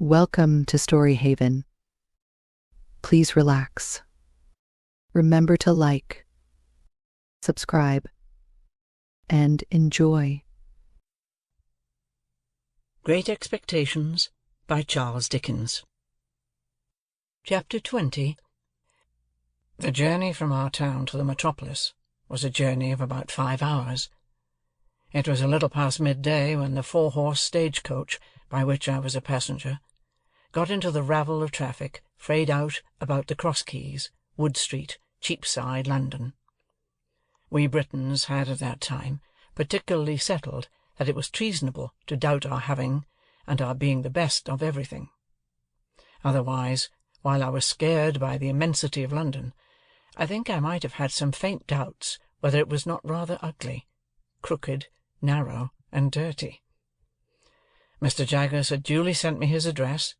Welcome to Story Haven. Please relax. Remember to like, subscribe, and enjoy. Great Expectations by Charles Dickens. Chapter 20. The journey from our town to the metropolis was a journey of about 5 hours. It was a little past midday when the 4-horse stage-coach, by which I was a passenger, got into the ravel of traffic frayed out about the Cross-Keys, Wood Street, Cheapside, London. We Britons had at that time particularly settled that it was treasonable to doubt our having and our being the best of everything. Otherwise, while I was scared by the immensity of London, I think I might have had some faint doubts whether it was not rather ugly, crooked, narrow, and dirty. Mr. Jaggers had duly sent me his address.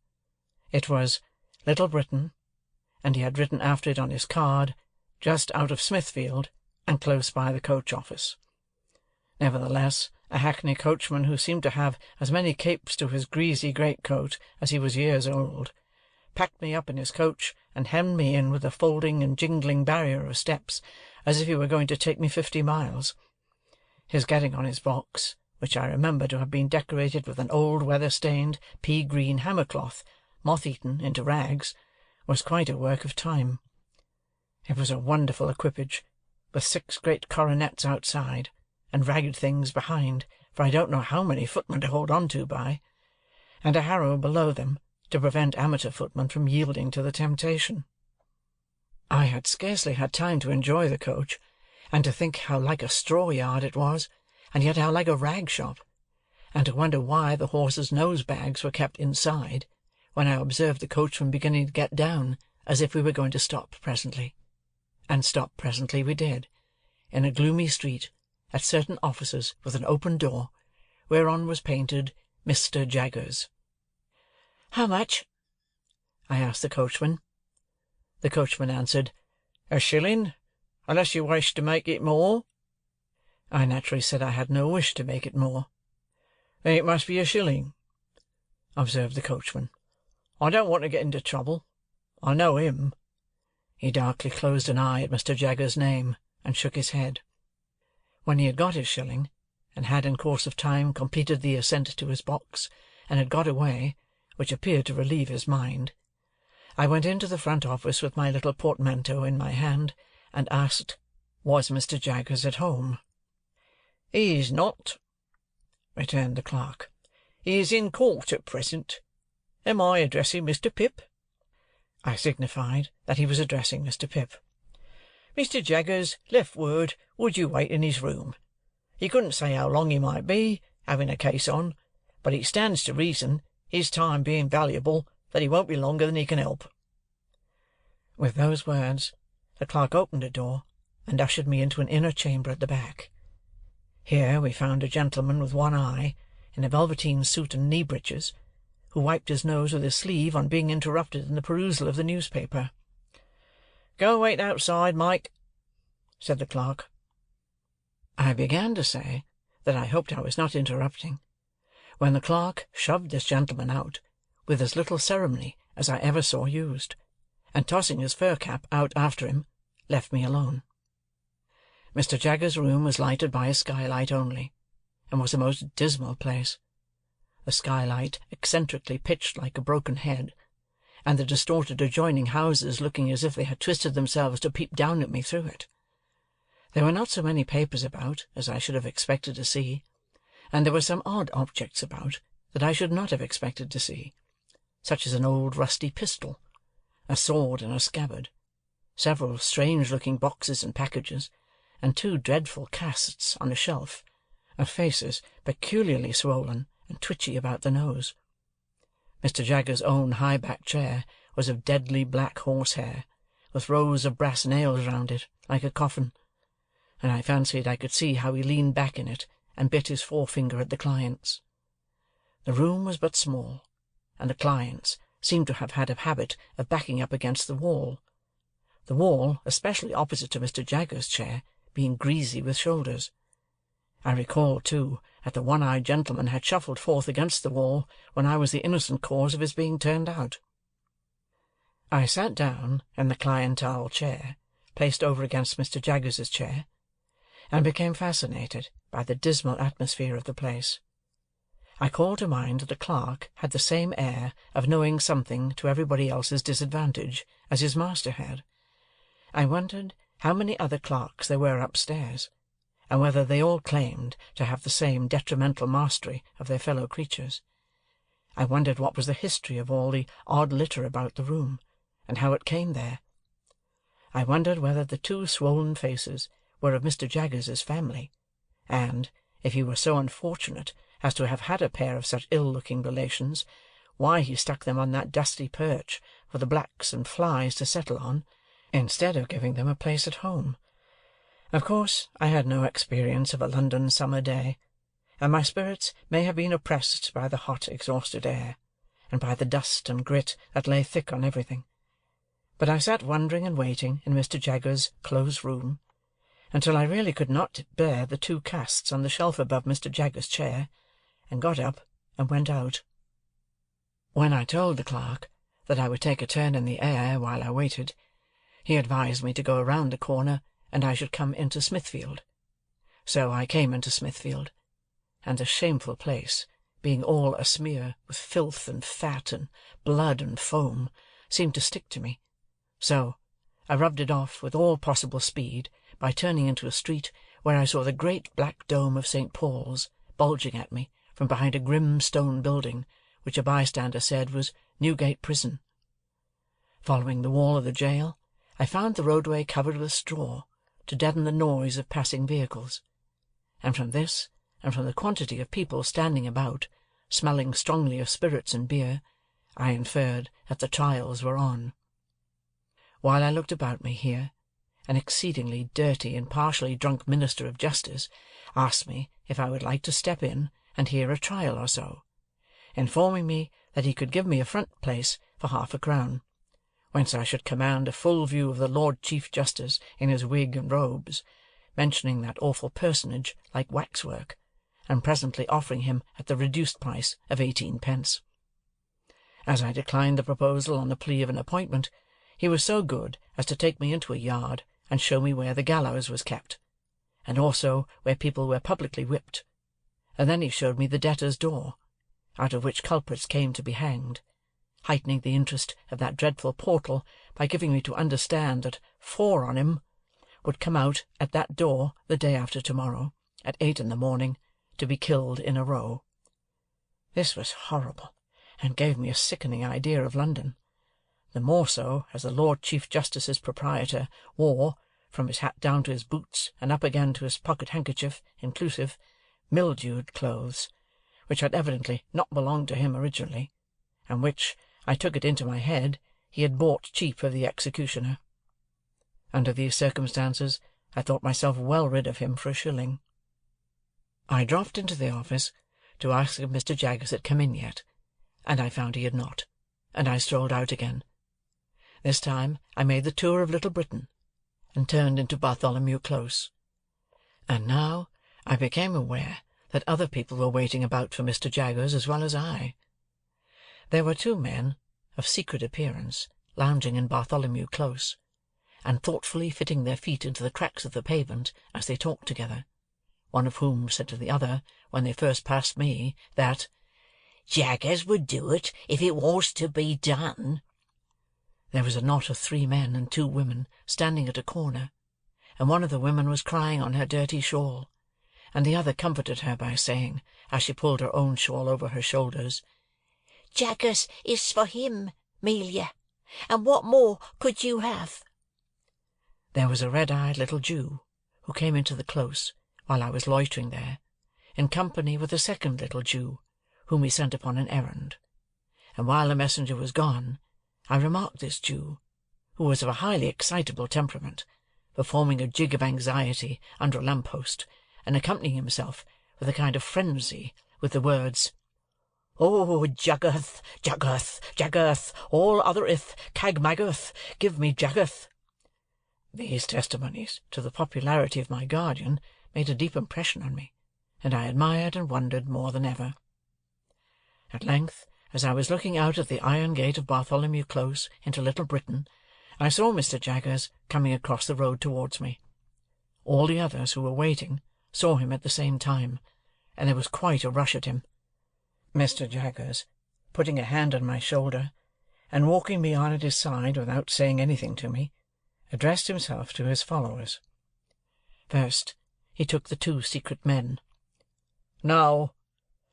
It was Little Britain, and he had written after it on his card, just out of Smithfield, and close by the coach-office. Nevertheless, a hackney coachman who seemed to have as many capes to his greasy great-coat as he was years old, packed me up in his coach and hemmed me in with a folding and jingling barrier of steps, as if he were going to take me 50 miles. His getting on his box, which I remember to have been decorated with an old weather-stained pea-green hammer-cloth, moth-eaten into rags, was quite a work of time. It was a wonderful equipage, with 6 great coronets outside, and ragged things behind, for I don't know how many footmen to hold on to by, and a harrow below them, to prevent amateur footmen from yielding to the temptation. I had scarcely had time to enjoy the coach, and to think how like a straw-yard it was, and yet how like a rag-shop, and to wonder why the horses' nose-bags were kept inside, when I observed the coachman beginning to get down, as if we were going to stop presently. And stop presently we did, in a gloomy street, at certain offices with an open door, whereon was painted Mr. Jaggers. "How much?" I asked the coachman. The coachman answered, "A shilling, unless you wish to make it more." I naturally said I had no wish to make it more. "Then it must be a shilling," observed the coachman. "I don't want to get into trouble. I know him." He darkly closed an eye at Mr. Jaggers' name, and shook his head. When he had got his shilling, and had in course of time completed the ascent to his box, and had got away, which appeared to relieve his mind, I went into the front office with my little portmanteau in my hand, and asked, was Mr. Jaggers at home? "He is not," returned the clerk. "He is in court at present. Am I addressing Mr. Pip?" I signified that he was addressing Mr. Pip. "Mr. Jaggers left word would you wait in his room. He couldn't say how long he might be, having a case on, but it stands to reason, his time being valuable, that he won't be longer than he can help." With those words, the clerk opened a door, and ushered me into an inner chamber at the back. Here we found a gentleman with one eye, in a velveteen suit and knee-breeches, who wiped his nose with his sleeve on being interrupted in the perusal of the newspaper. "Go wait outside, Mike," said the clerk. I began to say that I hoped I was not interrupting, when the clerk shoved this gentleman out, with as little ceremony as I ever saw used, and tossing his fur cap out after him, left me alone. Mr. Jaggers' room was lighted by a skylight only, and was a most dismal place. The skylight eccentrically pitched like a broken head, and the distorted adjoining houses looking as if they had twisted themselves to peep down at me through it. There were not so many papers about as I should have expected to see, and there were some odd objects about that I should not have expected to see, such as an old rusty pistol, a sword in a scabbard, several strange-looking boxes and packages, and 2 dreadful casts on a shelf, of faces peculiarly swollen and twitchy about the nose. Mr. Jaggers' own high-backed chair was of deadly black horsehair, with rows of brass nails round it, like a coffin, and I fancied I could see how he leaned back in it, and bit his forefinger at the clients. The room was but small, and the clients seemed to have had a habit of backing up against the wall, especially opposite to Mr. Jaggers' chair, being greasy with shoulders, I recalled, too, that the one-eyed gentleman had shuffled forth against the wall when I was the innocent cause of his being turned out. I sat down in the clientele chair, placed over against Mr. Jaggers's chair, and became fascinated by the dismal atmosphere of the place. I called to mind that the clerk had the same air of knowing something to everybody else's disadvantage as his master had. I wondered how many other clerks there were upstairs, and whether they all claimed to have the same detrimental mastery of their fellow creatures. I wondered what was the history of all the odd litter about the room, and how it came there. I wondered whether the two swollen faces were of Mr. Jaggers's family, and, if he were so unfortunate as to have had a pair of such ill-looking relations, why he stuck them on that dusty perch for the blacks and flies to settle on, instead of giving them a place at home. Of course, I had no experience of a London summer day, and my spirits may have been oppressed by the hot, exhausted air, and by the dust and grit that lay thick on everything. But I sat wondering and waiting in Mr. Jaggers's close room, until I really could not bear the two casts on the shelf above Mr. Jaggers's chair, and got up and went out. When I told the clerk that I would take a turn in the air while I waited, he advised me to go round the corner, and I should come into Smithfield. So I came into Smithfield, and the shameful place, being all asmear with filth and fat and blood and foam, seemed to stick to me. So I rubbed it off with all possible speed by turning into a street where I saw the great black dome of St. Paul's bulging at me from behind a grim stone building, which a bystander said was Newgate Prison. Following the wall of the jail, I found the roadway covered with straw, to deaden the noise of passing vehicles, and from this, and from the quantity of people standing about, smelling strongly of spirits and beer, I inferred that the trials were on. While I looked about me here, an exceedingly dirty and partially drunk minister of justice asked me if I would like to step in and hear a trial or so, informing me that he could give me a front place for £0.50, whence I should command a full view of the Lord Chief Justice in his wig and robes, mentioning that awful personage like waxwork, and presently offering him at the reduced price of 18 pence. As I declined the proposal on the plea of an appointment, he was so good as to take me into a yard and show me where the gallows was kept, and also where people were publicly whipped, and then he showed me the debtor's door, out of which culprits came to be hanged, heightening the interest of that dreadful portal by giving me to understand that 4 on 'em would come out at that door the day after tomorrow, at 8 in the morning, to be killed in a row. This was horrible, and gave me a sickening idea of London, the more so as the Lord Chief Justice's proprietor wore, from his hat down to his boots and up again to his pocket-handkerchief inclusive, mildewed clothes, which had evidently not belonged to him originally, and which, I took it into my head, he had bought cheap of the executioner. Under these circumstances, I thought myself well rid of him for a shilling. I dropped into the office to ask if Mr. Jaggers had come in yet, and I found he had not, and I strolled out again. This time I made the tour of Little Britain, and turned into Bartholomew Close. And now I became aware that other people were waiting about for Mr. Jaggers as well as I. There were 2 men, of secret appearance, lounging in Bartholomew Close, and thoughtfully fitting their feet into the cracks of the pavement as they talked together, one of whom said to the other, when they first passed me, that "Jaggers would do it if it was to be done." There was a knot of 3 men and 2 women standing at a corner, and one of the women was crying on her dirty shawl, and the other comforted her by saying, as she pulled her own shawl over her shoulders, "Jaggers is for him, 'Melia, and what more could you have?" There was a red-eyed little Jew, who came into the Close while I was loitering there, in company with a second little Jew, whom he sent upon an errand, and while the messenger was gone, I remarked this Jew, who was of a highly excitable temperament, performing a jig of anxiety under a lamp-post, and accompanying himself with a kind of frenzy with the words, "Oh, Jaggerth, Jaggerth, Jaggerth, all othereth, Cagmaggerth, give me Jaggerth." These testimonies to the popularity of my guardian made a deep impression on me, and I admired and wondered more than ever. At length, as I was looking out at the iron gate of Bartholomew Close into Little Britain, I saw Mr. Jaggers coming across the road towards me. All the others who were waiting saw him at the same time, and there was quite a rush at him. Mr. Jaggers, putting a hand on my shoulder, and walking me on at his side without saying anything to me, addressed himself to his followers. First, he took the two secret men. "Now,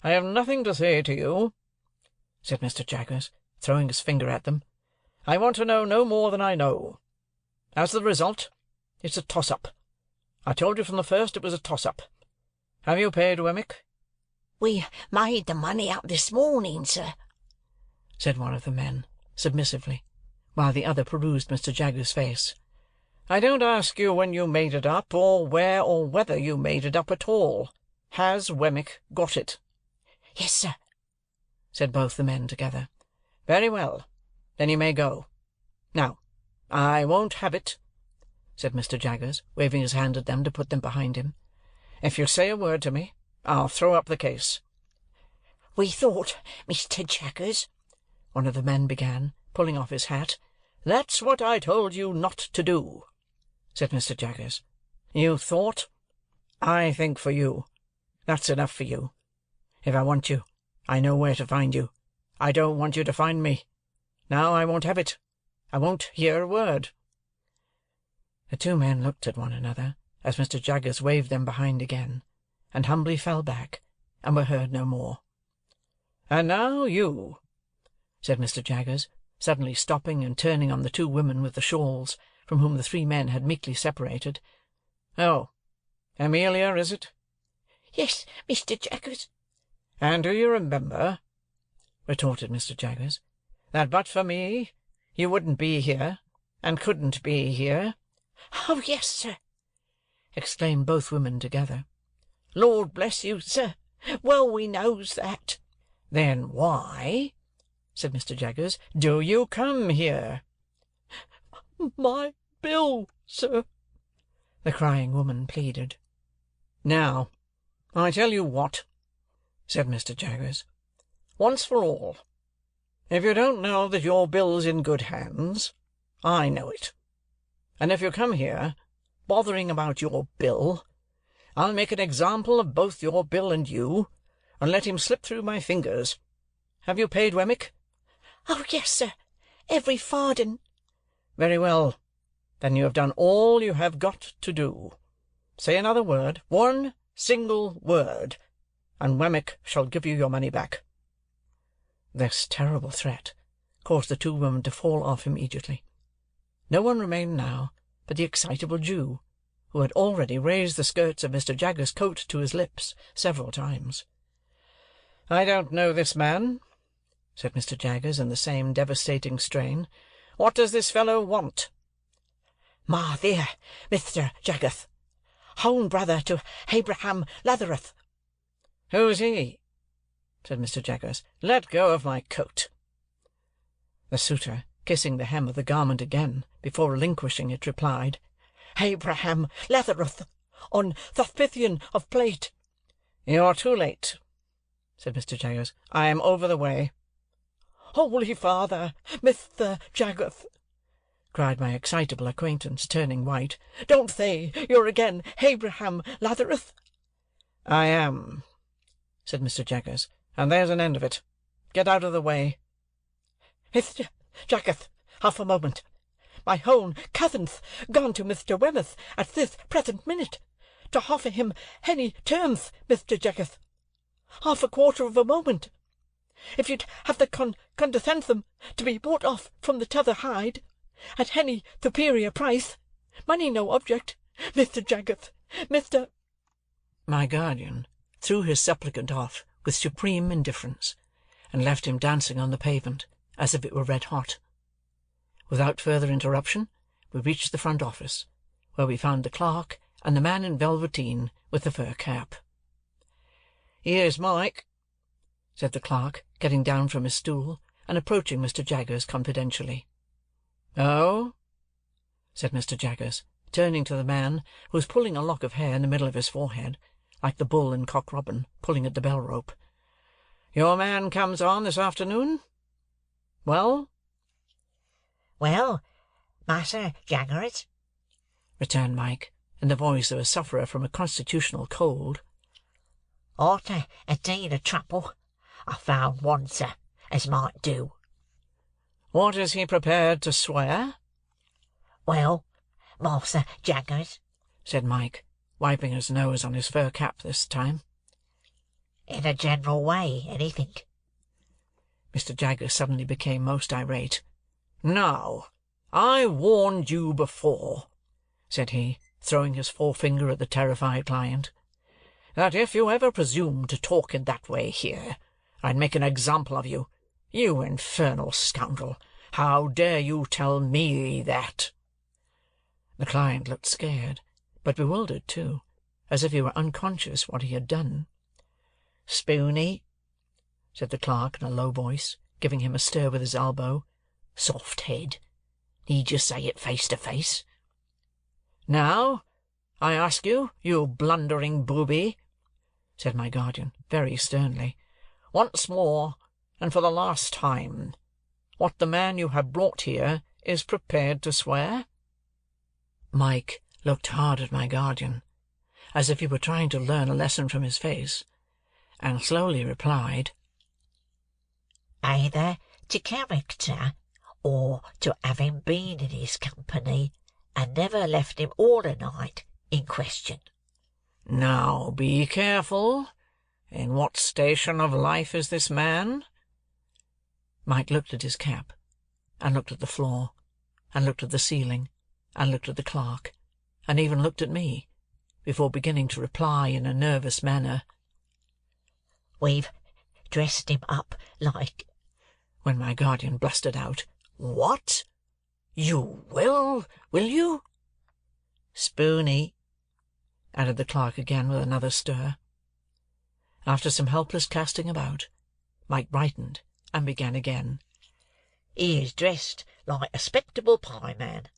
I have nothing to say to you," said Mr. Jaggers, throwing his finger at them. "I want to know no more than I know. As the result, it's a toss-up. I told you from the first it was a toss-up. Have you paid Wemmick?" "We made the money up this morning, sir," said one of the men, submissively, while the other perused Mr. Jaggers's face. "I don't ask you when you made it up, or where or whether you made it up at all. Has Wemmick got it?" "Yes, sir," said both the men together. "Very well. Then you may go. Now, I won't have it," said Mr. Jaggers, waving his hand at them to put them behind him. "If you say a word to me, I'll throw up the case." "We thought, Mr. Jaggers," one of the men began, pulling off his hat. "That's what I told you not to do," said Mr. Jaggers. "You thought. I think for you. That's enough for you. If I want you, I know where to find you. I don't want you to find me. Now I won't have it. I won't hear a word." The two men looked at one another as Mr. Jaggers waved them behind again, and humbly fell back, and were heard no more. "And now you," said Mr. Jaggers, suddenly stopping and turning on the two women with the shawls, from whom the three men had meekly separated. "Oh, Amelia, is it?" "Yes, Mr. Jaggers." "And do you remember," retorted Mr. Jaggers, "that but for me you wouldn't be here, and couldn't be here?" "Oh, yes, sir," exclaimed both women together. "Lord bless you, sir, well we knows that." "Then why," said Mr. Jaggers, "do you come here?" "My bill, sir," the crying woman pleaded. "Now, I tell you what," said Mr. Jaggers, "once for all, if you don't know that your bill's in good hands, I know it. And if you come here, bothering about your bill, I'll make an example of both your bill and you, and let him slip through my fingers. Have you paid Wemmick?" "Oh, yes, sir, every farden." "Very well. Then you have done all you have got to do. Say another word, one single word, and Wemmick shall give you your money back." This terrible threat caused the two women to fall off immediately. No one remained now but the excitable Jew, who had already raised the skirts of Mr. Jaggers's coat to his lips several times. "I don't know this man," said Mr. Jaggers in the same devastating strain. "What does this fellow want?" "My dear Mr. Jaggers, own brother to Abraham Lathereth." "Who's he?" said Mr. Jaggers. "Let go of my coat." The suitor, kissing the hem of the garment again before relinquishing it, replied, "Abraham Lathereth, on the Pythian of plate." "You're too late," said Mr. Jaggers. "I am over the way." "Holy Father, Mr. Jaggers," cried my excitable acquaintance, turning white, "don't say you're again Abraham Lathereth." "I am," said Mr. Jaggers, "and there's an end of it. Get out of the way." "Mr. Jaggers, half a moment. My own cousin's gone to Mr. Wemyss at this present minute, to offer him any terms, Mr. Jaggers. Half a quarter of a moment. If you'd have the condescend them to be bought off from the t'other hide, at any superior price, money no object, Mr. Jaggers, Mr—" My guardian threw his supplicant off with supreme indifference, and left him dancing on the pavement as if it were red hot. Without further interruption, we reached the front office, where we found the clerk and the man in velveteen with the fur cap. "Here's Mike," said the clerk, getting down from his stool, and approaching Mr. Jaggers confidentially. "Oh?" said Mr. Jaggers, turning to the man, who was pulling a lock of hair in the middle of his forehead, like the bull in Cock Robin, pulling at the bell-rope. "Your man comes on this afternoon? Well?" "Well, Master Jaggers," returned Mike, in the voice of a sufferer from a constitutional cold, "arter a deal of trouble, I found one, sir, as might do." "What is he prepared to swear?" "Well, Master Jaggers," said Mike, wiping his nose on his fur cap this time. "in a general way, anythink." Mr. Jaggers suddenly became most irate. "Now, I warned you before," said he, throwing his forefinger at the terrified client, "that if you ever presumed to talk in that way here, I'd make an example of you. You infernal scoundrel! How dare you tell me that?" The client looked scared, but bewildered too, as if he were unconscious what he had done. "Spoony," said the clerk in a low voice, giving him a stir with his elbow. "Soft head. Need you say it face to face?" "Now, I ask you, you blundering booby," said my guardian, very sternly, "once more, and for the last time, what the man you have brought here is prepared to swear?" Mike looked hard at my guardian, as if he were trying to learn a lesson from his face, and slowly replied, "Either to character, or to having been in his company, and never left him all the night in question." "Now be careful. In what station of life is this man?" Mike looked at his cap, and looked at the floor, and looked at the ceiling, and looked at the clerk, and even looked at me, before beginning to reply in a nervous manner, "We've dressed him up like—" when my guardian blustered out, "What? You will you?" "Spoony," added the clerk again with another stir. After some helpless casting about, Mike brightened, and began again. "He is dressed like a 'spectable pieman,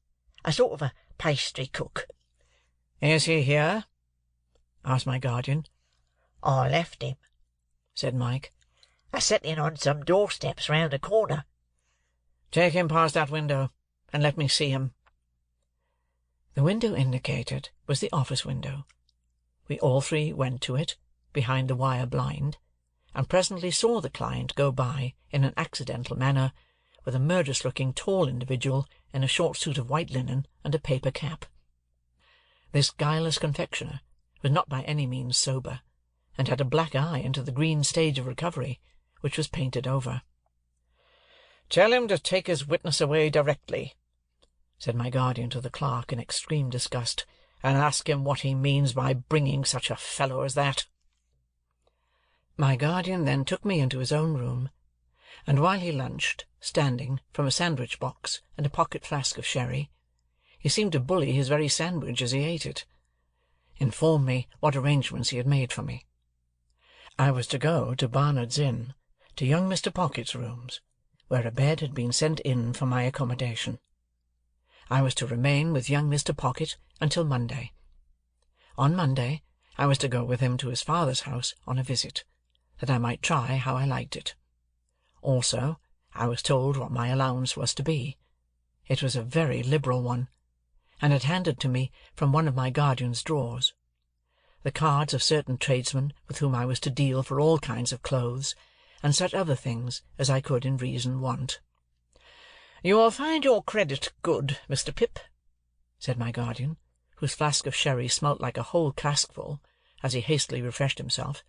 a sort of a pastry cook." "Is he here?" asked my guardian. "I left him," said Mike. "a-setting on some doorsteps round the corner." "Take him past that window, and let me see him." The window indicated was the office window. We all three went to it, behind the wire blind, and presently saw the client go by in an accidental manner, with a murderous-looking tall individual in a short suit of white linen and a paper cap. This guileless confectioner was not by any means sober, and had a black eye into the green stage of recovery, which was painted over. "Tell him to take his witness away directly," said my guardian to the clerk in extreme disgust, "and ask him what he means by bringing such a fellow as that." My guardian then took me into his own room, and while he lunched, standing, from a sandwich-box and a pocket-flask of sherry, he seemed to bully his very sandwich as he ate it, informed me what arrangements he had made for me. I was to go to Barnard's Inn, to young Mr. Pocket's rooms, where a bed had been sent in for my accommodation. I was to remain with young Mr. Pocket until Monday. On Monday I was to go with him to his father's house on a visit, that I might try how I liked it. Also, I was told what my allowance was to be. It was a very liberal one, and had handed to me from one of my guardian's drawers. The cards of certain tradesmen with whom I was to deal for all kinds of clothes, and such other things as I could in reason want. "You will find your credit good, Mr. Pip," said my guardian, whose flask of sherry smelt like a whole caskful, as he hastily refreshed himself.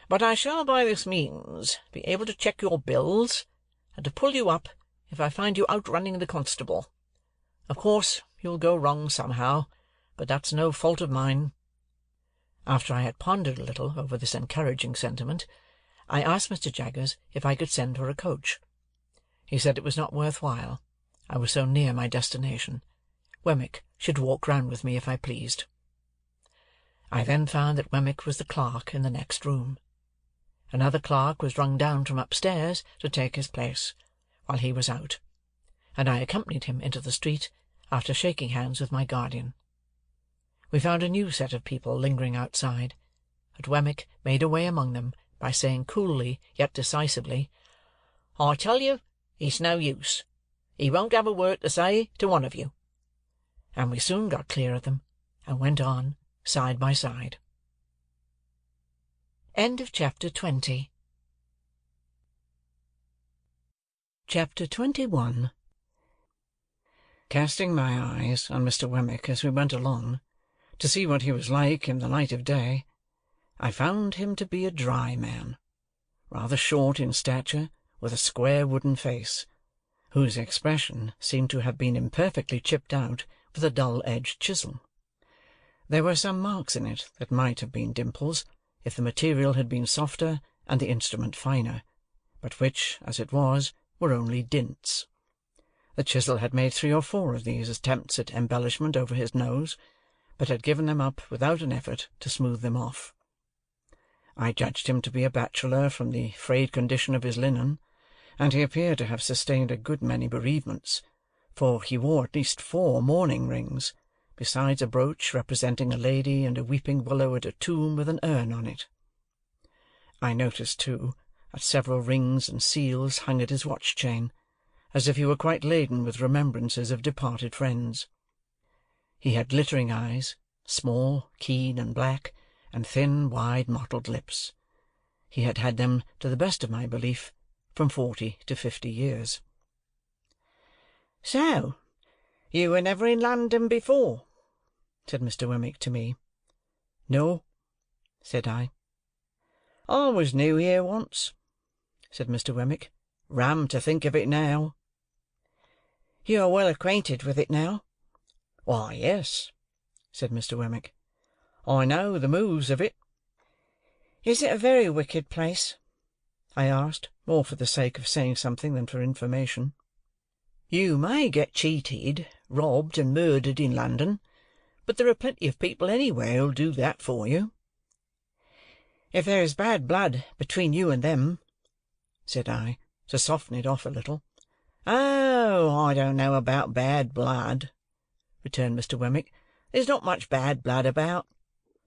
"But I shall by this means be able to check your bills, and to pull you up if I find you outrunning the constable. Of course you'll go wrong somehow, but that's no fault of mine." After I had pondered a little over this encouraging sentiment, I asked Mr. Jaggers if I could send for a coach. He said it was not worth while, I was so near my destination. Wemmick should walk round with me if I pleased. I then found that Wemmick was the clerk in the next room. Another clerk was rung down from upstairs to take his place, while he was out, and I accompanied him into the street, after shaking hands with my guardian. We found a new set of people lingering outside, that Wemmick made a way among them by saying coolly yet decisively, "I tell you it's no use. He won't have a word to say to one of you." And we soon got clear of them, and went on side by side. Chapter 21. Casting my eyes on Mr. Wemmick as we went along, to see what he was like in the light of day, I found him to be a dry man, rather short in stature, with a square wooden face, whose expression seemed to have been imperfectly chipped out with a dull-edged chisel. There were some marks in it that might have been dimples, if the material had been softer and the instrument finer, but which, as it was, were only dints. The chisel had made 3 or 4 of these attempts at embellishment over his nose, but had given them up without an effort to smooth them off. I judged him to be a bachelor from the frayed condition of his linen, and he appeared to have sustained a good many bereavements, for he wore at least 4 mourning rings, besides a brooch representing a lady and a weeping willow at a tomb with an urn on it. I noticed, too, that several rings and seals hung at his watch-chain, as if he were quite laden with remembrances of departed friends. He had glittering eyes, small, keen, and black, and thin, wide, mottled lips. He had had them, to the best of my belief, from 40 to 50 years. "So, you were never in London before?" said Mr. Wemmick to me. "No," said I. "I was new here once," said Mr. Wemmick. "Rum to think of it now." "You are well acquainted with it now?" "Why, yes," said Mr. Wemmick. "I know the moves of it." "Is it a very wicked place?" I asked, more for the sake of saying something than for information. "You may get cheated, robbed, and murdered in London, but there are plenty of people anywhere who'll do that for you." "If there is bad blood between you and them," said I, to soften it off a little. "Oh, I don't know about bad blood," returned Mr. Wemmick. "There's not much bad blood about.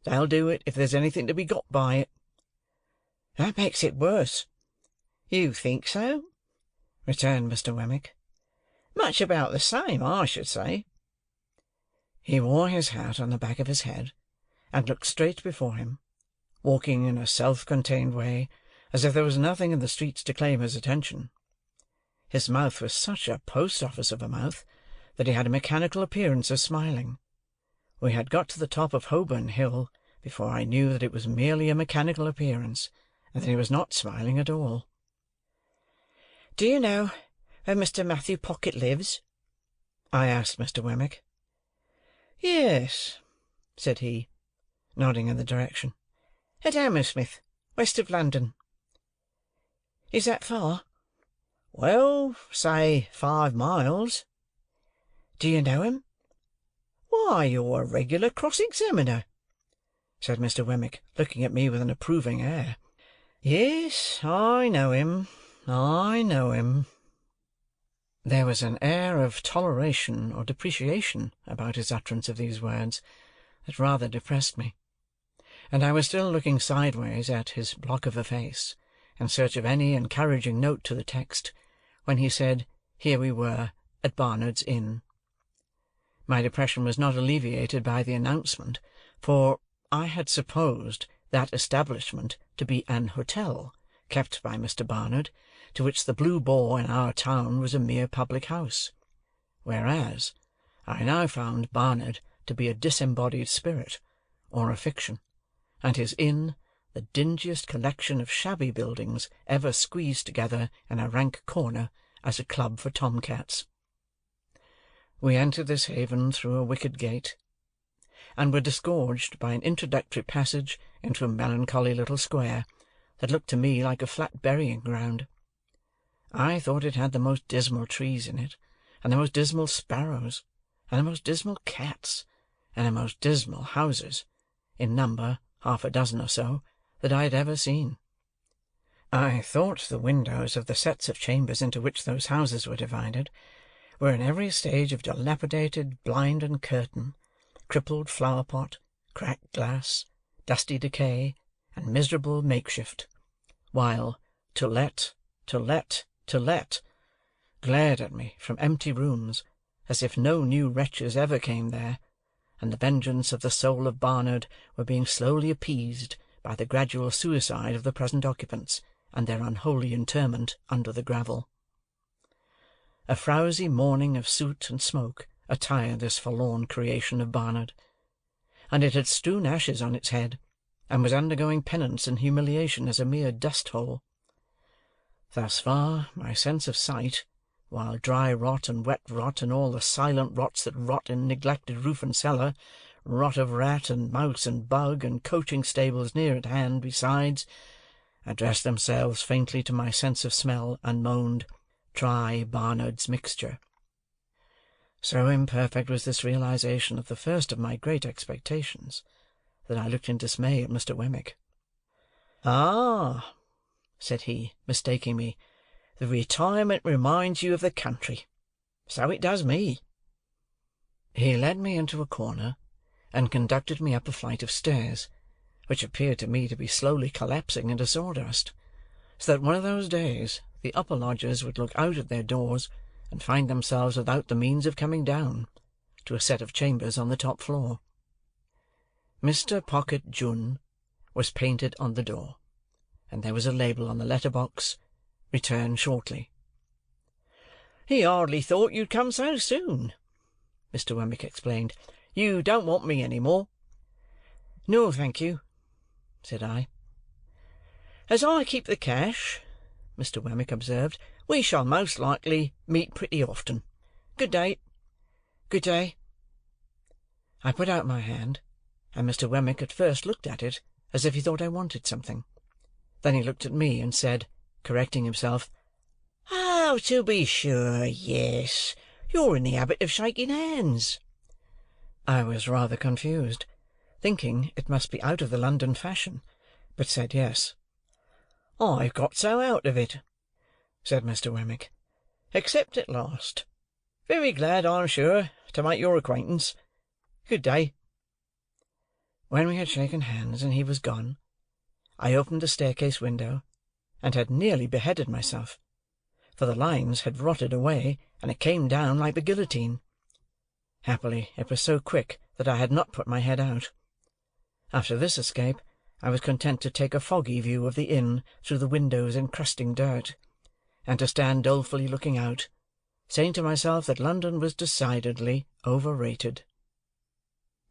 They'll do it if there's anything to be got by it." "That makes it worse." "You think so?" returned Mr. Wemmick. "Much about the same, I should say." He wore his hat on the back of his head, and looked straight before him, walking in a self-contained way, as if there was nothing in the streets to claim his attention. His mouth was such a post-office of a mouth, that he had a mechanical appearance of smiling. We had got to the top of Holborn Hill before I knew that it was merely a mechanical appearance, and that he was not smiling at all. "Do you know where Mr. Matthew Pocket lives?" I asked Mr. Wemmick. "Yes," said he, nodding in the direction. "At Hammersmith, west of London." "Is that far?" "Well, say 5 miles." "Do you know him?" "Why, you're a regular cross-examiner," said Mr. Wemmick, looking at me with an approving air. "Yes, I know him, I know him." There was an air of toleration or depreciation about his utterance of these words that rather depressed me, and I was still looking sideways at his block of a face, in search of any encouraging note to the text, when he said, here we were, at Barnard's Inn. My depression was not alleviated by the announcement, for I had supposed that establishment to be an hotel kept by Mr. Barnard, to which the Blue Boar in our town was a mere public house, whereas I now found Barnard to be a disembodied spirit, or a fiction, and his inn the dingiest collection of shabby buildings ever squeezed together in a rank corner as a club for tom-cats. We entered this haven through a wicket gate, and were disgorged by an introductory passage into a melancholy little square that looked to me like a flat burying-ground. I thought it had the most dismal trees in it, and the most dismal sparrows, and the most dismal cats, and the most dismal houses, in number 6 or so, that I had ever seen. I thought the windows of the sets of chambers into which those houses were divided were in every stage of dilapidated blind and curtain, crippled flower-pot, cracked glass, dusty decay, and miserable makeshift, while "To Let, To Let, To Let" glared at me from empty rooms, as if no new wretches ever came there, and the vengeance of the soul of Barnard were being slowly appeased by the gradual suicide of the present occupants, and their unholy interment under the gravel. A frowsy mourning of soot and smoke attired this forlorn creation of Barnard, and it had strewn ashes on its head, and was undergoing penance and humiliation as a mere dust-hole. Thus far, my sense of sight, while dry rot and wet rot and all the silent rots that rot in neglected roof and cellar, rot of rat and mouse and bug, and coaching stables near at hand besides, addressed themselves faintly to my sense of smell, and moaned, "Try Barnard's mixture." So imperfect was this realization of the first of my great expectations, that I looked in dismay at Mr. Wemmick. "Ah!" said he, mistaking me, "the retirement reminds you of the country. So it does me." He led me into a corner, and conducted me up a flight of stairs, which appeared to me to be slowly collapsing into sawdust, so that one of those days the upper lodgers would look out at their doors and find themselves without the means of coming down to a set of chambers on the top floor. Mr. Pocket Jun was painted on the door, and there was a label on the letter-box, "Return shortly." "He hardly thought you'd come so soon," Mr. Wemmick explained. "You don't want me any more?" "No, thank you," said I. "As I keep the cash," Mr. Wemmick observed, "we shall most likely meet pretty often. Good day." "Good day." I put out my hand, and Mr. Wemmick at first looked at it as if he thought I wanted something. Then he looked at me, and said, correcting himself, "Oh, to be sure, yes. You're in the habit of shaking hands." I was rather confused, thinking it must be out of the London fashion, but said yes. "I've got so out of it," said Mr. Wemmick. "Except at last. Very glad, I'm sure, to make your acquaintance. Good day." When we had shaken hands and he was gone, I opened the staircase window, and had nearly beheaded myself, for the lines had rotted away, and it came down like the guillotine. Happily it was so quick that I had not put my head out. After this escape, I was content to take a foggy view of the inn through the windows encrusting dirt, and to stand dolefully looking out, saying to myself that London was decidedly overrated.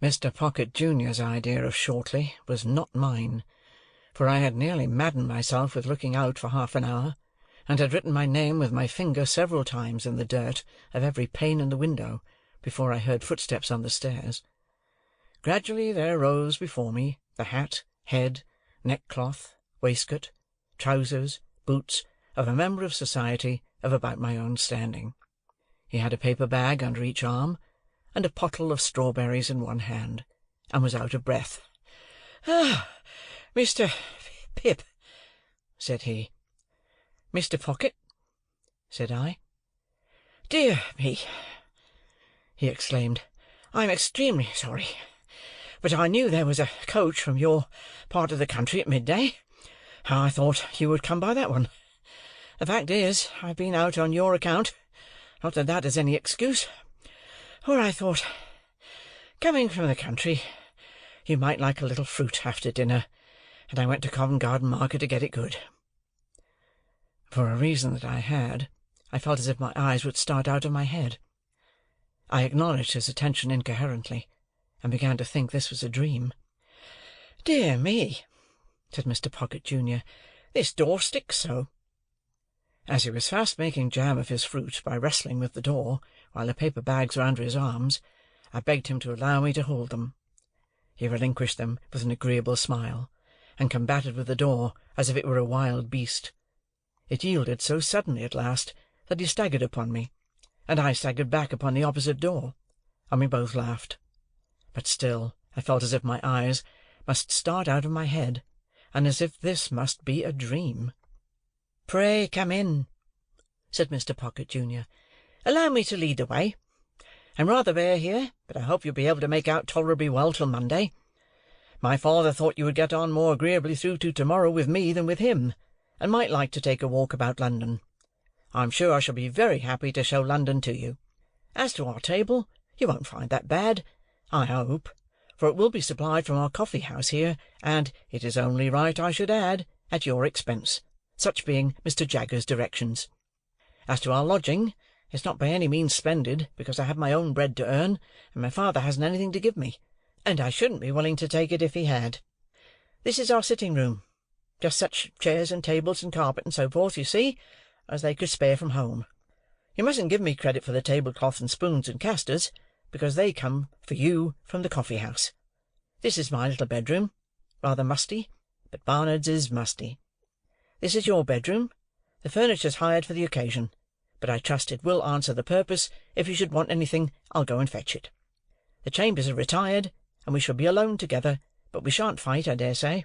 Mr. Pocket Junior's idea of shortly was not mine, for I had nearly maddened myself with looking out for half an hour, and had written my name with my finger several times in the dirt of every pane in the window, before I heard footsteps on the stairs. Gradually there rose before me the hat, head, neckcloth, waistcoat, trousers, boots, of a member of society of about my own standing. He had a paper bag under each arm, and a pottle of strawberries in one hand, and was out of breath. "Ah, Mr. Pip," said he. "Mr. Pocket," said I. "Dear me," he exclaimed, "I am extremely sorry, but I knew there was a coach from your part of the country at midday. I thought you would come by that one. The fact is, I've been out on your account, not that that is any excuse, for I thought, coming from the country, you might like a little fruit after dinner, and I went to Covent Garden Market to get it good." For a reason that I had, I felt as if my eyes would start out of my head. I acknowledged his attention incoherently, and began to think this was a dream. "Dear me," said Mr. Pocket Junior, "this door sticks so." As he was fast making jam of his fruit by wrestling with the door, while the paper bags were under his arms, I begged him to allow me to hold them. He relinquished them with an agreeable smile, and combated with the door as if it were a wild beast. It yielded so suddenly at last that he staggered upon me, and I staggered back upon the opposite door, and we both laughed. But still I felt as if my eyes must start out of my head, and as if this must be a dream. "Pray come in," said Mr. Pocket Junior. "Allow me to lead the way. I'm rather bare here, but I hope you'll be able to make out tolerably well till Monday. My father thought you would get on more agreeably through to to-morrow with me than with him, and might like to take a walk about London. I'm sure I shall be very happy to show London to you. As to our table, you won't find that bad, I hope, for it will be supplied from our coffee-house here, and, it is only right I should add, at your expense, such being Mr. Jaggers's directions. As to our lodging, it's not by any means splendid, because I have my own bread to earn, and my father hasn't anything to give me, and I shouldn't be willing to take it if he had. This is our sitting-room, just such chairs and tables and carpet and so forth, you see, as they could spare from home. You mustn't give me credit for the tablecloth and spoons and casters, because they come for you from the coffee-house. This is my little bedroom, rather musty, but Barnard's is musty. This is your bedroom. The furniture's hired for the occasion, but I trust it will answer the purpose. If you should want anything, I'll go and fetch it. The chambers are retired, and we shall be alone together, but we shan't fight, I dare say.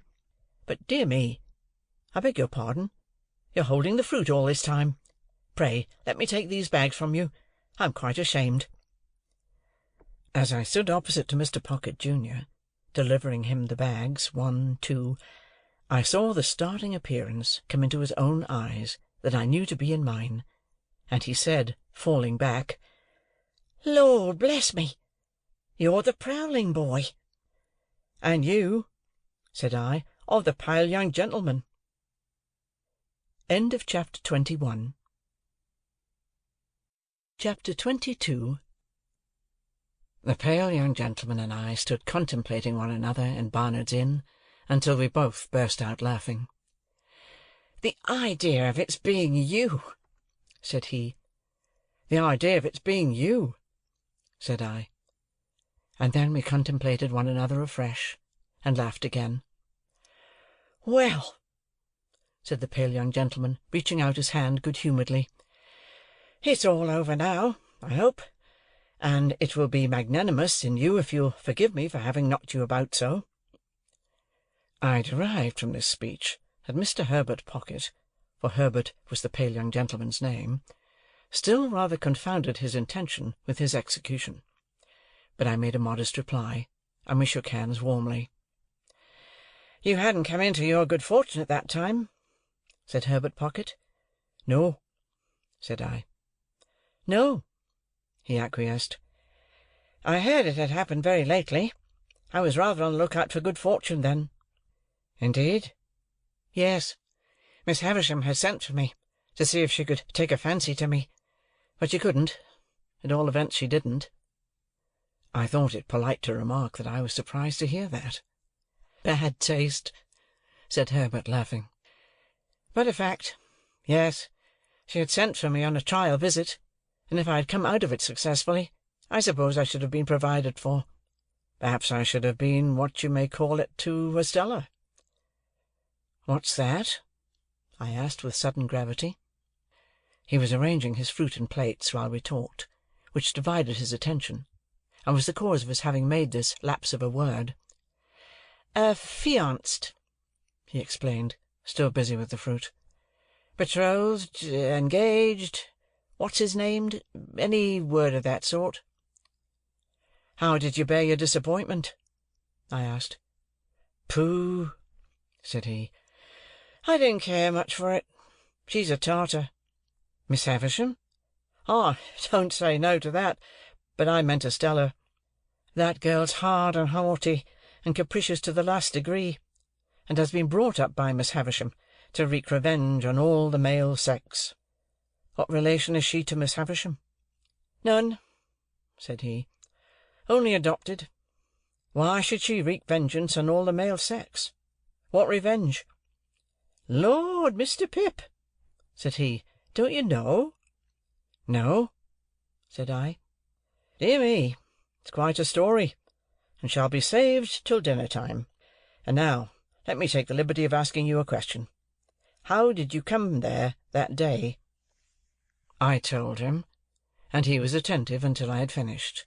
But, dear me, I beg your pardon, you're holding the fruit all this time. Pray, let me take these bags from you. I'm quite ashamed. As I stood opposite to Mr. Pocket, Junior, delivering him the bags, 1, 2, I saw the startling appearance come into his own eyes that I knew to be in mine, and he said, falling back, "Lord bless me! You're the prowling boy." "And you," said I, "are the pale young gentleman." Chapter 21. Chapter 22. The pale young gentleman and I stood contemplating one another in Barnard's Inn, until we both burst out laughing. "The idea of its being you!" said he. "The idea of its being you!" said I. And then we contemplated one another afresh, and laughed again. "Well," said the pale young gentleman, reaching out his hand good-humouredly, "it's all over now, I hope, and it will be magnanimous in you if you'll forgive me for having knocked you about so." I derived from this speech that Mr. Herbert Pocket, for Herbert was the pale young gentleman's name, still rather confounded his intention with his execution. But I made a modest reply, and we shook hands warmly. "You hadn't come into your good fortune at that time?" said Herbert Pocket. "No," said I. "No," he acquiesced. "I heard it had happened very lately. I was rather on the look-out for good fortune then." "Indeed?" "Yes. Miss Havisham had sent for me, to see if she could take a fancy to me. But she couldn't. At all events, she didn't." I thought it polite to remark that I was surprised to hear that. "Bad taste," said Herbert, laughing. "But a fact. Yes, she had sent for me on a trial visit, and if I had come out of it successfully, I suppose I should have been provided for. Perhaps I should have been what you may call it to Estella." "What's that?" I asked with sudden gravity. He was arranging his fruit and plates while we talked, which divided his attention, and was the cause of his having made this lapse of a word. "Affianced," he explained, still busy with the fruit. "Betrothed, engaged, what's his named, any word of that sort." "How did you bear your disappointment?" I asked. "Pooh," said he. "I didn't care much for it. She's a Tartar." "Miss Havisham?" "I don't say no to that, but I meant Estella. That girl's hard and haughty, and capricious to the last degree, and has been brought up by Miss Havisham to wreak revenge on all the male sex." "What relation is she to Miss Havisham?" "None," said he. "Only adopted. Why should she wreak vengeance on all the male sex? What revenge?" "Lord, Mr. Pip," said he, "don't you know?" "No," said I. "Dear me, it's quite a story, and shall be saved till dinner-time. And now let me take the liberty of asking you a question. How did you come there that day?" I told him, and he was attentive until I had finished,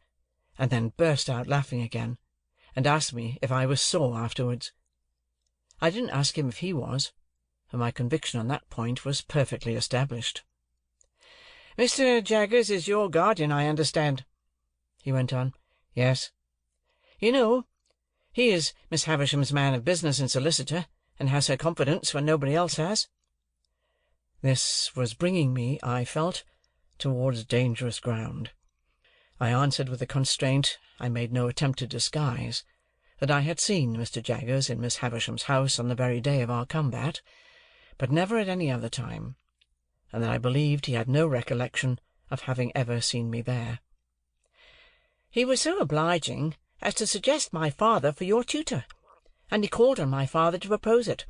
and then burst out laughing again, and asked me if I was sore afterwards. I didn't ask him if he was, for my conviction on that point was perfectly established. "Mr. Jaggers is your guardian, I understand," he went on. "Yes." "You know, He is Miss Havisham's man of business and solicitor, and has her confidence when nobody else has." This was bringing me, I felt, towards dangerous ground. I answered with a constraint I made no attempt to disguise, that I had seen Mr. Jaggers in Miss Havisham's house on the very day of our combat, but never at any other time, and that I believed he had no recollection of having ever seen me there. "He was so obliging as to suggest my father for your tutor, and he called on my father to propose it.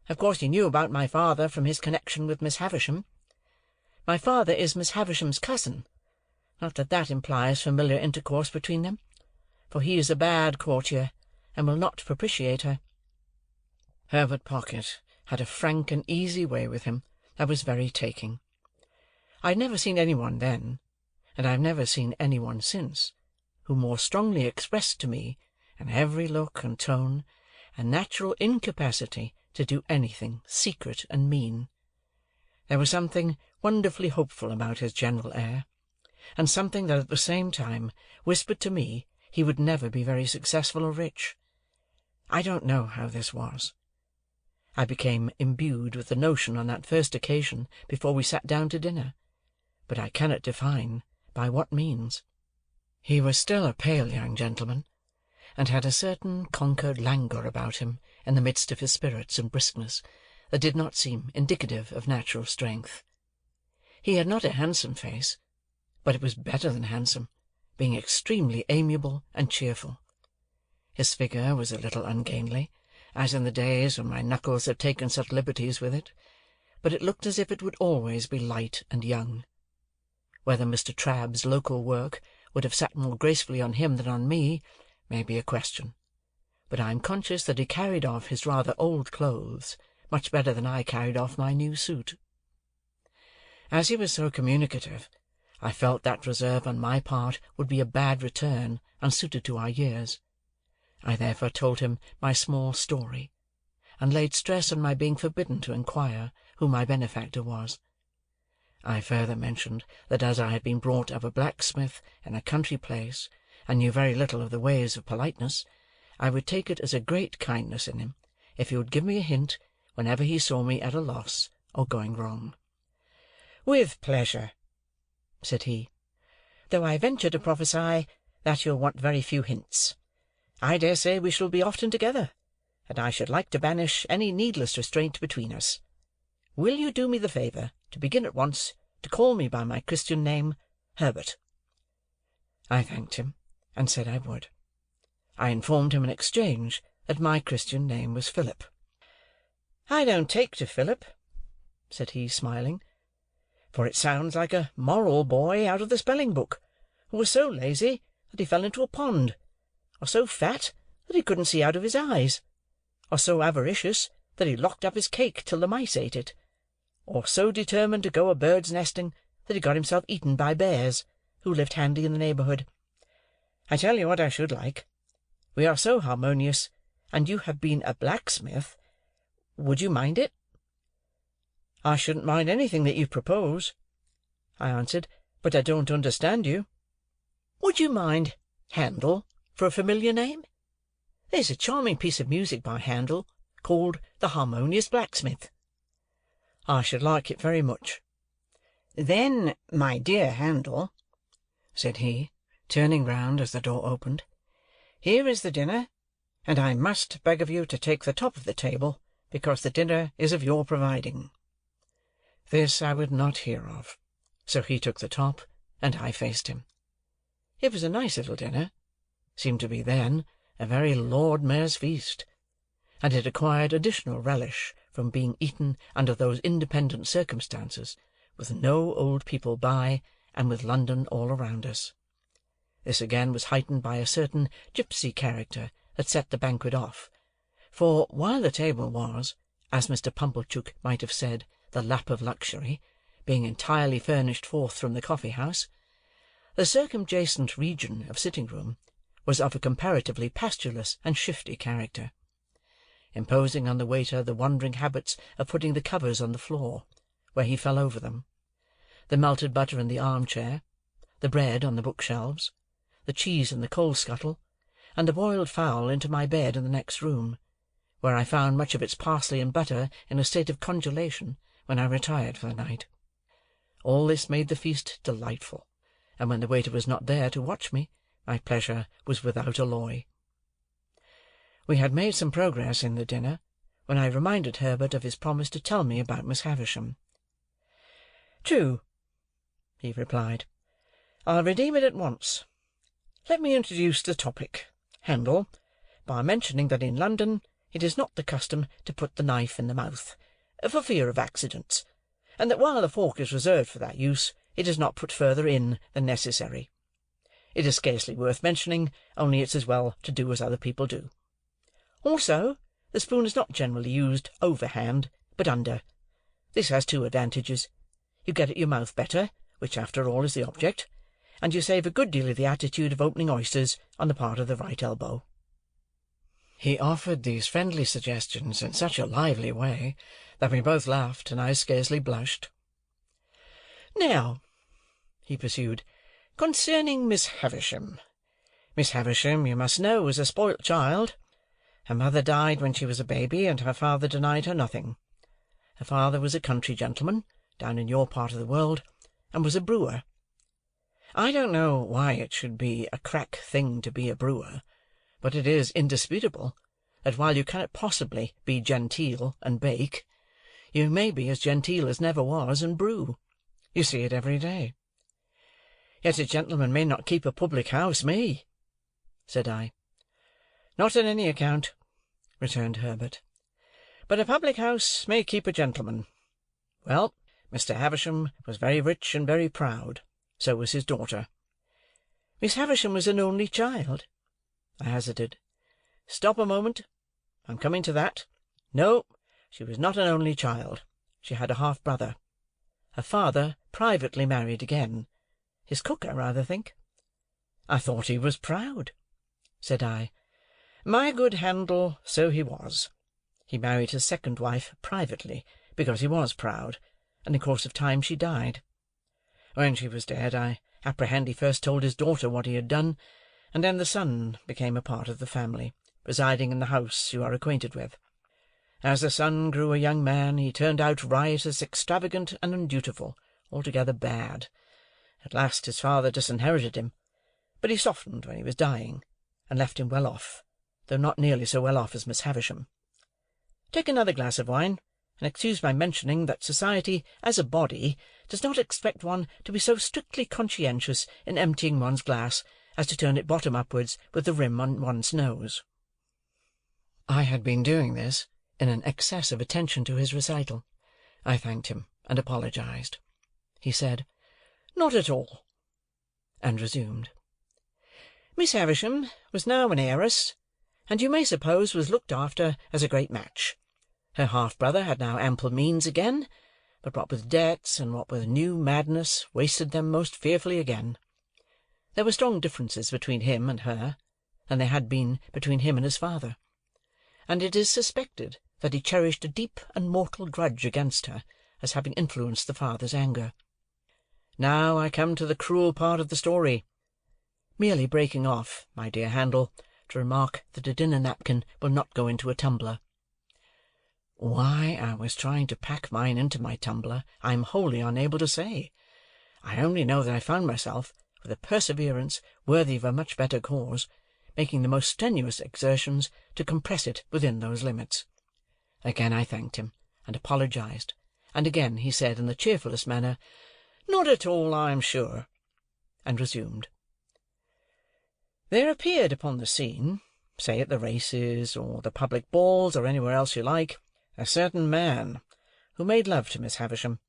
Of course he knew about my father from his connection with Miss Havisham. My father is Miss Havisham's cousin, not that that implies familiar intercourse between them, for he is a bad courtier, and will not propitiate her." Herbert Pocket had a frank and easy way with him that was very taking. I had never seen any one then, and I have never seen any one since, who more strongly expressed to me, in every look and tone, a natural incapacity to do anything secret and mean. There was something wonderfully hopeful about his general air, and something that at the same time whispered to me he would never be very successful or rich. I don't know how this was. I became imbued with the notion on that first occasion before we sat down to dinner, but I cannot define by what means. He was still a pale young gentleman, and had a certain conquered languor about him in the midst of his spirits and briskness that did not seem indicative of natural strength. He had not a handsome face, but it was better than handsome, being extremely amiable and cheerful. His figure was a little ungainly, as in the days when my knuckles had taken such liberties with it, but it looked as if it would always be light and young. Whether Mr. Trabb's local work would have sat more gracefully on him than on me, may be a question, but I am conscious that he carried off his rather old clothes much better than I carried off my new suit. As he was so communicative, I felt that reserve on my part would be a bad return, unsuited to our years. I therefore told him my small story, and laid stress on my being forbidden to inquire who my benefactor was. I further mentioned that as I had been brought up a blacksmith in a country place, and knew very little of the ways of politeness, I would take it as a great kindness in him if he would give me a hint whenever he saw me at a loss or going wrong. "With pleasure," said he, "though I venture to prophesy that you'll want very few hints. I dare say we shall be often together, and I should like to banish any needless restraint between us. Will you do me the favour to begin at once to call me by my Christian name, Herbert?" I thanked him, and said I would. I informed him in exchange that my Christian name was Philip. "I don't take to Philip," said he, smiling, "for it sounds like a moral boy out of the spelling-book, who was so lazy that he fell into a pond, or so fat that he couldn't see out of his eyes, or so avaricious that he locked up his cake till the mice ate it, or so determined to go a bird's nesting that he got himself eaten by bears, who lived handy in the neighbourhood. I tell you what I should like. We are so harmonious, and you have been a blacksmith. Would you mind it?" "I shouldn't mind anything that you propose," I answered, "but I don't understand you." "Would you mind Handel for a familiar name? There's a charming piece of music by Handel, called The Harmonious Blacksmith." "I should like it very much." "Then, my dear Handel," said he, turning round as the door opened, "here is the dinner, and I must beg of you to take the top of the table, because the dinner is of your providing." This I would not hear of, so he took the top, and I faced him. It was a nice little dinner, seemed to be then a very Lord Mayor's feast, and it acquired additional relish from being eaten under those independent circumstances, with no old people by, and with London all around us. This again was heightened by a certain gipsy character that set the banquet off, for while the table was, as Mr. Pumblechook might have said, the lap of luxury, being entirely furnished forth from the coffee-house, the circumjacent region of sitting-room was of a comparatively pastureless and shifty character, imposing on the waiter the wandering habits of putting the covers on the floor, where he fell over them, the melted butter in the arm-chair, the bread on the bookshelves, the cheese in the coal-scuttle, and the boiled fowl into my bed in the next room, where I found much of its parsley and butter in a state of congelation when I retired for the night. All this made the feast delightful, and when the waiter was not there to watch me, my pleasure was without alloy. We had made some progress in the dinner, when I reminded Herbert of his promise to tell me about Miss Havisham. "True," he replied. "I'll redeem it at once. Let me introduce the topic, Handel, by mentioning that in London it is not the custom to put the knife in the mouth, for fear of accidents, and that while the fork is reserved for that use, it is not put further in than necessary. It is scarcely worth mentioning, only it's as well to do as other people do. Also, the spoon is not generally used overhand, but under. This has two advantages. You get at your mouth better, which after all is the object, and you save a good deal of the attitude of opening oysters on the part of the right elbow." He offered these friendly suggestions in such a lively way that we both laughed, and I scarcely blushed. "Now," he pursued, "concerning Miss Havisham. Miss Havisham, you must know, was a spoilt child. Her mother died when she was a baby, and her father denied her nothing. Her father was a country gentleman, down in your part of the world, and was a brewer. I don't know why it should be a crack thing to be a brewer, but it is indisputable that while you cannot possibly be genteel and bake, you may be as genteel as never was and brew. You see it every day." "Yet a gentleman may not keep a public house, may?" said I. "Not on any account," returned Herbert. "But a public house may keep a gentleman. Well, Mr. Havisham was very rich and very proud. So was his daughter." "Miss Havisham was an only child?" I hazarded. "Stop a moment. I'm coming to that. No, she was not an only child. She had a half-brother. Her father privately married again. His cook, I rather think." "I thought he was proud," said I. "My good Handel, so he was. He married his second wife privately, because he was proud, and in course of time she died. When she was dead, I apprehend he first told his daughter what he had done, and then the son became a part of the family, residing in the house you are acquainted with. As the son grew a young man, he turned out riotous, extravagant, and undutiful, altogether bad. At last his father disinherited him, but he softened when he was dying, and left him well off, though not nearly so well off as Miss Havisham. Take another glass of wine, and excuse my mentioning that society, as a body, does not expect one to be so strictly conscientious in emptying one's glass as to turn it bottom upwards with the rim on one's nose." I had been doing this in an excess of attention to his recital. I thanked him and apologized. He said, "Not at all," and resumed. "Miss Havisham was now an heiress, and you may suppose was looked after as a great match. Her half-brother had now ample means again, but what with debts and what with new madness wasted them most fearfully again. There were strong differences between him and her, than there had been between him and his father, and it is suspected that he cherished a deep and mortal grudge against her as having influenced the father's anger. Now I come to the cruel part of the story, merely breaking off, my dear Handel, to remark that a dinner napkin will not go into a tumbler. Why I was trying to pack mine into my tumbler, I am wholly unable to say. I only know that I found myself, with a perseverance worthy of a much better cause, making the most strenuous exertions to compress it within those limits. Again I thanked him, and apologized, and again he said in the cheerfullest manner, "Not at all, I am sure," and resumed. "There appeared upon the scene, say at the races, or the public balls, or anywhere else you like, a certain man, who made love to Miss Havisham.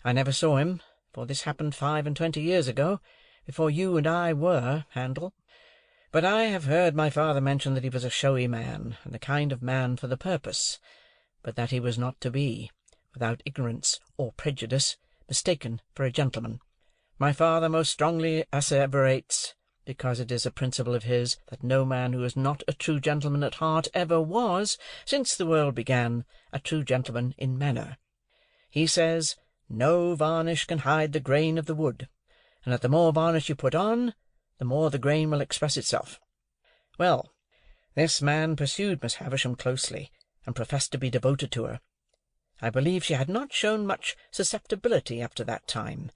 I never saw him, for this happened 25 years ago, before you and I were, Handel. But I have heard my father mention that he was a showy man, and the kind of man for the purpose, but that he was not to be, without ignorance or prejudice, mistaken for a gentleman. My father most strongly asseverates, because it is a principle of his, that no man who is not a true gentleman at heart ever was, since the world began, a true gentleman in manner. He says, no varnish can hide the grain of the wood, and that the more varnish you put on, the more the grain will express itself. Well, this man pursued Miss Havisham closely, and professed to be devoted to her. I believe she had not shown much susceptibility up to that time,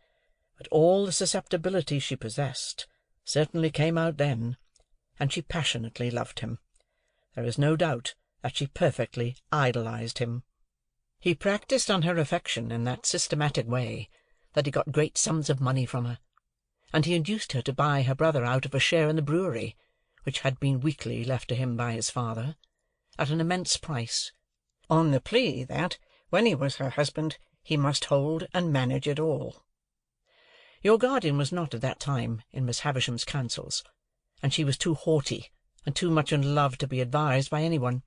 but all the susceptibility she possessed certainly came out then, and she passionately loved him. There is no doubt that she perfectly idolized him. He practised on her affection in that systematic way that he got great sums of money from her, and he induced her to buy her brother out of a share in the brewery, which had been weekly left to him by his father, at an immense price, on the plea that, when he was her husband, he must hold and manage it all. Your guardian was not at that time in Miss Havisham's counsels, and she was too haughty and too much in love to be advised by any one.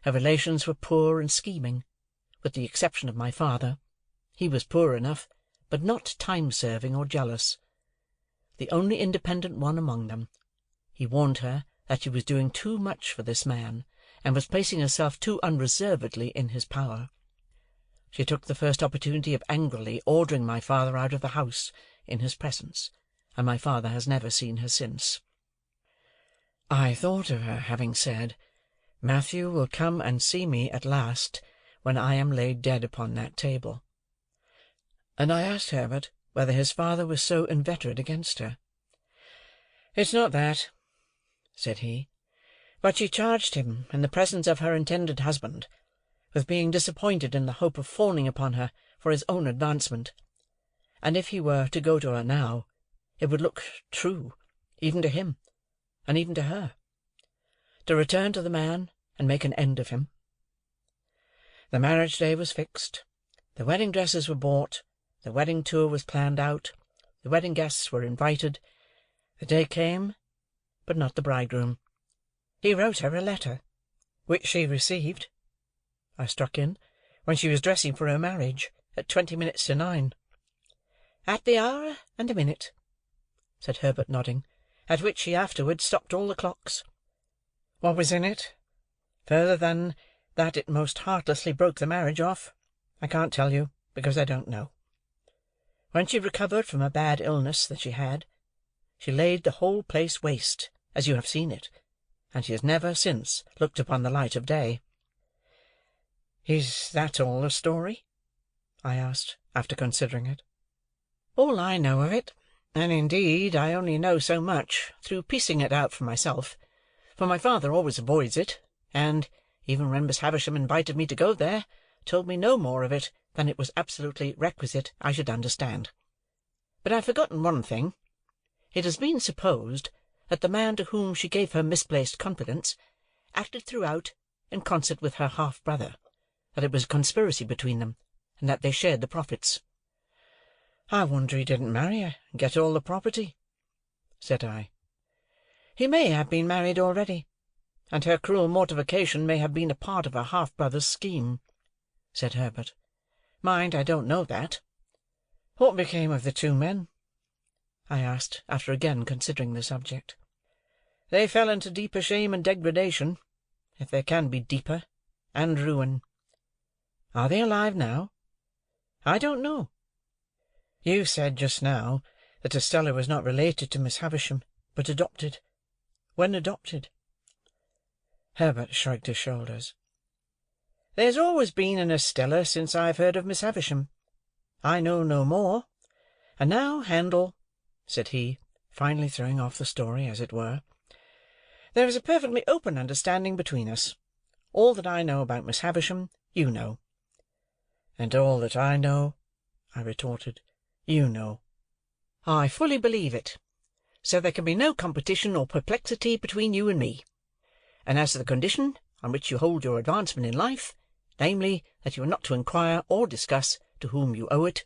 Her relations were poor and scheming, with the exception of my father. He was poor enough, but not time-serving or jealous. The only independent one among them. He warned her that she was doing too much for this man, and was placing herself too unreservedly in his power. She took the first opportunity of angrily ordering my father out of the house, in his presence, and my father has never seen her since. I thought of her having said, "Matthew will come and see me at last, when I am laid dead upon that table," and I asked Herbert whether his father was so inveterate against her. "It's not that," said he, "but she charged him, in the presence of her intended husband, with being disappointed in the hope of fawning upon her for his own advancement, and if he were to go to her now, it would look true, even to him, and even to her, to return to the man and make an end of him. The marriage day was fixed, the wedding dresses were bought, the wedding tour was planned out, the wedding guests were invited. The day came, but not the bridegroom. He wrote her a letter, which she received," I struck in, "when she was dressing for her marriage, at 20 minutes to 9. "At the hour and a minute," said Herbert, nodding, "at which she afterwards stopped all the clocks. What was in it, further than that it most heartlessly broke the marriage off, I can't tell you, because I don't know. When she recovered from a bad illness that she had, she laid the whole place waste, as you have seen it, and she has never since looked upon the light of day." "Is that all the story?" I asked, after considering it. "All I know of it, and indeed I only know so much through piecing it out for myself, for my father always avoids it, and, even when Miss Havisham invited me to go there, told me no more of it than it was absolutely requisite I should understand. But I have forgotten one thing. It has been supposed that the man to whom she gave her misplaced confidence acted throughout in concert with her half-brother, that it was a conspiracy between them, and that they shared the profits." "I wonder he didn't marry her and get all the property," said I. "He may have been married already, and her cruel mortification may have been a part of her half-brother's scheme," said Herbert. "Mind, I don't know that." "What became of the two men?" I asked, after again considering the subject. "They fell into deeper shame and degradation, if there can be deeper, and ruin." "Are they alive now?" "I don't know." "You said just now that Estella was not related to Miss Havisham, but adopted. When adopted?" Herbert shrugged his shoulders. "There's always been an Estella since I've heard of Miss Havisham. I know no more. And now, Handel," said he, finally throwing off the story, as it were, "there is a perfectly open understanding between us. All that I know about Miss Havisham, you know." "And all that I know," I retorted, "you know." "I fully believe it. So there can be no competition or perplexity between you and me. And as to the condition on which you hold your advancement in life, namely, that you are not to inquire or discuss to whom you owe it,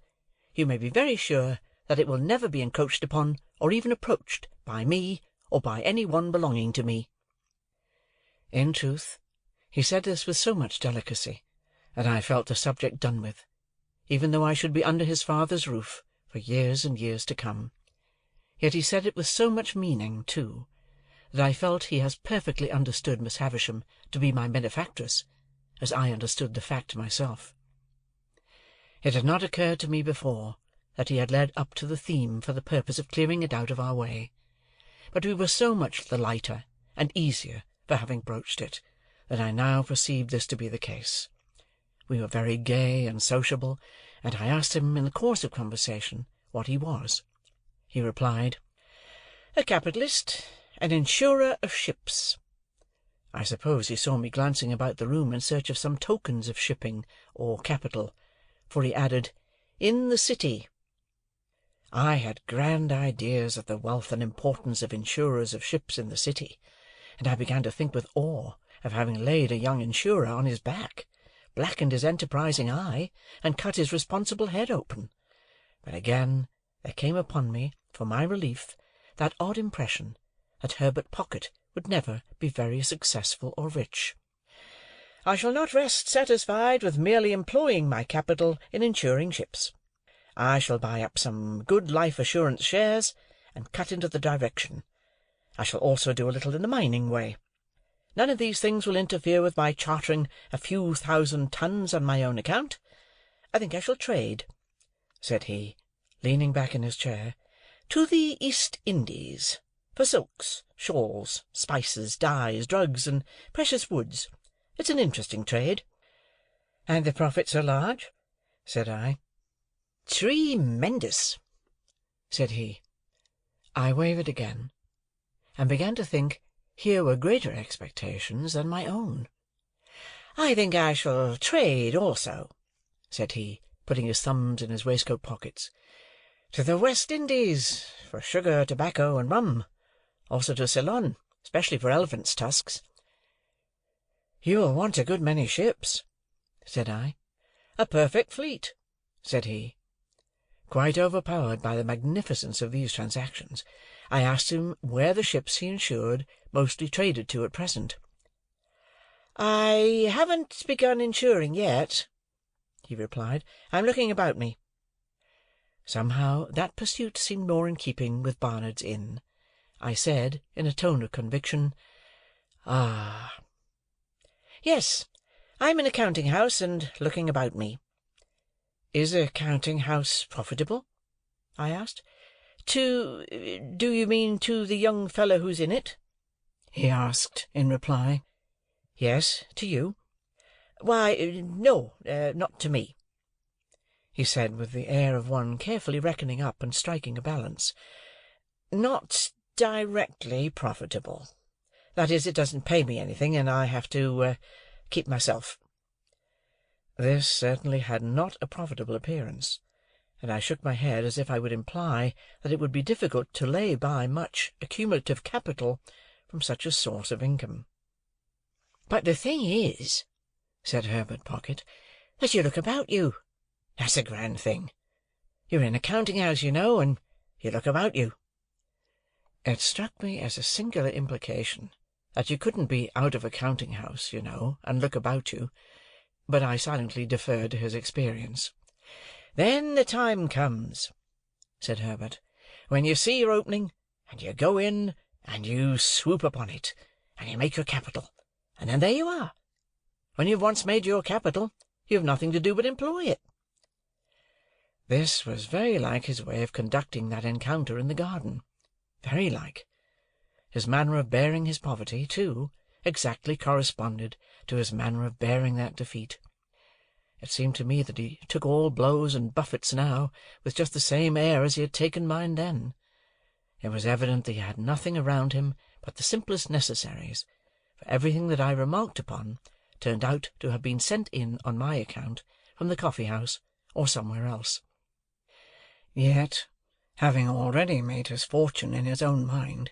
you may be very sure that it will never be encroached upon, or even approached, by me, or by any one belonging to me." In truth, he said this with so much delicacy, that I felt the subject done with, even though I should be under his father's roof for years and years to come. Yet he said it with so much meaning, too, that I felt he has perfectly understood Miss Havisham to be my benefactress, as I understood the fact myself. It had not occurred to me before that he had led up to the theme for the purpose of clearing it out of our way, but we were so much the lighter and easier for having broached it, that I now perceived this to be the case. We were very gay and sociable, and I asked him in the course of conversation what he was. He replied, "A capitalist, an insurer of ships." I suppose he saw me glancing about the room in search of some tokens of shipping or capital, for he added, "In the city." I had grand ideas of the wealth and importance of insurers of ships in the city, and I began to think with awe of having laid a young insurer on his back, blackened his enterprising eye, and cut his responsible head open. But again there came upon me, for my relief, that odd impression that Herbert Pocket would never be very successful or rich. I shall not rest satisfied with merely employing my capital in insuring ships. I shall buy up some good life assurance shares, and cut into the direction. I shall also do a little in the mining way. None of these things will interfere with my chartering a few thousand tons on my own account. I think I shall trade," said he, leaning back in his chair, "to the East Indies, for silks, shawls, spices, dyes, drugs, and precious woods. It's an interesting trade." "And the profits are large?" said I. "Tremendous," said he. I wavered again, and began to think here were greater expectations than my own. "I think I shall trade also," said he, putting his thumbs in his waistcoat pockets, "to the West Indies, for sugar, tobacco, and rum; also to Ceylon, especially for elephants' tusks." "You will want a good many ships," said I. "A perfect fleet," said he. Quite overpowered by the magnificence of these transactions, I asked him where the ships he insured mostly traded to at present. "I haven't begun insuring yet," he replied. "I'm looking about me." Somehow that pursuit seemed more in keeping with Barnard's Inn. I said, in a tone of conviction, "Ah!" "Yes, I'm in a counting-house, and looking about me." "Is a counting-house profitable?" I asked. "Do you mean to the young fellow who's in it?" he asked in reply. "Yes, to you." "Why, no, not to me," he said, with the air of one carefully reckoning up and striking a balance. "Not directly profitable. That is, it doesn't pay me anything, and I have to keep myself." This certainly had not a profitable appearance, and I shook my head as if I would imply that it would be difficult to lay by much accumulative capital from such a source of income. "But the thing is," said Herbert Pocket, "that you look about you. That's a grand thing. You're in a counting-house, you know, and you look about you." It struck me as a singular implication that you couldn't be out of a counting-house, you know, and look about you, but I silently deferred to his experience. "Then the time comes," said Herbert, "when you see your opening, and you go in, and you swoop upon it, and you make your capital, and then there you are. When you've once made your capital, you have nothing to do but employ it." This was very like his way of conducting that encounter in the garden. Very like. His manner of bearing his poverty, too, exactly corresponded to his manner of bearing that defeat. It seemed to me that he took all blows and buffets now with just the same air as he had taken mine then. It was evident that he had nothing around him but the simplest necessaries, for everything that I remarked upon turned out to have been sent in on my account from the coffee-house or somewhere else. Yet, having already made his fortune in his own mind,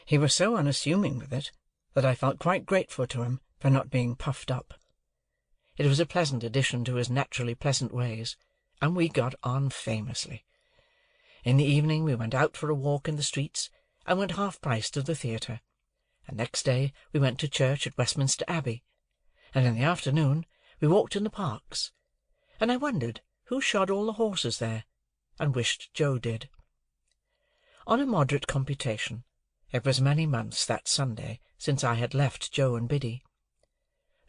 he was so unassuming with it that I felt quite grateful to him for not being puffed up. It was a pleasant addition to his naturally pleasant ways, and we got on famously. In the evening we went out for a walk in the streets, and went half-price to the theatre, and next day we went to church at Westminster Abbey, and in the afternoon we walked in the parks, and I wondered who shod all the horses there, and wished Joe did. On a moderate computation, it was many months that Sunday since I had left Joe and Biddy.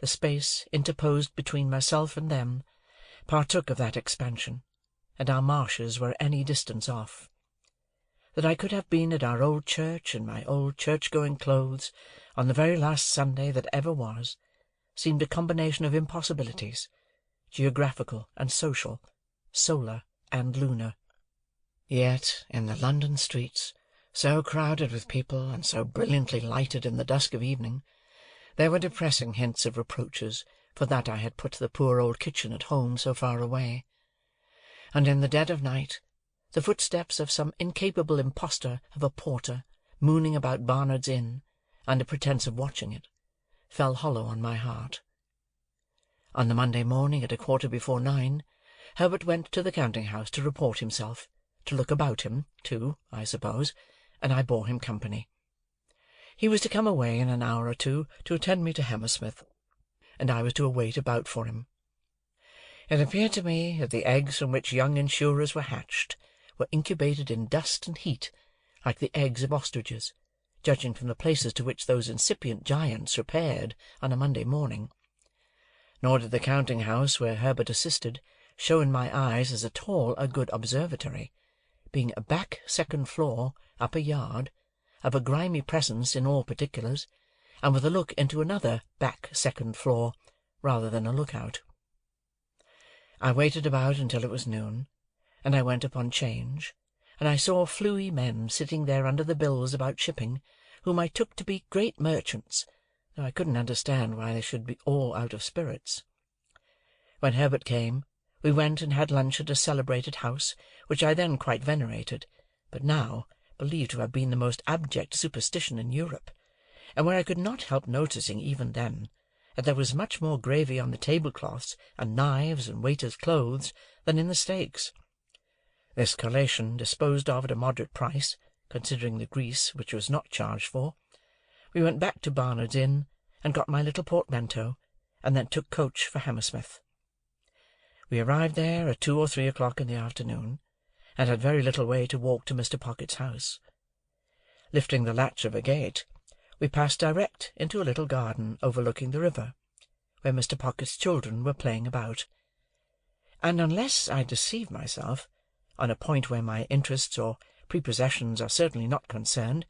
The space interposed between myself and them partook of that expansion, and our marshes were any distance off. that I could have been at our old church in my old church-going clothes on the very last Sunday that ever was, seemed a combination of impossibilities, geographical and social, solar and lunar. Yet in the London streets, so crowded with people and so brilliantly lighted in the dusk of evening, there were depressing hints of reproaches for that I had put the poor old kitchen at home so far away. And in the dead of night, the footsteps of some incapable impostor of a porter, mooning about Barnard's Inn, under pretence of watching it, fell hollow on my heart. On the Monday morning at 9:15, Herbert went to the counting-house to report himself, to look about him, too, I suppose, and I bore him company. He was to come away in an hour or two to attend me to Hammersmith, and I was to await about for him. It appeared to me that the eggs from which young insurers were hatched were incubated in dust and heat, like the eggs of ostriches, judging from the places to which those incipient giants repaired on a Monday morning. Nor did the counting-house where Herbert assisted show in my eyes as at all a good observatory, being a back second floor, up a yard, of a grimy presence in all particulars, and with a look into another back second floor, rather than a look-out. I waited about until it was noon, and I went upon 'Change, and I saw fluey men sitting there under the bills about shipping, whom I took to be great merchants, though I couldn't understand why they should be all out of spirits. When Herbert came, we went and had lunch at a celebrated house, which I then quite venerated, but now believed to have been the most abject superstition in Europe, and where I could not help noticing even then that there was much more gravy on the tablecloths and knives and waiters' clothes than in the steaks. This collation disposed of at a moderate price, considering the grease which was not charged for, we went back to Barnard's Inn, and got my little portmanteau, and then took coach for Hammersmith. We arrived there at 2 or 3 o'clock in the afternoon, and had very little way to walk to Mr. Pocket's house. Lifting the latch of a gate, we passed direct into a little garden overlooking the river, where Mr. Pocket's children were playing about, and unless I deceive myself, on a point where my interests or prepossessions are certainly not concerned,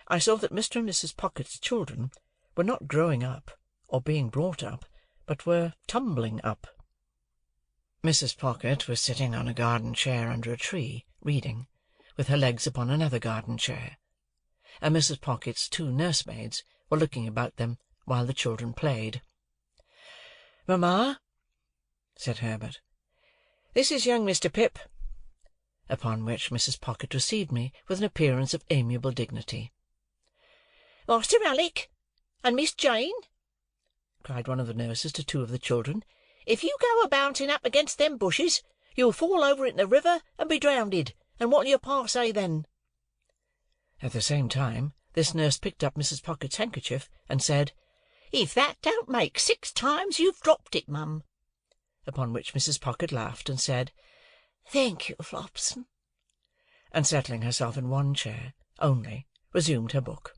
I saw that Mr. and Mrs. Pocket's children were not growing up, or being brought up, but were tumbling up. Mrs. Pocket was sitting on a garden chair under a tree, reading, with her legs upon another garden chair, and Mrs. Pocket's 2 nursemaids were looking about them while the children played. "Mamma," said Herbert, "this is young Mr. Pip," upon which Mrs. Pocket received me with an appearance of amiable dignity. "Master Alick and Miss Jane," cried one of the nurses to 2 of the children, "if you go a-bouncing up against them bushes, you'll fall over into the river and be drownded, and what'll your pa say then?" At the same time, this nurse picked up Mrs. Pocket's handkerchief, and said, "If that don't make 6 times you've dropped it, mum," upon which Mrs. Pocket laughed, and said, "Thank you, Flopson," and settling herself in one chair only, resumed her book.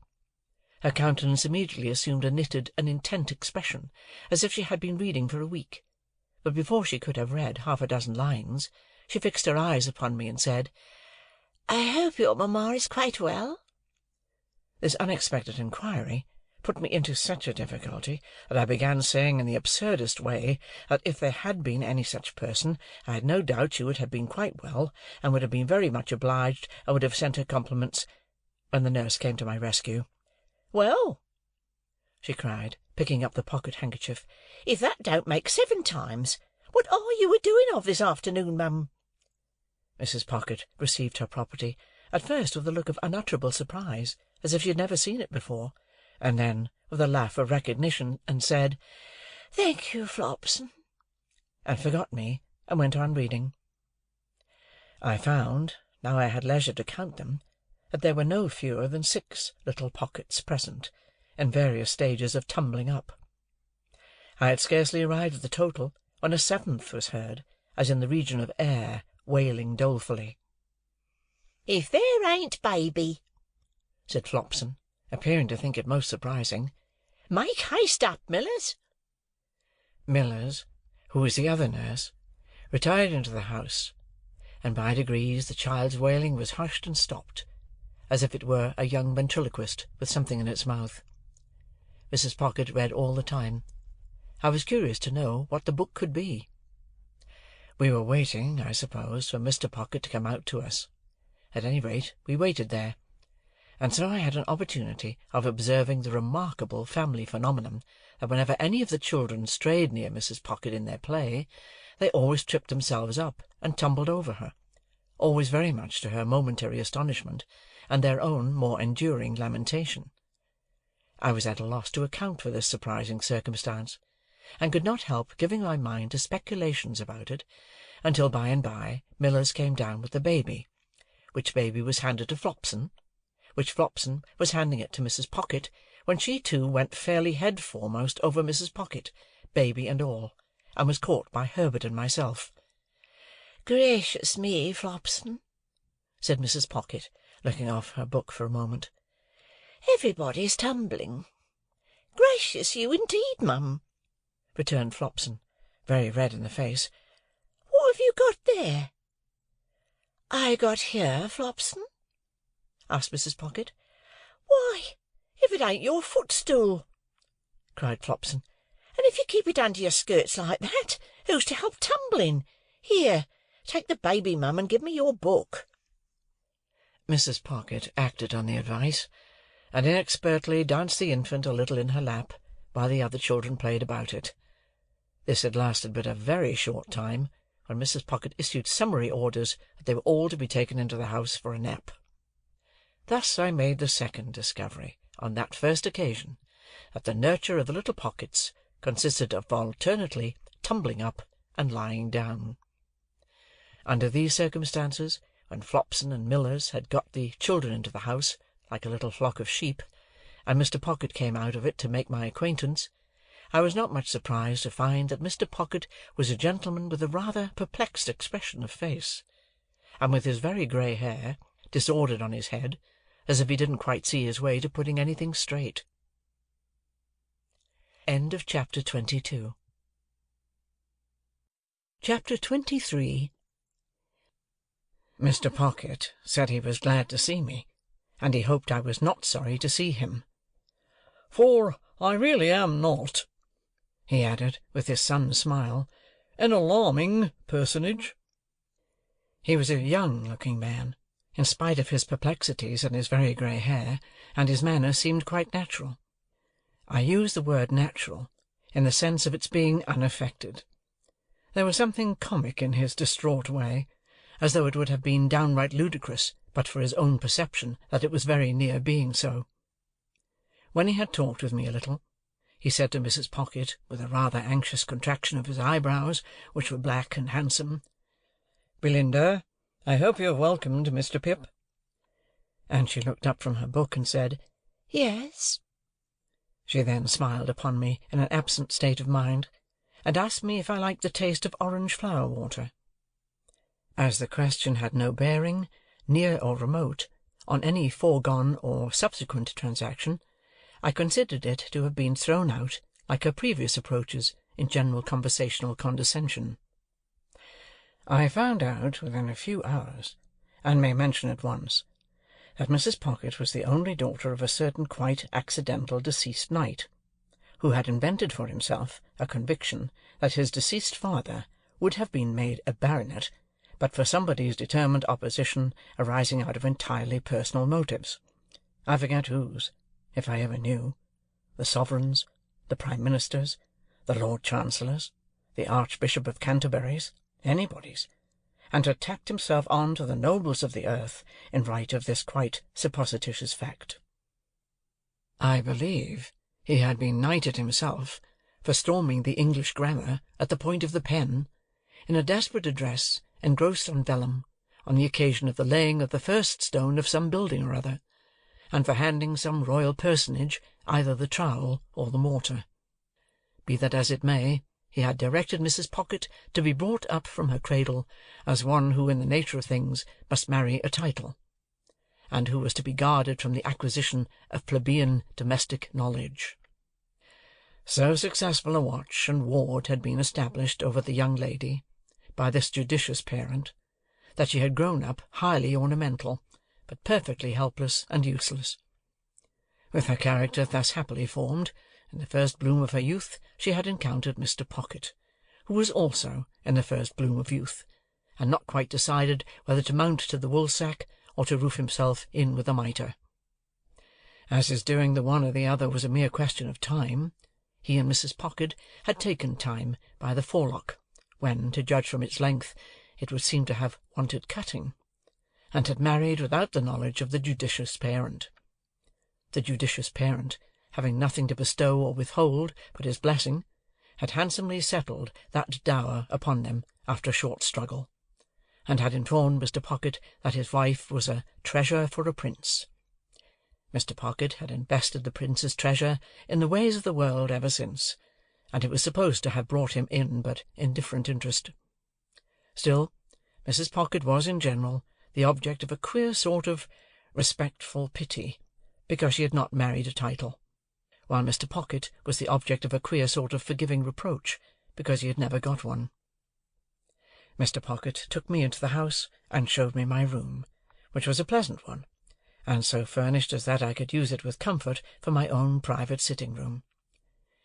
Her countenance immediately assumed a knitted and intent expression, as if she had been reading for a week, but before she could have read 6 lines, she fixed her eyes upon me, and said, "I hope your mamma is quite well?" This unexpected inquiry put me into such a difficulty that I began saying in the absurdest way that if there had been any such person, I had no doubt she would have been quite well, and would have been very much obliged, and would have sent her compliments, when the nurse came to my rescue. "Well," she cried, picking up the pocket-handkerchief, "if that don't make 7 times, what are you a-doing of this afternoon, mum?" Mrs. Pocket received her property, at first with a look of unutterable surprise, as if she had never seen it before, and then with a laugh of recognition, and said, "Thank you, Flopson," and forgot me, and went on reading. I found, now I had leisure to count them, that there were no fewer than 6 little Pockets present, in various stages of tumbling up. I had scarcely arrived at the total, when a 7th was heard, as in the region of air, wailing dolefully. "If there ain't baby," said Flopson, appearing to think it most surprising, "make haste up, Millers." Millers, who was the other nurse, retired into the house, and by degrees the child's wailing was hushed and stopped, as if it were a young ventriloquist with something in its mouth. Mrs. Pocket read all the time. I was curious to know what the book could be. We were waiting, I suppose, for Mr. Pocket to come out to us. At any rate, we waited there, and so I had an opportunity of observing the remarkable family phenomenon that whenever any of the children strayed near Mrs. Pocket in their play, they always tripped themselves up and tumbled over her, always very much to her momentary astonishment and their own more enduring lamentation. I was at a loss to account for this surprising circumstance, and could not help giving my mind to speculations about it, until by and by Millers came down with the baby, which baby was handed to Flopson, which Flopson was handing it to Mrs. Pocket, when she too went fairly head foremost over Mrs. Pocket, baby and all, and was caught by Herbert and myself. "Gracious me, Flopson," said Mrs. Pocket, looking off her book for a moment, "everybody's tumbling." "Gracious you indeed, mum," returned Flopson, very red in the face. "What have you got there?" "I got here, Flopson?" asked Mrs. Pocket. "Why, if it ain't your footstool!" cried Flopson. "And if you keep it under your skirts like that, who's to help tumbling? Here, take the baby, mum, and give me your book." Mrs. Pocket acted on the advice, and inexpertly danced the infant a little in her lap, while the other children played about it. This had lasted but a very short time, when Mrs. Pocket issued summary orders that they were all to be taken into the house for a nap. Thus I made the second discovery, on that first occasion, that the nurture of the little Pockets consisted of alternately tumbling up and lying down. Under these circumstances, when Flopson and Millers had got the children into the house, like a little flock of sheep, and Mr. Pocket came out of it to make my acquaintance, I was not much surprised to find that Mr. Pocket was a gentleman with a rather perplexed expression of face, and with his very grey hair disordered on his head, as if he didn't quite see his way to putting anything straight. Chapter 22. Chapter 23. Mr. Pocket said he was glad to see me, and he hoped I was not sorry to see him. "For I really am not," he added, with his son's smile, "an alarming personage." He was a young-looking man, in spite of his perplexities and his very grey hair, and his manner seemed quite natural. I use the word natural in the sense of its being unaffected. There was something comic in his distraught way, as though it would have been downright ludicrous but for his own perception that it was very near being so. When he had talked with me a little, he said to Mrs. Pocket, with a rather anxious contraction of his eyebrows, which were black and handsome, "Belinda, I hope you have welcomed Mr. Pip." And she looked up from her book and said, "Yes." She then smiled upon me in an absent state of mind, and asked me if I liked the taste of orange flower water. As the question had no bearing, near or remote, on any foregone or subsequent transaction, I considered it to have been thrown out, like her previous approaches, in general conversational condescension. I found out within a few hours, and may mention at once, that Mrs. Pocket was the only daughter of a certain quite accidental deceased knight, who had invented for himself a conviction that his deceased father would have been made a baronet but for somebody's determined opposition arising out of entirely personal motives. I forget whose, if I ever knew: the sovereign's, the prime minister's, the lord chancellor's, the archbishop of Canterbury's, anybody's, and had tacked himself on to the nobles of the earth in right of this quite supposititious fact. I believe he had been knighted himself for storming the English grammar at the point of the pen, in a desperate address engrossed on vellum, on the occasion of the laying of the first stone of some building or other, and for handing some royal personage either the trowel or the mortar. Be that as it may, he had directed Mrs. Pocket to be brought up from her cradle as one who in the nature of things must marry a title, and who was to be guarded from the acquisition of plebeian domestic knowledge. So successful a watch and ward had been established over the young lady by this judicious parent, that she had grown up highly ornamental, but perfectly helpless and useless. With her character thus happily formed, in the first bloom of her youth she had encountered Mr. Pocket, who was also in the first bloom of youth, and not quite decided whether to mount to the woolsack or to roof himself in with a mitre. As his doing the one or the other was a mere question of time, he and Mrs. Pocket had taken time by the forelock, when, to judge from its length, it would seem to have wanted cutting, and had married without the knowledge of the judicious parent. The judicious parent, having nothing to bestow or withhold but his blessing, had handsomely settled that dower upon them after a short struggle, and had informed Mr. Pocket that his wife was a treasure for a prince. Mr. Pocket had invested the prince's treasure in the ways of the world ever since, and it was supposed to have brought him in but indifferent interest. Still, Mrs. Pocket was in general the object of a queer sort of respectful pity, because she had not married a title, while Mr. Pocket was the object of a queer sort of forgiving reproach, because he had never got one. Mr. Pocket took me into the house and showed me my room, which was a pleasant one, and so furnished as that I could use it with comfort for my own private sitting-room.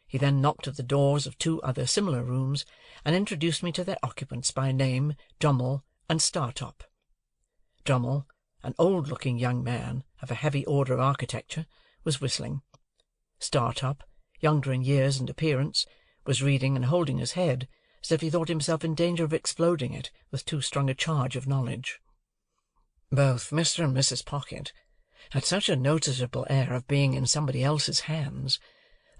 He then knocked at the doors of two other similar rooms, and introduced me to their occupants by name, Drummle and Startop. Drummle, an old-looking young man of a heavy order of architecture, was whistling. Startop, younger in years and appearance, was reading and holding his head as if he thought himself in danger of exploding it with too strong a charge of knowledge. Both Mr. and Mrs. Pocket had such a noticeable air of being in somebody else's hands,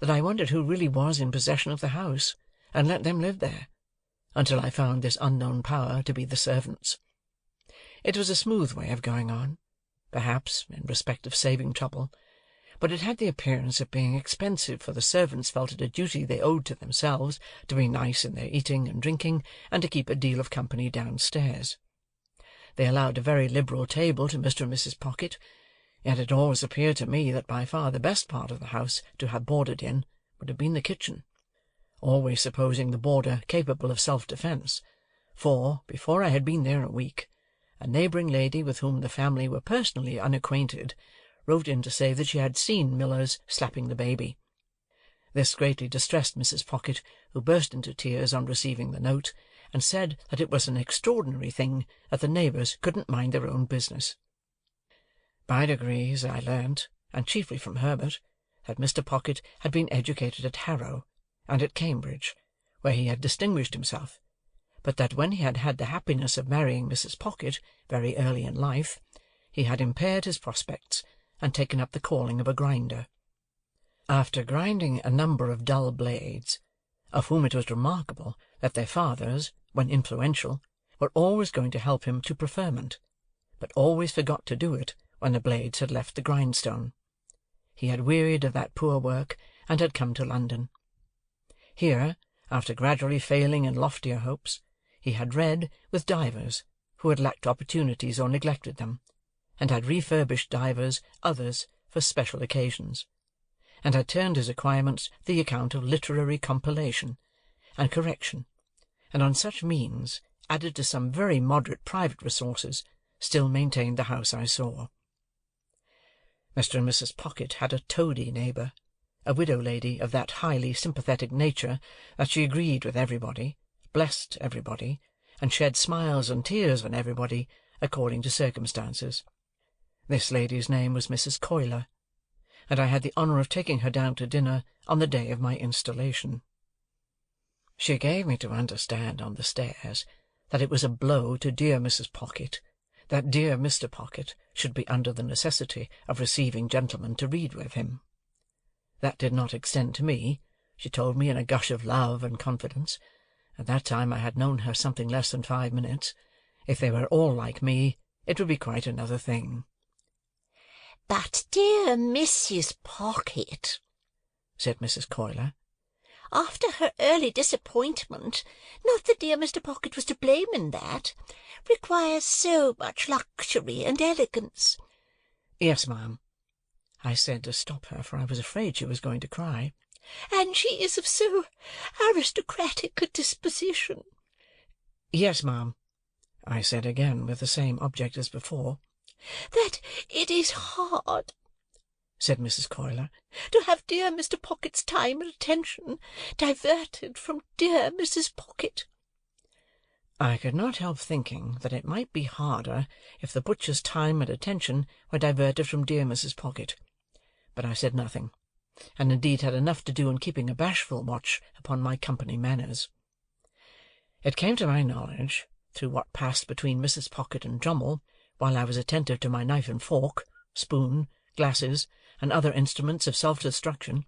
that I wondered who really was in possession of the house, and let them live there, until I found this unknown power to be the servants. It was a smooth way of going on, perhaps, in respect of saving trouble, but it had the appearance of being expensive, for the servants felt it a duty they owed to themselves to be nice in their eating and drinking, and to keep a deal of company downstairs. They allowed a very liberal table to Mr. and Mrs. Pocket, yet it always appeared to me that by far the best part of the house to have boarded in would have been the kitchen, always supposing the boarder capable of self-defence, for, before I had been there a week, a neighbouring lady with whom the family were personally unacquainted wrote in to say that she had seen Millers slapping the baby. This greatly distressed Mrs. Pocket, who burst into tears on receiving the note, and said that it was an extraordinary thing that the neighbours couldn't mind their own business. By degrees I learnt, and chiefly from Herbert, that Mr. Pocket had been educated at Harrow, and at Cambridge, where he had distinguished himself, but that when he had had the happiness of marrying Mrs. Pocket very early in life, he had impaired his prospects, and taken up the calling of a grinder. After grinding a number of dull blades, of whom it was remarkable that their fathers, when influential, were always going to help him to preferment, but always forgot to do it when the blades had left the grindstone, he had wearied of that poor work, and had come to London. Here, after gradually failing in loftier hopes, he had read with divers who had lacked opportunities or neglected them, and had refurbished divers others for special occasions, and had turned his acquirements to the account of literary compilation and correction, and on such means, added to some very moderate private resources, still maintained the house I saw. Mr. and Mrs. Pocket had a toady neighbour, a widow lady of that highly sympathetic nature that she agreed with everybody, blessed everybody, and shed smiles and tears on everybody, according to circumstances. This lady's name was Mrs. Coiler, and I had the honour of taking her down to dinner on the day of my installation. She gave me to understand on the stairs that it was a blow to dear Mrs. Pocket that dear Mr. Pocket should be under the necessity of receiving gentlemen to read with him. That did not extend to me, she told me in a gush of love and confidence. At that time I had known her something less than 5 minutes. If they were all like me, it would be quite another thing. "But dear Mrs. Pocket," said Mrs. Coiler, "after her early disappointment, not that dear Mr. Pocket was to blame in that, requires so much luxury and elegance." "Yes, ma'am," I said, to stop her, for I was afraid she was going to cry. "And she is of so aristocratic a disposition." "Yes, ma'am," I said again, with the same object as before. that it is hard," said Mrs. Coiler, "to have dear Mr. Pocket's time and attention diverted from dear Mrs. Pocket." I could not help thinking that it might be harder if the butcher's time and attention were diverted from dear Mrs. Pocket, but I said nothing, and indeed had enough to do in keeping a bashful watch upon my company manners. It came to my knowledge, through what passed between Mrs. Pocket and Drummle, while I was attentive to my knife and fork, spoon, glasses, and other instruments of self-destruction,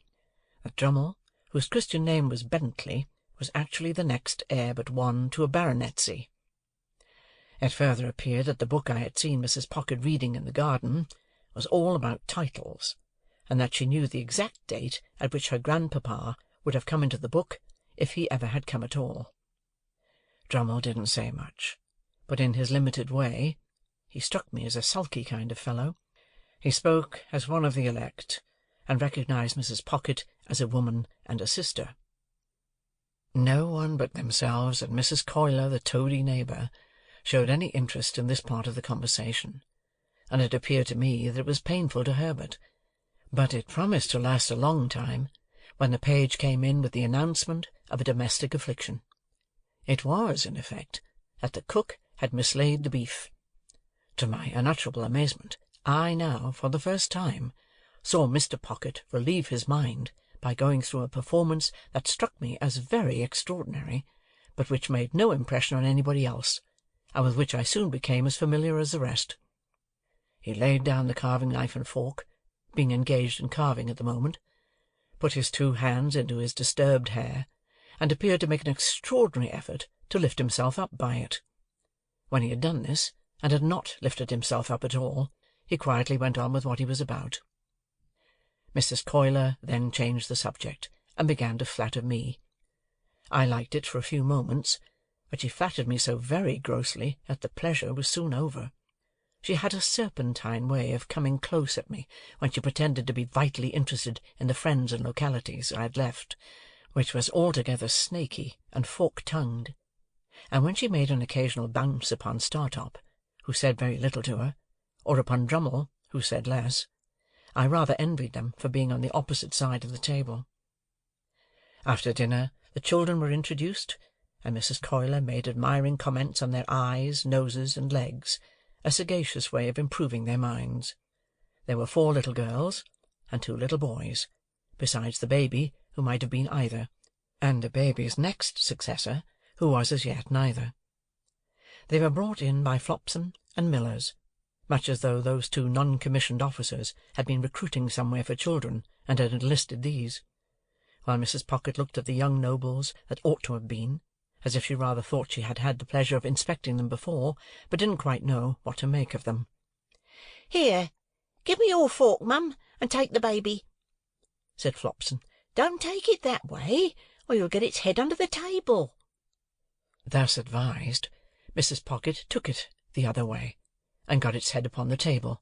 that Drummle, whose Christian name was Bentley, was actually the next heir but one to a baronetcy. It further appeared that the book I had seen Mrs. Pocket reading in the garden was all about titles, and that she knew the exact date at which her grandpapa would have come into the book, if he ever had come at all. Drummle didn't say much, but in his limited way he struck me as a sulky kind of fellow. He spoke as one of the elect, and recognized Mrs. Pocket as a woman and a sister. No one but themselves and Mrs. Coiler, the toady neighbour, showed any interest in this part of the conversation, and it appeared to me that it was painful to Herbert, but it promised to last a long time, when the page came in with the announcement of a domestic affliction. It was, in effect, that the cook had mislaid the beef. To my unutterable amazement, I now, for the first time, saw Mr. Pocket relieve his mind by going through a performance that struck me as very extraordinary, but which made no impression on anybody else, and with which I soon became as familiar as the rest. He laid down the carving knife and fork, being engaged in carving at the moment, put his 2 hands into his disturbed hair, and appeared to make an extraordinary effort to lift himself up by it. When he had done this, and had not lifted himself up at all, he quietly went on with what he was about. Mrs. Coiler then changed the subject, and began to flatter me. I liked it for a few moments, but she flattered me so very grossly that the pleasure was soon over. She had a serpentine way of coming close at me when she pretended to be vitally interested in the friends and localities I had left, which was altogether snaky and fork-tongued, and when she made an occasional bounce upon Startop, who said very little to her, or upon Drummle, who said less, I rather envied them for being on the opposite side of the table. After dinner the children were introduced, and Mrs. Coiler made admiring comments on their eyes, noses, and legs, a sagacious way of improving their minds. There were 4 little girls, and 2 little boys, besides the baby, who might have been either, and the baby's next successor, who was as yet neither. They were brought in by Flopson and Millers, much as though those 2 non-commissioned officers had been recruiting somewhere for children, and had enlisted these, while Mrs. Pocket looked at the young nobles that ought to have been, as if she rather thought she had had the pleasure of inspecting them before, but didn't quite know what to make of them. "Here, give me your fork, mum, and take the baby," said Flopson. "Don't take it that way, or you'll get its head under the table." Thus advised, Mrs. Pocket took it the other way, and got its head upon the table,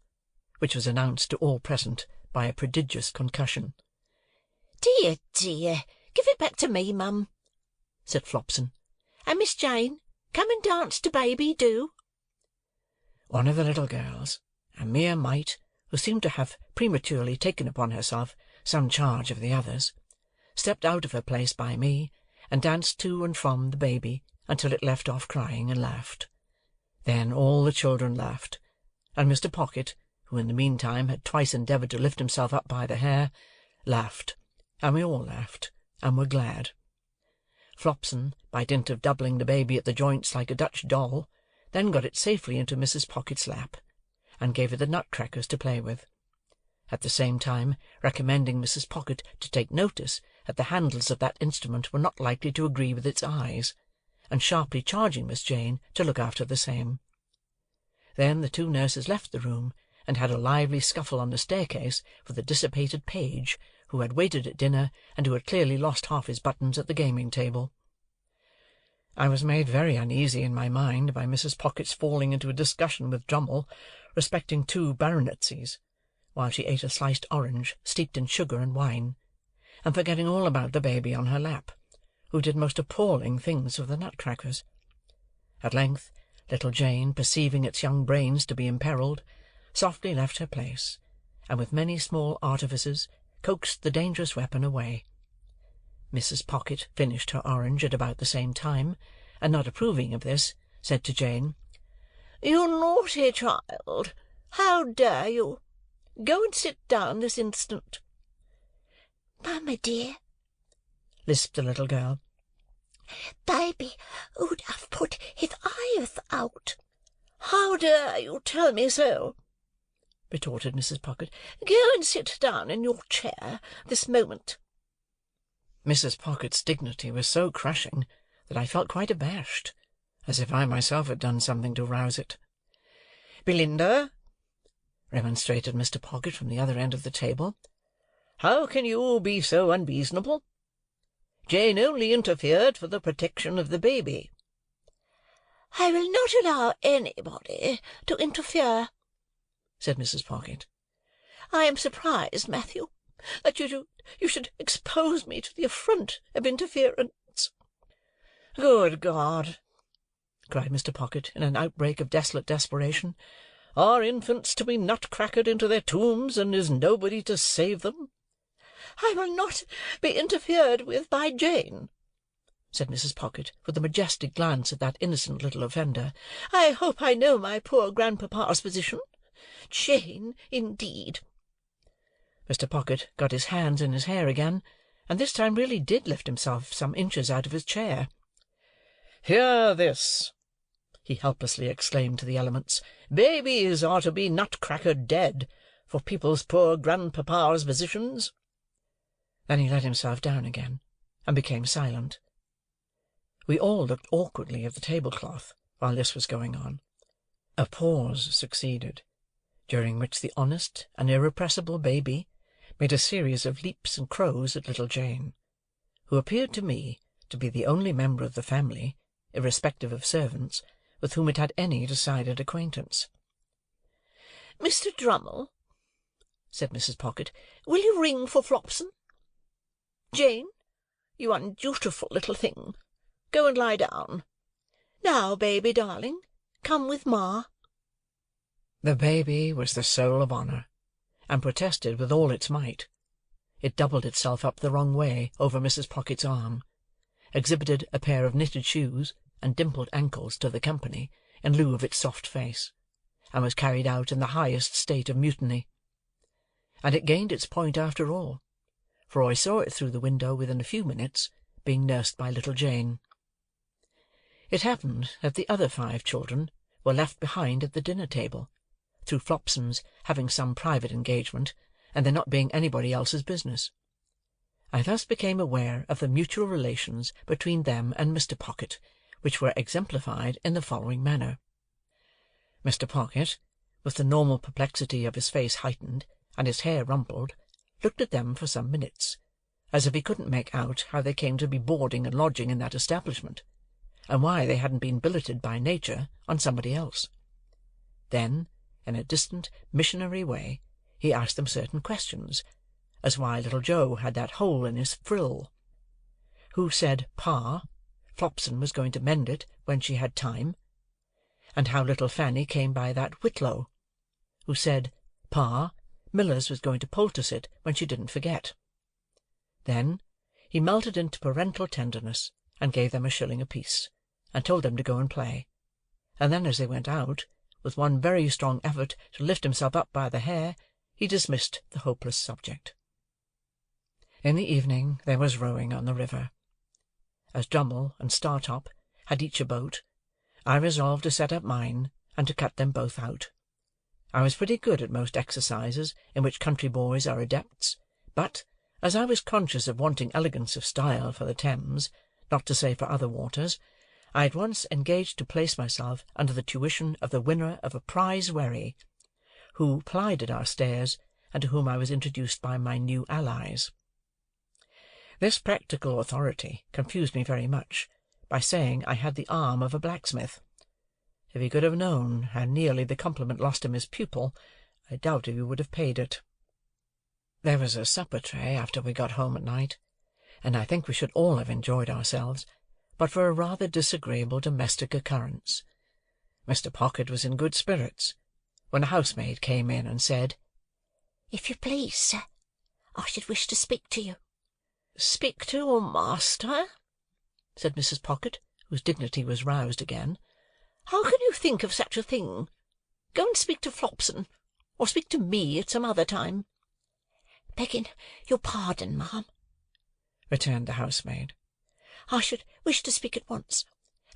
which was announced to all present by a prodigious concussion. "Dear, dear, give it back to me, mum," said Flopson. "And Miss Jane, come and dance to baby, do." One of the little girls, a mere mite, who seemed to have prematurely taken upon herself some charge of the others, stepped out of her place by me, and danced to and from the baby until it left off crying and laughed. Then all the children laughed, and Mr. Pocket, who in the meantime had twice endeavoured to lift himself up by the hair, laughed, and we all laughed, and were glad. Flopson, by dint of doubling the baby at the joints like a Dutch doll, then got it safely into Mrs. Pocket's lap, and gave it the nutcrackers to play with, at the same time recommending Mrs. Pocket to take notice that the handles of that instrument were not likely to agree with its eyes, and sharply charging Miss Jane to look after the same. Then the 2 nurses left the room, and had a lively scuffle on the staircase with a dissipated page, who had waited at dinner, and who had clearly lost half his buttons at the gaming-table. I was made very uneasy in my mind by Mrs. Pocket's falling into a discussion with Drummle respecting 2 baronetcies, while she ate a sliced orange steeped in sugar and wine, and forgetting all about the baby on her lap, who did most appalling things with the nutcrackers. At length, little Jane, perceiving its young brains to be imperilled, softly left her place, and with many small artifices coaxed the dangerous weapon away. Mrs. Pocket finished her orange at about the same time, and not approving of this, said to Jane, "You naughty child! How dare you? Go and sit down this instant." "Mamma, dear," lisped the little girl, "baby would have put his eyes out." "How dare you tell me so?" retorted Mrs. Pocket. "Go and sit down in your chair this moment." Mrs. Pocket's dignity was so crushing that I felt quite abashed, as if I myself had done something to rouse it. "Belinda," remonstrated Mr. Pocket from the other end of the table, "how can you be so unreasonable? Jane only interfered for the protection of the baby." "I will not allow anybody to interfere," said Mrs. Pocket. "I am surprised, Matthew, that you should expose me to the affront of interference." "Good God!" cried Mr. Pocket, in an outbreak of desolate desperation. "Are infants to be nut-crackered into their tombs, and is nobody to save them?" "I will not be interfered with by Jane," said Mrs. Pocket, with a majestic glance at that innocent little offender. "I hope I know my poor grandpapa's position. Jane, indeed!" Mr. Pocket got his hands in his hair again, and this time really did lift himself some inches out of his chair. "Hear this!" he helplessly exclaimed to the elements. "Babies are to be nut-crackered dead, for people's poor grandpapa's positions." Then he let himself down again, and became silent. We all looked awkwardly at the tablecloth while this was going on. A pause succeeded, during which the honest and irrepressible baby made a series of leaps and crows at little Jane, who appeared to me to be the only member of the family, irrespective of servants, with whom it had any decided acquaintance. "Mr. Drummle," said Mrs. Pocket, "will you ring for Flopson? Jane, you undutiful little thing, go and lie down. Now, baby darling, come with ma." The baby was the soul of honour, and protested with all its might. It doubled itself up the wrong way over Mrs. Pocket's arm, exhibited a pair of knitted shoes and dimpled ankles to the company in lieu of its soft face, and was carried out in the highest state of mutiny. And it gained its point after all, for I saw it through the window within a few minutes, being nursed by little Jane. It happened that the other 5 children were left behind at the dinner-table, through Flopson's having some private engagement, and there not being anybody else's business. I thus became aware of the mutual relations between them and Mr. Pocket, which were exemplified in the following manner. Mr. Pocket, with the normal perplexity of his face heightened, and his hair rumpled, looked at them for some minutes, as if he couldn't make out how they came to be boarding and lodging in that establishment, and why they hadn't been billeted by nature on somebody else. Then, in a distant, missionary way, he asked them certain questions, as why little Joe had that hole in his frill. Who said, Pa, Flopson was going to mend it when she had time, and how little Fanny came by that whitlow. Who said, Pa, Millers was going to poultice it when she didn't forget. Then he melted into parental tenderness, and gave them a shilling apiece, and told them to go and play, and then as they went out, with one very strong effort to lift himself up by the hair, he dismissed the hopeless subject. In the evening there was rowing on the river. As Drummle and Startop had each a boat, I resolved to set up mine, and to cut them both out. I was pretty good at most exercises in which country boys are adepts, but, as I was conscious of wanting elegance of style for the Thames, not to say for other waters, I at once engaged to place myself under the tuition of the winner of a prize wherry, who plied at our stairs, and to whom I was introduced by my new allies. This practical authority confused me very much, by saying I had the arm of a blacksmith. If he could have known how nearly the compliment lost him his pupil, I doubt if he would have paid it. There was a supper-tray after we got home at night, and I think we should all have enjoyed ourselves, but for a rather disagreeable domestic occurrence. Mr. Pocket was in good spirits, when a housemaid came in and said, "If you please, sir, I should wish to speak to you." "Speak to your master?" said Mrs. Pocket, whose dignity was roused again. "How can you think of such a thing? Go and speak to Flopson, or speak to me at some other time." "Begging your pardon, ma'am," returned the housemaid, "I should wish to speak at once,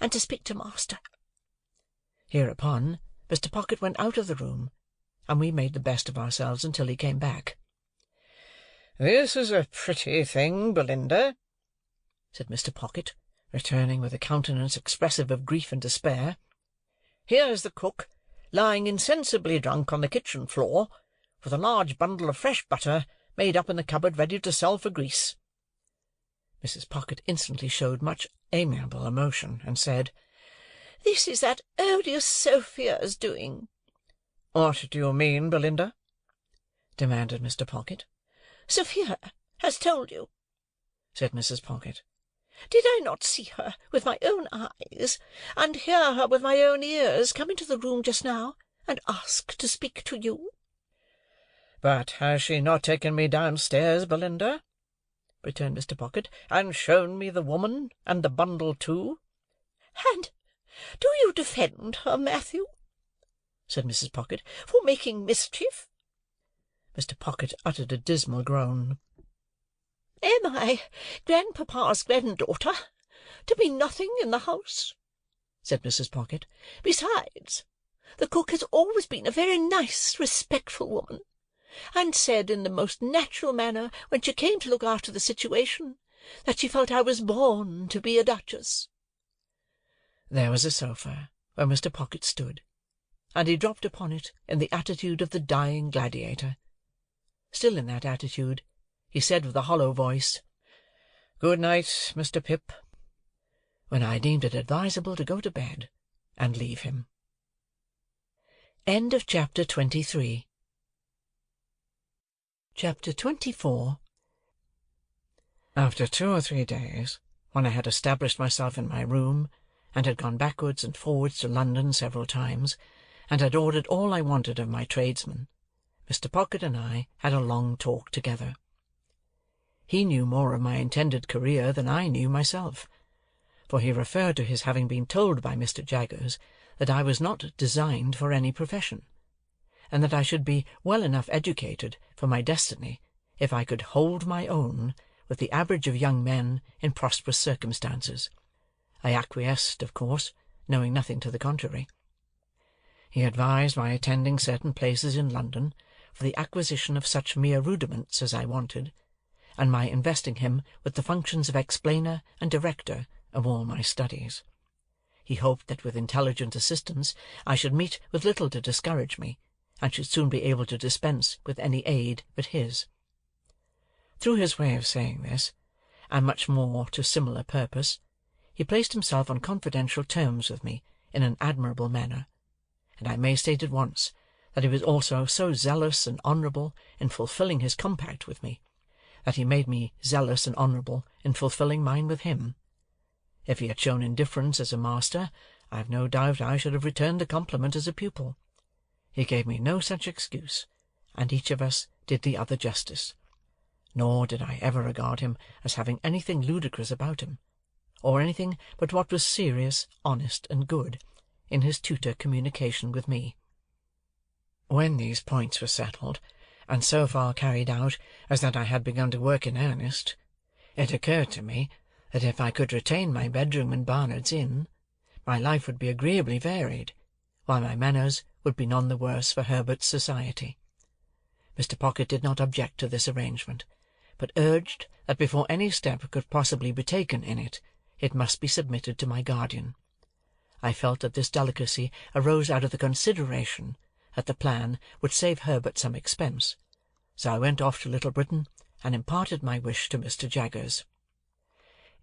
and to speak to master." Hereupon Mr. Pocket went out of the room, and we made the best of ourselves until he came back. "This is a pretty thing, Belinda," said Mr. Pocket, returning with a countenance expressive of grief and despair. "Here's the cook lying insensibly drunk on the kitchen floor, with a large bundle of fresh butter made up in the cupboard ready to sell for grease." Mrs. Pocket instantly showed much amiable emotion, and said, "This is that odious Sophia's doing." "What do you mean, Belinda?" demanded Mr. Pocket. "Sophia has told you," said Mrs. Pocket. "Did I not see her with my own eyes, and hear her with my own ears, come into the room just now, and ask to speak to you?" "But has she not taken me downstairs, Belinda," returned Mr. Pocket, "and shown me the woman, and the bundle too?" "And do you defend her, Matthew," said Mrs. Pocket, "for making mischief?" Mr. Pocket uttered a dismal groan. "Am I grandpapa's granddaughter, to be nothing in the house?" said Mrs. Pocket. "Besides, the cook has always been a very nice, respectful woman, and said in the most natural manner, when she came to look after the situation, that she felt I was born to be a duchess." There was a sofa where Mr. Pocket stood, and he dropped upon it in the attitude of the dying gladiator. Still in that attitude, he said with a hollow voice, "Good night, Mr. Pip," when I deemed it advisable to go to bed and leave him. Chapter 23. Chapter 24. After 2 or 3 days, when I had established myself in my room, and had gone backwards and forwards to London several times, and had ordered all I wanted of my tradesmen, Mr. Pocket and I had a long talk together. He knew more of my intended career than I knew myself, for he referred to his having been told by Mr. Jaggers that I was not designed for any profession, and that I should be well enough educated for my destiny if I could hold my own with the average of young men in prosperous circumstances. I acquiesced, of course, knowing nothing to the contrary. He advised my attending certain places in London for the acquisition of such mere rudiments as I wanted, and my investing him with the functions of explainer and director of all my studies. He hoped that with intelligent assistance I should meet with little to discourage me, and should soon be able to dispense with any aid but his. Through his way of saying this, and much more to similar purpose, he placed himself on confidential terms with me in an admirable manner, and I may state at once that he was also so zealous and honourable in fulfilling his compact with me, that he made me zealous and honourable in fulfilling mine with him. If he had shown indifference as a master, I have no doubt I should have returned the compliment as a pupil. He gave me no such excuse, and each of us did the other justice. Nor did I ever regard him as having anything ludicrous about him, or anything but what was serious, honest, and good, in his tutor communication with me. When these points were settled, and so far carried out as that I had begun to work in earnest, it occurred to me that if I could retain my bedroom in Barnard's Inn, my life would be agreeably varied, while my manners would be none the worse for Herbert's society. Mr. Pocket did not object to this arrangement, but urged that before any step could possibly be taken in it, it must be submitted to my guardian. I felt that this delicacy arose out of the consideration that the plan would save Herbert some expense, so I went off to Little Britain and imparted my wish to Mr. Jaggers.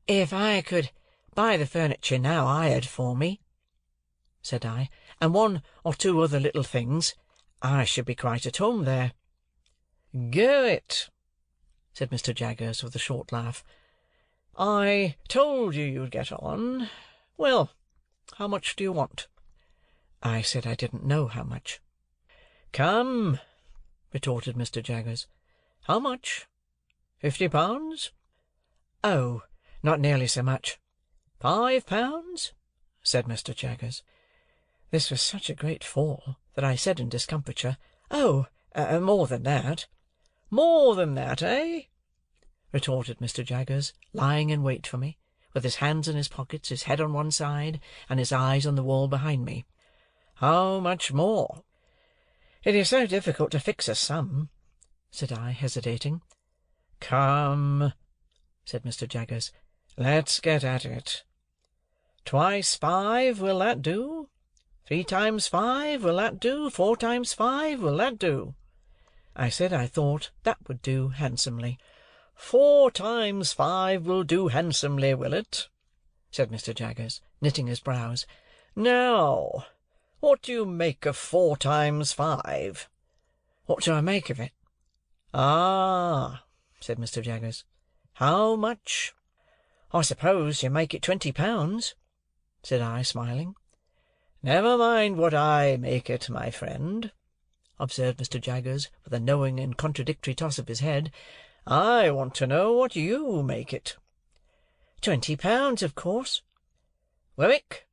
"If I could buy the furniture now hired for me," said I, "and 1 or 2 other little things, I should be quite at home there." "Go it," said Mr. Jaggers, with a short laugh. "I told you you'd get on. Well, how much do you want?" I said I didn't know how much. "Come," retorted Mr. Jaggers. "How much? £50? "Oh, not nearly so much." £5? said Mr. Jaggers. This was such a great fall that I said in discomfiture, "Oh, more than that." "More than that, eh?" retorted Mr. Jaggers, lying in wait for me, with his hands in his pockets, his head on one side, and his eyes on the wall behind me. "How much more?" "It is so difficult to fix a sum," said I, hesitating. "Come," said Mr. Jaggers, "let's get at it. 2x5, will that do? 3x5, will that do? 4x5, will that do?" I said I thought that would do handsomely. "4x5 will do handsomely, will it?" said Mr. Jaggers, knitting his brows. "Now, what do you make of 4x5? "What do I make of it?" "Ah!" said Mr. Jaggers. "How much?" "I suppose you make it £20, said I, smiling. "Never mind what I make it, my friend," observed Mr. Jaggers, with a knowing and contradictory toss of his head. "I want to know what you make it." £20, of course." "Wemmick,"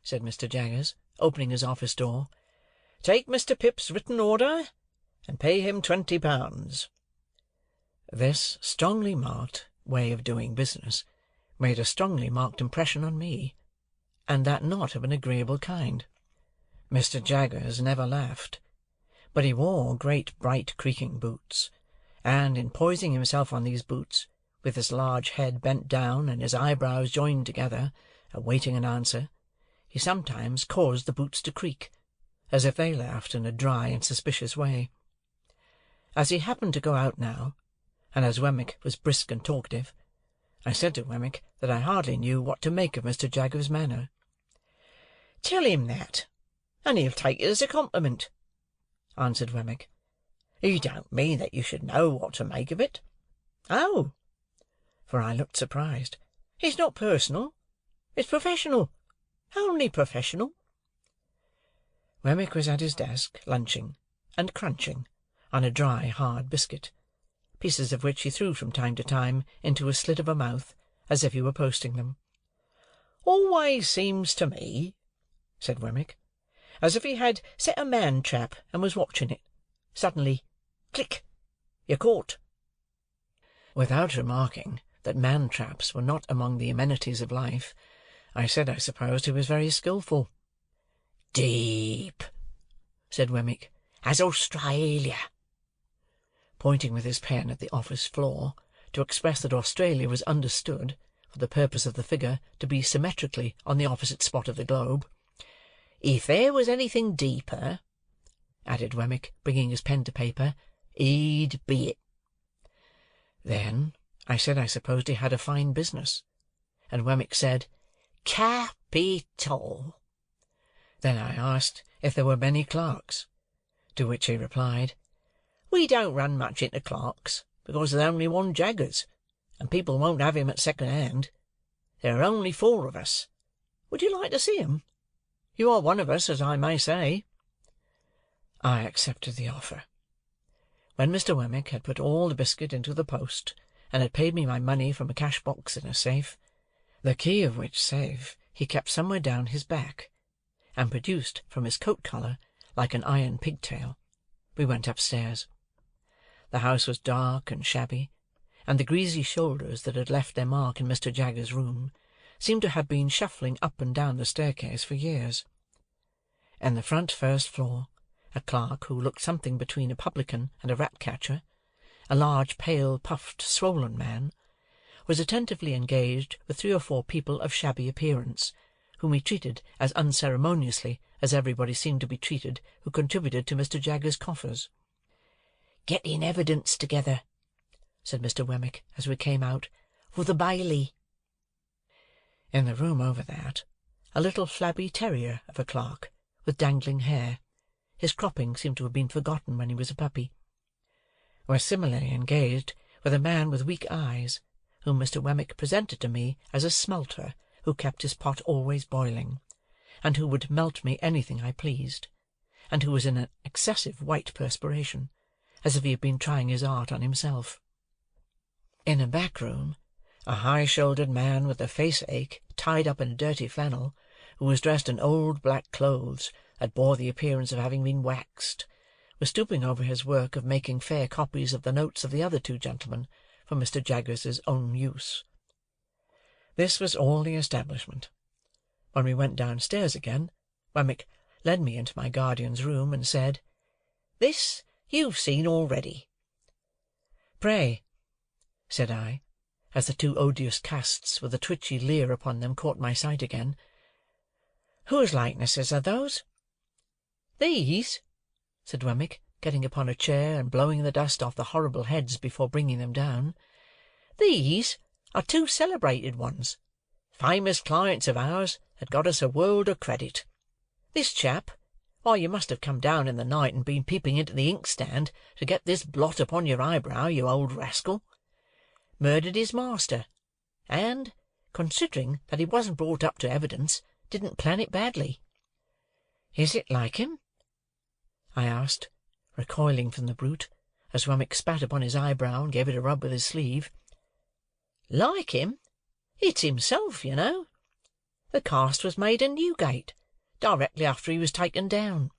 said Mr. Jaggers, opening his office door, "take Mr. Pip's written order, and pay him £20. This strongly marked way of doing business made a strongly marked impression on me, and that not of an agreeable kind. Mr. Jaggers never laughed, but he wore great bright creaking boots, and in poising himself on these boots, with his large head bent down and his eyebrows joined together, awaiting an answer, he sometimes caused the boots to creak, as if they laughed in a dry and suspicious way. As he happened to go out now, and as Wemmick was brisk and talkative, I said to Wemmick that I hardly knew what to make of Mr. Jaggers' manner. "Tell him that, and he'll take it as a compliment," answered Wemmick. "He don't mean that you should know what to make of it." "Oh!" for I looked surprised. "It's not personal. It's professional. Only professional." Wemmick was at his desk, lunching, and crunching, on a dry, hard biscuit, pieces of which he threw from time to time into a slit of a mouth, as if he were posting them. "Always seems to me," said Wemmick, "as if he had set a man-trap and was watching it. Suddenly, click! You're caught." Without remarking that man-traps were not among the amenities of life, I said I supposed he was very skilful. "Deep," said Wemmick, "as Australia," pointing with his pen at the office floor, to express that Australia was understood, for the purpose of the figure, to be symmetrically on the opposite spot of the globe. "If there was anything deeper," added Wemmick, bringing his pen to paper, "he'd be it." Then I said I supposed he had a fine business, and Wemmick said, "Capital." Then I asked if there were many clerks, to which he replied, "We don't run much into clerks, because there's only one Jaggers, and people won't have him at second hand. There are only 4 of us. Would you like to see him? You are one of us, as I may say." I accepted the offer. When Mr. Wemmick had put all the biscuit into the post, and had paid me my money from a cash-box in a safe, the key of which safe he kept somewhere down his back, and produced from his coat-collar like an iron pigtail, we went upstairs. The house was dark and shabby, and the greasy shoulders that had left their mark in Mr. Jaggers' room seemed to have been shuffling up and down the staircase for years. In the front first floor, a clerk who looked something between a publican and a rat-catcher, a large, pale, puffed, swollen man, was attentively engaged with 3 or 4 people of shabby appearance, whom he treated as unceremoniously as everybody seemed to be treated who contributed to Mr. Jaggers' coffers. "Getting evidence together," said Mr. Wemmick, as we came out, "for the Bailey." In the room over that, a little flabby terrier of a clerk, with dangling hair, his cropping seemed to have been forgotten when he was a puppy, was similarly engaged with a man with weak eyes, whom Mr. Wemmick presented to me as a smelter who kept his pot always boiling, and who would melt me anything I pleased, and who was in an excessive white perspiration, as if he had been trying his art on himself. In a back room, a high-shouldered man with a face-ache, tied up in a dirty flannel, who was dressed in old black clothes that bore the appearance of having been waxed, was stooping over his work of making fair copies of the notes of the other two gentlemen, for Mr. Jaggers's own use. This was all the establishment. When we went downstairs again, Wemmick led me into my guardian's room, and said, "This you've seen already." "Pray," said I, as the two odious casts with a twitchy leer upon them caught my sight again, "whose likenesses are those?" "These," said Wemmick, getting upon a chair and blowing the dust off the horrible heads before bringing them down, "these are two celebrated ones, famous clients of ours that got us a world of credit. This chap—why, you must have come down in the night and been peeping into the inkstand to get this blot upon your eyebrow, you old rascal—murdered his master, and, considering that he wasn't brought up to evidence, didn't plan it badly." "Is it like him?" I asked, recoiling from the brute, as Wemmick spat upon his eyebrow and gave it a rub with his sleeve. "Like him? It's himself, you know. The cast was made in Newgate, directly after he was taken down.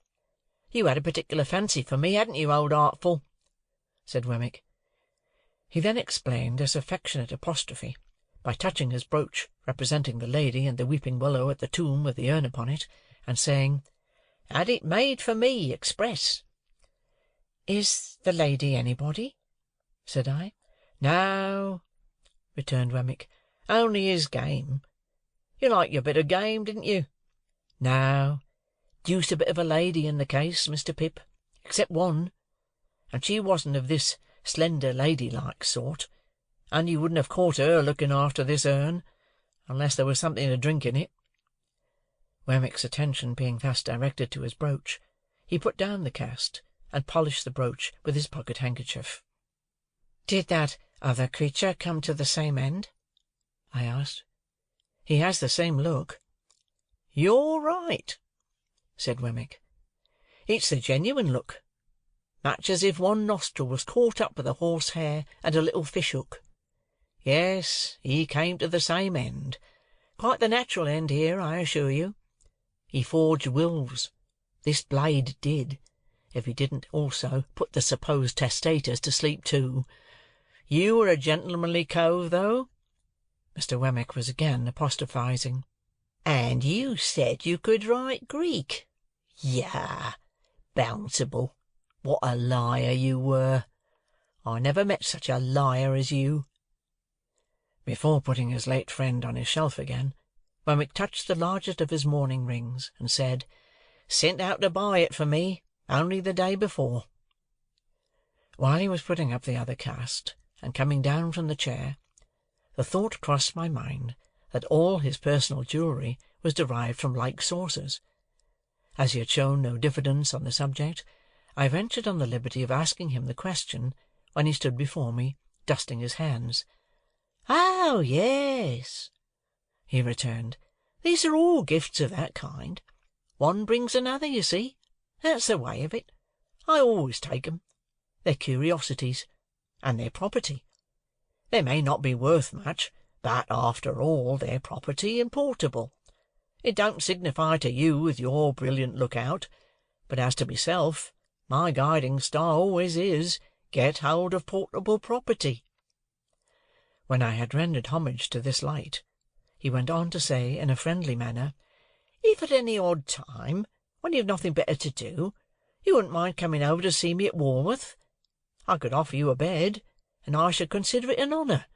You had a particular fancy for me, hadn't you, old Artful?" said Wemmick. He then explained this affectionate apostrophe by touching his brooch representing the lady and the weeping willow at the tomb with the urn upon it, and saying, "Had it made for me, express." "Is the lady anybody?" said I. "No," returned Wemmick, "only his game. You liked your bit of game, didn't you? No, deuced a bit of a lady in the case, Mr. Pip, except one, and she wasn't of this slender lady-like sort, and you wouldn't have caught her looking after this urn, unless there was something to drink in it." Wemmick's attention being thus directed to his brooch, he put down the cast, and polished the brooch with his pocket-handkerchief. "Did that other creature come to the same end?" I asked. "He has the same look." "You're right," said Wemmick. "It's the genuine look, much as if one nostril was caught up with a horse-hair and a little fish-hook. Yes, he came to the same end. Quite the natural end here, I assure you. He forged wills. This blade did, if he didn't also put the supposed testators to sleep too. You were a gentlemanly cove, though." Mr. Wemmick was again apostrophising. "And you said you could write Greek. Yah! Bounceable, what a liar you were! I never met such a liar as you." Before putting his late friend on his shelf again, Wemmick touched the largest of his mourning rings, and said, "Sent out to buy it for me, only the day before." While he was putting up the other cast, and coming down from the chair, the thought crossed my mind that all his personal jewellery was derived from like sources. As he had shown no diffidence on the subject, I ventured on the liberty of asking him the question, when he stood before me, dusting his hands. "Oh, yes," he returned. "These are all gifts of that kind. One brings another, you see. That's the way of it. I always take 'em. They're curiosities, and they're property. They may not be worth much, but, after all, they're property and portable. It don't signify to you with your brilliant look-out, but as to myself, my guiding star always is, get hold of portable property." When I had rendered homage to this light, he went on to say, in a friendly manner, "If at any odd time, when you've nothing better to do, you wouldn't mind coming over to see me at Walworth, I could offer you a bed, and I should consider it an honour.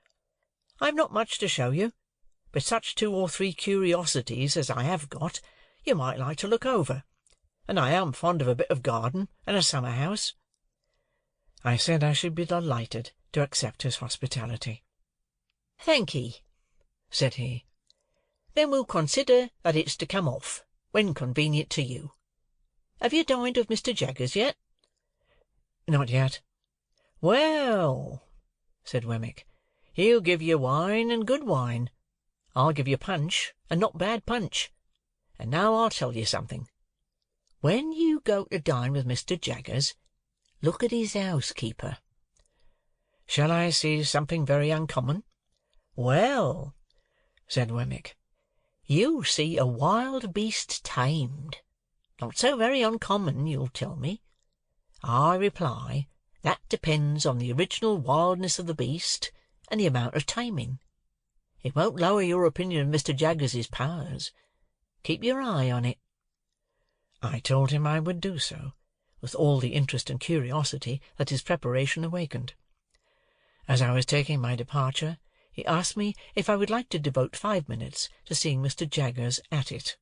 I have not much to show you, but such 2 or 3 curiosities as I have got, you might like to look over, and I am fond of a bit of garden and a summer-house." I said I should be delighted to accept his hospitality. "Thank'ee," said he. "Then we'll consider that it's to come off, when convenient to you. Have you dined with Mr. Jaggers yet?" "Not yet." "Well," said Wemmick, "he'll give you wine, and good wine. I'll give you punch, and not bad punch. And now I'll tell you something. when you go to dine with Mr. Jaggers, look at his housekeeper." "Shall I see something very uncommon?" "Well," said Wemmick, "you'll see a wild beast tamed. Not so very uncommon, you'll tell me. I reply, that depends on the original wildness of the beast and the amount of taming. It won't lower your opinion of Mr. Jaggers's powers. Keep your eye on it." I told him I would do so, with all the interest and curiosity that his preparation awakened. As I was taking my departure, he asked me if I would like to devote 5 minutes to seeing Mr. Jaggers at it.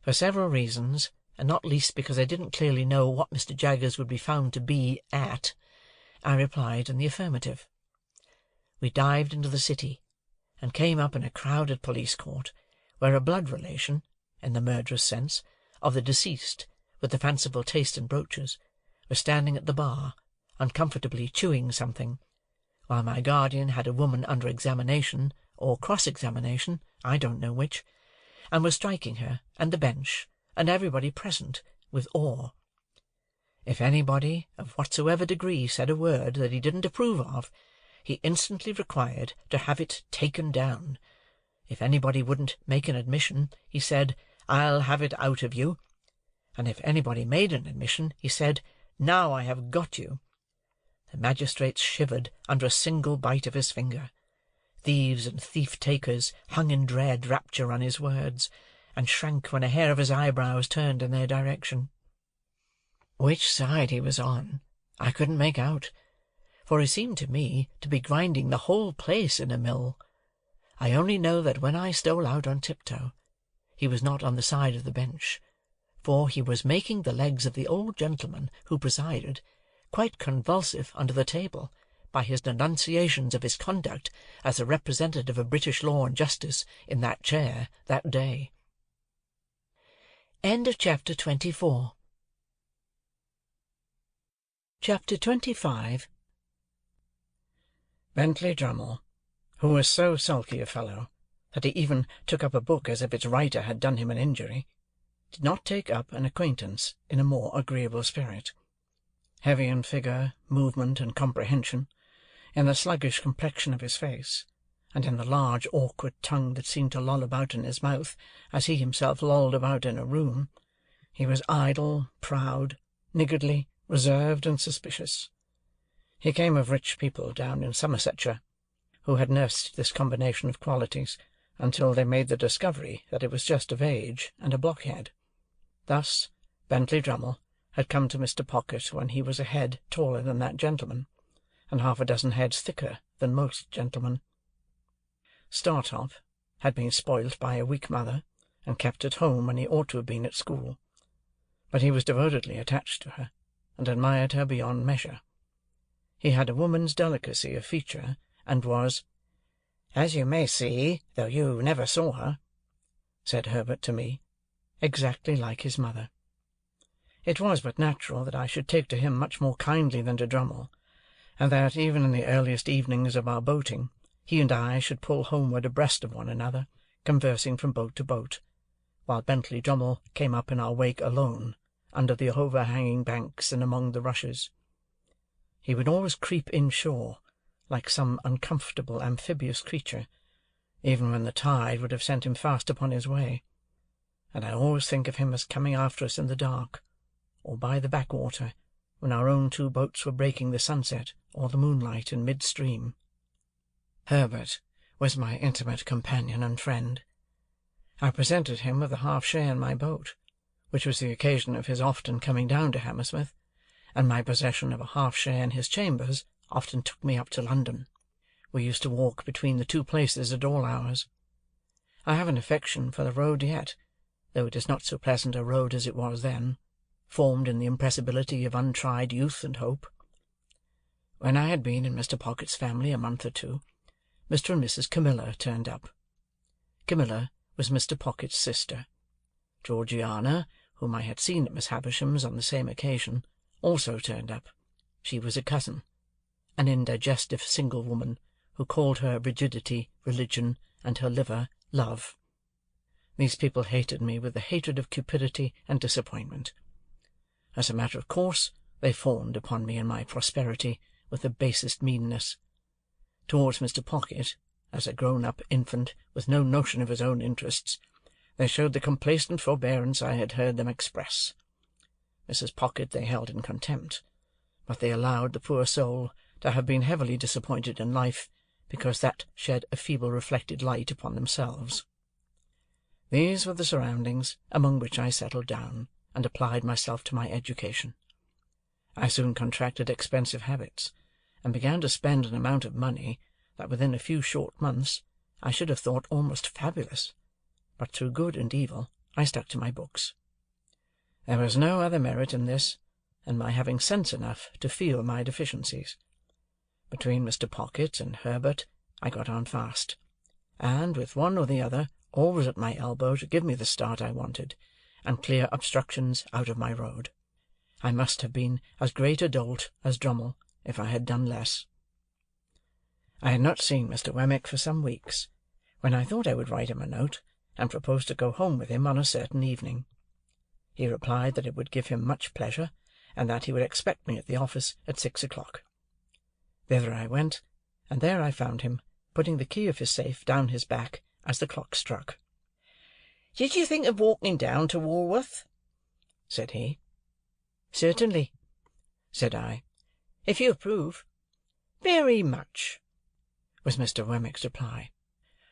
For several reasons, and not least because I didn't clearly know what Mr. Jaggers would be found to be at, I replied in the affirmative. We dived into the city, and came up in a crowded police court, where a blood relation, in the murderous sense, of the deceased, with the fanciful taste in brooches, was standing at the bar, uncomfortably chewing something, while my guardian had a woman under examination, or cross-examination, I don't know which, and was striking her, and the bench, and everybody present, with awe. If anybody, of whatsoever degree, said a word that he didn't approve of, he instantly required to have it taken down. If anybody wouldn't make an admission, he said, "I'll have it out of you." And if anybody made an admission, he said, "Now I have got you." The magistrates shivered under a single bite of his finger. Thieves and thief-takers hung in dread rapture on his words, and shrank when a hair of his eyebrows turned in their direction. Which side he was on, I couldn't make out, for he seemed to me to be grinding the whole place in a mill. I only know that when I stole out on tiptoe, he was not on the side of the bench, for he was making the legs of the old gentleman who presided quite convulsive under the table by his denunciations of his conduct as a representative of British law and justice in that chair that day. Chapter 24. Chapter 25. Bentley Drummle, who was so sulky a fellow that he even took up a book as if its writer had done him an injury, did not take up an acquaintance in a more agreeable spirit. Heavy in figure, movement, and comprehension, in the sluggish complexion of his face, and in the large awkward tongue that seemed to loll about in his mouth as he himself lolled about in a room, he was idle, proud, niggardly, reserved, and suspicious. He came of rich people down in Somersetshire, who had nursed this combination of qualities until they made the discovery that it was just of age and a blockhead. Thus, Bentley Drummle had come to Mr. Pocket when he was a head taller than that gentleman, and half a dozen heads thicker than most gentlemen. Startop had been spoilt by a weak mother, and kept at home when he ought to have been at school, but he was devotedly attached to her, and admired her beyond measure. He had a woman's delicacy of feature, and was, "as you may see, though you never saw her," said Herbert to me, exactly like his mother. It was but natural that I should take to him much more kindly than to Drummle, and that, even in the earliest evenings of our boating, he and I should pull homeward abreast of one another, conversing from boat to boat, while Bentley Drummle came up in our wake alone, under the overhanging banks and among the rushes. He would always creep inshore, like some uncomfortable amphibious creature, even when the tide would have sent him fast upon his way, and I always think of him as coming after us in the dark, or by the backwater, when our own two boats were breaking the sunset or the moonlight in mid-stream. Herbert was my intimate companion and friend. I presented him with a half-share in my boat, which was the occasion of his often coming down to Hammersmith, and my possession of a half-share in his chambers often took me up to London. We used to walk between the two places at all hours. I have an affection for the road yet, though it is not so pleasant a road as it was then, formed in the impressibility of untried youth and hope. When I had been in Mr. Pocket's family a month or two, Mr. and Mrs. Camilla turned up. Camilla was Mr. Pocket's sister. Georgiana, whom I had seen at Miss Havisham's on the same occasion, also turned up. She was a cousin, an indigestive single woman, who called her rigidity religion, and her liver love. These people hated me with the hatred of cupidity and disappointment. As a matter of course, they fawned upon me in my prosperity with the basest meanness. Towards Mr. Pocket, as a grown-up infant with no notion of his own interests, they showed the complacent forbearance I had heard them express. Mrs. Pocket they held in contempt, but they allowed the poor soul to have been heavily disappointed in life, because that shed a feeble reflected light upon themselves. These were the surroundings among which I settled down, and applied myself to my education. I soon contracted expensive habits, and began to spend an amount of money that within a few short months I should have thought almost fabulous, but through good and evil I stuck to my books. There was no other merit in this than my having sense enough to feel my deficiencies. Between Mr. Pocket and Herbert I got on fast, and, with one or the other always at my elbow to give me the start I wanted, and clear obstructions out of my road, I must have been as great a dolt as Drummle if I had done less. I had not seen Mr. Wemmick for some weeks, when I thought I would write him a note, and propose to go home with him on a certain evening. He replied that it would give him much pleasure, and that he would expect me at the office at 6 o'clock. Thither I went, and there I found him, putting the key of his safe down his back as the clock struck. "Did you think of walking down to Walworth?" said he. "Certainly," said I. "If you approve." "Very much," was Mr. Wemmick's reply,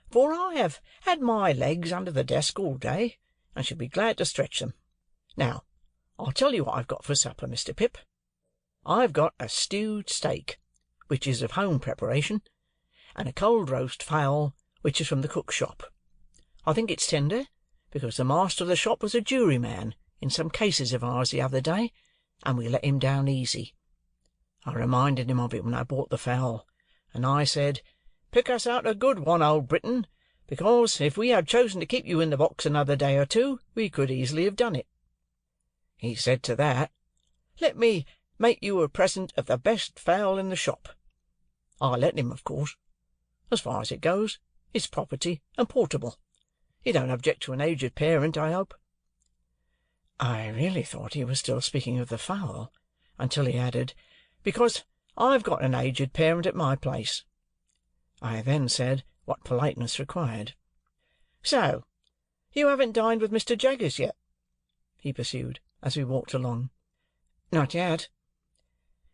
"for I have had my legs under the desk all day, and should be glad to stretch them. Now, I'll tell you what I've got for supper, Mr. Pip. I've got a stewed steak, which is of home preparation, and a cold roast fowl, which is from the cook's shop. I think it's tender, because the master of the shop was a juryman in some cases of ours the other day, and we let him down easy. I reminded him of it when I bought the fowl, and I said, 'Pick us out a good one, old Briton, because if we had chosen to keep you in the box another day or two, we could easily have done it.' He said to that, 'Let me make you a present of the best fowl in the shop.' I let him, of course. As far as it goes, it's property and portable. You don't object to an aged parent, I hope?" I really thought he was still speaking of the fowl, until he added, "Because I've got an aged parent at my place." I then said what politeness required. "So, you haven't dined with Mr. Jaggers yet?" he pursued, as we walked along. "Not yet."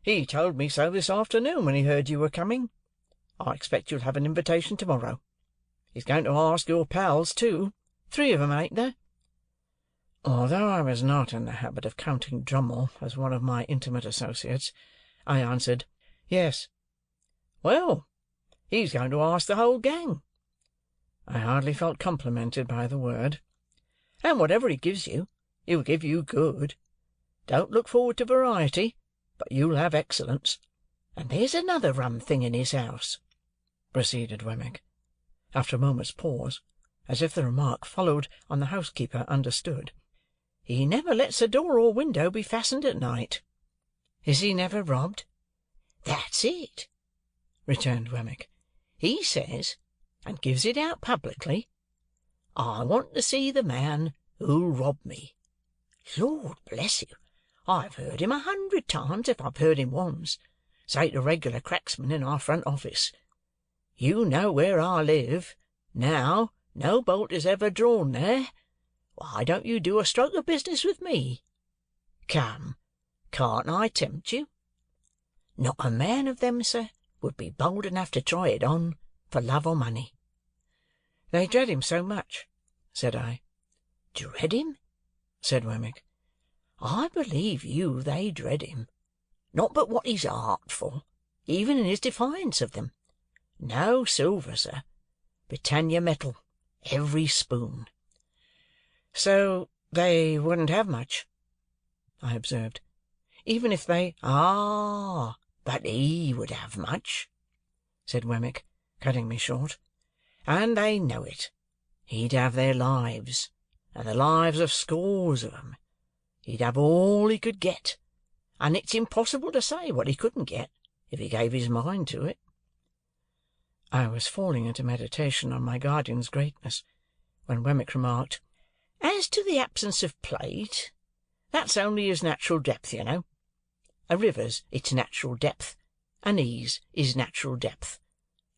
"He told me so this afternoon when he heard you were coming. I expect you'll have an invitation to-morrow. He's going to ask your pals, too. 3 of 'em, ain't there?" Although I was not in the habit of counting Drummle as one of my intimate associates, I answered, "Yes." "Well, he's going to ask the whole gang." I hardly felt complimented by the word. "And whatever he gives you, he'll give you good. Don't look forward to variety, but you'll have excellence. And there's another rum thing in his house," proceeded Wemmick, after a moment's pause, as if the remark followed on the housekeeper understood. "He never lets a door or window be fastened at night." "Is he never robbed?" "That's it," returned Wemmick. "He says, and gives it out publicly, 'I want to see the man who'll rob me.' Lord bless you, I've heard him 100 times, if I've heard him once, say to regular cracksmen in our front office, 'You know where I live. Now, no bolt is ever drawn there. Why don't you do a stroke of business with me? Come, can't I tempt you?' Not a man of them, sir, would be bold enough to try it on, for love or money." "They dread him so much," said I. "Dread him?" said Wemmick. "I believe you they dread him. Not but what he's artful, even in his defiance of them. No silver, sir. Britannia metal, every spoon." "So they wouldn't have much," I observed, "even if they—" "Ah, but he would have much," said Wemmick, cutting me short. "And they know it. He'd have their lives, and the lives of scores of 'em. He'd have all he could get, and it's impossible to say what he couldn't get, if he gave his mind to it." I was falling into meditation on my guardian's greatness, when Wemmick remarked, "As to the absence of plate, that's only his natural depth, you know. A river's its natural depth, and he's his natural depth.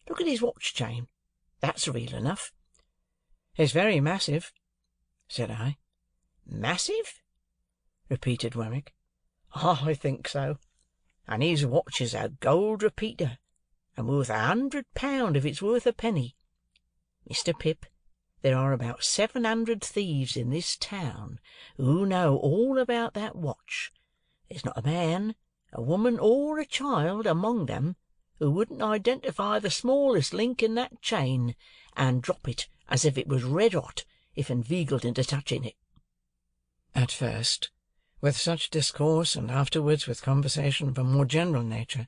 Look at his watch-chain. That's real enough." "It's very massive," said I. "Massive?" repeated Wemmick. "I think so. And his watch is a gold repeater, and worth £100 if it's worth a penny. Mr. Pip, there are about 700 thieves in this town who know all about that watch. There's not a man, a woman, or a child among them who wouldn't identify the smallest link in that chain, and drop it as if it was red-hot if inveigled into touching it." At first, with such discourse, and afterwards with conversation of a more general nature,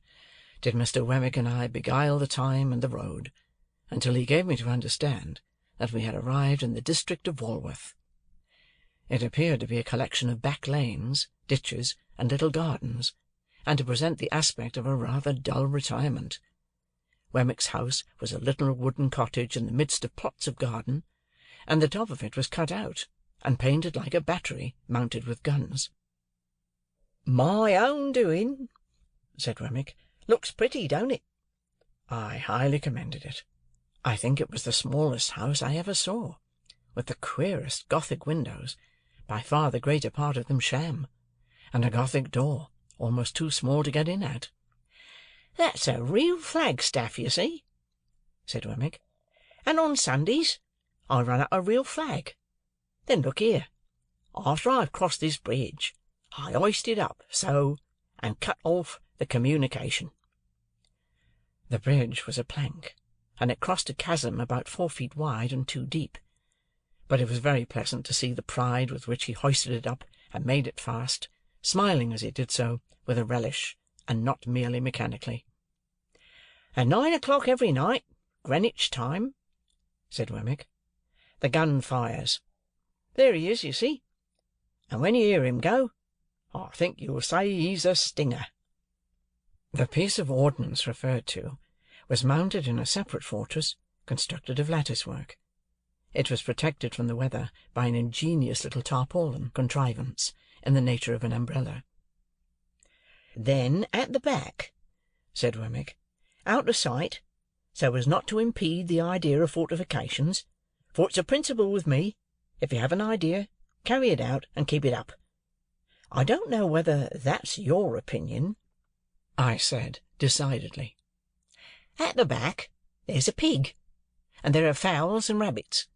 did Mr. Wemmick and I beguile the time and the road, until he gave me to understand that we had arrived in the district of Walworth. It appeared to be a collection of back lanes, ditches, and little gardens, and to present the aspect of a rather dull retirement. Wemmick's house was a little wooden cottage in the midst of plots of garden, and the top of it was cut out, and painted like a battery mounted with guns. "My own doing," said Wemmick. "Looks pretty, don't it?" I highly commended it. I think it was the smallest house I ever saw, with the queerest Gothic windows, by far the greater part of them sham, and a Gothic door almost too small to get in at. "That's a real flagstaff, you see," said Wemmick, "and on Sundays I run up a real flag. Then look here. After I've crossed this bridge, I hoist it up so, and cut off the communication." The bridge was a plank, and it crossed a chasm about 4 feet wide and 2 deep. But it was very pleasant to see the pride with which he hoisted it up and made it fast, smiling as he did so, with a relish, and not merely mechanically. "At 9 o'clock every night, Greenwich time," said Wemmick, "the gun fires. There he is, you see. And when you hear him go, I think you'll say he's a stinger." The piece of ordnance referred to was mounted in a separate fortress, constructed of lattice-work. It was protected from the weather by an ingenious little tarpaulin contrivance in the nature of an umbrella. "Then at the back," said Wemmick, "out of sight, so as not to impede the idea of fortifications, for it's a principle with me, if you have an idea, carry it out and keep it up. I don't know whether that's your opinion," I said decidedly. "At the back there's a pig, and there are fowls and rabbits.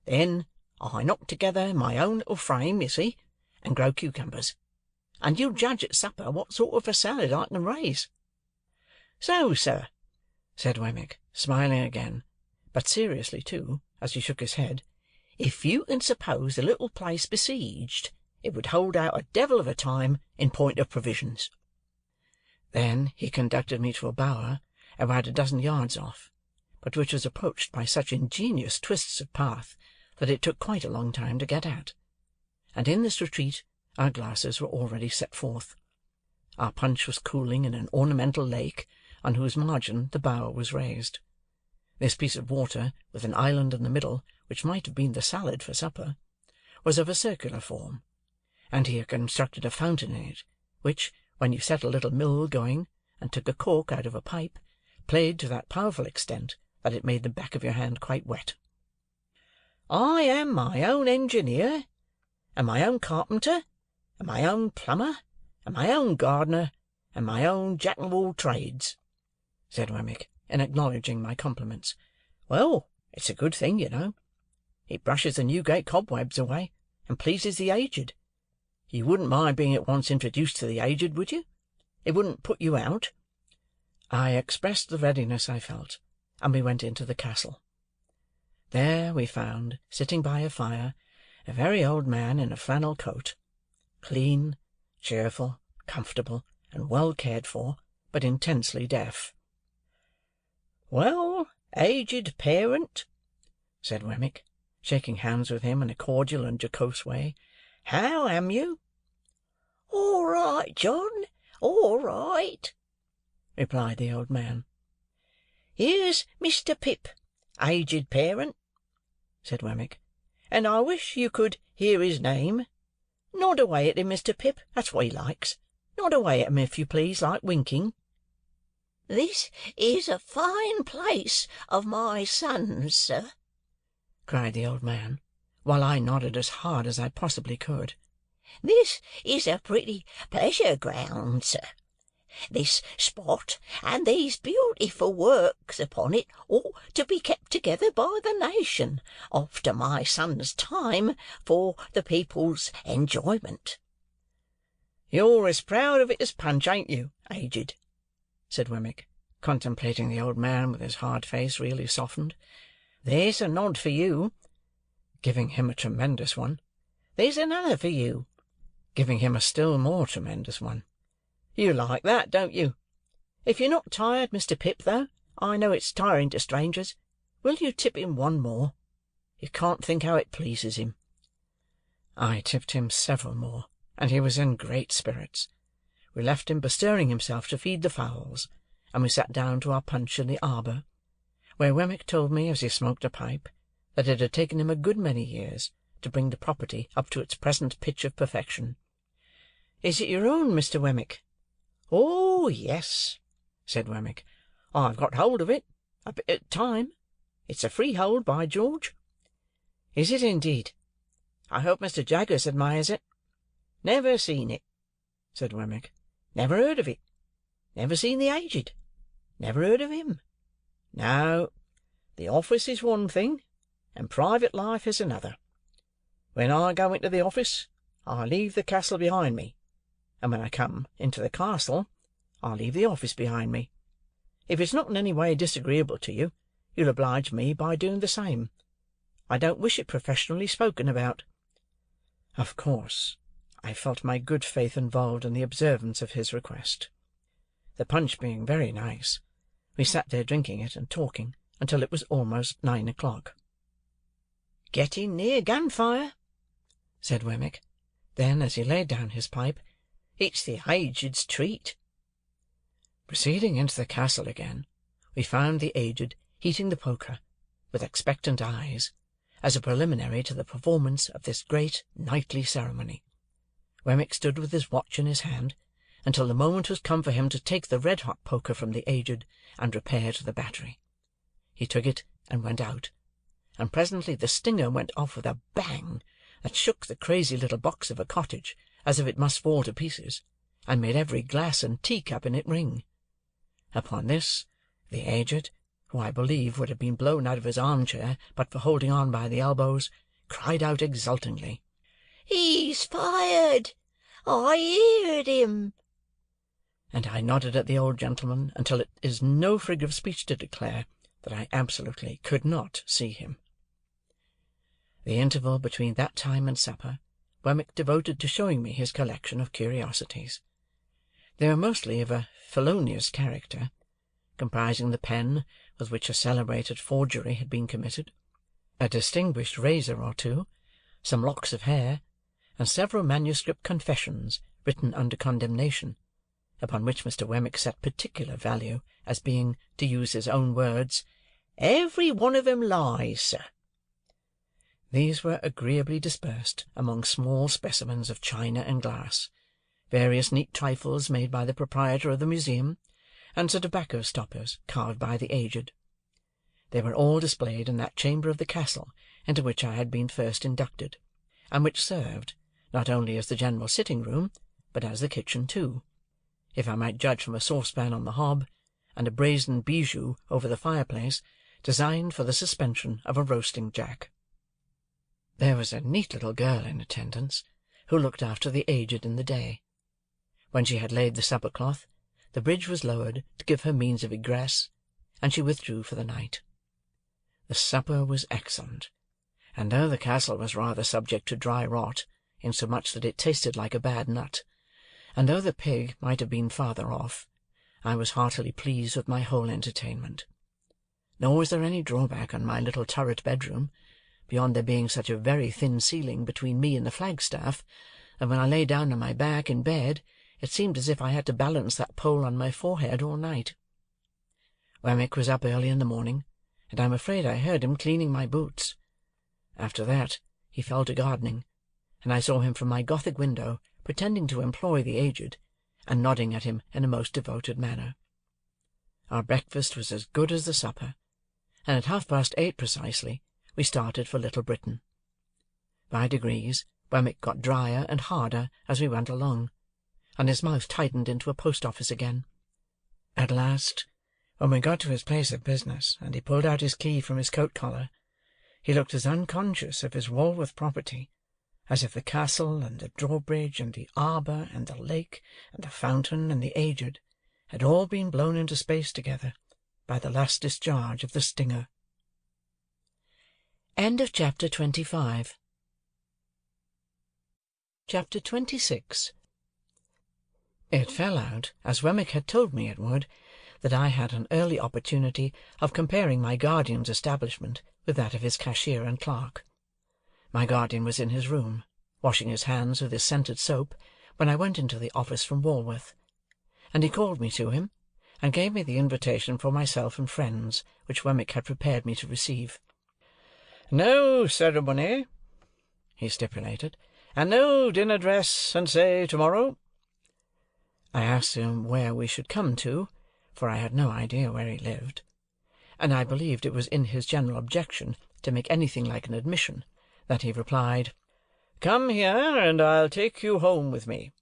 Then I knock together my own little frame, you see, and grow cucumbers, and you'll judge at supper what sort of a salad I can raise." "So, sir," said Wemmick, smiling again, but seriously too, as he shook his head, "if you can suppose the little place besieged, it would hold out a devil of a time in point of provisions." Then he conducted me to a bower about 12 yards off, but which was approached by such ingenious twists of path that it took quite a long time to get at. And in this retreat our glasses were already set forth. Our punch was cooling in an ornamental lake, on whose margin the bower was raised. This piece of water, with an island in the middle, which might have been the salad for supper, was of a circular form, and he had constructed a fountain in it, which, when you set a little mill going, and took a cork out of a pipe, played to that powerful extent that it made the back of your hand quite wet. "I am my own engineer, and my own carpenter, and my own plumber, and my own gardener, and my own jack-of-all-trades," said Wemmick, in acknowledging my compliments. "Well, it's a good thing, you know. It brushes the Newgate cobwebs away, and pleases the aged. You wouldn't mind being at once introduced to the aged, would you? It wouldn't put you out?" I expressed the readiness I felt, and we went into the castle. There we found, sitting by a fire, a very old man in a flannel coat, clean, cheerful, comfortable, and well cared for, but intensely deaf. "Well, aged parent," said Wemmick, shaking hands with him in a cordial and jocose way, "how am you?" "All right, John, all right," replied the old man. "Here's Mr. Pip, aged parent," said Wemmick, and I wish you could hear his name. Nod away at him, Mr. Pip, that's what he likes. Nod away at him, if you please, like winking." "This is a fine place of my son's, sir," cried the old man, while I nodded as hard as I possibly could. "This is a pretty pleasure ground, sir. This spot and these beautiful works upon it ought to be kept together by the nation, after my son's time, for the people's enjoyment." "You're as proud of it as Punch, ain't you, Aged?" said Wemmick, contemplating the old man with his hard face really softened. "There's a nod for you." Giving him a tremendous one. "There's another for you." Giving him a still more tremendous one. "You like that, don't you? If you're not tired, Mr. Pip, though, I know it's tiring to strangers, will you tip him one more? You can't think how it pleases him." I tipped him several more, and he was in great spirits. We left him bestirring himself to feed the fowls, and we sat down to our punch in the arbour, where Wemmick told me, as he smoked a pipe, that it had taken him a good many years to bring the property up to its present pitch of perfection. "Is it your own, Mr. Wemmick?" "Oh, yes," said Wemmick. "I've got hold of it, a bit at a time. It's a freehold, by George." "Is it indeed? I hope Mr. Jaggers admires it." "Never seen it," said Wemmick. "Never heard of it. Never seen the Aged. Never heard of him. No, the office is one thing, and private life is another. When I go into the office, I leave the castle behind me, and when I come into the castle, I leave the office behind me. If it's not in any way disagreeable to you, you'll oblige me by doing the same. I don't wish it professionally spoken about." Of course, I felt my good faith involved in the observance of his request. The punch being very nice, we sat there drinking it and talking until it was almost 9 o'clock. "Getting near gunfire," said Wemmick. Then, as he laid down his pipe, "It's the Aged's treat." Proceeding into the castle again, we found the Aged heating the poker, with expectant eyes, as a preliminary to the performance of this great nightly ceremony. Wemmick stood with his watch in his hand, until the moment was come for him to take the red-hot poker from the Aged and repair to the battery. He took it and went out, and presently the stinger went off with a bang that shook the crazy little box of a cottage as if it must fall to pieces, and made every glass and teacup in it ring. Upon this, the Aged, who I believe would have been blown out of his arm-chair but for holding on by the elbows, cried out exultingly, "He's fired! I heard him!" And I nodded at the old gentleman until it is no frig of speech to declare that I absolutely could not see him. The interval between that time and supper Wemmick devoted to showing me his collection of curiosities. They were mostly of a felonious character, comprising the pen with which a celebrated forgery had been committed, a distinguished razor or two, some locks of hair, and several manuscript confessions written under condemnation, upon which Mr. Wemmick set particular value, as being, to use his own words, "Every one of 'em lies, sir." These were agreeably dispersed among small specimens of china and glass, various neat trifles made by the proprietor of the museum, and some tobacco stoppers carved by the Aged. They were all displayed in that chamber of the castle into which I had been first inducted, and which served, not only as the general sitting-room, but as the kitchen too, if I might judge from a saucepan on the hob, and a brazen bijou over the fireplace, designed for the suspension of a roasting-jack. There was a neat little girl in attendance, who looked after the Aged in the day. When she had laid the supper-cloth, the bridge was lowered to give her means of egress, and she withdrew for the night. The supper was excellent, and though the castle was rather subject to dry rot, insomuch that it tasted like a bad nut, and though the pig might have been farther off, I was heartily pleased with my whole entertainment. Nor was there any drawback on my little turret bedroom, beyond there being such a very thin ceiling between me and the flagstaff, that when I lay down on my back in bed, it seemed as if I had to balance that pole on my forehead all night. Wemmick was up early in the morning, and I am afraid I heard him cleaning my boots. After that, he fell to gardening, and I saw him from my Gothic window pretending to employ the aged, and nodding at him in a most devoted manner. Our breakfast was as good as the supper, and at 8:30 precisely we started for Little Britain. By degrees Wemmick got drier and harder as we went along, and his mouth tightened into a post-office again. At last, when we got to his place of business, and he pulled out his key from his coat-collar, he looked as unconscious of his Walworth property as if the castle, and the drawbridge, and the arbour, and the lake, and the fountain, and the aged, had all been blown into space together by the last discharge of the stinger. Chapter 25. Chapter 26. It fell out, as Wemmick had told me it would, that I had an early opportunity of comparing my guardian's establishment with that of his cashier and clerk. My guardian was in his room, washing his hands with his scented soap, when I went into the office from Walworth, and he called me to him, and gave me the invitation for myself and friends, which Wemmick had prepared me to receive. "No ceremony," he stipulated, "and no dinner dress and say to-morrow." I asked him where we should come to, for I had no idea where he lived, and I believed it was in his general objection to make anything like an admission, that he replied, "Come here, and I'll take you home with me."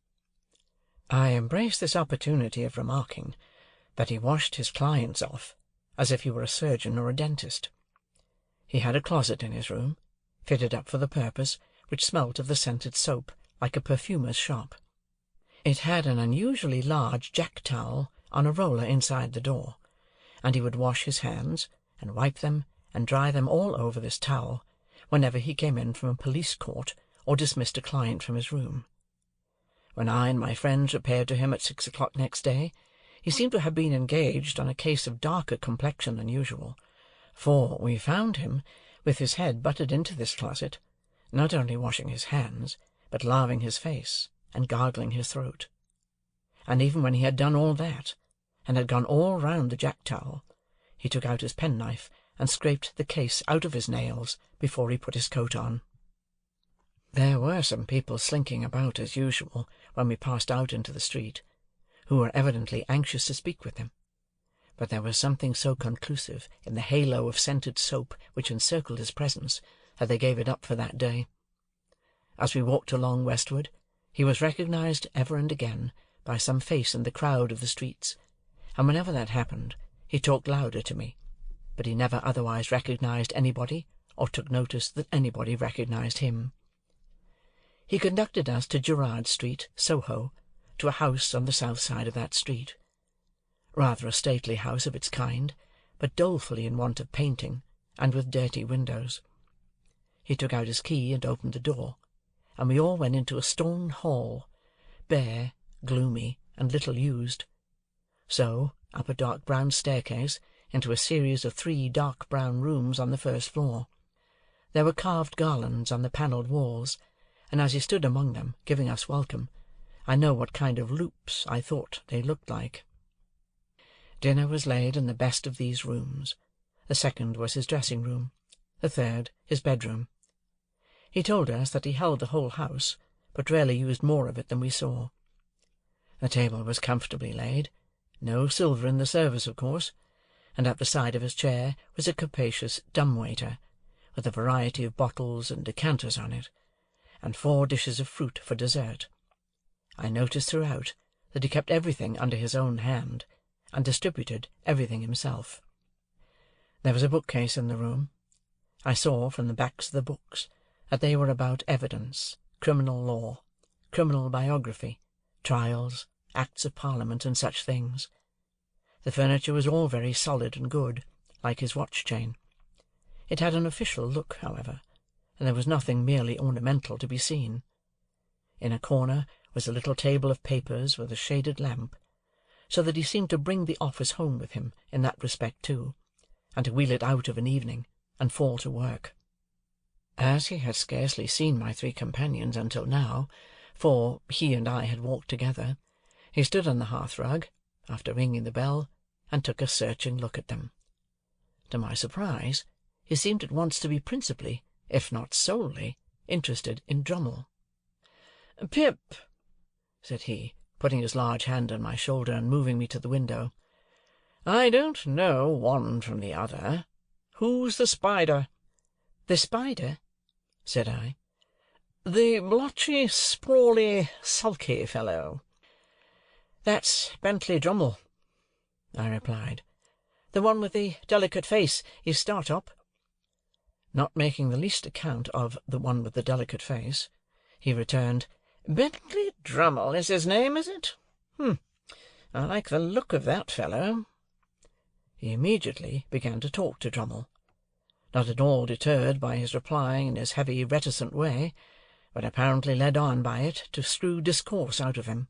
I embraced this opportunity of remarking that he washed his clients off as if he were a surgeon or a dentist. He had a closet in his room, fitted up for the purpose, which smelt of the scented soap like a perfumer's shop. It had an unusually large jack-towel on a roller inside the door, and he would wash his hands, and wipe them, and dry them all over this towel, whenever he came in from a police court or dismissed a client from his room. When I and my friends repaired to him at 6 o'clock next day, he seemed to have been engaged on a case of darker complexion than usual, for we found him, with his head butted into this closet, not only washing his hands, but laving his face, and gargling his throat. And even when he had done all that, and had gone all round the jack-towel, he took out his penknife and scraped the case out of his nails before he put his coat on. There were some people slinking about as usual when we passed out into the street, who were evidently anxious to speak with him, but there was something so conclusive in the halo of scented soap which encircled his presence that they gave it up for that day. As we walked along westward, he was recognized ever and again by some face in the crowd of the streets, and whenever that happened, he talked louder to me, but he never otherwise recognized anybody, or took notice that anybody recognized him. He conducted us to Gerrard Street, Soho, to a house on the south side of that street. Rather a stately house of its kind, but dolefully in want of painting, and with dirty windows. He took out his key and opened the door, and we all went into a stone hall, bare, gloomy, and little used. So, up a dark brown staircase, into a series of 3 dark brown rooms on the first floor. There were carved garlands on the panelled walls, and as he stood among them, giving us welcome, I know what kind of loops I thought they looked like. Dinner was laid in the best of these rooms. The second was his dressing-room, the third his bedroom. He told us that he held the whole house, but rarely used more of it than we saw. The table was comfortably laid, no silver in the service, of course, and at the side of his chair was a capacious dumb-waiter, with a variety of bottles and decanters on it, and 4 dishes of fruit for dessert. I noticed throughout that he kept everything under his own hand, and distributed everything himself. There was a bookcase in the room. I saw, from the backs of the books, that they were about evidence, criminal law, criminal biography, trials, acts of Parliament, and such things. The furniture was all very solid and good, like his watch-chain. It had an official look, however, and there was nothing merely ornamental to be seen. In a corner was a little table of papers with a shaded lamp, so that he seemed to bring the office home with him in that respect too, and to wheel it out of an evening, and fall to work. As he had scarcely seen my 3 companions until now, for he and I had walked together, he stood on the hearth-rug, after ringing the bell, and took a searching look at them. To my surprise, he seemed at once to be principally, if not solely, interested in Drummle. "Pip," said he, putting his large hand on my shoulder and moving me to the window, "I don't know one from the other. Who's the spider?" "The spider?" said I. "The blotchy, sprawly, sulky fellow." "That's Bentley Drummle," I replied. "The one with the delicate face is Startop." Not making the least account of the one with the delicate face, he returned, "Bentley Drummle is his name, is it? I like the look of that fellow." He immediately began to talk to Drummle, not at all deterred by his replying in his heavy, reticent way, but apparently led on by it to screw discourse out of him.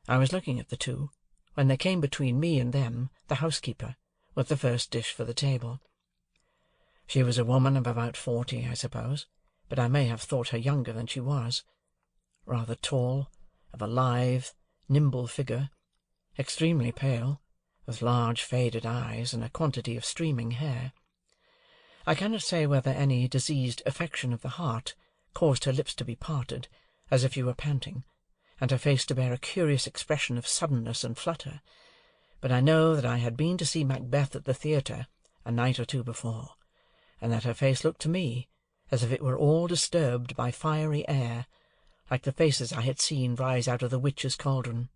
I was looking at the two, when there came between me and them the housekeeper, with the first dish for the table. She was a woman of about 40, I suppose, but I may have thought her younger than she was. Rather tall, of a lithe, nimble figure, extremely pale, with large faded eyes and a quantity of streaming hair. I cannot say whether any diseased affection of the heart caused her lips to be parted, as if she were panting, and her face to bear a curious expression of suddenness and flutter, but I know that I had been to see Macbeth at the theatre a night or two before, and that her face looked to me as if it were all disturbed by fiery air, like the faces I had seen rise out of the witch's cauldron.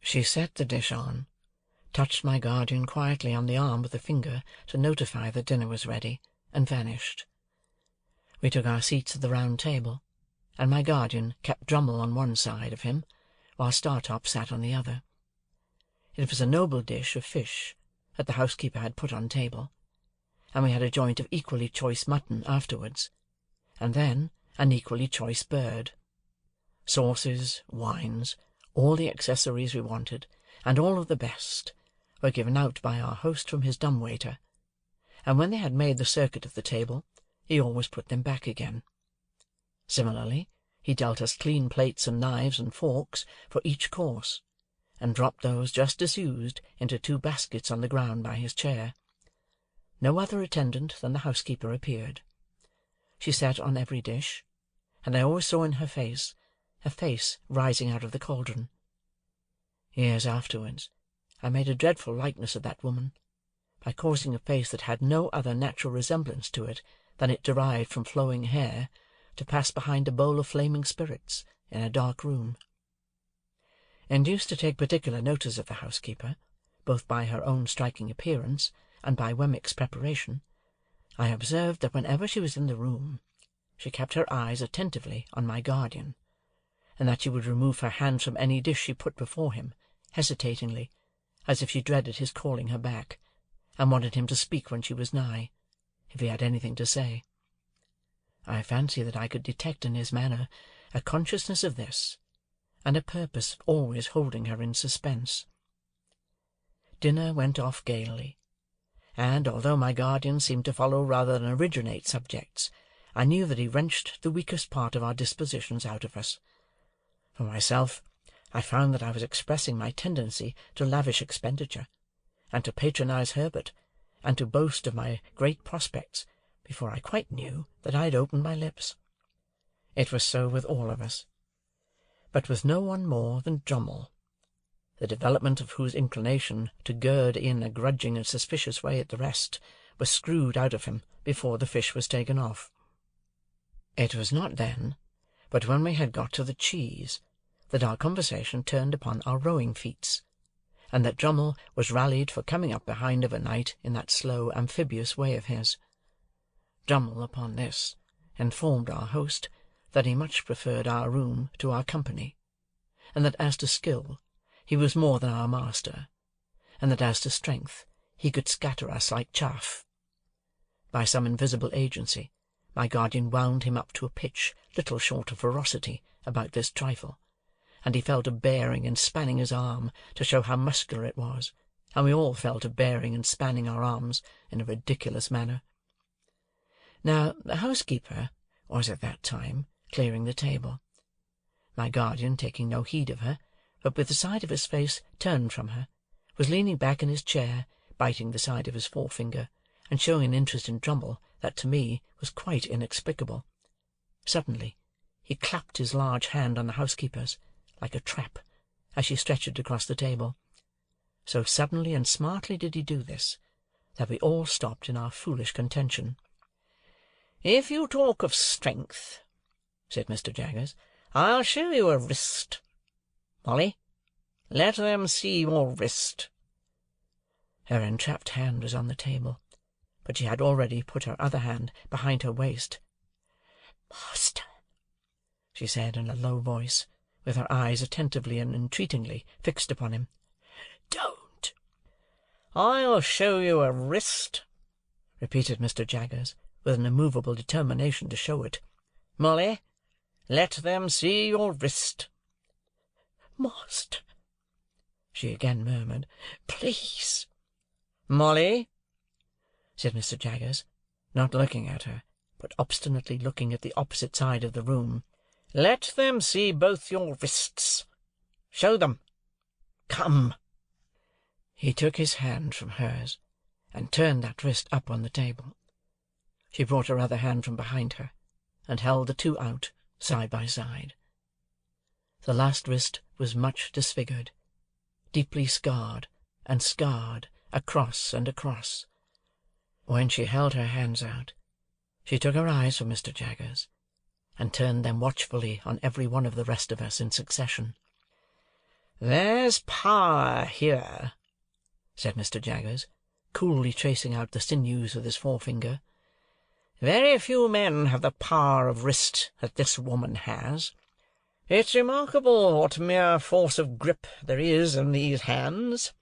She set the dish on, touched my guardian quietly on the arm with a finger to notify that dinner was ready, and vanished. We took our seats at the round table, and my guardian kept Drummle on one side of him, while Startop sat on the other. It was a noble dish of fish that the housekeeper had put on table, and we had a joint of equally choice mutton afterwards, and then an equally choice bird. Sauces, wines, all the accessories we wanted, and all of the best, were given out by our host from his dumb-waiter, and when they had made the circuit of the table, he always put them back again. Similarly, he dealt us clean plates and knives and forks for each course, and dropped those just disused into 2 baskets on the ground by his chair. No other attendant than the housekeeper appeared. She sat on every dish, and I always saw in her face a face rising out of the cauldron. Years afterwards, I made a dreadful likeness of that woman, by causing a face that had no other natural resemblance to it than it derived from flowing hair, to pass behind a bowl of flaming spirits in a dark room. Induced to take particular notice of the housekeeper, both by her own striking appearance and by Wemmick's preparation, I observed that whenever she was in the room, she kept her eyes attentively on my guardian, and that she would remove her hands from any dish she put before him, hesitatingly, as if she dreaded his calling her back, and wanted him to speak when she was nigh, if he had anything to say. I fancy that I could detect in his manner a consciousness of this, and a purpose always holding her in suspense. Dinner went off gaily, and, although my guardian seemed to follow rather than originate subjects, I knew that he wrenched the weakest part of our dispositions out of us. For myself, I found that I was expressing my tendency to lavish expenditure, and to patronize Herbert, and to boast of my great prospects, before I quite knew that I had opened my lips. It was so with all of us, but with no one more than Drummle, the development of whose inclination to gird in a grudging and suspicious way at the rest was screwed out of him before the fish was taken off. It was not then, but when we had got to the cheese, that our conversation turned upon our rowing feats, and that Drummle was rallied for coming up behind of a night in that slow amphibious way of his. Drummle, upon this, informed our host that he much preferred our room to our company, and that as to skill he was more than our master, and that as to strength he could scatter us like chaff. By some invisible agency, my guardian wound him up to a pitch little short of ferocity about this trifle, and he fell to bearing and spanning his arm to show how muscular it was, and we all fell to bearing and spanning our arms in a ridiculous manner. Now, the housekeeper was at that time clearing the table. My guardian, taking no heed of her, but with the side of his face turned from her, was leaning back in his chair, biting the side of his forefinger, and showing an interest in Drummle that to me was quite inexplicable, Suddenly, he clapped his large hand on the housekeeper's, like a trap, as she stretched it across the table. So suddenly and smartly did he do this, that we all stopped in our foolish contention. "If you talk of strength," said Mr. Jaggers, "I'll show you a wrist. Molly, let them see your wrist." Her entrapped hand was on the table, but she had already put her other hand behind her waist. "Master," she said in a low voice, with her eyes attentively and entreatingly fixed upon him, "don't." "I'll show you a wrist," repeated Mr. Jaggers, with an immovable determination to show it. "Molly, let them see your wrist." "Master," she again murmured, "please." "Molly," said Mr. Jaggers, not looking at her, but obstinately looking at the opposite side of the room, "let them see both your wrists. Show them. Come." He took his hand from hers, and turned that wrist up on the table. She brought her other hand from behind her, and held the two out, side by side. The last wrist was much disfigured, deeply scarred, and scarred across and across. When she held her hands out, she took her eyes from Mr. Jaggers, and turned them watchfully on every one of the rest of us in succession. "There's power here," said Mr. Jaggers, coolly tracing out the sinews with his forefinger. "Very few men have the power of wrist that this woman has. It's remarkable what mere force of grip there is in these hands.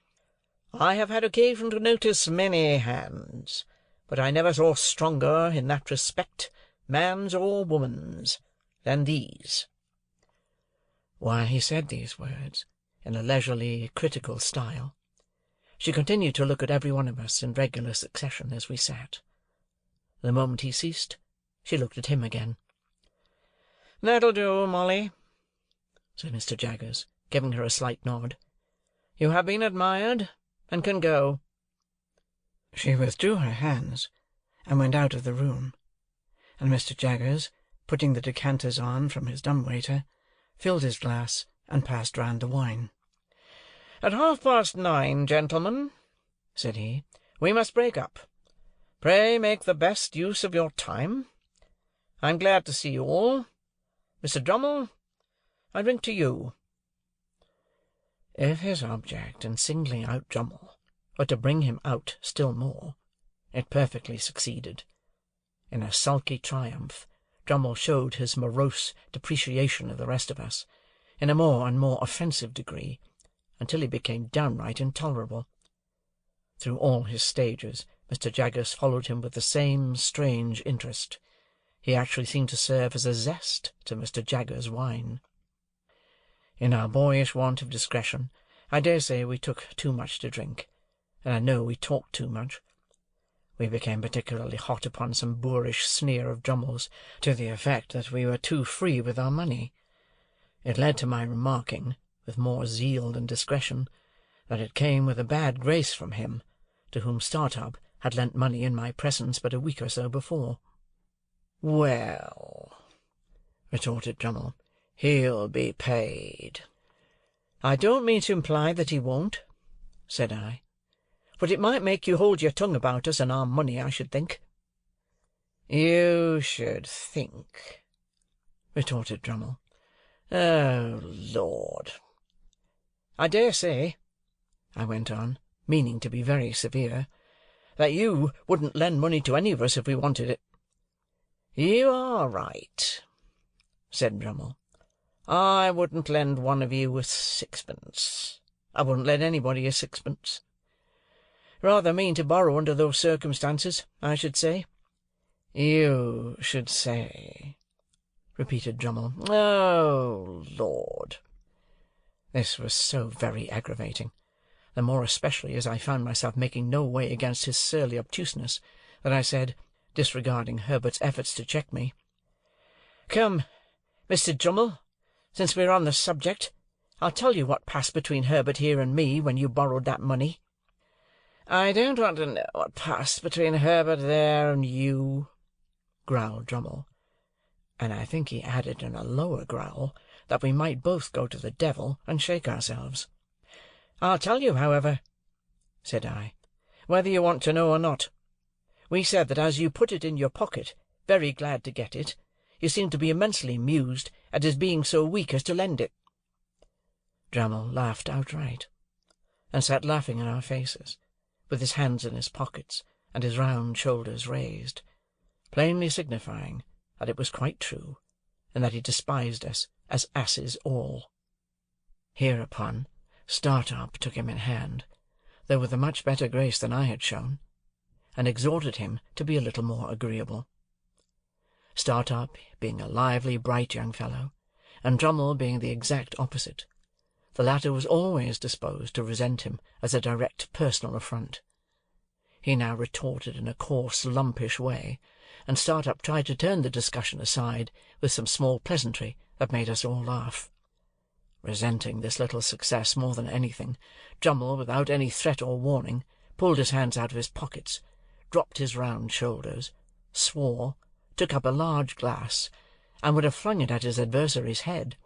I have had occasion to notice many hands, but I never saw stronger in that respect, man's or woman's, than these." While he said these words, in a leisurely, critical style, she continued to look at every one of us in regular succession as we sat. The moment he ceased, she looked at him again. "That'll do, Molly," said Mr. Jaggers, giving her a slight nod. "You have been admired, and can go." She withdrew her hands, and went out of the room, and Mr. Jaggers, putting the decanters on from his dumb-waiter, filled his glass, and passed round the wine. "At 9:30, gentlemen," said he, "we must break up. Pray make the best use of your time. I am glad to see you all. Mr. Drummle, I drink to you." If his object in singling out Drummle were to bring him out still more, it perfectly succeeded. In a sulky triumph, Drummle showed his morose depreciation of the rest of us, in a more and more offensive degree, until he became downright intolerable. Through all his stages, Mr. Jaggers followed him with the same strange interest. He actually seemed to serve as a zest to Mr. Jaggers' wine. In our boyish want of discretion, I dare say we took too much to drink, and I know we talked too much. We became particularly hot upon some boorish sneer of Drummle's, to the effect that we were too free with our money. It led to my remarking, with more zeal than discretion, that it came with a bad grace from him, to whom Startup had lent money in my presence but a week or so before. "Well," retorted Drummle, "he'll be paid." "I don't mean to imply that he won't," said I, "but it might make you hold your tongue about us and our money, I should think." "You should think," retorted Drummle. "Oh, Lord!" "I dare say," I went on, meaning to be very severe, "that you wouldn't lend money to any of us if we wanted it." "You are right," said Drummle. "I wouldn't lend one of you a sixpence. I wouldn't lend anybody a sixpence. Rather mean to borrow under those circumstances, I should say." "You should say," repeated Drummle. "Oh, Lord!" This was so very aggravating, the more especially as I found myself making no way against his surly obtuseness, that I said, disregarding Herbert's efforts to check me, "Come, Mr. Drummle, since we are on the subject, I'll tell you what passed between Herbert here and me when you borrowed that money." "I don't want to know what passed between Herbert there and you," growled Drummle. and I think he added in a lower growl that we might both go to the devil and shake ourselves. "I'll tell you, however," said I, "whether you want to know or not. We said that as you put it in your pocket, very glad to get it, you seemed to be immensely amused at his being so weak as to lend it." Drummle laughed outright, and sat laughing in our faces, with his hands in his pockets and his round shoulders raised, plainly signifying that it was quite true, and that he despised us as asses all. Hereupon Startup took him in hand, though with a much better grace than I had shown, and exhorted him to be a little more agreeable. Startup being a lively, bright young fellow, and Drummle being the exact opposite, the latter was always disposed to resent him as a direct personal affront. He now retorted in a coarse, lumpish way, and Startup tried to turn the discussion aside with some small pleasantry that made us all laugh. Resenting this little success more than anything, Drummle, without any threat or warning, pulled his hands out of his pockets, dropped his round shoulders, swore, took up a large glass, and would have flung it at his adversary's head,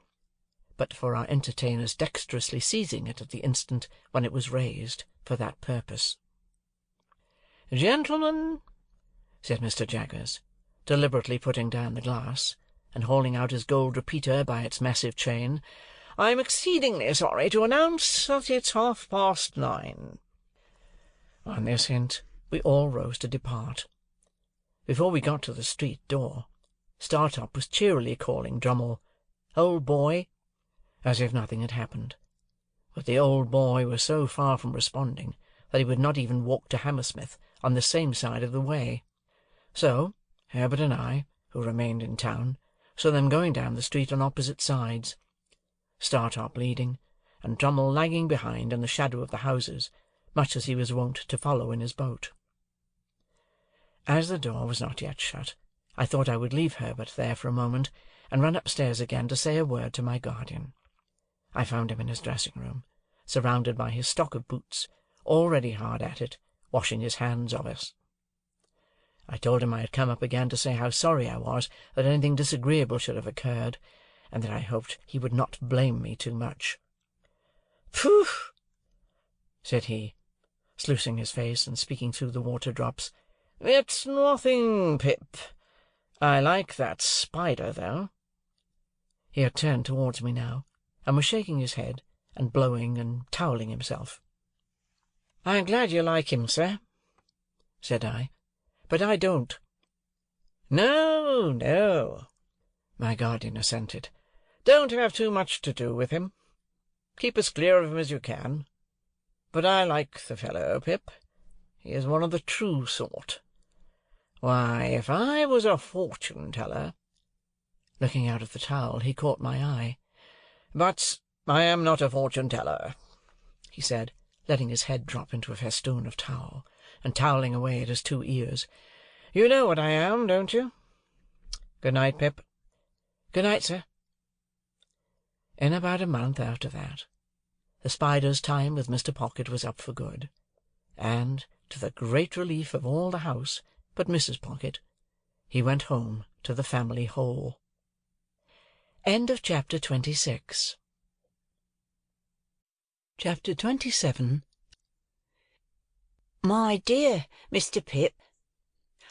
but for our entertainer's dexterously seizing it at the instant when it was raised for that purpose. "Gentlemen," said Mr. Jaggers, deliberately putting down the glass, and holding out his gold repeater by its massive chain, "I am exceedingly sorry to announce that it's 9:30. On this hint, we all rose to depart. Before we got to the street door, Startup was cheerily calling Drummle "old boy," as if nothing had happened. But the old boy was so far from responding that he would not even walk to Hammersmith on the same side of the way. So Herbert and I, who remained in town, saw them going down the street on opposite sides, Startup leading, and Drummle lagging behind in the shadow of the houses, much as he was wont to follow in his boat. As the door was not yet shut, I thought I would leave Herbert there for a moment, and run upstairs again to say a word to my guardian. I found him in his dressing-room, surrounded by his stock of boots, already hard at it, washing his hands of us. I told him I had come up again to say how sorry I was that anything disagreeable should have occurred, and that I hoped he would not blame me too much. "Pooh!" said he, sluicing his face and speaking through the water-drops. "It's nothing, Pip. I like that spider, though." He had turned towards me now, and was shaking his head, and blowing and towelling himself. "I am glad you like him, sir," said I, "but I don't." "No, no," my guardian assented. "Don't have too much to do with him. Keep as clear of him as you can. But I like the fellow, Pip. He is one of the true sort. Why, if I was a fortune-teller—" Looking out of the towel, he caught my eye. "But I am not a fortune-teller," he said, letting his head drop into a festoon of towel, and towelling away at his 2 ears. "You know what I am, don't you? Good night, Pip." "Good night, sir." In about a month after that, the Spider's time with Mr. Pocket was up for good, and, to the great relief of all the house but Mrs. Pocket, he went home to the family whole. Chapter 26. Chapter 27. My dear Mr. Pip,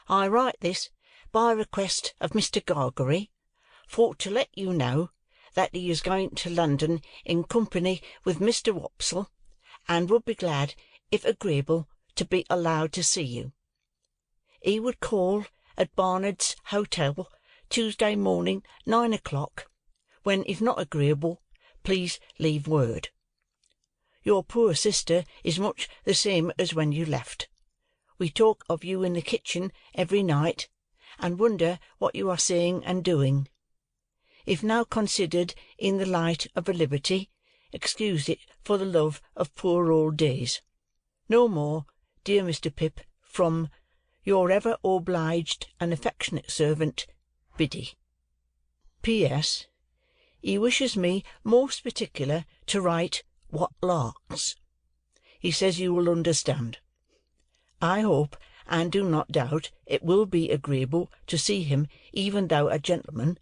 I write this by request of Mr. Gargery, for to let you know that he is going to London in company with Mr. Wopsle, and would be glad, if agreeable, to be allowed to see you. He would call at Barnard's Hotel Tuesday morning 9 o'clock, when, if not agreeable, please leave word. Your poor sister is much the same as when you left. We talk of you in the kitchen every night, and wonder what you are saying and doing. If now considered in the light of a liberty, excuse it for the love of poor old days. No more, dear Mr. Pip, from your ever obliged and affectionate servant, Biddy. P.S. He wishes me most particular to write what larks. He says you will understand. I hope, and do not doubt, it will be agreeable to see him, even though a gentleman,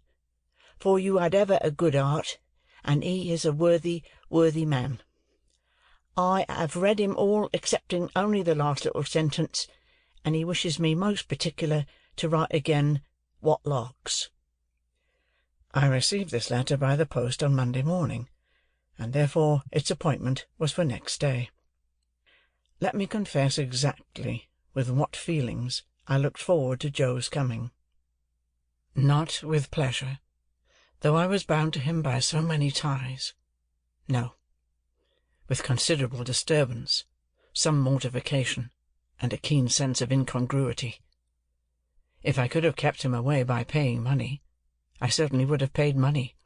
for you had ever a good heart, and he is a worthy, worthy man. I have read him all excepting only the last little sentence, and he wishes me most particular to write again what logs." I received this letter by the post on Monday morning, and therefore its appointment was for next day. Let me confess exactly with what feelings I looked forward to Joe's coming. Not with pleasure, though I was bound to him by so many ties. No, with considerable disturbance, some mortification, and a keen sense of incongruity. If I could have kept him away by paying money, I certainly would have paid money.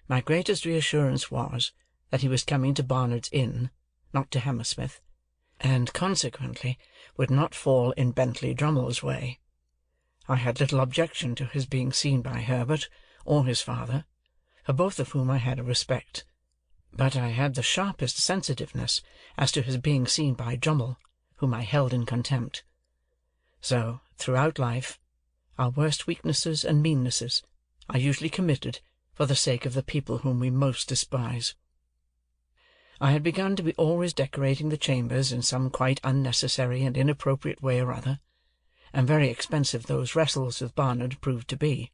My greatest reassurance was that he was coming to Barnard's Inn, not to Hammersmith, and consequently would not fall in Bentley Drummle's way. I had little objection to his being seen by Herbert or his father, for both of whom I had a respect, but I had the sharpest sensitiveness as to his being seen by Drummle, whom I held in contempt. So, throughout life, our worst weaknesses and meannesses are usually committed for the sake of the people whom we most despise. I had begun to be always decorating the chambers in some quite unnecessary and inappropriate way or other, and very expensive those wrestles with Barnard proved to be.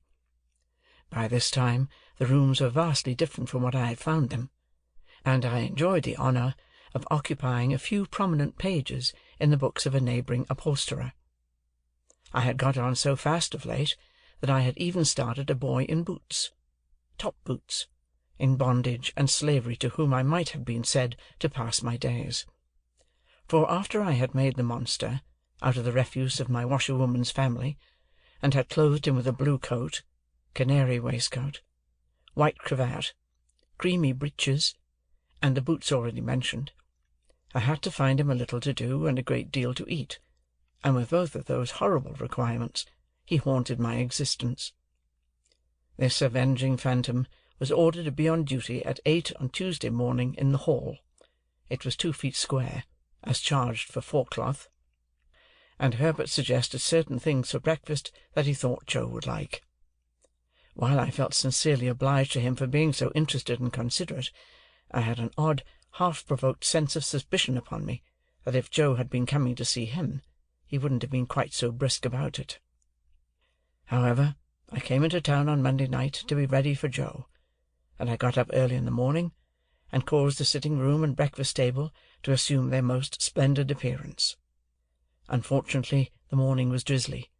By this time the rooms were vastly different from what I had found them, and I enjoyed the honour of occupying a few prominent pages in the books of a neighbouring upholsterer. I had got on so fast of late that I had even started a boy in boots, top boots, in bondage and slavery, to whom I might have been said to pass my days. For after I had made the monster out of the refuse of my washerwoman's family, and had clothed him with a blue coat, canary waistcoat, white cravat, creamy breeches, and the boots already mentioned, I had to find him a little to do and a great deal to eat, and with both of those horrible requirements he haunted my existence. This avenging phantom was ordered to be on duty at 8 on Tuesday morning in the hall. It was 2 feet square, as charged for floorcloth, and Herbert suggested certain things for breakfast that he thought Joe would like. While I felt sincerely obliged to him for being so interested and considerate, I had an odd, half-provoked sense of suspicion upon me that if Joe had been coming to see him, he wouldn't have been quite so brisk about it. However, I came into town on Monday night to be ready for Joe, and I got up early in the morning, and caused the sitting-room and breakfast-table to assume their most splendid appearance. Unfortunately, the morning was drizzly,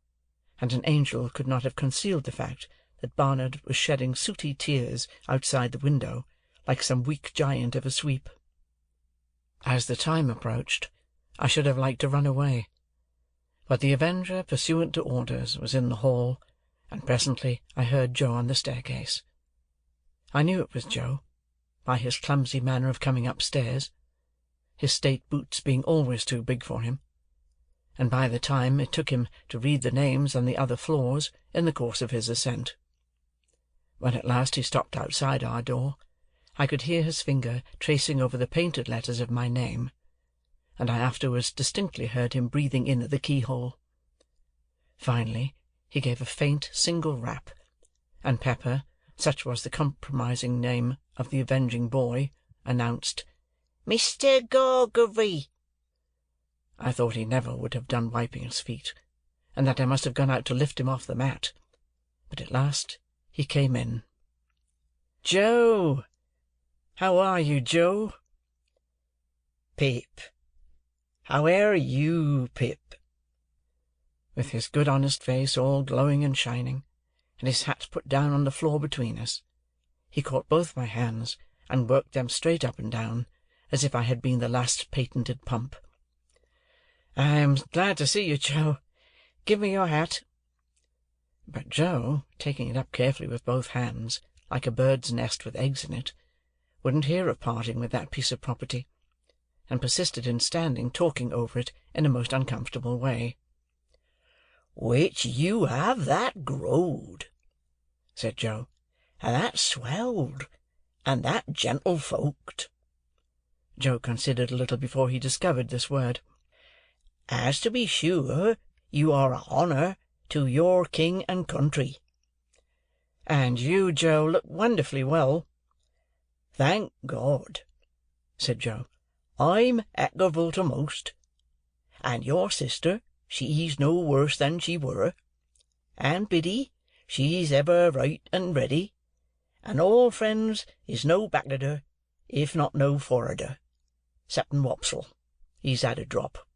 and an angel could not have concealed the fact that Barnard was shedding sooty tears outside the window, like some weak giant of a sweep. As the time approached, I should have liked to run away, but the Avenger, pursuant to orders, was in the hall, and presently I heard Joe on the staircase. I knew it was Joe, by his clumsy manner of coming upstairs, his state boots being always too big for him, and by the time it took him to read the names on the other floors in the course of his ascent. When at last he stopped outside our door, I could hear his finger tracing over the painted letters of my name, and I afterwards distinctly heard him breathing in at the keyhole. Finally, he gave a faint single rap, and Pepper, such was the compromising name of the avenging boy, announced, "Mr. Gargery." I thought he never would have done wiping his feet, and that I must have gone out to lift him off the mat, but at last he came in. "Joe! How are you, Joe?" "Pip! How are you, Pip?" With his good honest face all glowing and shining, and his hat put down on the floor between us, he caught both my hands and worked them straight up and down, as if I had been the last patented pump. "I am glad to see you, Joe. Give me your hat." But Joe, taking it up carefully with both hands, like a bird's nest with eggs in it, wouldn't hear of parting with that piece of property, and persisted in standing talking over it in a most uncomfortable way. "Which you have that growed," said Joe, "and that swelled, and that gentlefolked." Joe considered a little before he discovered this word. "As to be sure, you are a honour to your king and country." "And you, Joe, look wonderfully well." "Thank God," said Joe. "I'm aggervul to most. And your sister, she's no worse than she were. And Biddy, she's ever right and ready. And all friends is no back'ard her, if not no for'ard her. 'Ceptin Wopsle, he's had a drop."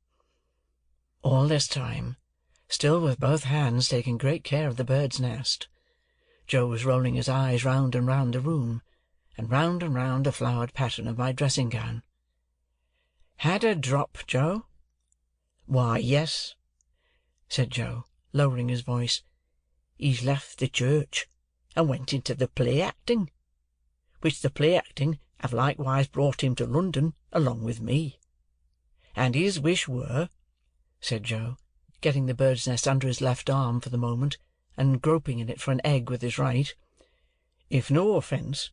All this time, still with both hands taking great care of the bird's nest, Joe was rolling his eyes round and round the room, and round the flowered pattern of my dressing-gown. "Had a drop, Joe?" "Why, yes," said Joe, lowering his voice. "He's left the church, and went into the play-acting, which the play-acting have likewise brought him to London along with me. And his wish were," said Joe, getting the bird's nest under his left arm for the moment, and groping in it for an egg with his right, "if no offence,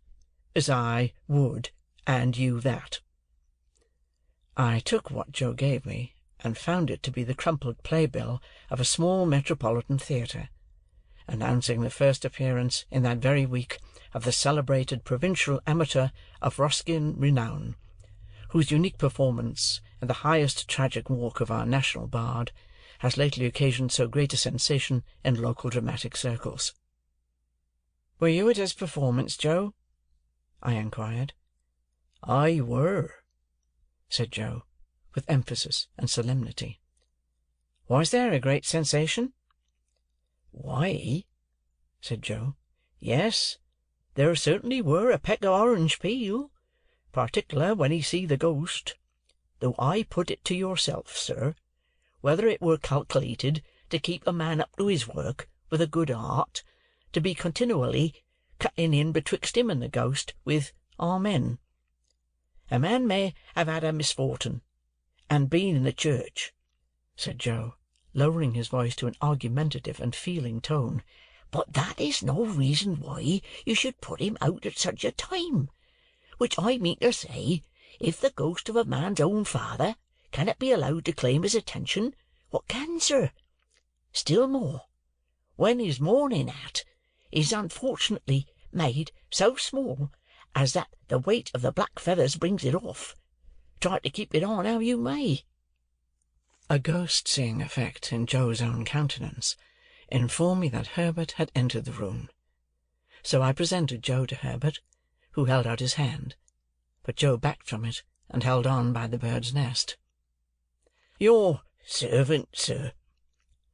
as I would hand you that." I took what Joe gave me, and found it to be the crumpled playbill of a small metropolitan theatre, announcing the first appearance in that very week of the celebrated provincial amateur of Ruskin renown, whose unique performance in the highest tragic walk of our national bard has lately occasioned so great a sensation in local dramatic circles. "Were you at his performance, Joe?" I inquired. "I were," said Joe, with emphasis and solemnity. "Was there a great sensation?" "Why," said Joe, "yes, there certainly were a peck of orange peel, particular when he see the ghost, though I put it to yourself, sir, whether it were calculated to keep a man up to his work with a good heart, to be continually cutting in betwixt him and the ghost with Amen. A man may have had a misfortun, and been in the church," said Joe, lowering his voice to an argumentative and feeling tone, "but that is no reason why you should put him out at such a time. Which I mean to say, if the ghost of a man's own father cannot be allowed to claim his attention, what can, sir? Still more, when his mourning hat is unfortunately made so small as that the weight of the black feathers brings it off, try to keep it on how you may." A ghost-seeing effect in Joe's own countenance informed me that Herbert had entered the room. So I presented Joe to Herbert, who held out his hand, but Joe backed from it, and held on by the bird's nest. "Your servant, sir,"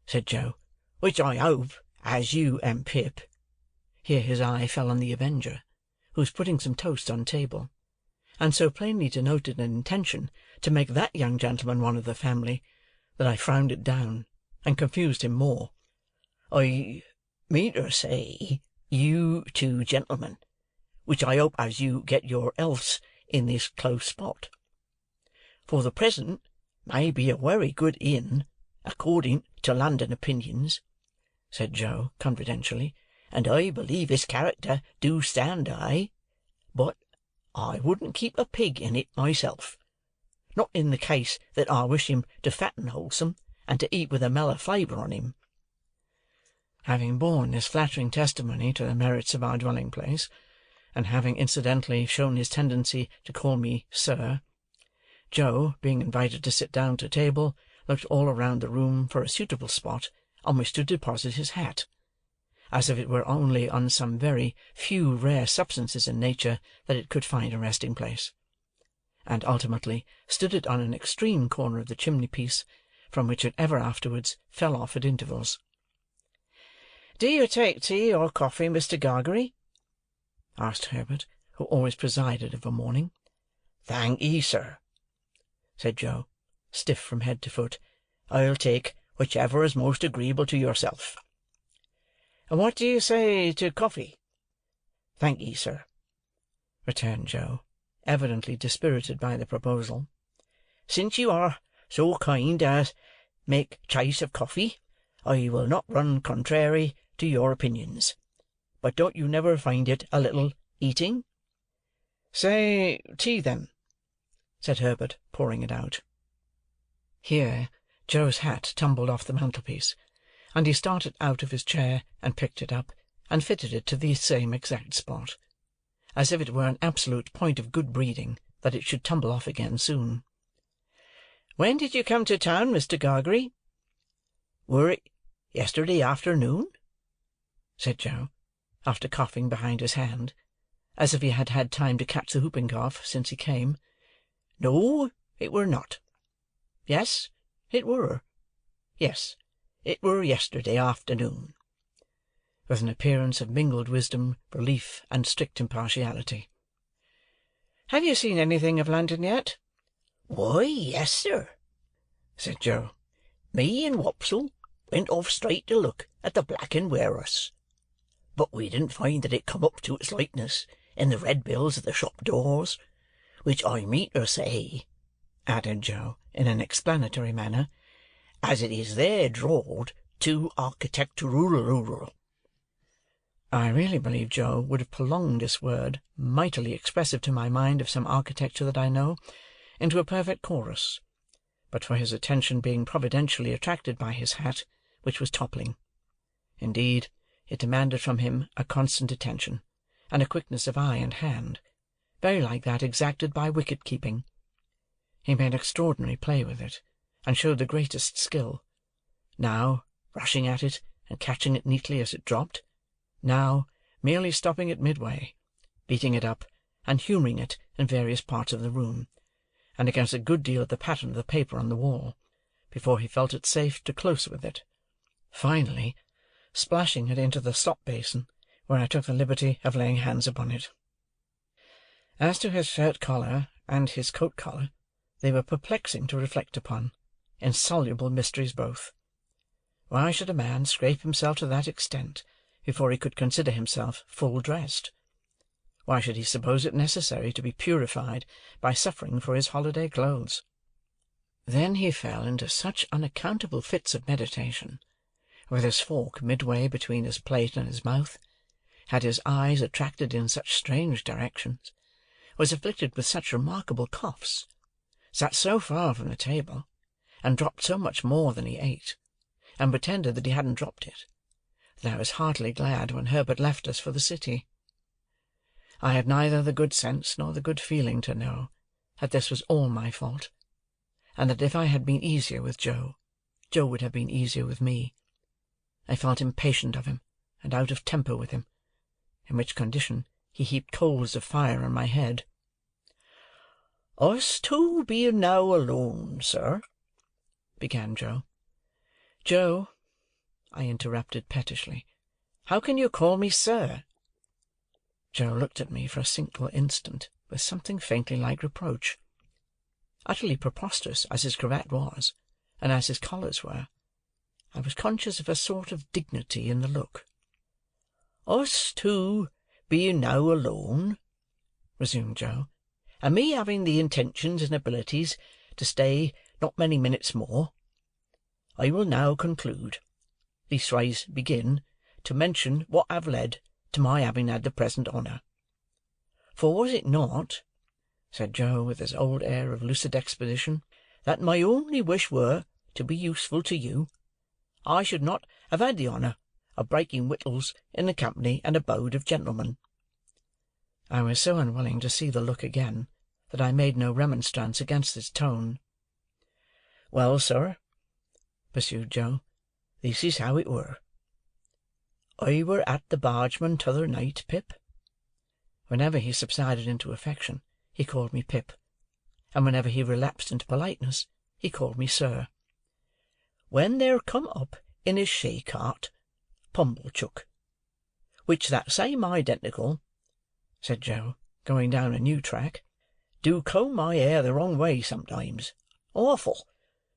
said Joe, "which I hope as you and Pip—" Here his eye fell on the Avenger, who was putting some toast on table, and so plainly denoted an intention to make that young gentleman one of the family, that I frowned it down, and confused him more. "I mean to say, you two gentlemen, which I hope as you get your healths in this close spot. For the present may be a wery good inn, according to London opinions," said Joe, confidentially, "and I believe his character do stand high, but I wouldn't keep a pig in it myself, not in the case that I wish him to fatten wholesome, and to eat with a mellow flavour on him." Having borne this flattering testimony to the merits of our dwelling-place, and having incidentally shown his tendency to call me sir, Joe, being invited to sit down to table, looked all around the room for a suitable spot on which to deposit his hat, as if it were only on some very few rare substances in nature that it could find a resting-place, and ultimately stood it on an extreme corner of the chimney-piece, from which it ever afterwards fell off at intervals. "Do you take tea or coffee, Mr. Gargery?" asked Herbert, who always presided of a morning. "Thank'ee, sir," said Joe, stiff from head to foot. "I'll take whichever is most agreeable to yourself." "And what do you say to coffee?" "Thank'ee, sir," returned Joe, evidently dispirited by the proposal. "Since you are so kind as make choice of coffee, I will not run contrary to your opinions. But don't you never find it a little eating?" "Say tea, then," said Herbert, pouring it out. Here Joe's hat tumbled off the mantelpiece, and he started out of his chair and picked it up, and fitted it to the same exact spot, as if it were an absolute point of good breeding that it should tumble off again soon. "When did you come to town, Mr. Gargery?" "Were it yesterday afternoon?" said Joe, after coughing behind his hand, as if he had had time to catch the whooping cough since he came. "No, it were not. Yes, it were. Yes, it were yesterday afternoon," with an appearance of mingled wisdom, relief, and strict impartiality. "Have you seen anything of London yet?" "Why, yes, sir," said Joe. "Me and Wopsle went off straight to look at the Black and Ware'us, but we didn't find that it come up to its likeness in the red bills of the shop doors, which I mean to say," added Joe, in an explanatory manner, "as it is there drawed too architectural." I really believe Joe would have prolonged this word, mightily expressive to my mind of some architecture that I know, into a perfect chorus, but for his attention being providentially attracted by his hat, which was toppling. Indeed, it demanded from him a constant attention, and a quickness of eye and hand, very like that exacted by wicket-keeping. He made extraordinary play with it, and showed the greatest skill, now rushing at it and catching it neatly as it dropped, now merely stopping it midway, beating it up, and humouring it in various parts of the room, and against a good deal of the pattern of the paper on the wall, before he felt it safe to close with it, finally splashing it into the slop-basin, where I took the liberty of laying hands upon it. As to his shirt-collar and his coat-collar, they were perplexing to reflect upon, insoluble mysteries both. Why should a man scrape himself to that extent before he could consider himself full dressed? Why should he suppose it necessary to be purified by suffering for his holiday clothes? Then he fell into such unaccountable fits of meditation, with his fork midway between his plate and his mouth, had his eyes attracted in such strange directions, was afflicted with such remarkable coughs, sat so far from the table, and dropped so much more than he ate, and pretended that he hadn't dropped it, that I was heartily glad when Herbert left us for the city. I had neither the good sense nor the good feeling to know that this was all my fault, and that if I had been easier with Joe, Joe would have been easier with me. I felt impatient of him, and out of temper with him, in which condition he heaped coals of fire on my head. "Us two being now alone, sir," began Joe. "Joe," I interrupted pettishly, "how can you call me sir?" Joe looked at me for a single instant with something faintly like reproach. Utterly preposterous as his cravat was, and as his collars were, I was conscious of a sort of dignity in the look. "Us two being now alone," resumed Joe, "and me having the intentions and abilities to stay not many minutes more, I will now conclude, leastways begin, to mention what have led to my having had the present honour. For was it not," said Joe, with his old air of lucid exposition, "that my only wish were to be useful to you, I should not have had the honour of breaking wittles in the company and abode of gentlemen." I was so unwilling to see the look again, that I made no remonstrance against its tone. "Well, sir," pursued Joe, "this is how it were. I were at the Bargeman t'other night, Pip." Whenever he subsided into affection, he called me Pip, and whenever he relapsed into politeness, he called me sir. "When there come up in his shay-cart, Pumblechook, which that same identical," said Joe, going down a new track, "do comb my hair the wrong way sometimes, awful,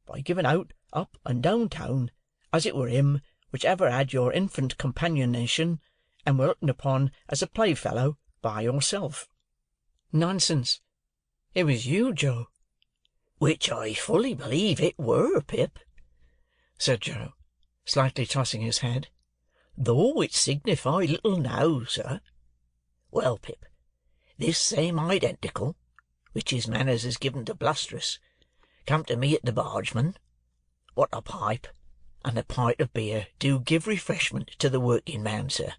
by giving out up and down town, as it were him which ever had your infant companionation, and were looked upon as a playfellow by yourself." "Nonsense! It was you, Joe." "Which I fully believe it were, Pip," said Joe, slightly tossing his head, "though it signified little now, sir. Well, Pip, this same identical, which his manners is given to blusterous, come to me at the Bargeman. What a pipe and a pint of beer do give refreshment to the working man, sir,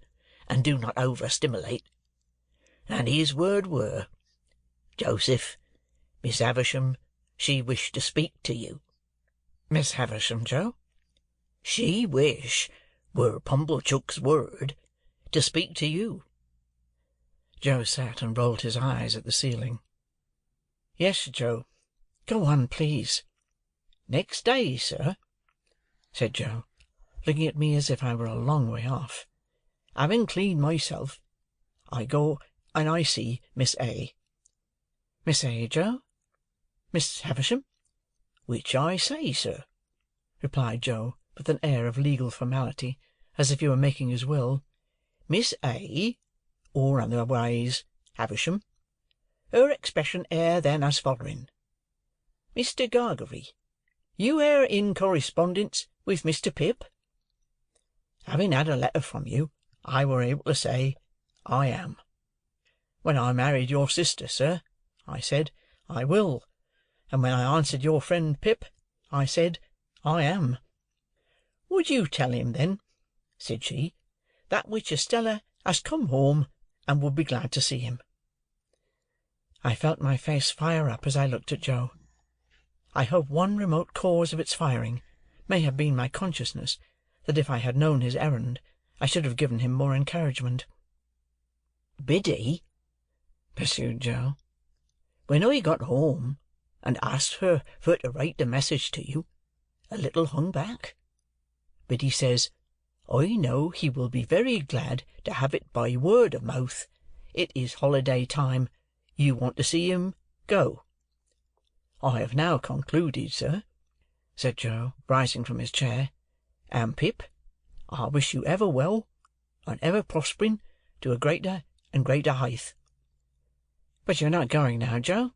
and do not over-stimulate. And his word were, 'Joseph, Miss Havisham, she wished to speak to you.'" "Miss Havisham, Joe?" "She wish, were Pumblechook's word, to speak to you." Joe sat and rolled his eyes at the ceiling. "Yes, Joe. Go on, please." "Next day, sir," said Joe, looking at me as if I were a long way off, "having cleaned myself, I go and I see Miss A." "Miss A, Joe? Miss Havisham?" "Which I say, sir," replied Joe, with an air of legal formality, as if he were making his will. "Miss A, or otherwise Havisham. Her expression air then as following: 'Mr. Gargery, you air in correspondence with Mr. Pip?' Having had a letter from you, I were able to say, 'I am.' When I married your sister, sir, I said, 'I will,' and when I answered your friend Pip, I said, 'I am.' 'Would you tell him, then,' said she, 'that which Estella has come home, and would be glad to see him.'" I felt my face fire up as I looked at Joe. I hope one remote cause of its firing may have been my consciousness that if I had known his errand, I should have given him more encouragement. "Biddy," pursued Joe, "when I got home, and asked her for to write the message to you, a little hung back. Biddy says, 'I know he will be very glad to have it by word of mouth. It is holiday time. You want to see him? Go.' I have now concluded, sir," said Joe, rising from his chair, "and Pip, I wish you ever well, and ever prospering to a greater and greater height." "But you're not going now, Joe?"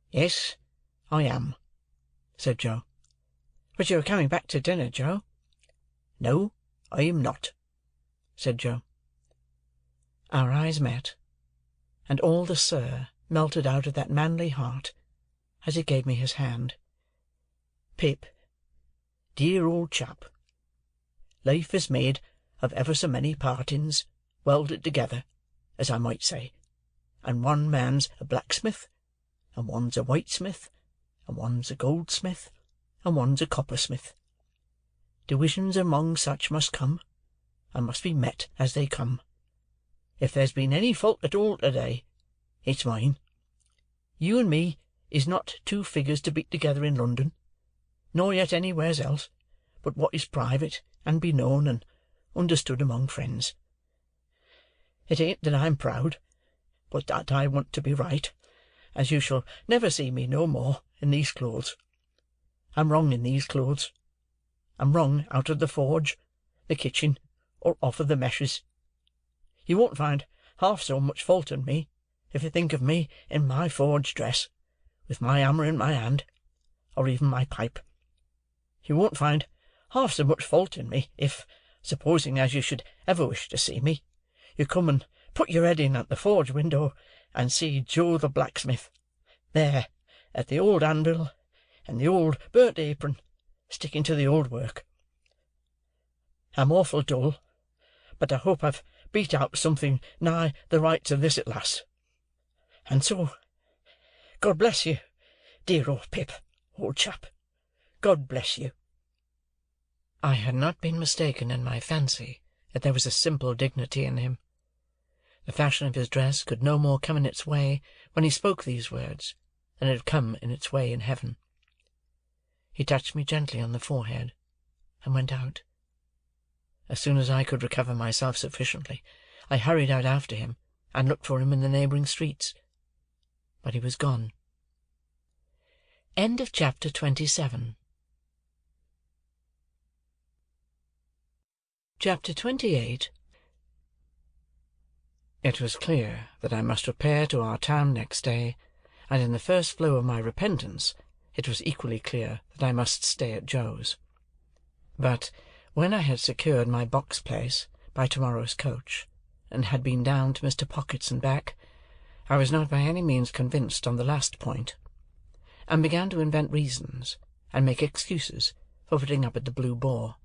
"Yes, I am," said Joe. "But you are coming back to dinner, Joe?" "No, I am not," said Joe. Our eyes met, and all the "sir" melted out of that manly heart as he gave me his hand. "Pip, dear old chap, life is made of ever so many partings welded together, as I might say, and one man's a blacksmith, and one's a whitesmith, and one's a goldsmith, and one's a coppersmith. Divisions among such must come, and must be met as they come. If there's been any fault at all to-day, it's mine. You and me is not two figures to be together in London, nor yet anywheres else, but what is private, and be known and understood among friends. It ain't that I'm proud, but that I want to be right, as you shall never see me no more in these clothes. I'm wrong in these clothes. I'm wrong out of the forge, the kitchen, or off of the meshes. You won't find half so much fault in me, if you think of me in my forge dress, with my hammer in my hand, or even my pipe. You won't find half so much fault in me, if, supposing as you should ever wish to see me, you come and put your head in at the forge window, and see Joe the blacksmith, there, at the old anvil, and the old burnt apron, sticking to the old work. I'm awful dull, but I hope I've beat out something nigh the rights of this at last. And so, God bless you, dear old Pip, old chap. God bless you." I had not been mistaken in my fancy that there was a simple dignity in him. The fashion of his dress could no more come in its way when he spoke these words than it had come in its way in heaven. He touched me gently on the forehead, and went out. As soon as I could recover myself sufficiently, I hurried out after him, and looked for him in the neighbouring streets. But he was gone. Chapter 27. Chapter 28. It was clear that I must repair to our town next day, and in the first flow of my repentance, it was equally clear that I must stay at Joe's. But when I had secured my box-place by to-morrow's coach, and had been down to Mr. Pocket's and back, I was not by any means convinced on the last point, and began to invent reasons, and make excuses for putting up at the Blue Boar.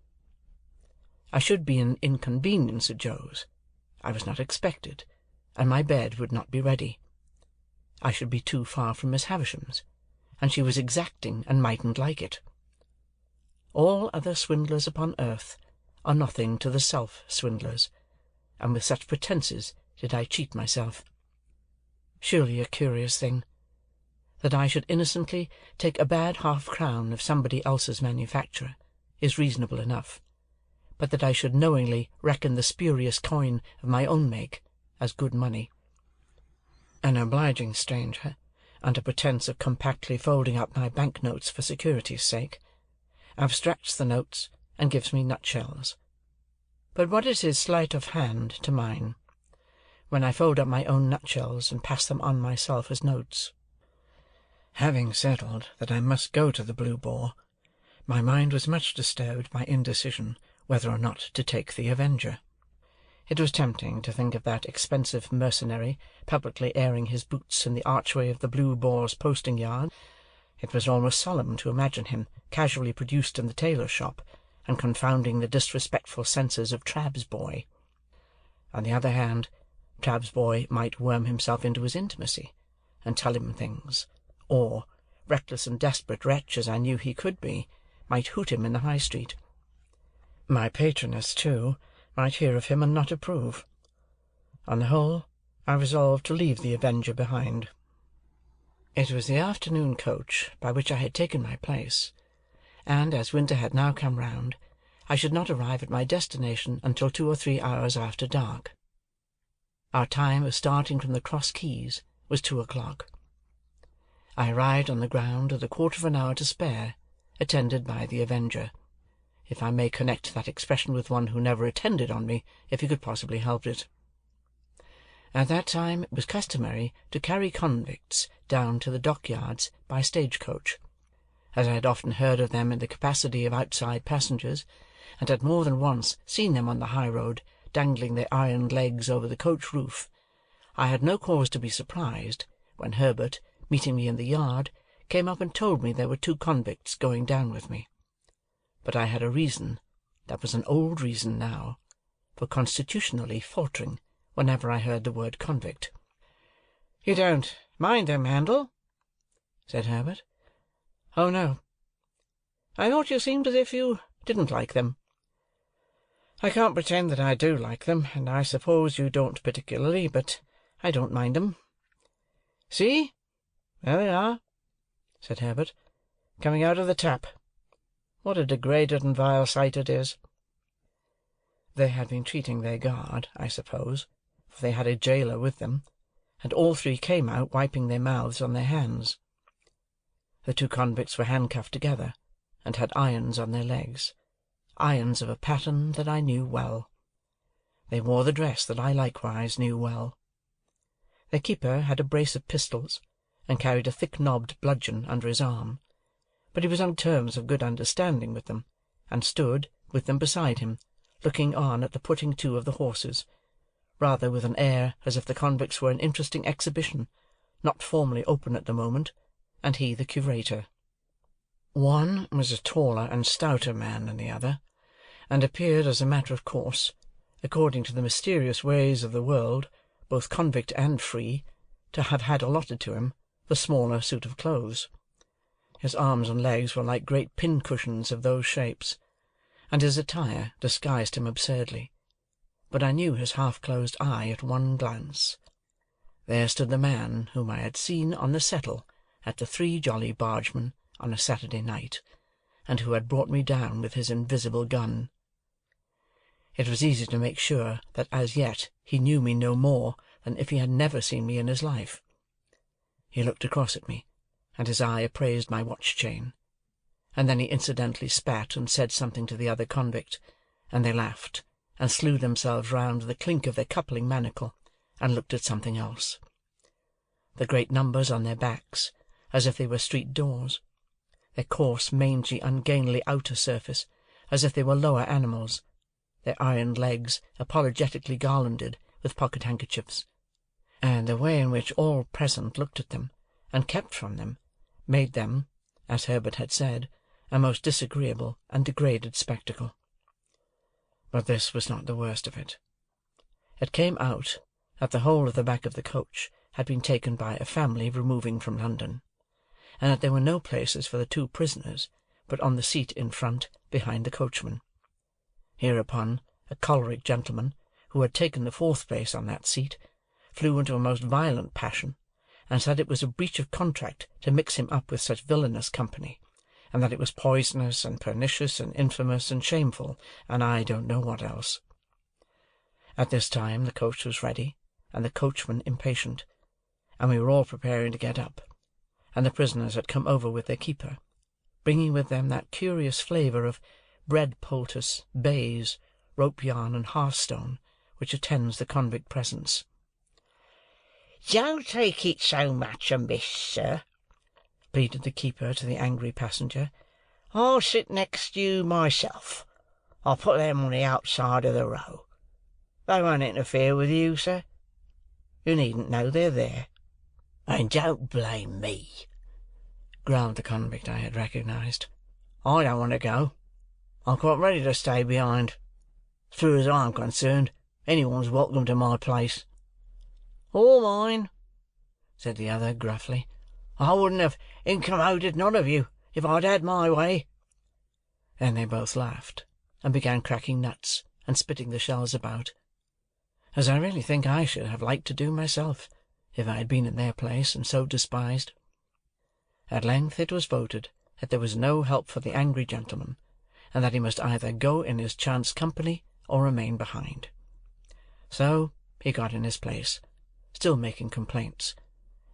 I should be an inconvenience at Joe's, I was not expected, and my bed would not be ready. I should be too far from Miss Havisham's, and she was exacting and mightn't like it. All other swindlers upon earth are nothing to the self-swindlers, and with such pretences did I cheat myself. Surely a curious thing, that I should innocently take a bad half-crown of somebody else's manufacture is reasonable enough, but that I should knowingly reckon the spurious coin of my own make as good money. An obliging stranger, under pretence of compactly folding up my bank-notes for security's sake, abstracts the notes and gives me nutshells. But what is his sleight of hand to mine, when I fold up my own nutshells and pass them on myself as notes? Having settled that I must go to the Blue Boar, my mind was much disturbed by indecision whether or not to take the Avenger. It was tempting to think of that expensive mercenary publicly airing his boots in the archway of the Blue Boar's posting-yard. It was almost solemn to imagine him casually produced in the tailor's shop, and confounding the disrespectful senses of Trabb's boy. On the other hand, Trabb's boy might worm himself into his intimacy, and tell him things, or, reckless and desperate wretch as I knew he could be, might hoot him in the High Street. My patroness, too, might hear of him and not approve. On the whole, I resolved to leave the Avenger behind. It was the afternoon coach by which I had taken my place, and, as winter had now come round, I should not arrive at my destination until 2 or 3 hours after dark. Our time of starting from the Cross Keys was 2 o'clock. I arrived on the ground with a quarter of an hour to spare, attended by the Avenger, if I may connect that expression with one who never attended on me if he could possibly help it. At that time it was customary to carry convicts down to the dockyards by stage-coach, as I had often heard of them in the capacity of outside passengers, and had more than once seen them on the high road, dangling their iron legs over the coach roof. I had no cause to be surprised when Herbert, meeting me in the yard, came up and told me there were 2 convicts going down with me. But I had a reason, that was an old reason now, for constitutionally faltering whenever I heard the word convict. "You don't mind them, Handel?" said Herbert. "Oh, no. I thought you seemed as if you didn't like them." "I can't pretend that I do like them, and I suppose you don't particularly, but I don't mind 'em. See, there they are," said Herbert, "coming out of the tap. What a degraded and vile sight it is!" They had been treating their guard, I suppose, for they had a jailer with them, and all 3 came out wiping their mouths on their hands. The 2 convicts were handcuffed together, and had irons on their legs, irons of a pattern that I knew well. They wore the dress that I likewise knew well. Their keeper had a brace of pistols, and carried a thick-knobbed bludgeon under his arm, but he was on terms of good understanding with them, and stood, with them beside him, looking on at the putting to of the horses, rather with an air as if the convicts were an interesting exhibition, not formally open at the moment, and he the curator. One was a taller and stouter man than the other, and appeared, as a matter of course, according to the mysterious ways of the world, both convict and free, to have had allotted to him the smaller suit of clothes. His arms and legs were like great pin-cushions of those shapes, and his attire disguised him absurdly, but I knew his half-closed eye at one glance. There stood the man whom I had seen on the settle at the Three Jolly Bargemen on a Saturday night, and who had brought me down with his invisible gun. It was easy to make sure that as yet he knew me no more than if he had never seen me in his life. He looked across at me, and his eye appraised my watch-chain, and then he incidentally spat and said something to the other convict, and they laughed, and slew themselves round with the clink of their coupling manacle, and looked at something else. The great numbers on their backs, as if they were street doors, their coarse, mangy, ungainly outer surface, as if they were lower animals, their iron legs apologetically garlanded with pocket-handkerchiefs, and the way in which all present looked at them, and kept from them, made them, as Herbert had said, a most disagreeable and degraded spectacle. But this was not the worst of it. It came out that the whole of the back of the coach had been taken by a family removing from London, and that there were no places for the two prisoners but on the seat in front behind the coachman. Hereupon a choleric gentleman, who had taken the fourth place on that seat, flew into a most violent passion, and said it was a breach of contract to mix him up with such villainous company, and that it was poisonous and pernicious and infamous and shameful, and I don't know what else. At this time the coach was ready, and the coachman impatient, and we were all preparing to get up, and the prisoners had come over with their keeper, bringing with them that curious flavour of bread poultice, baize, rope yarn, and hearthstone, which attends the convict presence. "Don't take it so much amiss, sir," pleaded the keeper to the angry passenger. "I'll sit next you myself. I'll put them on the outside of the row. They won't interfere with you, sir. You needn't know they're there. And don't blame me," growled the convict I had recognised. "I don't want to go. I'm quite ready to stay behind. As far as I'm concerned, anyone's welcome to my place." "All mine," said the other gruffly. "I wouldn't have incommoded none of you if I'd had my way." Then they both laughed, and began cracking nuts and spitting the shells about, as I really think I should have liked to do myself, if I had been in their place and so despised. At length it was voted that there was no help for the angry gentleman, and that he must either go in his chance company or remain behind. So he got in his place, still making complaints,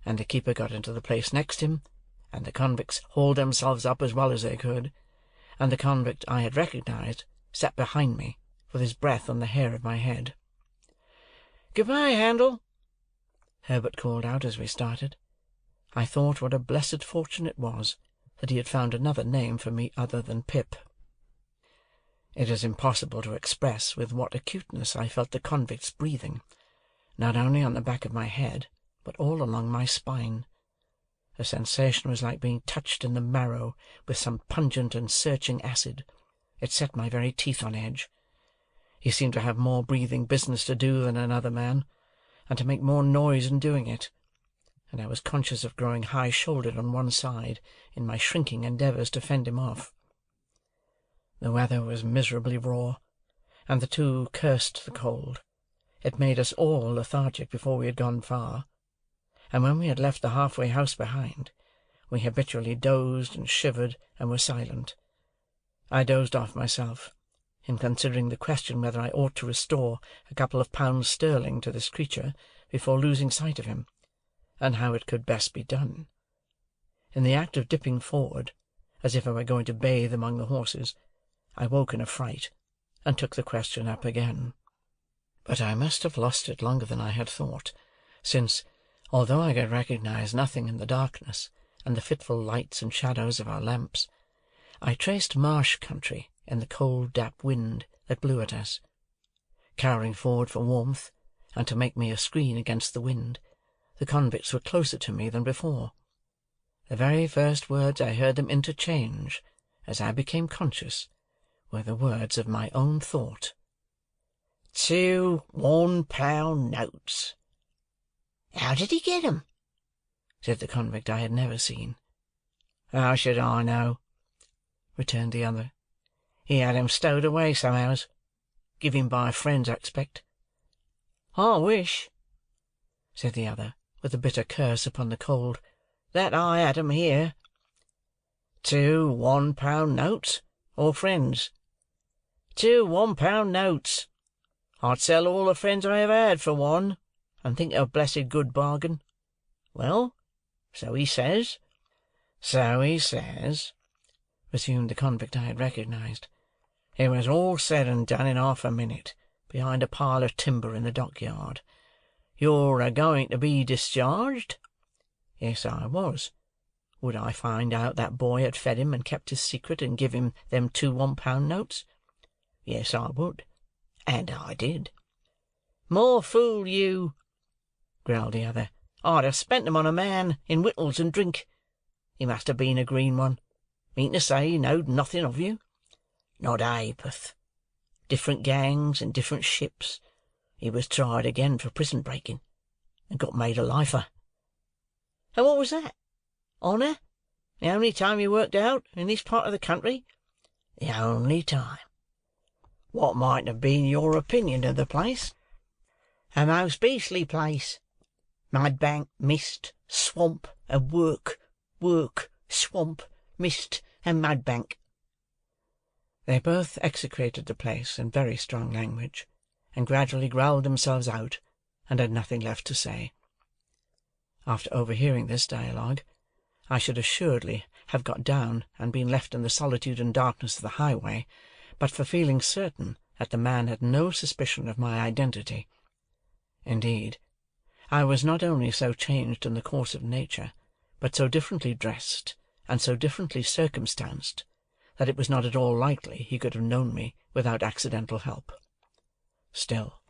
and the keeper got into the place next him, and the convicts hauled themselves up as well as they could, and the convict I had recognised sat behind me, with his breath on the hair of my head. "Good-bye, Handel," Herbert called out as we started. I thought what a blessed fortune it was that he had found another name for me other than Pip. It is impossible to express with what acuteness I felt the convict's breathing, not only on the back of my head, but all along my spine. The sensation was like being touched in the marrow with some pungent and searching acid. It set my very teeth on edge. He seemed to have more breathing business to do than another man, and to make more noise in doing it, and I was conscious of growing high-shouldered on one side in my shrinking endeavours to fend him off. The weather was miserably raw, and the two cursed the cold. It made us all lethargic before we had gone far, and when we had left the half-way house behind, we habitually dozed and shivered and were silent. I dozed off myself, in considering the question whether I ought to restore a couple of pounds sterling to this creature before losing sight of him, and how it could best be done. In the act of dipping forward, as if I were going to bathe among the horses, I woke in a fright, and took the question up again. But I must have lost it longer than I had thought, since, although I could recognise nothing in the darkness and the fitful lights and shadows of our lamps, I traced marsh country in the cold damp wind that blew at us. Cowering forward for warmth, and to make me a screen against the wind, the convicts were closer to me than before. The very first words I heard them interchange, as I became conscious, were the words of my own thought. 2 £1 notes. How did he get 'em? Said the convict I had never seen. How should I know? Returned the other. He had 'em stowed away somehows. Give him by friends, I expect. I wish, said the other, with a bitter curse upon the cold, that I had 'em here. 2 £1 notes, or friends? 2 £1 notes. I'd sell all the friends I ever had for one, and think it a blessed good bargain. Well, so he says. So he says, resumed the convict I had recognised. It was all said and done in half a minute, behind a pile of timber in the dockyard. You're a-going to be discharged? Yes, I was. Would I find out that boy had fed him and kept his secret and give him them 2 £1 notes? Yes, I would. And I did. More fool you, growled the other. I'd have spent 'em on a man in wittles and drink. He must have been a green one. Mean to say he knowed nothing of you? Not a ha'porth. Different gangs and different ships. he was tried again for prison-breaking, and got made a lifer. And what was that? Honour? The only time you worked out in this part of the country? The only time. What might have been your opinion of the place? A most beastly place. Mudbank, mist, swamp, and work, swamp, mist, and mudbank. They both execrated the place in very strong language, and gradually growled themselves out, and had nothing left to say. After overhearing this dialogue, I should assuredly have got down and been left in the solitude and darkness of the highway, but for feeling certain that the man had no suspicion of my identity. Indeed, I was not only so changed in the course of nature, but so differently dressed, and so differently circumstanced, that it was not at all likely he could have known me without accidental help. Still,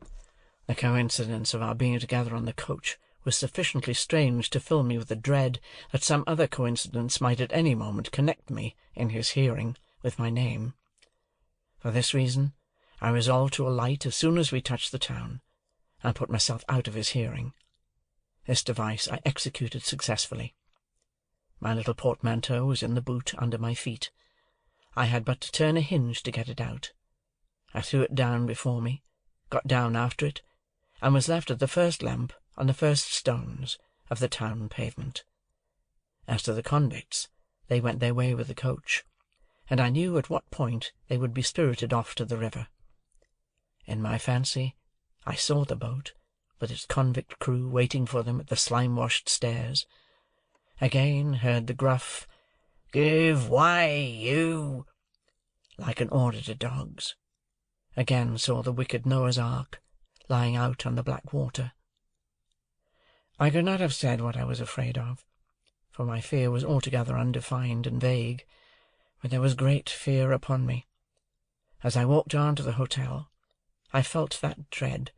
the coincidence of our being together on the coach was sufficiently strange to fill me with the dread that some other coincidence might at any moment connect me, in his hearing, with my name. For this reason, I resolved to alight as soon as we touched the town, and put myself out of his hearing. This device I executed successfully. My little portmanteau was in the boot under my feet. I had but to turn a hinge to get it out. I threw it down before me, got down after it, and was left at the first lamp on the first stones of the town pavement. As to the convicts, they went their way with the coach, and I knew at what point they would be spirited off to the river. In my fancy, I saw the boat, with its convict crew waiting for them at the slime-washed stairs. Again heard the gruff, "Give way, you!" like an order to dogs. Again saw the wicked Noah's Ark, lying out on the black water. I could not have said what I was afraid of, for my fear was altogether undefined and vague, but there was great fear upon me. As I walked on to the hotel, I felt that dread,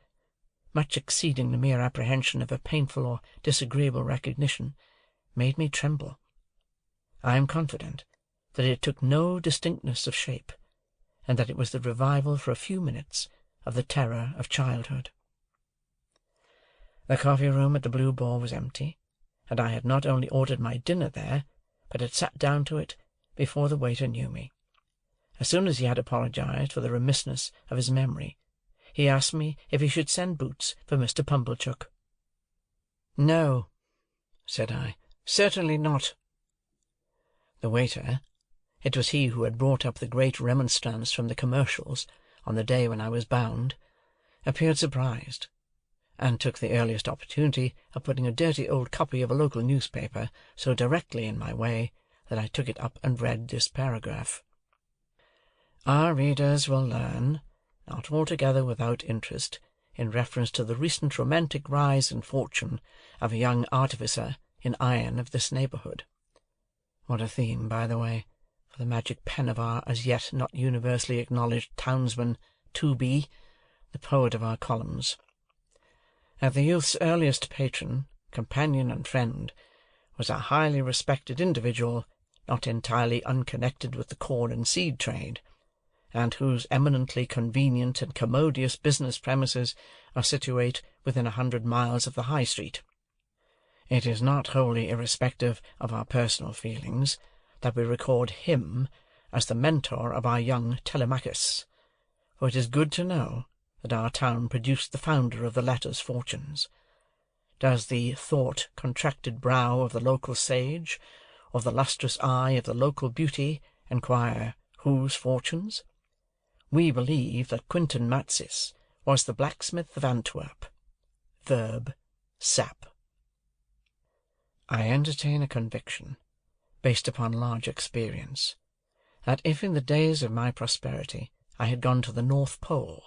much exceeding the mere apprehension of a painful or disagreeable recognition, made me tremble. I am confident that it took no distinctness of shape, and that it was the revival for a few minutes of the terror of childhood. The coffee-room at the Blue Boar was empty, and I had not only ordered my dinner there, but had sat down to it before the waiter knew me. As soon as he had apologized for the remissness of his memory, he asked me if he should send boots for Mr. Pumblechook. "No," said I, "certainly not." The waiter, it was he who had brought up the great remonstrance from the commercials on the day when I was bound, appeared surprised, and took the earliest opportunity of putting a dirty old copy of a local newspaper so directly in my way that I took it up and read this paragraph. Our readers will learn, not altogether without interest, in reference to the recent romantic rise in fortune of a young artificer in iron of this neighbourhood. What a theme, by the way, for the magic pen of our as yet not universally acknowledged townsman, Tooby, the poet of our columns. That the youth's earliest patron, companion, and friend was a highly respected individual, not entirely unconnected with the corn and seed trade, and whose eminently convenient and commodious business premises are situate within 100 miles of the High Street. It is not wholly irrespective of our personal feelings that we record him as the mentor of our young Telemachus, for it is good to know that our town produced the founder of the latter's fortunes. Does the thought-contracted brow of the local sage, or the lustrous eye of the local beauty, inquire whose fortunes? We believe that Quintin Matsis was the blacksmith of Antwerp. Verb. Sap. I entertain a conviction, based upon large experience, that if in the days of my prosperity I had gone to the North Pole,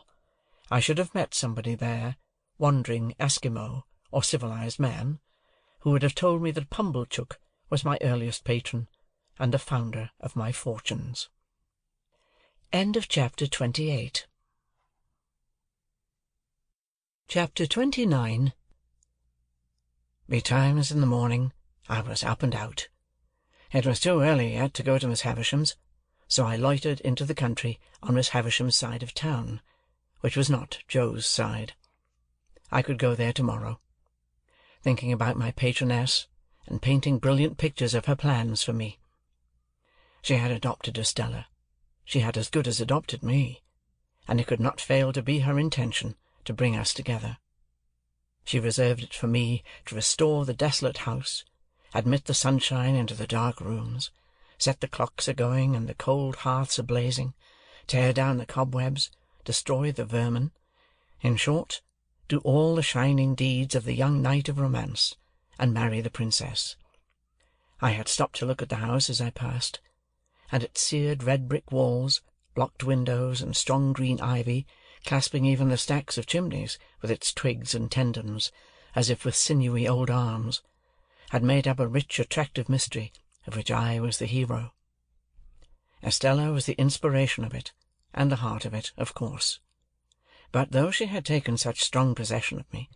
I should have met somebody there, wandering Eskimo or civilized man, who would have told me that Pumblechook was my earliest patron, and the founder of my fortunes. Chapter 28. Chapter 29. Betimes in the morning I was up and out. It was too early yet to go to Miss Havisham's, so I loitered into the country on Miss Havisham's side of town, which was not Joe's side. I could go there tomorrow, thinking about my patroness, and painting brilliant pictures of her plans for me. She had adopted Estella, she had as good as adopted me, and it could not fail to be her intention to bring us together. She reserved it for me to restore the desolate house, admit the sunshine into the dark rooms, set the clocks a-going and the cold hearths a-blazing, tear down the cobwebs, destroy the vermin, in short, do all the shining deeds of the young knight of romance, and marry the princess. I had stopped to look at the house as I passed, and its seared red brick walls, blocked windows, and strong green ivy, clasping even the stacks of chimneys with its twigs and tendons, as if with sinewy old arms, had made up a rich attractive mystery of which I was the hero. Estella was the inspiration of it, and the heart of it, of course. But though she had taken such strong possession of me,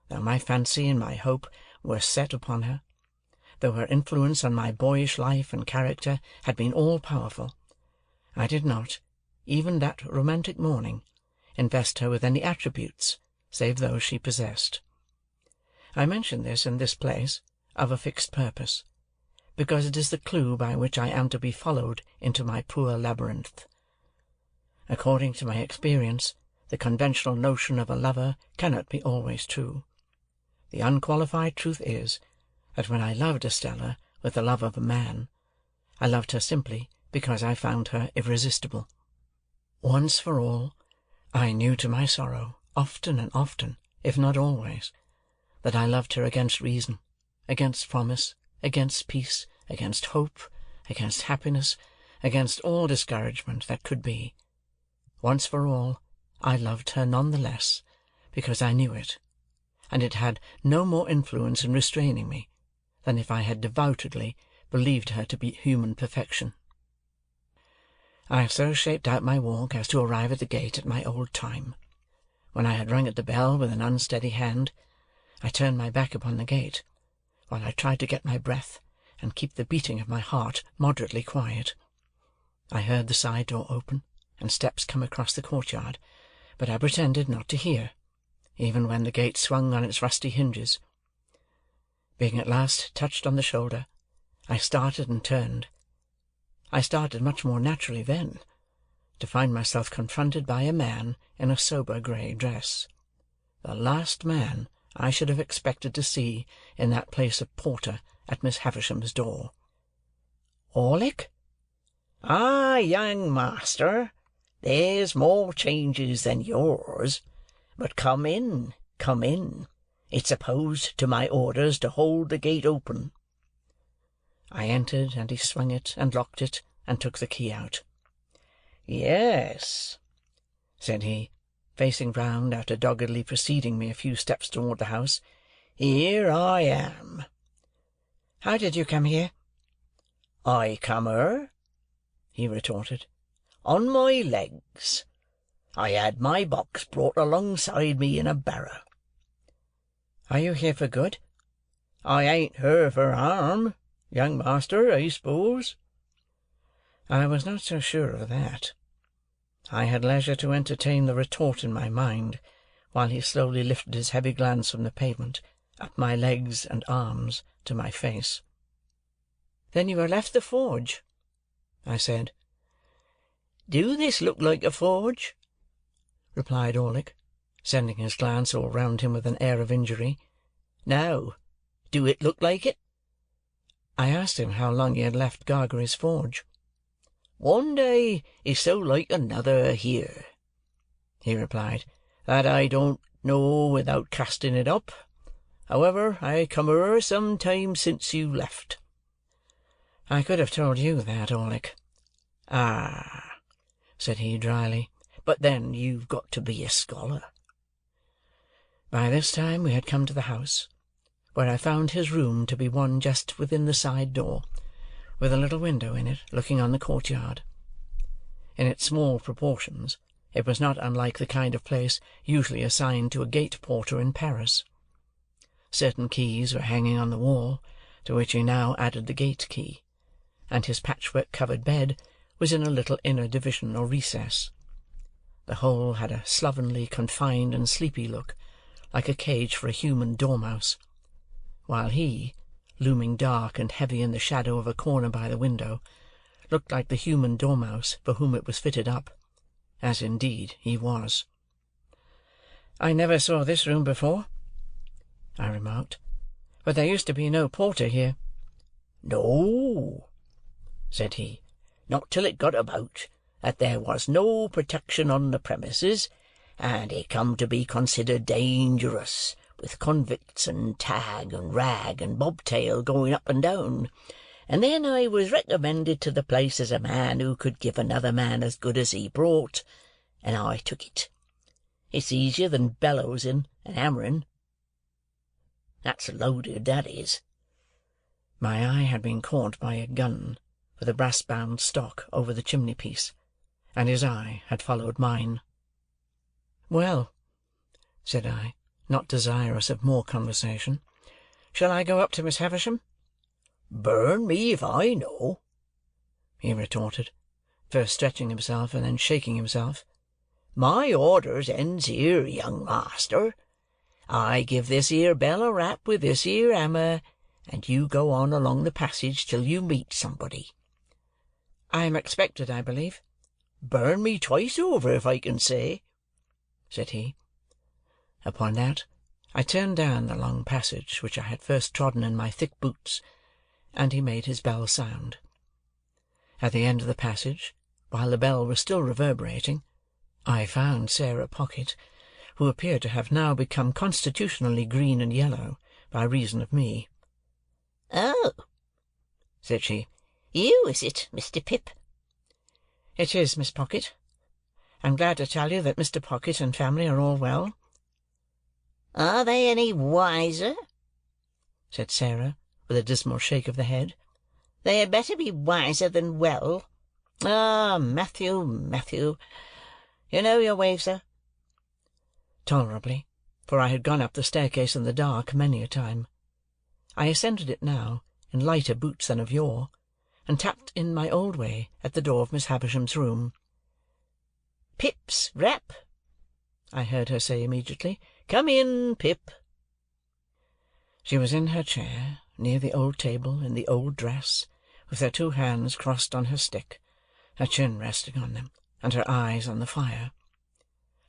though my fancy and my hope were set upon her, though her influence on my boyish life and character had been all-powerful, I did not, even that romantic morning, invest her with any attributes save those she possessed. I mention this in this place, of a fixed purpose, because it is the clue by which I am to be followed into my poor labyrinth. According to my experience, the conventional notion of a lover cannot be always true. The unqualified truth is, that when I loved Estella with the love of a man, I loved her simply because I found her irresistible. Once for all, I knew to my sorrow, often and often, if not always, that I loved her against reason, against promise, against peace, against hope, against happiness, against all discouragement that could be. Once for all, I loved her none the less, because I knew it, and it had no more influence in restraining me than if I had devoutly believed her to be human perfection. I so shaped out my walk as to arrive at the gate at my old time. When I had rung at the bell with an unsteady hand, I turned my back upon the gate, while I tried to get my breath and keep the beating of my heart moderately quiet. I heard the side door open, and steps come across the courtyard, but I pretended not to hear, even when the gate swung on its rusty hinges. Being at last touched on the shoulder, I started and turned. I started much more naturally then, to find myself confronted by a man in a sober grey dress. The last man I should have expected to see in that place of porter at Miss Havisham's door. "Orlick?" "Ah, young master, there's more changes than yours. But come in, come in. It's opposed to my orders to hold the gate open." I entered, and he swung it, and locked it, and took the key out. "Yes," said he, facing round after doggedly preceding me a few steps toward the house, "here I am." "How did you come here?" "I come her," he retorted, "on my legs. I had my box brought alongside me in a barrow." "Are you here for good?" "I ain't here for harm, young master, I suppose?" I was not so sure of that. I had leisure to entertain the retort in my mind, while he slowly lifted his heavy glance from the pavement, up my legs and arms, to my face. "Then you have left the forge?" I said. "Do this look like a forge?" replied Orlick, sending his glance all round him with an air of injury. "Now, do it look like it?" I asked him how long he had left Gargery's forge. "One day is so like another here," he replied, "that I don't know without casting it up. However, I come here some time since you left." "I could have told you that, Orlick." "Ah," said he dryly, "but then you've got to be a scholar." By this time we had come to the house, where I found his room to be one just within the side door, with a little window in it looking on the courtyard. In its small proportions, it was not unlike the kind of place usually assigned to a gate porter in Paris. Certain keys were hanging on the wall, to which he now added the gate key, and his patchwork-covered bed was in a little inner division or recess. The whole had a slovenly, confined, and sleepy look, like a cage for a human dormouse, while he, looming dark and heavy in the shadow of a corner by the window, looked like the human dormouse for whom it was fitted up, as indeed he was. "I never saw this room before," I remarked, "but there used to be no porter here." "No," said he, "not till it got about that there was no protection on the premises, and it come to be considered dangerous, with convicts and tag and rag and bobtail going up and down. And then I was recommended to the place as a man who could give another man as good as he brought, and I took it. It's easier than bellowsing and hammering. That's loaded, that is." My eye had been caught by a gun with a brass-bound stock over the chimney-piece, and his eye had followed mine. "Well," said I, not desirous of more conversation, "shall I go up to Miss Havisham?" "Burn me if I know," he retorted, first stretching himself and then shaking himself. "My orders ends here, young master. I give this here bell a rap with this here hammer, and you go on along the passage till you meet somebody." "I am expected, I believe." "Burn me twice over, if I can say," said he. Upon that, I turned down the long passage which I had first trodden in my thick boots, and he made his bell sound. At the end of the passage, while the bell was still reverberating, I found Sarah Pocket, who appeared to have now become constitutionally green and yellow by reason of me. "Oh," said she, "you, is it, Mr. Pip?" "It is, Miss Pocket. I am glad to tell you that Mr. Pocket and family are all well." "Are they any wiser?" said Sarah, with a dismal shake of the head. "They had better be wiser than well. Ah, Matthew, Matthew, you know your way, sir?" Tolerably, for I had gone up the staircase in the dark many a time. I ascended it now, in lighter boots than of yore, and tapped in my old way at the door of Miss Havisham's room. "Pip's rap," I heard her say immediately. "Come in, Pip." She was in her chair, near the old table, in the old dress, with her two hands crossed on her stick, her chin resting on them, and her eyes on the fire.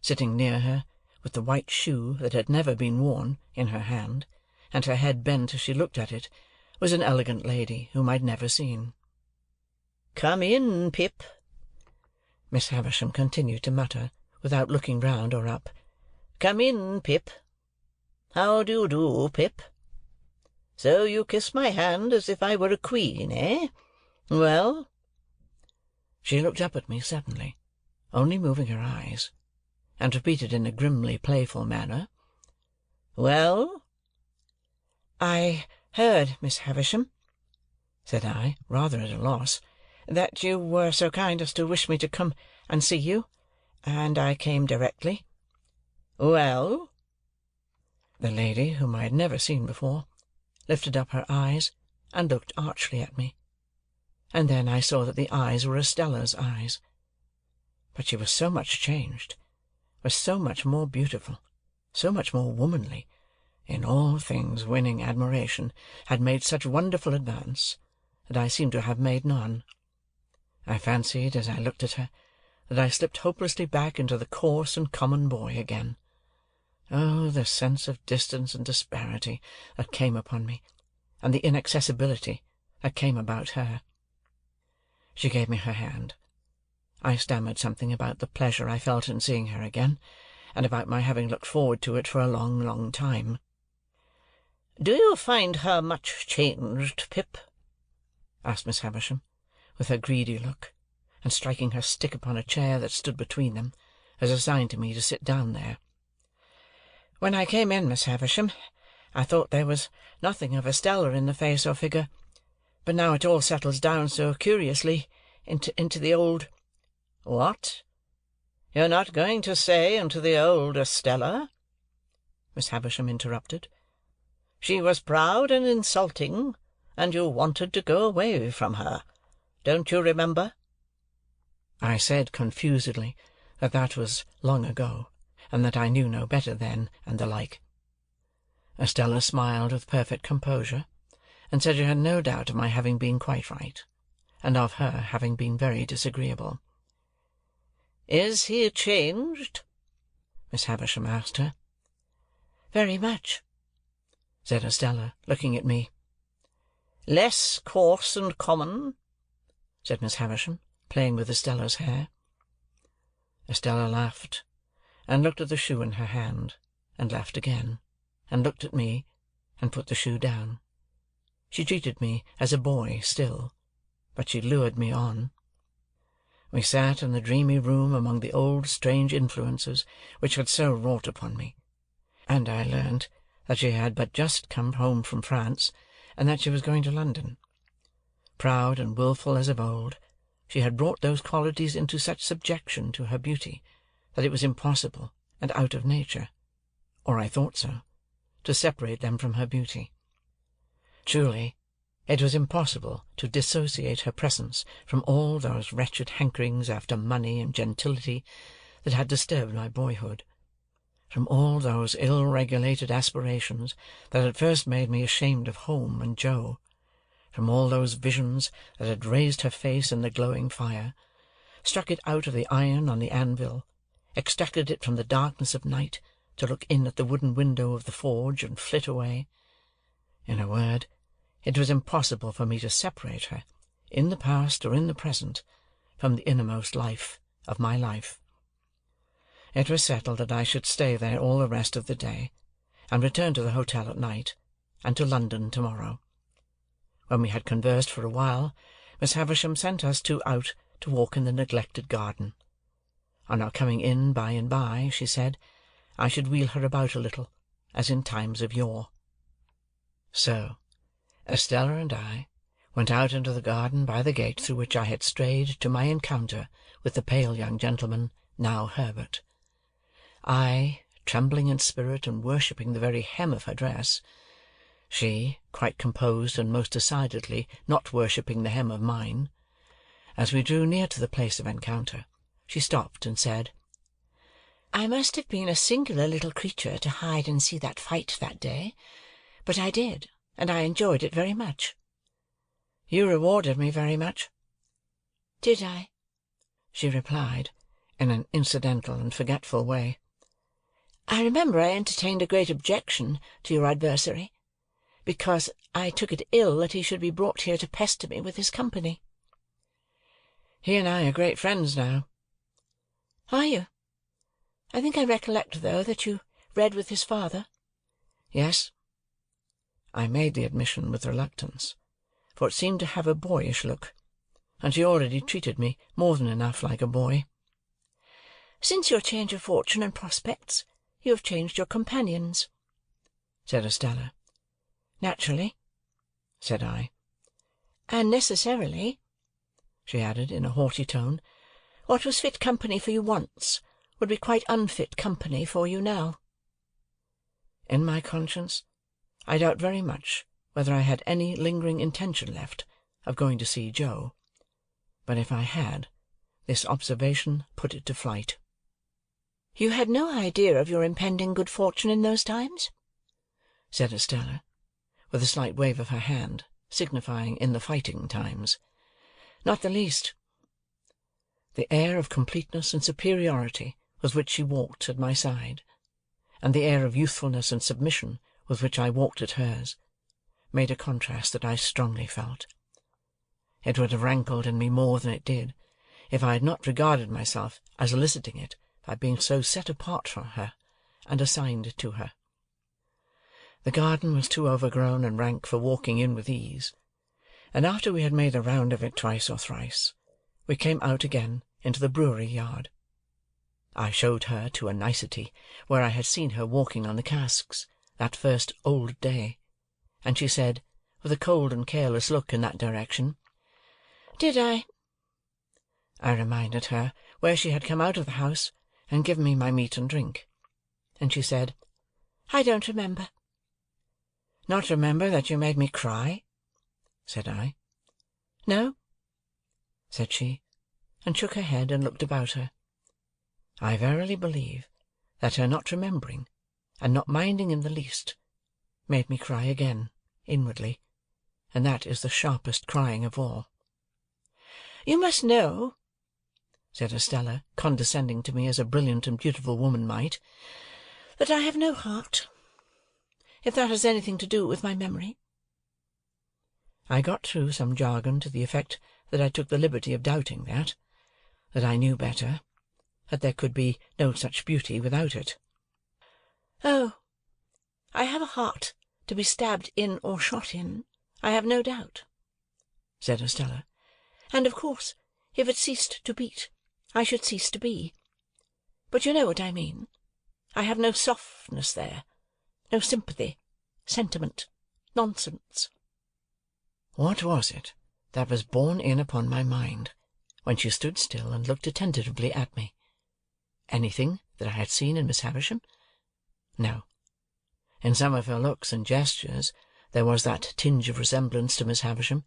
Sitting near her, with the white shoe that had never been worn, in her hand, and her head bent as she looked at it, was an elegant lady whom I had never seen. "Come in, Pip," Miss Havisham continued to mutter, without looking round or up. "Come in, Pip. How do you do, Pip? So you kiss my hand as if I were a queen, eh? Well?" She looked up at me suddenly, only moving her eyes, and repeated in a grimly playful manner, "Well?" "I heard, Miss Havisham," said I, rather at a loss, "that you were so kind as to wish me to come and see you, and I came directly." "Well?" The lady, whom I had never seen before, lifted up her eyes and looked archly at me, and then I saw that the eyes were Estella's eyes. But she was so much changed, was so much more beautiful, so much more womanly, in all things winning admiration, had made such wonderful advance, that I seemed to have made none. I fancied, as I looked at her, that I slipped hopelessly back into the coarse and common boy again. Oh, the sense of distance and disparity that came upon me, and the inaccessibility that came about her. She gave me her hand. I stammered something about the pleasure I felt in seeing her again, and about my having looked forward to it for a long, long time. "Do you find her much changed, Pip?" asked Miss Havisham, with her greedy look, and striking her stick upon a chair that stood between them, as a sign to me to sit down there. "When I came in, Miss Havisham, I thought there was nothing of Estella in the face or figure, but now it all settles down so curiously into the old—" "What? You're not going to say into the old Estella?" Miss Havisham interrupted. "She was proud and insulting, and you wanted to go away from her. Don't you remember?" I said confusedly that was long ago, and that I knew no better then, and the like. Estella smiled with perfect composure, and said she had no doubt of my having been quite right, and of her having been very disagreeable. "Is he changed?" Miss Havisham asked her. "Very much," said Estella, looking at me. "Less coarse and common?" said Miss Havisham, playing with Estella's hair. Estella laughed, and looked at the shoe in her hand, and laughed again, and looked at me, and put the shoe down. She treated me as a boy still, but she lured me on. We sat in the dreamy room among the old strange influences which had so wrought upon me, and I learned that she had but just come home from France, and that she was going to London. Proud and wilful as of old, she had brought those qualities into such subjection to her beauty that it was impossible and out of nature, or I thought so, to separate them from her beauty. Truly, it was impossible to dissociate her presence from all those wretched hankerings after money and gentility that had disturbed my boyhood, from all those ill-regulated aspirations that had first made me ashamed of home and Joe, from all those visions that had raised her face in the glowing fire, struck it out of the iron on the anvil, extracted it from the darkness of night to look in at the wooden window of the forge and flit away. In a word, it was impossible for me to separate her, in the past or in the present, from the innermost life of my life. It was settled that I should stay there all the rest of the day, and return to the hotel at night, and to London to-morrow. When we had conversed for a while, Miss Havisham sent us two out to walk in the neglected garden. On our coming in by and by, she said, I should wheel her about a little, as in times of yore. So, Estella and I went out into the garden by the gate through which I had strayed to my encounter with the pale young gentleman, now Herbert. I, trembling in spirit and worshipping the very hem of her dress; she, quite composed and most decidedly not worshipping the hem of mine. As we drew near to the place of encounter, she stopped and said, "I must have been a singular little creature to hide and see that fight that day, but I did, and I enjoyed it very much." "You rewarded me very much." "Did I?" she replied, in an incidental and forgetful way. "I remember I entertained a great objection to your adversary, because I took it ill that he should be brought here to pester me with his company." "He and I are great friends now." "Are you? I think I recollect, though, that you read with his father." "Yes." I made the admission with reluctance, for it seemed to have a boyish look, and she already treated me more than enough like a boy. "Since your change of fortune and prospects, you have changed your companions," said Estella. "Naturally," said I. "And necessarily," she added, in a haughty tone. "What was fit company for you once would be quite unfit company for you now." In my conscience, I doubt very much whether I had any lingering intention left of going to see Joe, but if I had, this observation put it to flight. "You had no idea of your impending good fortune in those times?" said Estella, with a slight wave of her hand, signifying in the fighting times. "Not the least." The air of completeness and superiority with which she walked at my side, and the air of youthfulness and submission with which I walked at hers, made a contrast that I strongly felt. It would have rankled in me more than it did, if I had not regarded myself as eliciting it by being so set apart from her, and assigned to her. The garden was too overgrown and rank for walking in with ease, and after we had made a round of it twice or thrice, we came out again into the brewery yard. I showed her to a nicety where I had seen her walking on the casks, that first old day, and she said, with a cold and careless look in that direction, "Did I?" I reminded her where she had come out of the house and given me my meat and drink, and she said, "I don't remember." "Not remember that you made me cry?" said I. "No," said she, and shook her head and looked about her. I verily believe that her not remembering, and not minding in the least, made me cry again, inwardly, and that is the sharpest crying of all. "You must know," said Estella, condescending to me as a brilliant and beautiful woman might, "that I have no heart, if that has anything to do with my memory." I got through some jargon to the effect that I took the liberty of doubting that I knew better, that there could be no such beauty without it. "Oh, I have a heart to be stabbed in or shot in, I have no doubt," said Estella, "and of course if it ceased to beat, I should cease to be. But you know what I mean. I have no softness there, no sympathy, sentiment, nonsense." What was it that was borne in upon my mind, when she stood still and looked attentively at me? Anything that I had seen in Miss Havisham? No. In some of her looks and gestures there was that tinge of resemblance to Miss Havisham,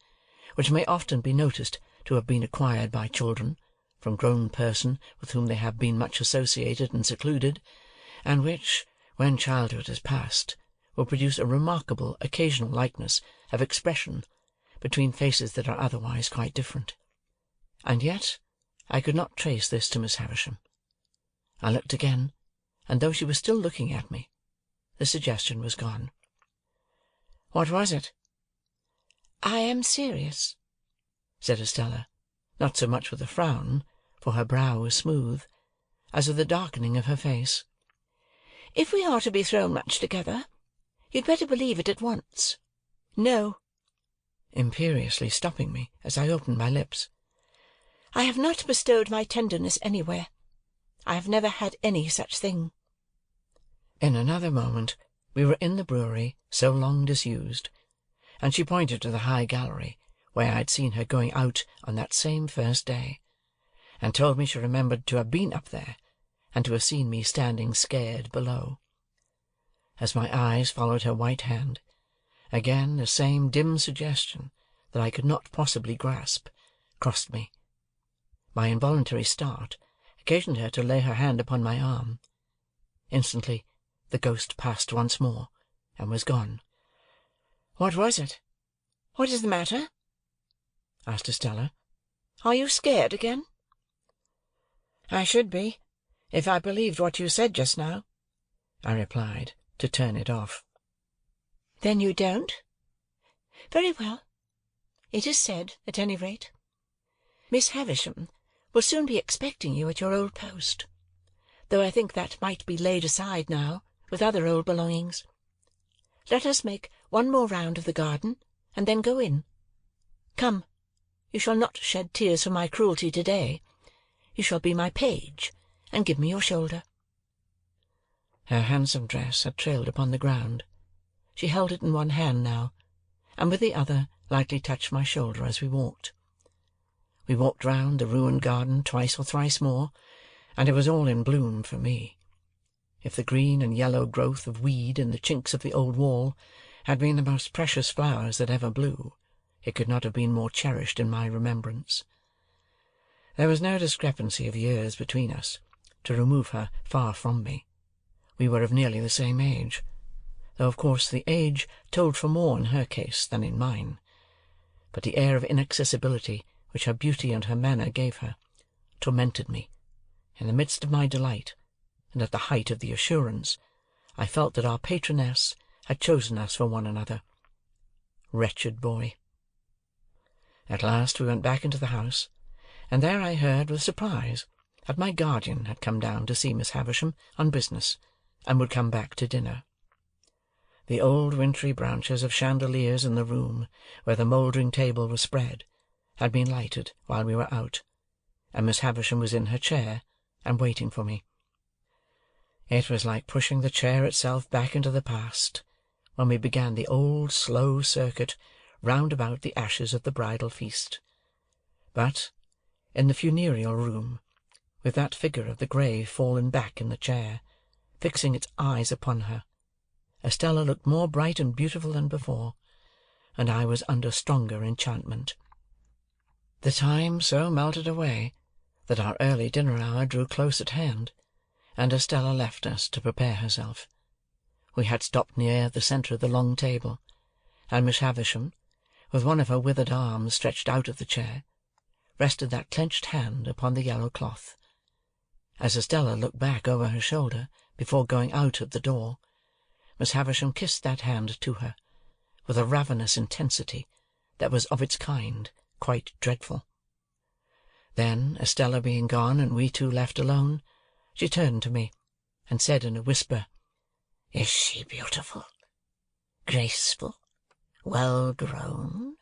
which may often be noticed to have been acquired by children, from grown persons with whom they have been much associated and secluded, and which, when childhood is past, will produce a remarkable occasional likeness of expression between faces that are otherwise quite different. And yet I could not trace this to Miss Havisham. I looked again, and though she was still looking at me, the suggestion was gone. "What was it?" "I am serious," said Estella, not so much with a frown, for her brow was smooth, as with a darkening of her face. "If we are to be thrown much together, you'd better believe it at once. No," imperiously stopping me as I opened my lips, "I have not bestowed my tenderness anywhere. I have never had any such thing." In another moment we were in the brewery so long disused, and she pointed to the high gallery where I had seen her going out on that same first day, and told me she remembered to have been up there, and to have seen me standing scared below. As my eyes followed her white hand, again the same dim suggestion that I could not possibly grasp crossed me. My involuntary start occasioned her to lay her hand upon my arm. Instantly the ghost passed once more, and was gone. "What was it? What is the matter?" asked Estella. "Are you scared again?" "I should be, if I believed what you said just now," I replied, to turn it off. "Then you don't? Very well. It is said, at any rate. Miss Havisham will soon be expecting you at your old post, though I think that might be laid aside now, with other old belongings. Let us make one more round of the garden, and then go in. Come, you shall not shed tears for my cruelty to-day. You shall be my page, and give me your shoulder." Her handsome dress had trailed upon the ground. She held it in one hand now, and with the other lightly touched my shoulder as we walked. We walked round the ruined garden twice or thrice more, and it was all in bloom for me. If the green and yellow growth of weed in the chinks of the old wall had been the most precious flowers that ever blew, it could not have been more cherished in my remembrance. There was no discrepancy of years between us, to remove her far from me. We were of nearly the same age, though of course the age told for more in her case than in mine. But the air of inaccessibility which her beauty and her manner gave her tormented me. In the midst of my delight, and at the height of the assurance, I felt that our patroness had chosen us for one another. Wretched boy! At last we went back into the house, and there I heard with surprise that my guardian had come down to see Miss Havisham on business, and would come back to dinner. The old wintry branches of chandeliers in the room where the mouldering table was spread had been lighted while we were out, and Miss Havisham was in her chair and waiting for me. It was like pushing the chair itself back into the past, when we began the old slow circuit round about the ashes of the bridal feast. But, in the funereal room, with that figure of the grave fallen back in the chair, fixing its eyes upon her, Estella looked more bright and beautiful than before, and I was under stronger enchantment. The time so melted away that our early dinner hour drew close at hand, and Estella left us to prepare herself. We had stopped near the centre of the long table, and Miss Havisham, with one of her withered arms stretched out of the chair, rested that clenched hand upon the yellow cloth. As Estella looked back over her shoulder before going out at the door, Miss Havisham kissed that hand to her, with a ravenous intensity that was of its kind quite dreadful. Then, Estella being gone and we two left alone, she turned to me, and said in a whisper, "Is she beautiful, graceful, well-grown?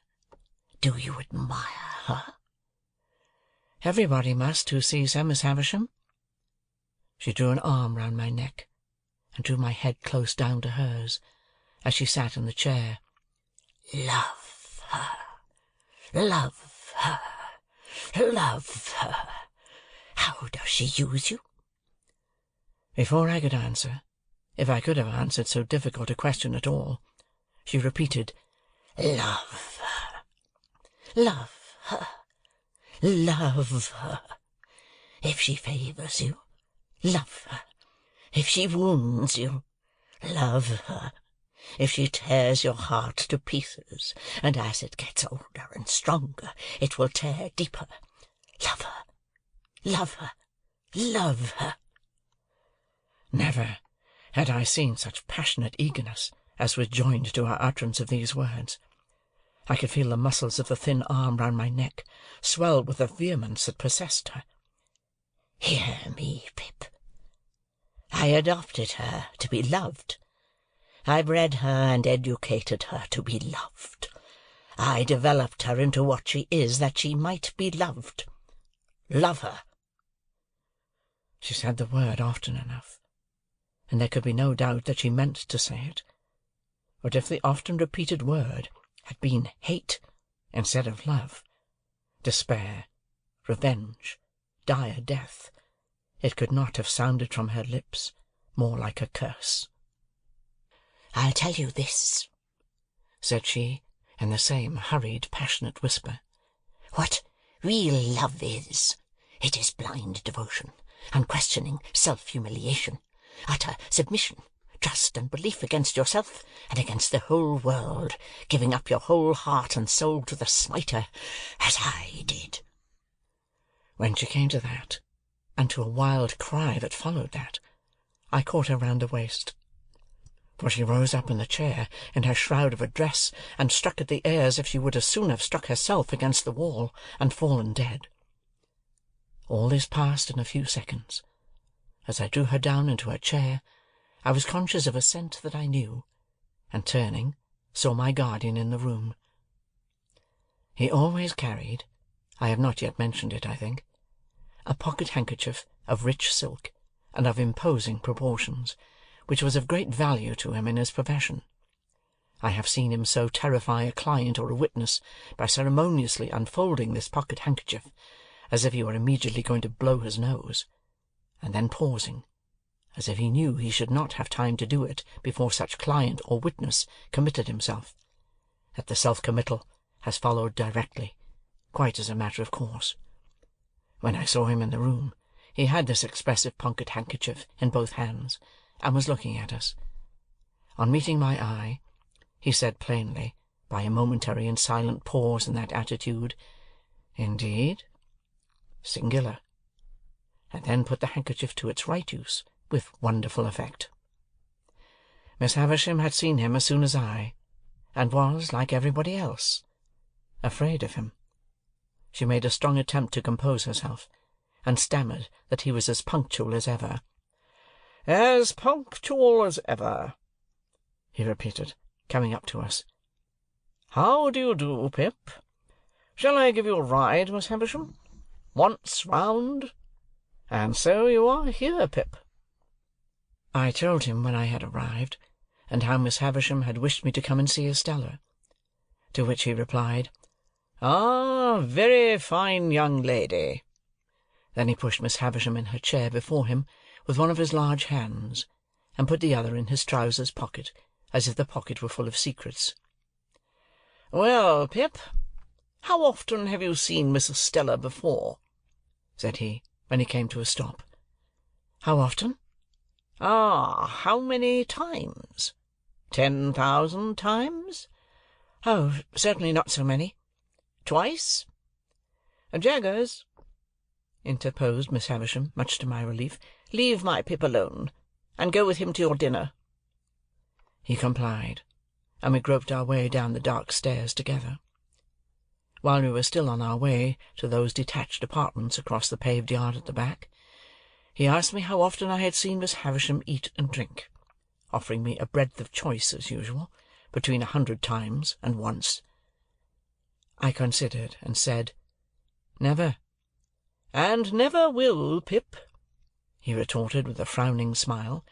Do you admire her?" "Everybody must who sees her, Miss Havisham." She drew an arm round my neck, and drew my head close down to hers, as she sat in the chair. "Love her, love her, love her. How does she use you?" Before I could answer, if I could have answered so difficult a question at all, she repeated, "Love her, love her, love her. If she favours you, love her. If she wounds you, love her. If she tears your heart to pieces, and as it gets older and stronger it will tear deeper, love her, love her, love her." Never had I seen such passionate eagerness as was joined to her utterance of these words. I could feel the muscles of the thin arm round my neck swell with the vehemence that possessed her. "Hear me, Pip. I adopted her to be loved. I bred her and educated her to be loved. I developed her into what she is, that she might be loved. Love her." She said the word often enough, and there could be no doubt that she meant to say it. But if the often repeated word had been hate instead of love, despair, revenge, dire death, it could not have sounded from her lips more like a curse. "I'll tell you this," said she, in the same hurried, passionate whisper. "What real love is, it is blind devotion, unquestioning self-humiliation, utter submission, trust and belief against yourself and against the whole world, giving up your whole heart and soul to the smiter, as I did." When she came to that, and to a wild cry that followed that, I caught her round the waist, for she rose up in the chair in her shroud of a dress, and struck at the air as if she would as soon have struck herself against the wall and fallen dead. All this passed in a few seconds. As I drew her down into her chair, I was conscious of a scent that I knew, and turning, saw my guardian in the room. He always carried, I have not yet mentioned it, I think, a pocket-handkerchief of rich silk and of imposing proportions, which was of great value to him in his profession. I have seen him so terrify a client or a witness by ceremoniously unfolding this pocket-handkerchief, as if he were immediately going to blow his nose, and then pausing, as if he knew he should not have time to do it before such client or witness committed himself, that the self-committal has followed directly, quite as a matter of course. When I saw him in the room, he had this expressive pocket-handkerchief in both hands, and was looking at us. On meeting my eye, he said plainly, by a momentary and silent pause in that attitude, "Indeed? Singular," and then put the handkerchief to its right use with wonderful effect. Miss Havisham had seen him as soon as I, and was, like everybody else, afraid of him. She made a strong attempt to compose herself, and stammered that he was as punctual as ever. "As punctual as ever," he repeated, coming up to us. "How do you do, Pip? Shall I give you a ride, Miss Havisham? Once round? And so you are here, Pip." I told him when I had arrived, and how Miss Havisham had wished me to come and see Estella, to which he replied, "Ah, very fine young lady." Then he pushed Miss Havisham in her chair before him with one of his large hands, and put the other in his trousers pocket, as if the pocket were full of secrets. "Well, Pip, how often have you seen Miss Estella before?" said he, when he came to a stop. "How often?" Ah, how many times? 10,000 times? Oh, certainly not so many. Twice? Jaggers, interposed Miss Havisham, much to my relief, leave my Pip alone, and go with him to your dinner. He complied, and we groped our way down the dark stairs together. While we were still on our way to those detached apartments across the paved yard at the back, he asked me how often I had seen Miss Havisham eat and drink, offering me a breadth of choice, as usual, between 100 times and once. I considered, and said, "Never." "And never will, Pip," he retorted with a frowning smile.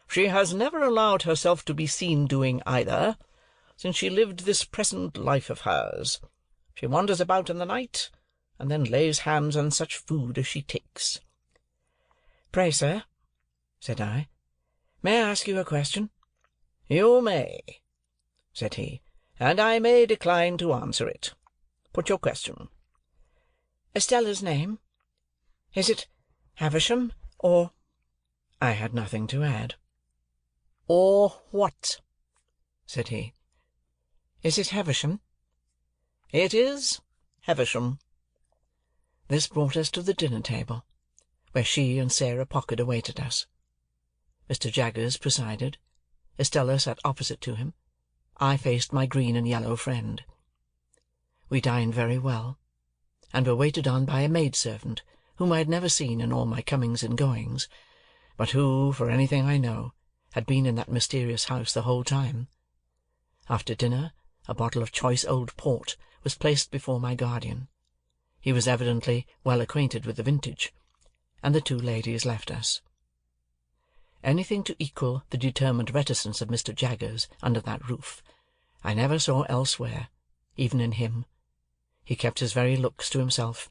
"She has never allowed herself to be seen doing either, since she lived this present life of hers. She wanders about in the night, and then lays hands on such food as she takes." "Pray, sir," said I, "may I ask you a question?" "You may," said he, "and I may decline to answer it. Put your question." "Estella's name? Is it Havisham, or—" I had nothing to add. "Or what?" said he. "Is it Havisham?" "It is Havisham." This brought us to the dinner-table, where she and Sarah Pocket awaited us. Mr. Jaggers presided. Estella sat opposite to him. I faced my green and yellow friend. We dined very well, and were waited on by a maid-servant whom I had never seen in all my comings and goings, but who, for anything I know, had been in that mysterious house the whole time. After dinner, a bottle of choice old port was placed before my guardian. He was evidently well acquainted with the vintage, and the two ladies left us. Anything to equal the determined reticence of Mr. Jaggers under that roof, I never saw elsewhere, even in him. He kept his very looks to himself,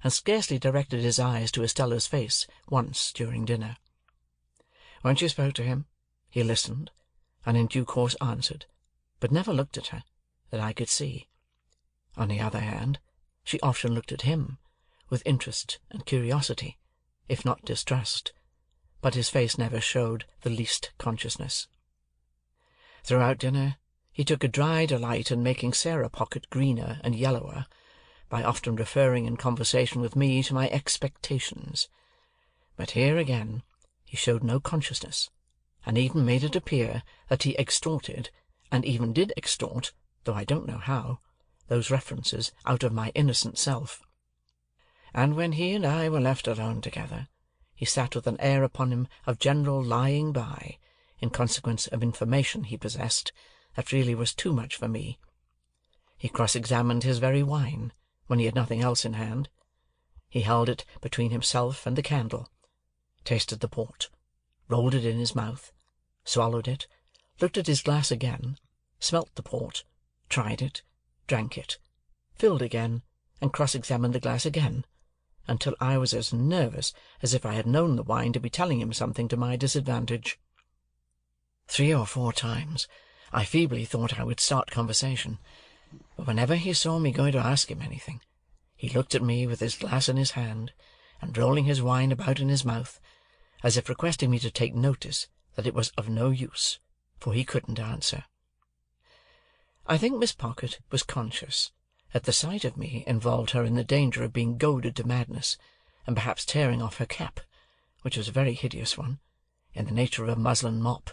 and scarcely directed his eyes to Estella's face once during dinner. When she spoke to him, he listened, and in due course answered, but never looked at her, that I could see. On the other hand, she often looked at him, with interest and curiosity, if not distrust, but his face never showed the least consciousness. Throughout dinner, he took a dry delight in making Sarah Pocket greener and yellower, by often referring in conversation with me to my expectations. But here again he showed no consciousness, and even made it appear that he extorted, and even did extort, though I don't know how, those references out of my innocent self. And when he and I were left alone together, he sat with an air upon him of general lying by, in consequence of information he possessed, that really was too much for me. He cross-examined his very wine, when he had nothing else in hand. He held it between himself and the candle, tasted the port, rolled it in his mouth, swallowed it, looked at his glass again, smelt the port, tried it, drank it, filled again, and cross-examined the glass again, until I was as nervous as if I had known the wine to be telling him something to my disadvantage. 3 or 4 times I feebly thought I would start conversation, but whenever he saw me going to ask him anything, he looked at me with his glass in his hand, and rolling his wine about in his mouth, as if requesting me to take notice that it was of no use, for he couldn't answer. I think Miss Pocket was conscious that the sight of me involved her in the danger of being goaded to madness, and perhaps tearing off her cap, which was a very hideous one, in the nature of a muslin mop,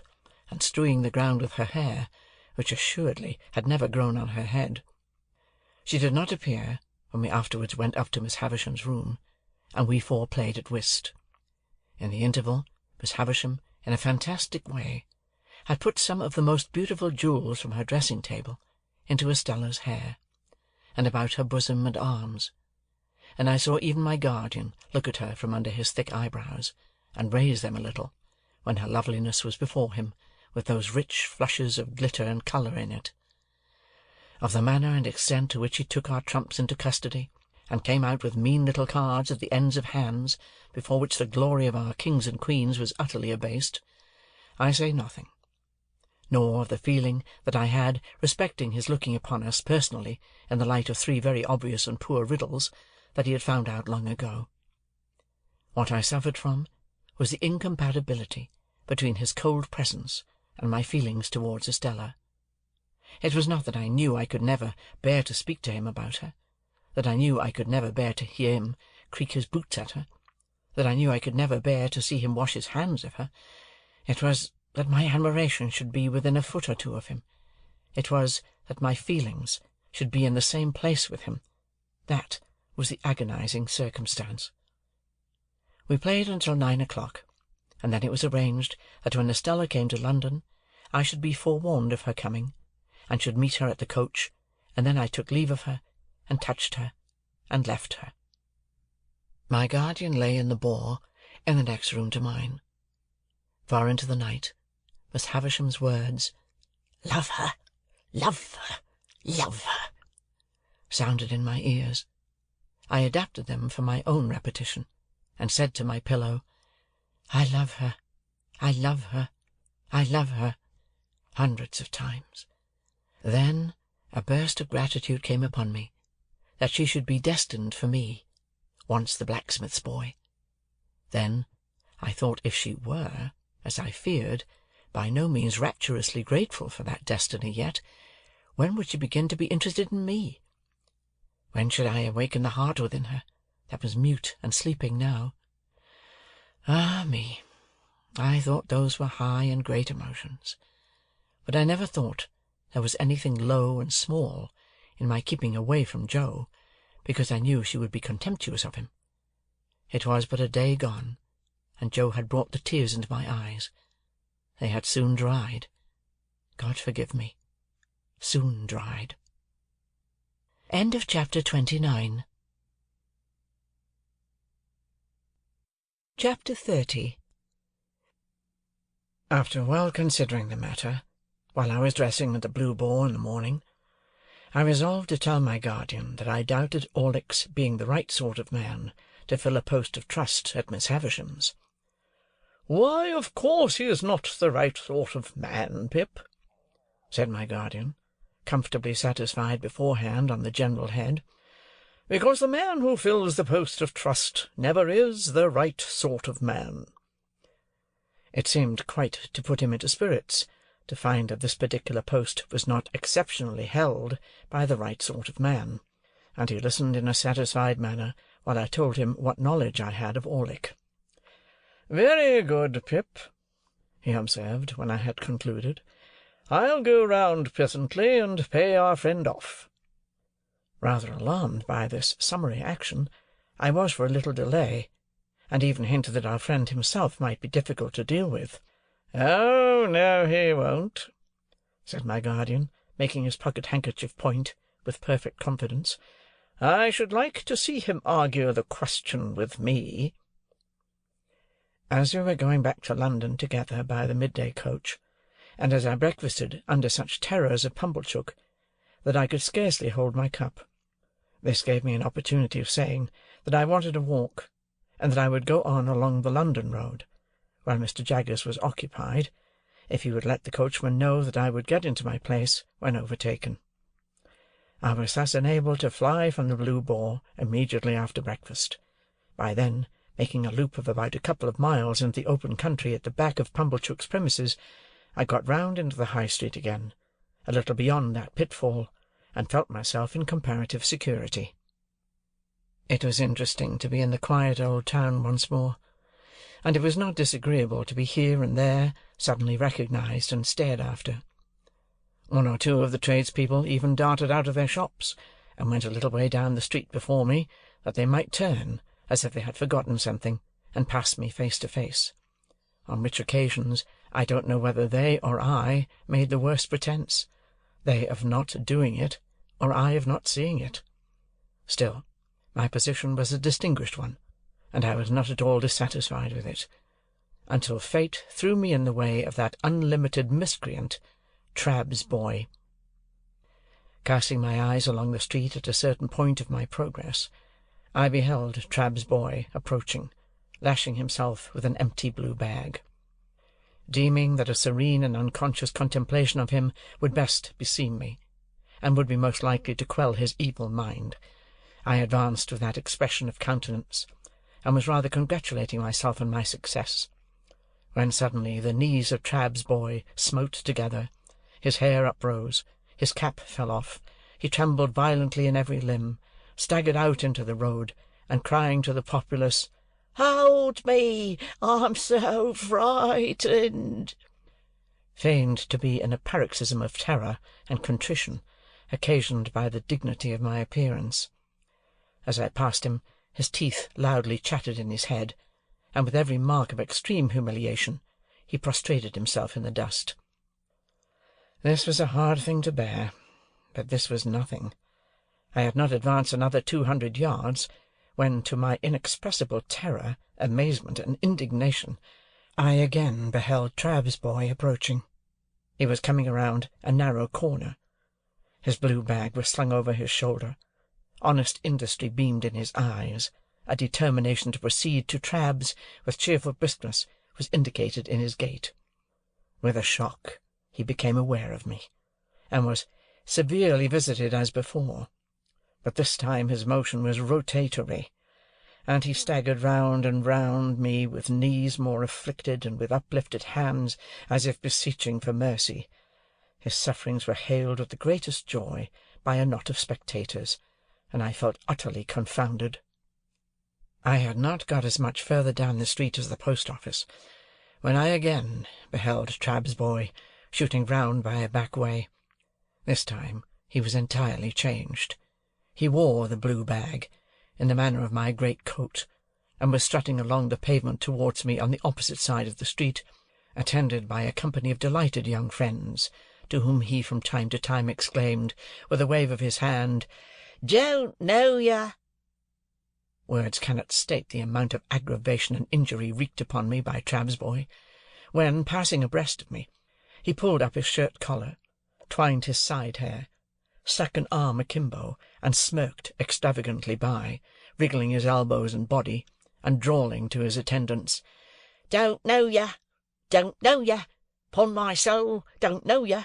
and strewing the ground with her hair, which assuredly had never grown on her head. She did not appear when we afterwards went up to Miss Havisham's room, and we 4 played at whist. In the interval, Miss Havisham, in a fantastic way, had put some of the most beautiful jewels from her dressing-table into Estella's hair, and about her bosom and arms, and I saw even my guardian look at her from under his thick eyebrows, and raise them a little, when her loveliness was before him, with those rich flushes of glitter and colour in it. Of the manner and extent to which he took our trumps into custody, and came out with mean little cards at the ends of hands, before which the glory of our kings and queens was utterly abased, I say nothing, nor of the feeling that I had respecting his looking upon us personally in the light of 3 very obvious and poor riddles that he had found out long ago. What I suffered from was the incompatibility between his cold presence and my feelings towards Estella. It was not that I knew I could never bear to speak to him about her, that I knew I could never bear to hear him creak his boots at her, that I knew I could never bear to see him wash his hands of her. It was that my admiration should be within a foot or two of him. It was that my feelings should be in the same place with him. That was the agonizing circumstance. We played until 9 o'clock, and then it was arranged that when Estella came to London, I should be forewarned of her coming, and should meet her at the coach, and then I took leave of her, and touched her, and left her. My guardian lay in the boar in the next room to mine. Far into the night, Miss Havisham's words, "Love her, love her, love her," sounded in my ears. I adapted them for my own repetition, and said to my pillow, "I love her, I love her, I love her," hundreds of times. Then a burst of gratitude came upon me, that she should be destined for me, once the blacksmith's boy. Then I thought if she were, as I feared, by no means rapturously grateful for that destiny yet, when would she begin to be interested in me? When should I awaken the heart within her, that was mute and sleeping now? Ah me! I thought those were high and great emotions, but I never thought there was anything low and small in my keeping away from Joe, because I knew she would be contemptuous of him. It was but a day gone, and Joe had brought the tears into my eyes. They had soon dried. God forgive me, soon dried. End of chapter 29. Chapter 30. After well considering the matter, while I was dressing at the Blue Boar in the morning, I resolved to tell my guardian that I doubted Orlick's being the right sort of man to fill a post of trust at Miss Havisham's. "Why, of course he is not the right sort of man, Pip," said my guardian, comfortably satisfied beforehand on the general head, "because the man who fills the post of trust never is the right sort of man." It seemed quite to put him into spirits to find that this particular post was not exceptionally held by the right sort of man, and he listened in a satisfied manner while I told him what knowledge I had of Orlick. "Very good, Pip," he observed, when I had concluded. "I'll go round presently, and pay our friend off." Rather alarmed by this summary action, I was for a little delay, and even hinted that our friend himself might be difficult to deal with. "Oh, no, he won't," said my guardian, making his pocket-handkerchief point with perfect confidence. "I should like to see him argue the question with me." As we were going back to London together by the midday coach, and as I breakfasted under such terrors of Pumblechook that I could scarcely hold my cup, this gave me an opportunity of saying that I wanted a walk, and that I would go on along the London road, while Mr. Jaggers was occupied, if he would let the coachman know that I would get into my place when overtaken. I was thus enabled to fly from the Blue Boar immediately after breakfast, by then making a loop of about a couple of miles into the open country at the back of Pumblechook's premises. I got round into the High Street again, a little beyond that pitfall, and felt myself in comparative security. It was interesting to be in the quiet old town once more, and it was not disagreeable to be here and there suddenly recognized and stared after. One or two of the tradespeople even darted out of their shops, and went a little way down the street before me, that they might turn, as if they had forgotten something, and pass me face to face, on which occasions I don't know whether they or I made the worse pretence, they of not doing it, or I of not seeing it. Still, my position was a distinguished one, and I was not at all dissatisfied with it, until fate threw me in the way of that unlimited miscreant, Trabb's boy. Casting my eyes along the street at a certain point of my progress, I beheld Trabb's boy approaching, lashing himself with an empty blue bag. Deeming that a serene and unconscious contemplation of him would best beseem me, and would be most likely to quell his evil mind, I advanced with that expression of countenance, and was rather congratulating myself on my success, when suddenly the knees of Trabb's boy smote together, his hair uprose, his cap fell off, he trembled violently in every limb, staggered out into the road, and crying to the populace, "Hold me! I'm so frightened!" feigned to be in a paroxysm of terror and contrition, occasioned by the dignity of my appearance. As I passed him, his teeth loudly chattered in his head, and with every mark of extreme humiliation, he prostrated himself in the dust. This was a hard thing to bear, but this was nothing. I had not advanced another 200 yards, when, to my inexpressible terror, amazement, and indignation, I again beheld Trabb's boy approaching. He was coming around a narrow corner. His blue bag was slung over his shoulder. Honest industry beamed in his eyes. A determination to proceed to Trabb's with cheerful briskness was indicated in his gait. With a shock, he became aware of me, and was severely visited as before, but this time his motion was rotatory, and he staggered round and round me with knees more afflicted, and with uplifted hands as if beseeching for mercy. His sufferings were hailed with the greatest joy by a knot of spectators, and I felt utterly confounded. I had not got as much further down the street as the post-office, when I again beheld Trabb's boy shooting round by a back way. This time he was entirely changed. He wore the blue bag, in the manner of my great coat, and was strutting along the pavement towards me on the opposite side of the street, attended by a company of delighted young friends, to whom he from time to time exclaimed, with a wave of his hand, "Don't know ya!" Words cannot state the amount of aggravation and injury wreaked upon me by Trabb's boy, when, passing abreast of me, he pulled up his shirt collar, twined his side hair, stuck an arm akimbo, and smirked extravagantly by, wriggling his elbows and body, and drawling to his attendants, "Don't know ya! Don't know ya! 'Pon my soul, don't know ya!"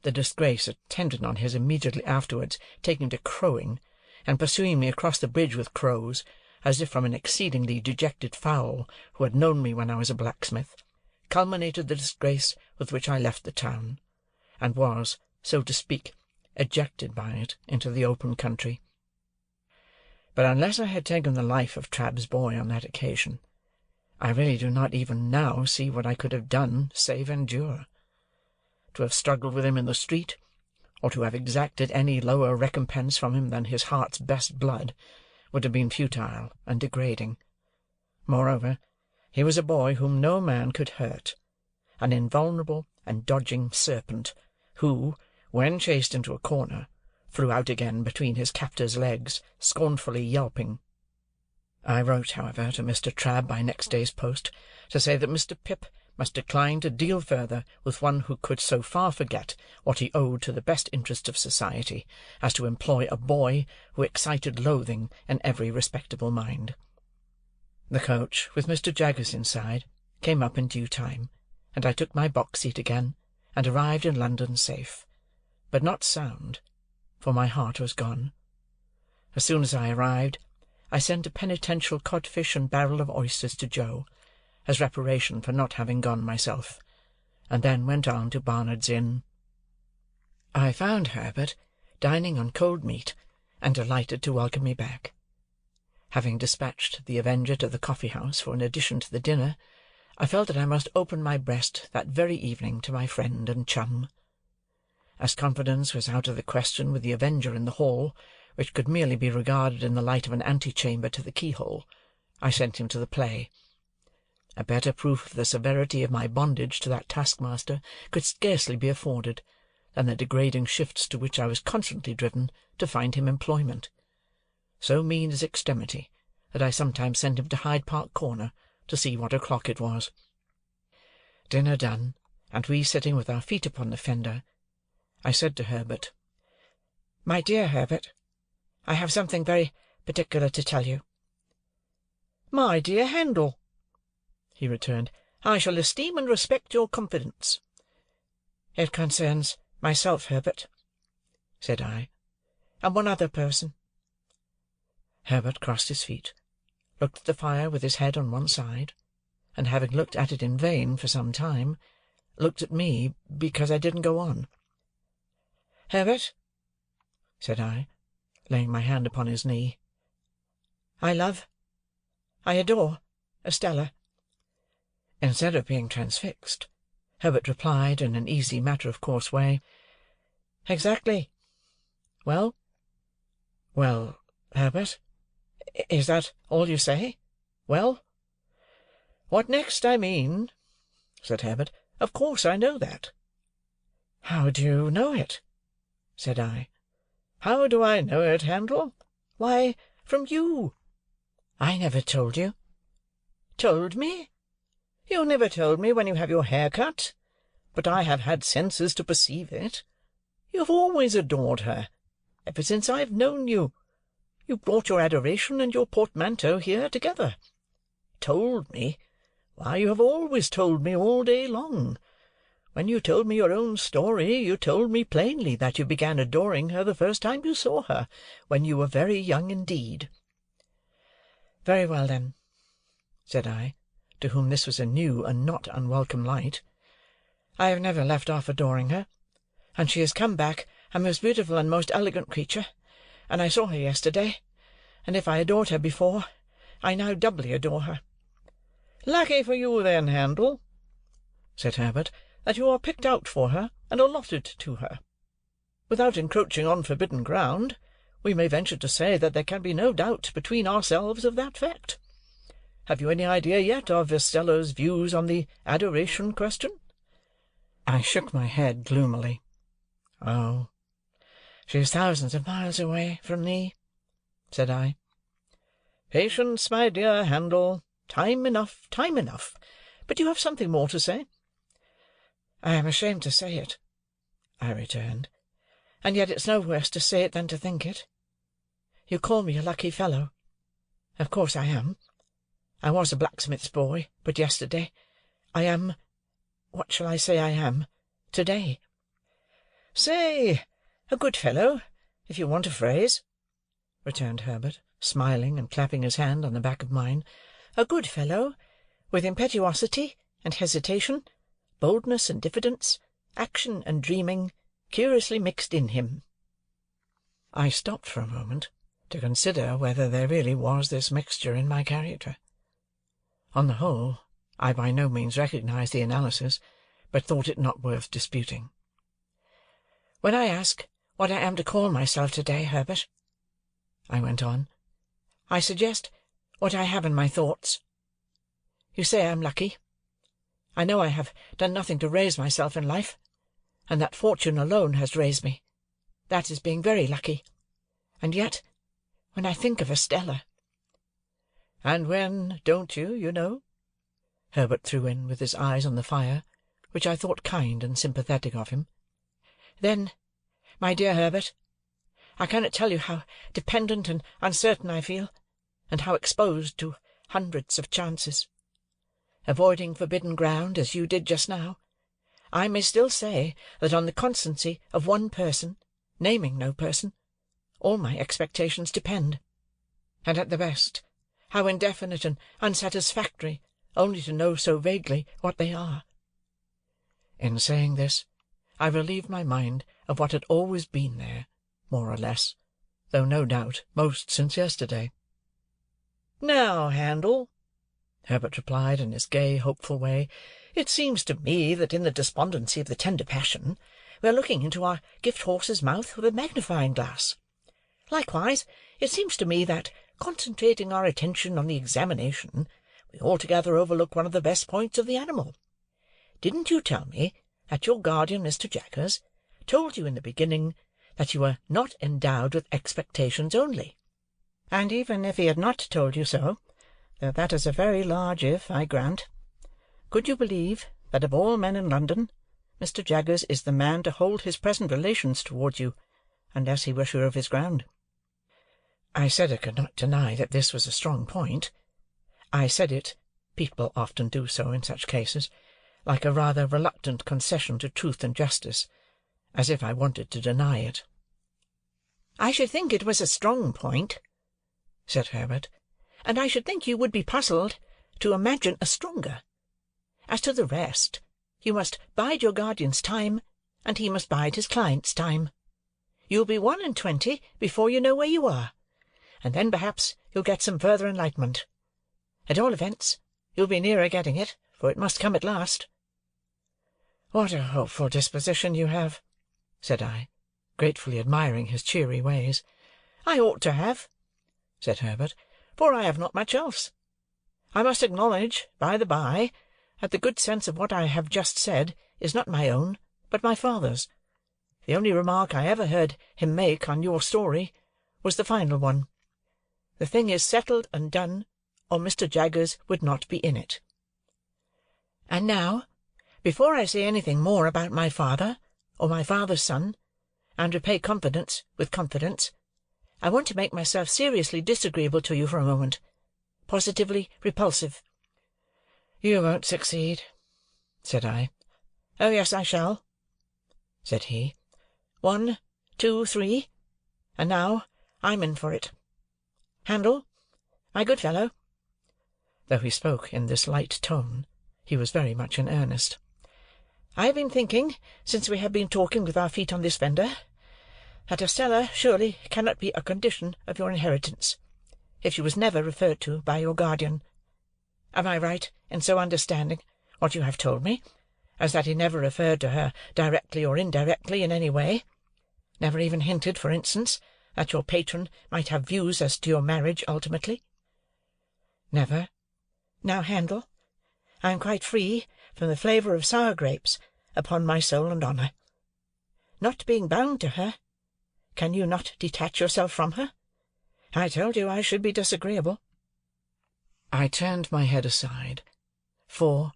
The disgrace attendant on his immediately afterwards taking to crowing, and pursuing me across the bridge with crows, as if from an exceedingly dejected fowl who had known me when I was a blacksmith, culminated the disgrace with which I left the town, and was, so to speak, ejected by it into the open country. But unless I had taken the life of Trabb's boy on that occasion, I really do not even now see what I could have done save endure. To have struggled with him in the street, or to have exacted any lower recompense from him than his heart's best blood, would have been futile and degrading. Moreover, he was a boy whom no man could hurt, an invulnerable and dodging serpent, who, when chased into a corner, flew out again between his captor's legs, scornfully yelping. I wrote, however, to Mr. Trabb by next day's post, to say that Mr. Pip must decline to deal further with one who could so far forget what he owed to the best interests of society, as to employ a boy who excited loathing in every respectable mind. The coach, with Mr. Jaggers inside, came up in due time, and I took my box-seat again, and arrived in London safe, but not sound, for my heart was gone. As soon as I arrived, I sent a penitential codfish and barrel of oysters to Joe, as reparation for not having gone myself, and then went on to Barnard's Inn. I found Herbert dining on cold meat, and delighted to welcome me back. Having dispatched the Avenger to the coffee-house for an addition to the dinner, I felt that I must open my breast that very evening to my friend and chum. As confidence was out of the question with the Avenger in the hall, which could merely be regarded in the light of an antechamber to the keyhole, I sent him to the play. A better proof of the severity of my bondage to that taskmaster could scarcely be afforded than the degrading shifts to which I was constantly driven to find him employment. So mean is extremity, that I sometimes sent him to Hyde Park Corner to see what o'clock it was. Dinner done, and we sitting with our feet upon the fender, I said to Herbert, "My dear Herbert, I have something very particular to tell you." "My dear Handel," he returned, "I shall esteem and respect your confidence." "It concerns myself, Herbert," said I, "and one other person." Herbert crossed his feet, looked at the fire with his head on one side, and having looked at it in vain for some time, looked at me because I didn't go on. "Herbert," said I, laying my hand upon his knee, "I love, I adore Estella." Instead of being transfixed, Herbert replied in an easy matter-of-course way, "Exactly. Well?" "Well, Herbert, is that all you say? Well?" "What next, I mean," said Herbert. "Of course I know that." "How do you know it?" said I. "How do I know it, Handel? Why, from you." "I never told you." "Told me? You never told me when you have your hair cut. But I have had senses to perceive it. You have always adored her, ever since I have known you. You brought your adoration and your portmanteau here together. Told me? Why, you have always told me all day long. When you told me your own story, you told me plainly that you began adoring her the first time you saw her, when you were very young indeed." "Very well, then," said I, to whom this was a new and not unwelcome light. "I have never left off adoring her, and she has come back a most beautiful and most elegant creature, and I saw her yesterday, and if I adored her before, I now doubly adore her." "Lucky for you, then, Handel," said Herbert, "that you are picked out for her and allotted to her. Without encroaching on forbidden ground, we may venture to say that there can be no doubt between ourselves of that fact. Have you any idea yet of Estella's views on the adoration question?" I shook my head gloomily. "Oh, she is thousands of miles away from thee," said I. "Patience, my dear Handel. Time enough, time enough. But you have something more to say?" "I am ashamed to say it," I returned, "and yet it's no worse to say it than to think it. You call me a lucky fellow. Of course I am. I was a blacksmith's boy but yesterday. I am—what shall I say I am, to-day?" "Say, a good fellow, if you want a phrase," returned Herbert, smiling and clapping his hand on the back of mine. "A good fellow, with impetuosity and hesitation, boldness and diffidence, action and dreaming, curiously mixed in him." I stopped for a moment to consider whether there really was this mixture in my character. On the whole, I by no means recognized the analysis, but thought it not worth disputing. "When I ask what I am to call myself to-day, Herbert," I went on, "I suggest what I have in my thoughts. You say I am lucky. I know I have done nothing to raise myself in life, and that fortune alone has raised me. That is being very lucky. And yet, when I think of Estella—" "And when don't you, you know?" Herbert threw in, with his eyes on the fire, which I thought kind and sympathetic of him. "Then, my dear Herbert, I cannot tell you how dependent and uncertain I feel, and how exposed to hundreds of chances. Avoiding forbidden ground, as you did just now, I may still say that on the constancy of one person, naming no person, all my expectations depend. And at the best, how indefinite and unsatisfactory only to know so vaguely what they are." In saying this, I relieved my mind of what had always been there, more or less, though no doubt most since yesterday. "Now, Handel," Herbert replied in his gay, hopeful way, "it seems to me that in the despondency of the tender passion, we are looking into our gift-horse's mouth with a magnifying glass. Likewise, it seems to me that, concentrating our attention on the examination, we altogether overlook one of the best points of the animal. Didn't you tell me that your guardian, Mr. Jaggers, told you in the beginning that you were not endowed with expectations only? And even if he had not told you so, though that is a very large if, I grant, could you believe that of all men in London, Mr. Jaggers is the man to hold his present relations towards you, unless he were sure of his ground?" I said I could not deny that this was a strong point. I said it, people often do so in such cases, like a rather reluctant concession to truth and justice, as if I wanted to deny it. "I should think it was a strong point," said Herbert, "and I should think you would be puzzled to imagine a stronger. As to the rest, you must bide your guardian's time, and he must bide his client's time. You'll be 21 before you know where you are, and then perhaps you'll get some further enlightenment. At all events, you'll be nearer getting it, for it must come at last." "What a hopeful disposition you have," said I, gratefully admiring his cheery ways. "I ought to have," said Herbert, "for I have not much else. I must acknowledge, by the by, that the good sense of what I have just said is not my own, but my father's. The only remark I ever heard him make on your story was the final one. The thing is settled and done, or Mr. Jaggers would not be in it. And now, before I say anything more about my father, or my father's son, and repay confidence with confidence, I want to make myself seriously disagreeable to you for a moment, positively repulsive." "You won't succeed," said I. "Oh, yes, I shall," said he. 1, 2, 3, and now I'm in for it. Handel, my good fellow," though he spoke in this light tone, he was very much in earnest, "I have been thinking, since we have been talking with our feet on this fender, that Estella surely cannot be a condition of your inheritance, if she was never referred to by your guardian. Am I right in so understanding what you have told me, as that he never referred to her directly or indirectly in any way? Never even hinted, for instance, that your patron might have views as to your marriage ultimately?" "Never." "Now, Handel, I am quite free from the flavour of sour grapes, upon my soul and honour. Not being bound to her, can you not detach yourself from her? I told you I should be disagreeable." I turned my head aside, for,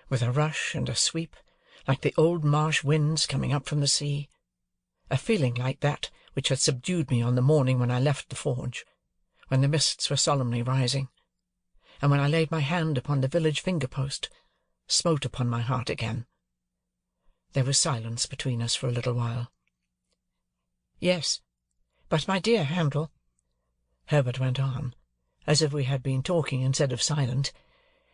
with a rush and a sweep, like the old marsh winds coming up from the sea, a feeling like that which had subdued me on the morning when I left the forge, when the mists were solemnly rising, and when I laid my hand upon the village finger-post, smote upon my heart again. There was silence between us for a little while. "Yes, but my dear Handel," Herbert went on, as if we had been talking instead of silent,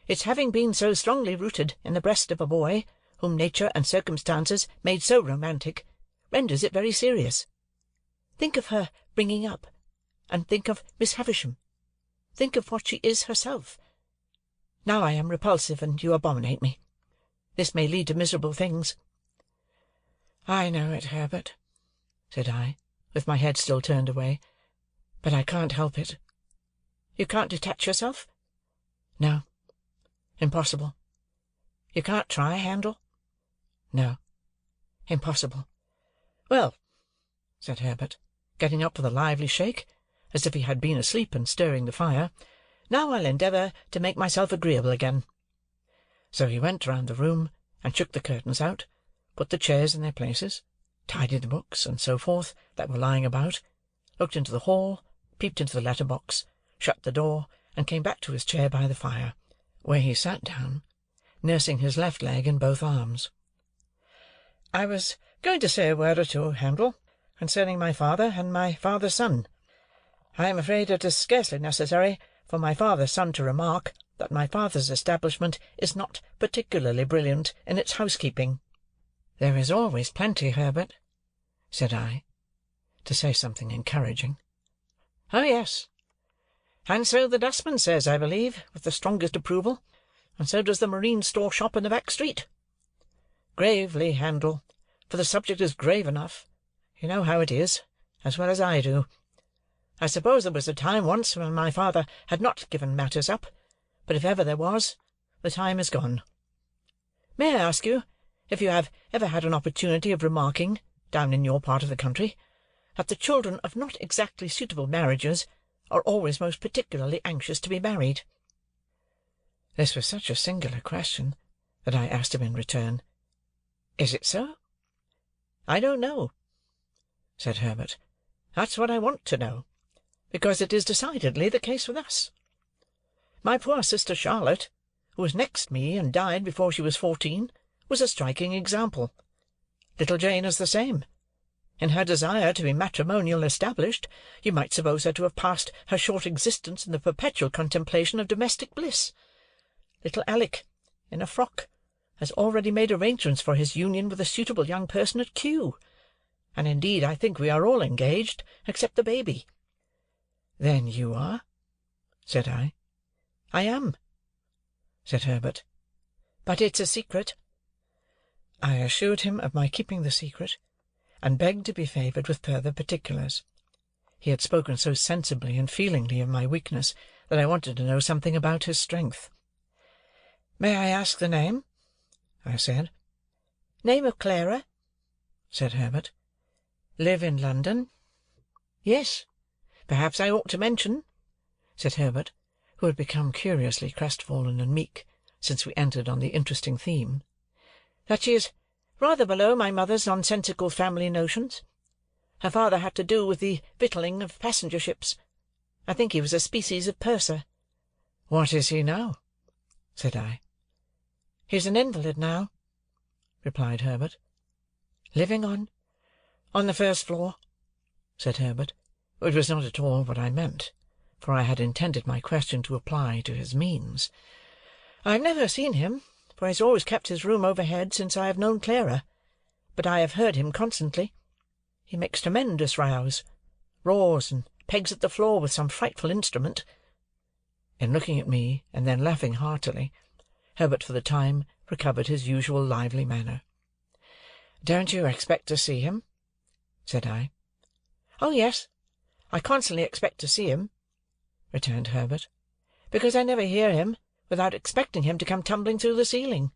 "its having been so strongly rooted in the breast of a boy whom nature and circumstances made so romantic, renders it very serious. Think of her bringing up, and think of Miss Havisham. Think of what she is herself. Now I am repulsive, and you abominate me. This may lead to miserable things." "I know it, Herbert," said I, with my head still turned away, "but I can't help it." "You can't detach yourself?" "No. Impossible." "You can't try, Handel?" "No. Impossible." "Well," said Herbert, getting up with a lively shake, as if he had been asleep and stirring the fire, "now I'll endeavour to make myself agreeable again." So he went round the room, and shook the curtains out, put the chairs in their places, tidied the books, and so forth, that were lying about, looked into the hall, peeped into the letter-box, shut the door, and came back to his chair by the fire, where he sat down, nursing his left leg in both arms. "I was going to say a word or two, Handel, concerning my father and my father's son. I am afraid it is scarcely necessary for my father's son to remark that my father's establishment is not particularly brilliant in its housekeeping." "There is always plenty, Herbert," said I, to say something encouraging. "Oh, yes. And so the dustman says, I believe, with the strongest approval, and so does the marine store shop in the back street. Gravely, Handel, for the subject is grave enough. You know how it is, as well as I do. I suppose there was a time once when my father had not given matters up, but if ever there was, the time is gone. May I ask you if you have ever had an opportunity of remarking, down in your part of the country, that the children of not exactly suitable marriages are always most particularly anxious to be married?" This was such a singular question that I asked him in return, "Is it so?" "I don't know," said Herbert. "That's what I want to know, because it is decidedly the case with us. My poor sister Charlotte, who was next me and died before she was 14, was a striking example. Little Jane is the same. In her desire to be matrimonial established, you might suppose her to have passed her short existence in the perpetual contemplation of domestic bliss. little Alick, in a frock, has already made arrangements for his union with a suitable young person at Kew, and indeed I think we are all engaged, except the baby." "Then you are?" said I. "I am," said Herbert, "but it's a secret." I assured him of my keeping the secret, and begged to be favoured with further particulars. He had spoken so sensibly and feelingly of my weakness, that I wanted to know something about his strength. "May I ask the name?" I said. "Name of Clara," said Herbert. "Live in London?" "Yes. Perhaps I ought to mention," said Herbert, who had become curiously crestfallen and meek since we entered on the interesting theme, "that she is rather below my mother's nonsensical family notions. Her father had to do with the victualling of passenger ships. I think he was a species of purser." "What is he now?" said I. "He's an invalid now," replied Herbert. "Living on the first floor," said Herbert, which was not at all what I meant, for I had intended my question to apply to his means. "I have never seen him, for he has always kept his room overhead since I have known Clara, but I have heard him constantly. He makes tremendous rows, roars, and pegs at the floor with some frightful instrument." In looking at me, and then laughing heartily, Herbert for the time recovered his usual lively manner. "Don't you expect to see him?" said I. "Oh, yes, I constantly expect to see him," returned Herbert, "because I never hear him without expecting him to come tumbling through the ceiling.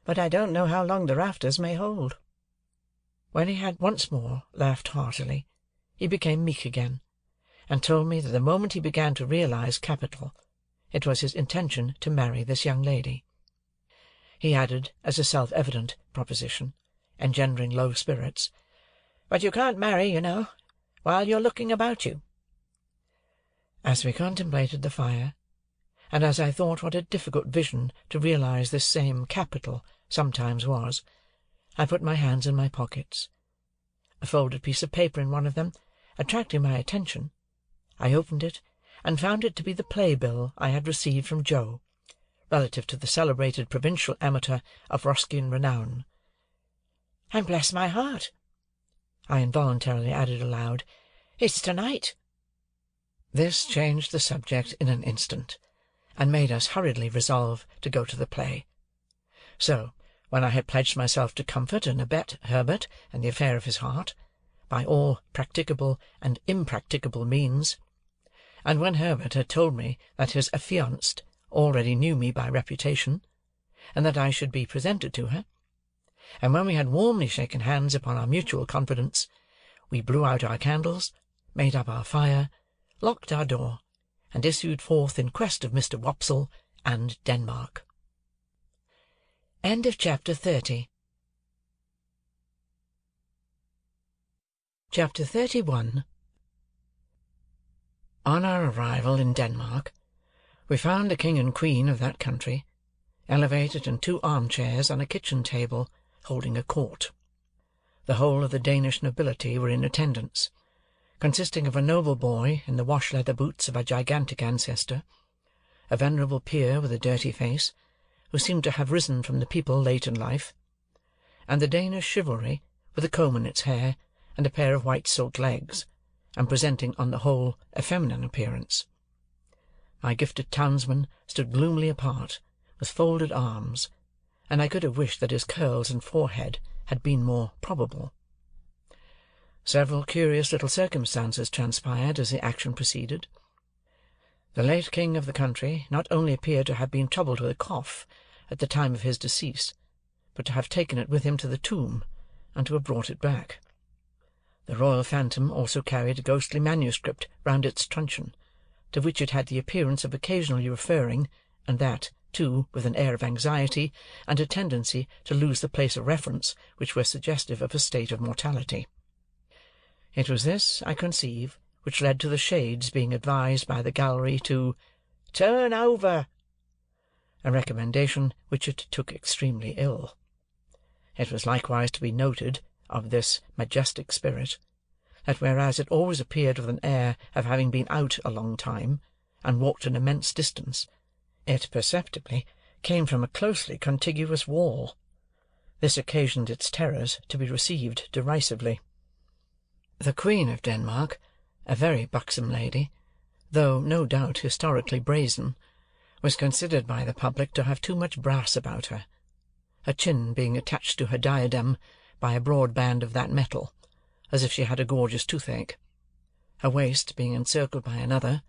But I don't know how long the rafters may hold." When he had once more laughed heartily, he became meek again, and told me that the moment he began to realize capital, it was his intention to marry this young lady. He added, as a self-evident proposition, engendering low spirits, "But you can't marry, you know, while you're looking about you." As we contemplated the fire, and as I thought what a difficult vision to realize this same capital sometimes was, I put my hands in my pockets. A folded piece of paper in one of them attracting my attention, I opened it, and found it to be the playbill I had received from Joe, relative to the celebrated provincial amateur of Roskian renown. "And bless my heart," I involuntarily added aloud, "it's to-night." This changed the subject in an instant, and made us hurriedly resolve to go to the play. So, when I had pledged myself to comfort and abet Herbert in the affair of his heart, by all practicable and impracticable means, and when Herbert had told me that his affianced already knew me by reputation, and that I should be presented to her, and when we had warmly shaken hands upon our mutual confidence, we blew out our candles, made up our fire, locked our door, and issued forth in quest of Mr. Wopsle and Denmark. Chapter 31. On our arrival in Denmark, we found the king and queen of that country, elevated in 2 arm-chairs on a kitchen-table, holding a court. The whole of the Danish nobility were in attendance, consisting of a noble boy in the wash-leather boots of a gigantic ancestor, a venerable peer with a dirty face, who seemed to have risen from the people late in life, and the Danish chivalry with a comb in its hair and a pair of white silk legs, and presenting on the whole a feminine appearance. My gifted townsman stood gloomily apart, with folded arms, and I could have wished that his curls and forehead had been more probable. Several curious little circumstances transpired as the action proceeded. The late king of the country not only appeared to have been troubled with a cough at the time of his decease, but to have taken it with him to the tomb, and to have brought it back. The royal phantom also carried a ghostly manuscript round its truncheon, to which it had the appearance of occasionally referring, and that, too, with an air of anxiety, and a tendency to lose the place of reference which were suggestive of a state of mortality. It was this, I conceive, which led to the shades being advised by the gallery to "turn over," a recommendation which it took extremely ill. It was likewise to be noted, of this majestic spirit, that whereas it always appeared with an air of having been out a long time, and walked an immense distance, it perceptibly came from a closely contiguous wall. This occasioned its terrors to be received derisively. The Queen of Denmark, a very buxom lady, though no doubt historically brazen, was considered by the public to have too much brass about her, her chin being attached to her diadem by a broad band of that metal, as if she had a gorgeous toothache, her waist being encircled by another,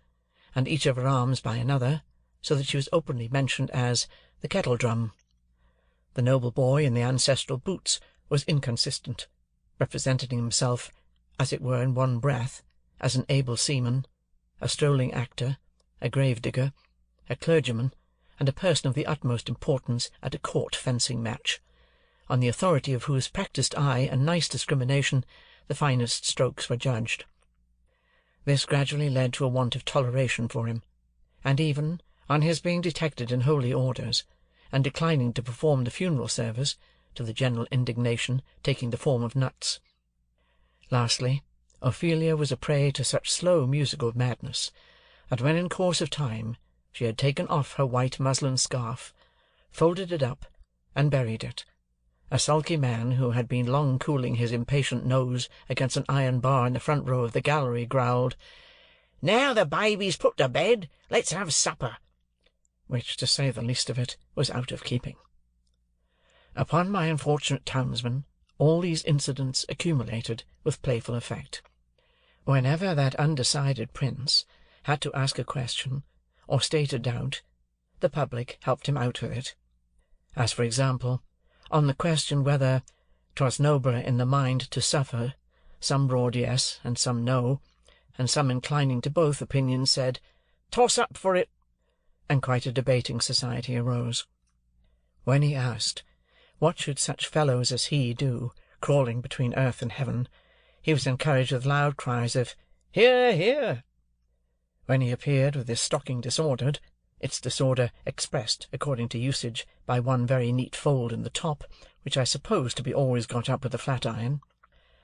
and each of her arms by another, so that she was openly mentioned as the kettle-drum. The noble boy in the ancestral boots was inconsistent, representing himself, as it were in one breath, as an able seaman, a strolling actor, a grave-digger, a clergyman, and a person of the utmost importance at a court fencing match, on the authority of whose practised eye and nice discrimination the finest strokes were judged. This gradually led to a want of toleration for him, and even, on his being detected in holy orders, and declining to perform the funeral service, to the general indignation taking the form of nuts. Lastly, Ophelia was a prey to such slow musical madness, that when in course of time she had taken off her white muslin scarf, folded it up, and buried it, a sulky man who had been long cooling his impatient nose against an iron bar in the front row of the gallery growled, "Now the baby's put to bed, let's have supper," which, to say the least of it, was out of keeping. Upon my unfortunate townsman all these incidents accumulated with playful effect. Whenever that undecided prince had to ask a question, or state a doubt, the public helped him out with it. As, for example, on the question whether 'twas nobler in the mind to suffer, some roared yes, and some no, and some inclining to both opinions said, "Toss up for it," and quite a debating society arose. When he asked, what should such fellows as he do, crawling between earth and heaven, he was encouraged with loud cries of "Hear, hear!" When he appeared with his stocking disordered, its disorder expressed, according to usage, by one very neat fold in the top, which I suppose to be always got up with a flat iron,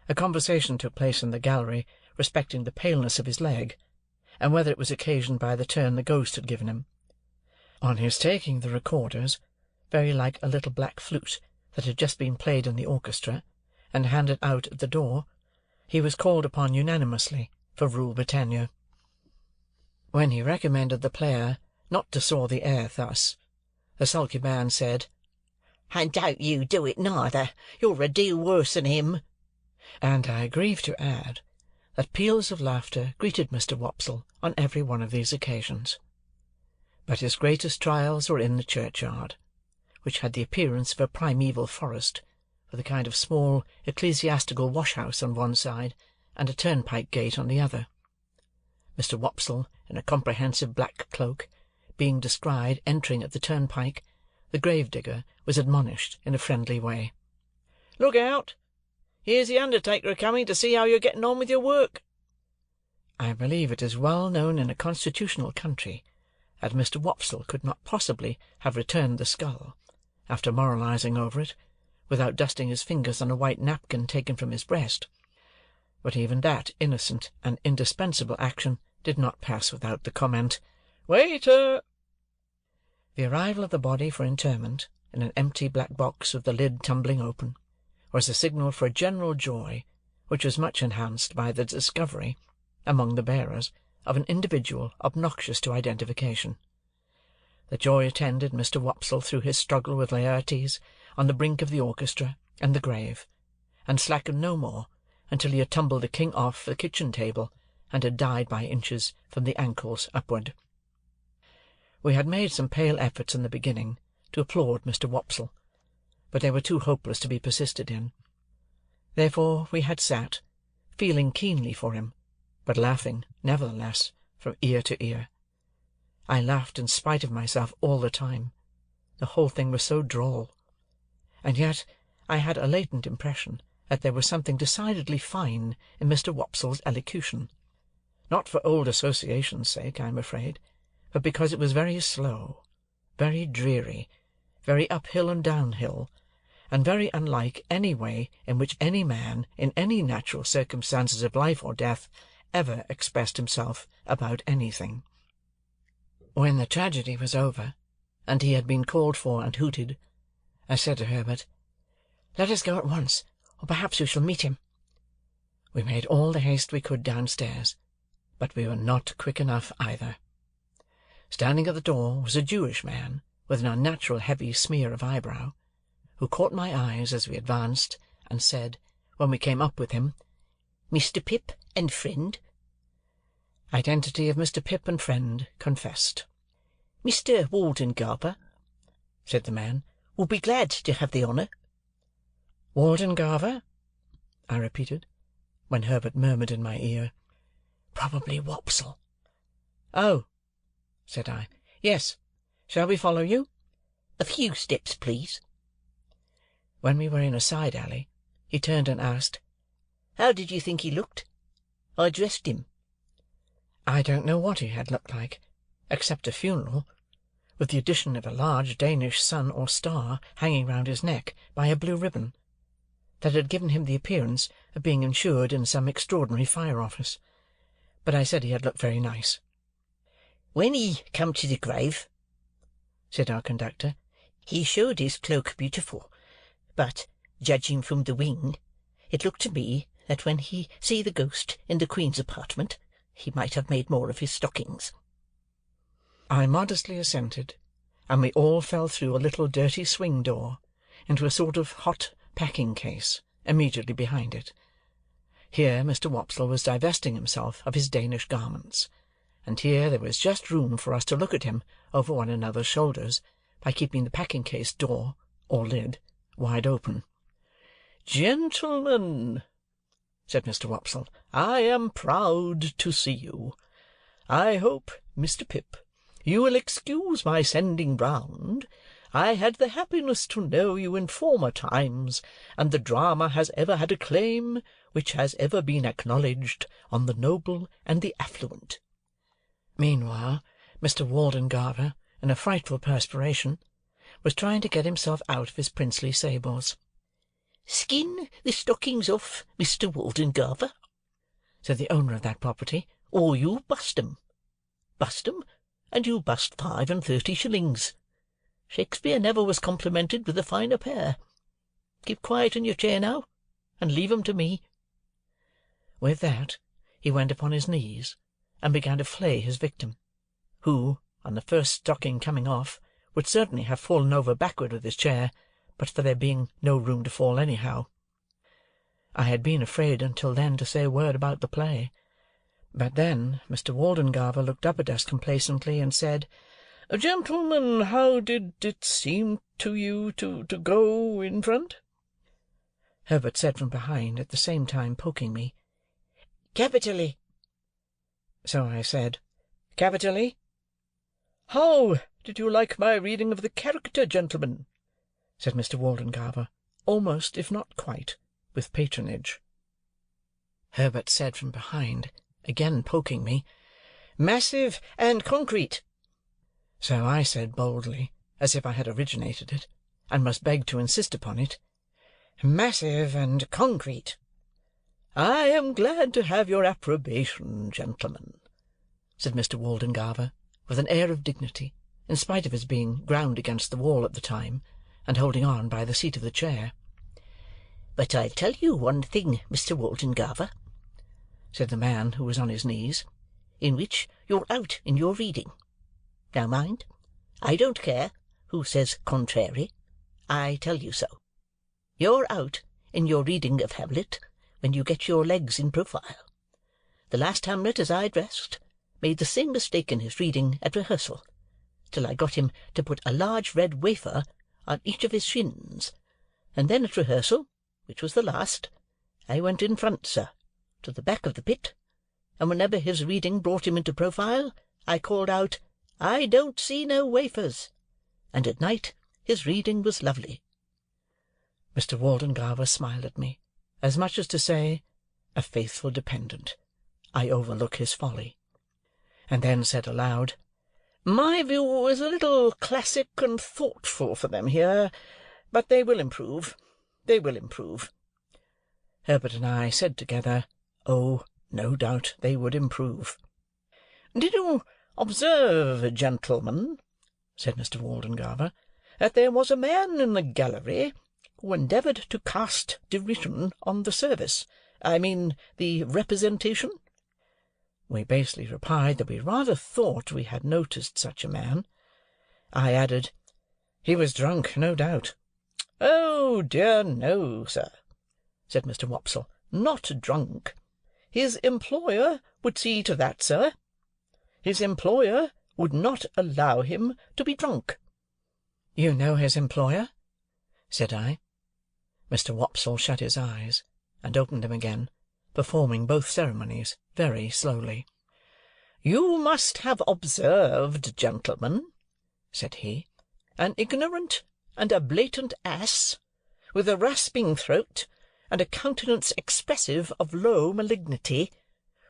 a conversation took place in the gallery respecting the paleness of his leg, and whether it was occasioned by the turn the ghost had given him. On his taking the recorders, very like a little black flute that had just been played in the orchestra, and handed out at the door, he was called upon unanimously for Rule Britannia. When he recommended the player not to saw the air thus, the sulky man said, "And don't you do it neither, you're a deal worse than him," and I grieve to add that peals of laughter greeted Mr. Wopsle on every one of these occasions. But his greatest trials were in the churchyard, which had the appearance of a primeval forest, with a kind of small ecclesiastical wash-house on one side, and a turnpike gate on the other. Mr. Wopsle, in a comprehensive black cloak, being descried entering at the turnpike, the grave-digger was admonished in a friendly way. "Look out! Here's the undertaker coming to see how you're getting on with your work." I believe it is well known in a constitutional country that Mr. Wopsle could not possibly have returned the skull, after moralizing over it, without dusting his fingers on a white napkin taken from his breast. But even that innocent and indispensable action did not pass without the comment, "Waiter!" The arrival of the body for interment, in an empty black box with the lid tumbling open, was a signal for a general joy, which was much enhanced by the discovery, among the bearers, of an individual obnoxious to identification. The joy attended Mr. Wopsle through his struggle with Laertes on the brink of the orchestra and the grave, and slackened no more until he had tumbled the king off the kitchen table, and had died by inches from the ankles upward. We had made some pale efforts in the beginning to applaud Mr. Wopsle, but they were too hopeless to be persisted in. Therefore we had sat, feeling keenly for him, but laughing, nevertheless, from ear to ear. I laughed in spite of myself all the time. The whole thing was so droll. And yet I had a latent impression that there was something decidedly fine in Mr. Wopsle's elocution. Not for old association's sake, I am afraid, but because it was very slow, very dreary, very uphill and downhill, and very unlike any way in which any man, in any natural circumstances of life or death, ever expressed himself about anything. When the tragedy was over, and he had been called for and hooted, I said to Herbert, "Let us go at once, or perhaps we shall meet him." We made all the haste we could downstairs, but we were not quick enough either. Standing at the door was a Jewish man, with an unnatural heavy smear of eyebrow, who caught my eyes as we advanced, and said, when we came up with him, "Mr. Pip and friend." Identity of Mr. Pip and friend confessed. "Mr. Waldengarver," said the man, "will be glad to have the honour." "Waldengarver?" I repeated, when Herbert murmured in my ear, "Probably Wopsle." "Oh," said I, "yes. Shall we follow you?" "A few steps, please." When we were in a side alley, he turned and asked, "How did you think he looked? I dressed him." I don't know what he had looked like, except a funeral, with the addition of a large Danish sun or star hanging round his neck by a blue ribbon, that had given him the appearance of being insured in some extraordinary fire office. But I said he had looked very nice. "When he come to the grave," said our conductor, "he showed his cloak beautiful, but, judging from the wing, it looked to me that when he see the ghost in the Queen's apartment, he might have made more of his stockings." I modestly assented, and we all fell through a little dirty swing door into a sort of hot packing-case immediately behind it. Here Mr. Wopsle was divesting himself of his Danish garments, and here there was just room for us to look at him over one another's shoulders, by keeping the packing-case door, or lid, wide open. "Gentlemen," said Mr. Wopsle, "I am proud to see you. I hope, Mr. Pip, you will excuse my sending round. I had the happiness to know you in former times, and the drama has ever had a claim, which has ever been acknowledged, on the noble and the affluent." Meanwhile, Mr. Waldengarver, in a frightful perspiration, was trying to get himself out of his princely sables. "Skin the stockings off, Mr. Waldengarver," said the owner of that property, "or you'll bust 'em. Bust 'em, and you'll bust 35 shillings. Shakespeare never was complimented with a finer pair. Keep quiet in your chair now, and leave 'em to me." With that, he went upon his knees, and began to flay his victim, who, on the first stocking coming off, would certainly have fallen over backward with his chair, but for there being no room to fall anyhow. I had been afraid until then to say a word about the play, but then Mr. Waldengarver looked up at us complacently, and said, "Gentlemen, how did it seem to you to go in front?" Herbert said from behind, at the same time poking me, "Capitally." So I said, "Capitally." "How did you like my reading of the character, gentlemen?" said Mr. Waldengarver, almost, if not quite, with patronage. Herbert said from behind, again poking me, "Massive and concrete." So I said boldly, as if I had originated it, and must beg to insist upon it, "Massive and concrete." "I am glad to have your approbation, gentlemen," said Mr. Waldengarver, with an air of dignity, in spite of his being ground against the wall at the time, and holding on by the seat of the chair. "But I'll tell you one thing, Mr. Waldengarver," said the man who was on his knees, "in which you're out in your reading. Now mind, I don't care who says contrary. I tell you so. You're out in your reading of Hamlet when you get your legs in profile. The last Hamlet as I dressed made the same mistake in his reading at rehearsal, till I got him to put a large red wafer on each of his shins, and then at rehearsal, which was the last, I went in front, sir, to the back of the pit, and whenever his reading brought him into profile, I called out, 'I don't see no wafers,' and at night his reading was lovely." Mr. Waldengarver smiled at me, as much as to say, "A faithful dependent. I overlook his folly," and then said aloud, "My view is a little classic and thoughtful for them here, but they will improve. They will improve." Herbert and I said together, "Oh, no doubt they would improve." "Did you observe, gentlemen," said Mr. Waldengarver, that there was a man in the gallery who endeavoured to cast derision on the service, I mean the representation? We basely replied that we rather thought we had noticed such a man. I added, "He was drunk, no doubt." "Oh, dear no, sir," said Mr. Wopsle, "not drunk. His employer would see to that, sir. His employer would not allow him to be drunk." "You know his employer?" said I. Mr. Wopsle shut his eyes, and opened them again, performing both ceremonies very slowly. "You must have observed, gentlemen," said he, "an ignorant and a blatant ass, with a rasping throat, and a countenance expressive of low malignity,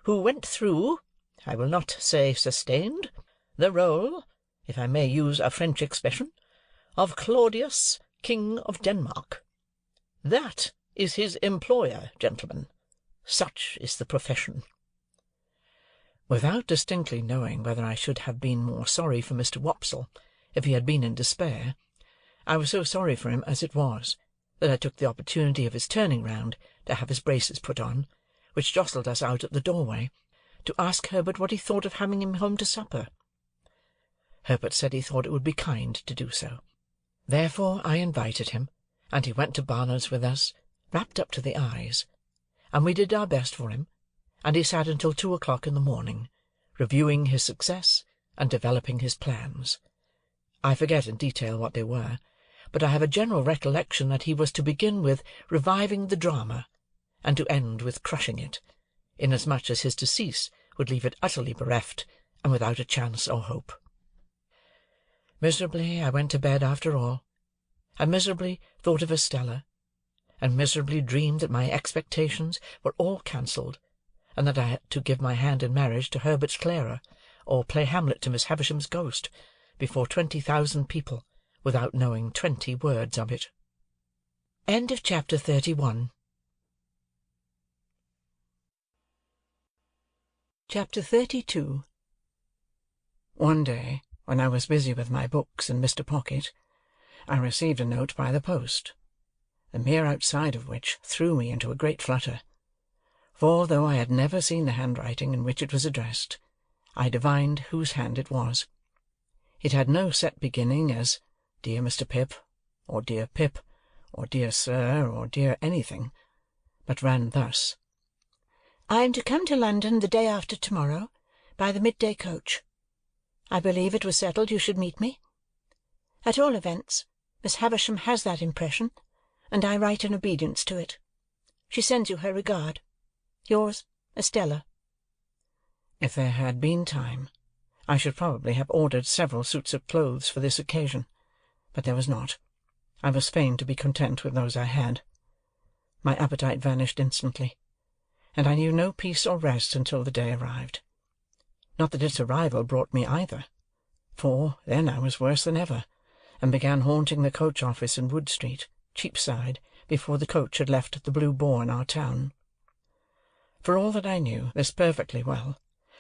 who went through, I will not say sustained, the role, if I may use a French expression, of Claudius, King of Denmark. That is his employer, gentlemen. Such is the profession." Without distinctly knowing whether I should have been more sorry for Mr. Wopsle if he had been in despair, I was so sorry for him as it was, that I took the opportunity of his turning round to have his braces put on, which jostled us out at the doorway, to ask Herbert what he thought of having him home to supper. Herbert said he thought it would be kind to do so. Therefore I invited him, and he went to Barnard's with us, wrapped up to the eyes, and we did our best for him, and he sat until 2 o'clock in the morning, reviewing his success and developing his plans. I forget in detail what they were, but I have a general recollection that he was to begin with reviving the drama, and to end with crushing it, inasmuch as his decease would leave it utterly bereft and without a chance or hope. Miserably I went to bed after all, and miserably thought of Estella, and miserably dreamed that my expectations were all cancelled, and that I had to give my hand in marriage to Herbert's Clara, or play Hamlet to Miss Havisham's ghost, before 20,000 people, without knowing 20 words of it. Chapter 31. Chapter 32. One day, when I was busy with my books and Mr. Pocket, I received a note by the post, the mere outside of which threw me into a great flutter, for though I had never seen the handwriting in which it was addressed, I divined whose hand it was. It had no set beginning as "Dear Mr. Pip," or "Dear Pip," or "Dear Sir," or "Dear anything," but ran thus: "I am to come to London the day after to-morrow, by the midday coach. I believe it was settled you should meet me. At all events, Miss Havisham has that impression, and I write in obedience to it. She sends you her regard. Yours, Estella." If there had been time, I should probably have ordered several suits of clothes for this occasion, but there was not. I was fain to be content with those I had. My appetite vanished instantly, and I knew no peace or rest until the day arrived. Not that its arrival brought me either, for then I was worse than ever, and began haunting the coach office in Wood Street, Cheapside, before the coach had left the Blue Boar in our town. For all that I knew this perfectly well,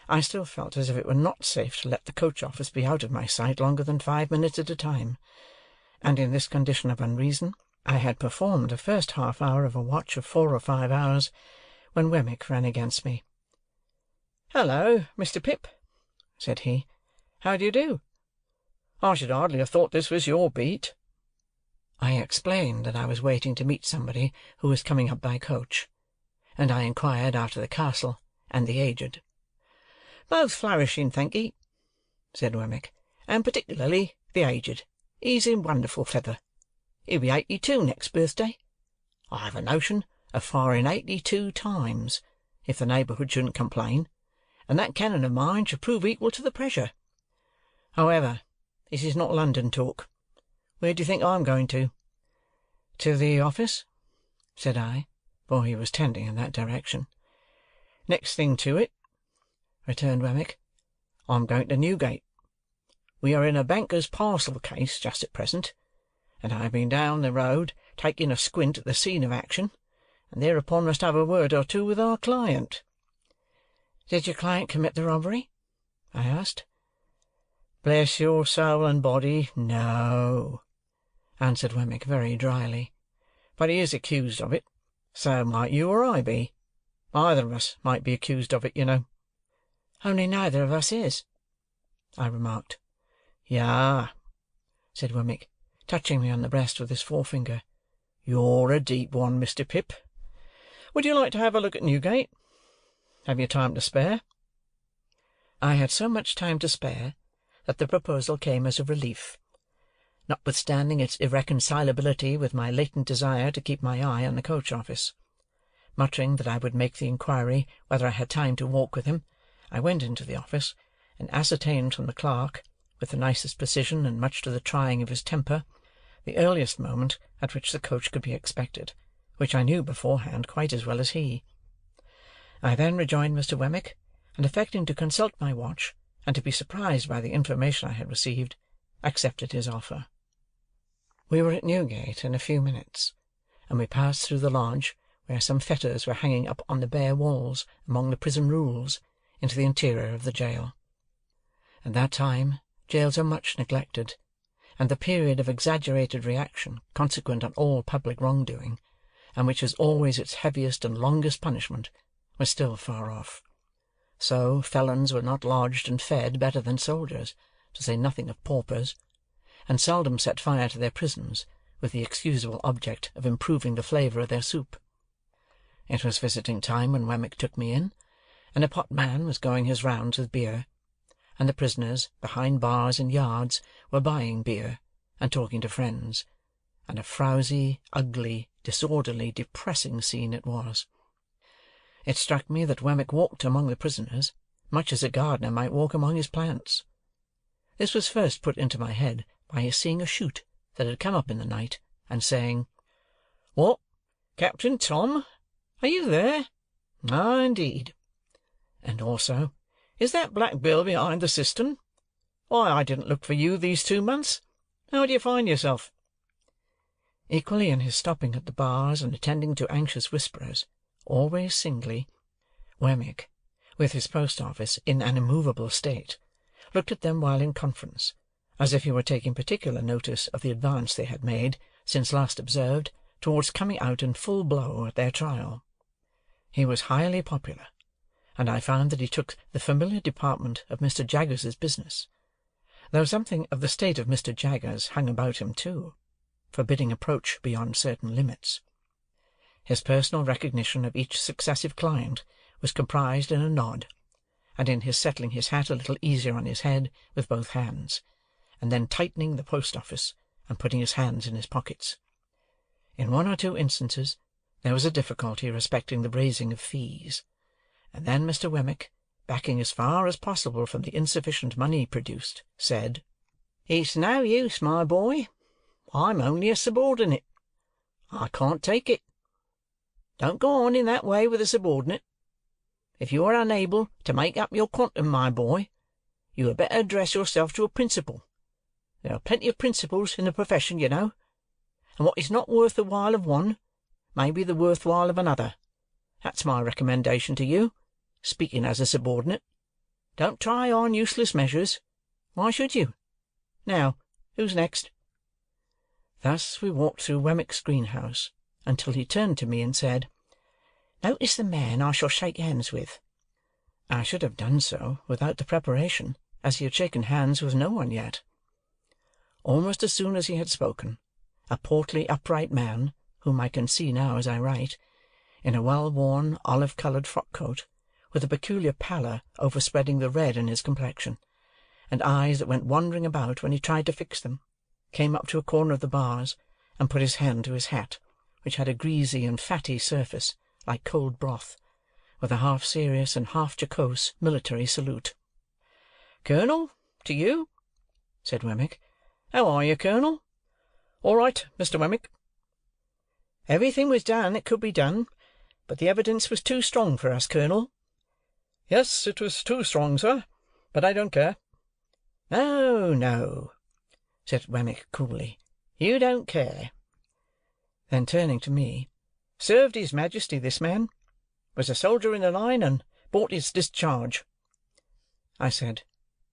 I still felt as if it were not safe to let the coach office be out of my sight longer than 5 minutes at a time, and in this condition of unreason I had performed the first half-hour of a watch of 4 or 5 hours, when Wemmick ran against me. "Hello, Mr. Pip," said he. "How do you do? I should hardly have thought this was your beat." I explained that I was waiting to meet somebody who was coming up by coach, and I inquired after the castle and the aged. "Both flourishing, thank'ee," said Wemmick, "and particularly the aged. He's in wonderful feather. He'll be 82 next birthday. I have a notion of firing 82 times, if the neighbourhood shouldn't complain, and that cannon of mine should prove equal to the pressure. However, this is not London talk. Where do you think I'm going to?" "To the office?" said I, for he was tending in that direction. "Next thing to it," returned Wemmick. "I'm going to Newgate. We are in a banker's parcel case just at present, and I have been down the road taking a squint at the scene of action, and thereupon must have a word or two with our client." "Did your client commit the robbery?" I asked. Bless your soul and body, no," answered Wemmick very drily. "But he is accused of it. So might you or I be. Either of us might be accused of it, you know." "Only neither of us is," I remarked. "Yah," said Wemmick, touching me on the breast with his forefinger. "You're a deep one, Mr. Pip. Would you like to have a look at Newgate? Have you time to spare?" I had so much time to spare that the proposal came as a relief. Notwithstanding its irreconcilability with my latent desire to keep my eye on the coach-office. Muttering that I would make the inquiry whether I had time to walk with him, I went into the office, and ascertained from the clerk, with the nicest precision and much to the trying of his temper, the earliest moment at which the coach could be expected, which I knew beforehand quite as well as he. I then rejoined Mr. Wemmick, and affecting to consult my watch, and to be surprised by the information I had received, accepted his offer. We were at Newgate in a few minutes, and we passed through the lodge, where some fetters were hanging up on the bare walls among the prison rules, into the interior of the jail. At that time jails are much neglected, and the period of exaggerated reaction consequent on all public wrong-doing, and which is always its heaviest and longest punishment, was still far off. So felons were not lodged and fed better than soldiers, to say nothing of paupers, and seldom set fire to their prisons with the excusable object of improving the flavour of their soup. It was visiting time when Wemmick took me in, and a potman was going his rounds with beer, and the prisoners, behind bars and yards, were buying beer, and talking to friends, and a frowsy, ugly, disorderly, depressing scene it was. It struck me that Wemmick walked among the prisoners, much as a gardener might walk among his plants. This was first put into my head by his seeing a shoot that had come up in the night, and saying, "What, Captain Tom, are you there? Ah, indeed!" And also, "Is that Black Bill behind the cistern? Why, I didn't look for you these 2 months. How do you find yourself?" Equally in his stopping at the bars and attending to anxious whisperers, always singly, Wemmick, with his post-office in an immovable state, looked at them while in conference, as if he were taking particular notice of the advance they had made, since last observed, towards coming out in full blow at their trial. He was highly popular, and I found that he took the familiar department of Mr. Jaggers's business, though something of the state of Mr. Jaggers hung about him too, forbidding approach beyond certain limits. His personal recognition of each successive client was comprised in a nod, and in his settling his hat a little easier on his head with both hands, and then tightening the post-office, and putting his hands in his pockets. In 1 or 2 instances there was a difficulty respecting the raising of fees, and then Mr. Wemmick, backing as far as possible from the insufficient money produced, said, "It's no use, my boy. I'm only a subordinate. I can't take it. Don't go on in that way with a subordinate. If you are unable to make up your quantum, my boy, you had better address yourself to a principal. There are plenty of principals in the profession, you know, and what is not worth the while of one may be the worth while of another. That's my recommendation to you, speaking as a subordinate. Don't try on useless measures. Why should you? Now, who's next?" Thus we walked through Wemmick's greenhouse, until he turned to me and said, "Notice the man I shall shake hands with." I should have done so without the preparation, as he had shaken hands with no one yet. Almost as soon as he had spoken, a portly upright man, whom I can see now as I write, in a well-worn olive-coloured frock-coat, with a peculiar pallor overspreading the red in his complexion, and eyes that went wandering about when he tried to fix them, came up to a corner of the bars, and put his hand to his hat, which had a greasy and fatty surface, like cold broth, with a half-serious and half-jocose military salute. "Colonel, to you," said Wemmick. "How are you, Colonel?" "All right, Mr. Wemmick." "Everything was done that could be done, but the evidence was too strong for us, Colonel." "Yes, it was too strong, sir, but I don't care." "No, no," said Wemmick coolly, "you don't care." Then turning to me, "Served his Majesty, this man. Was a soldier in the line, and bought his discharge." I said,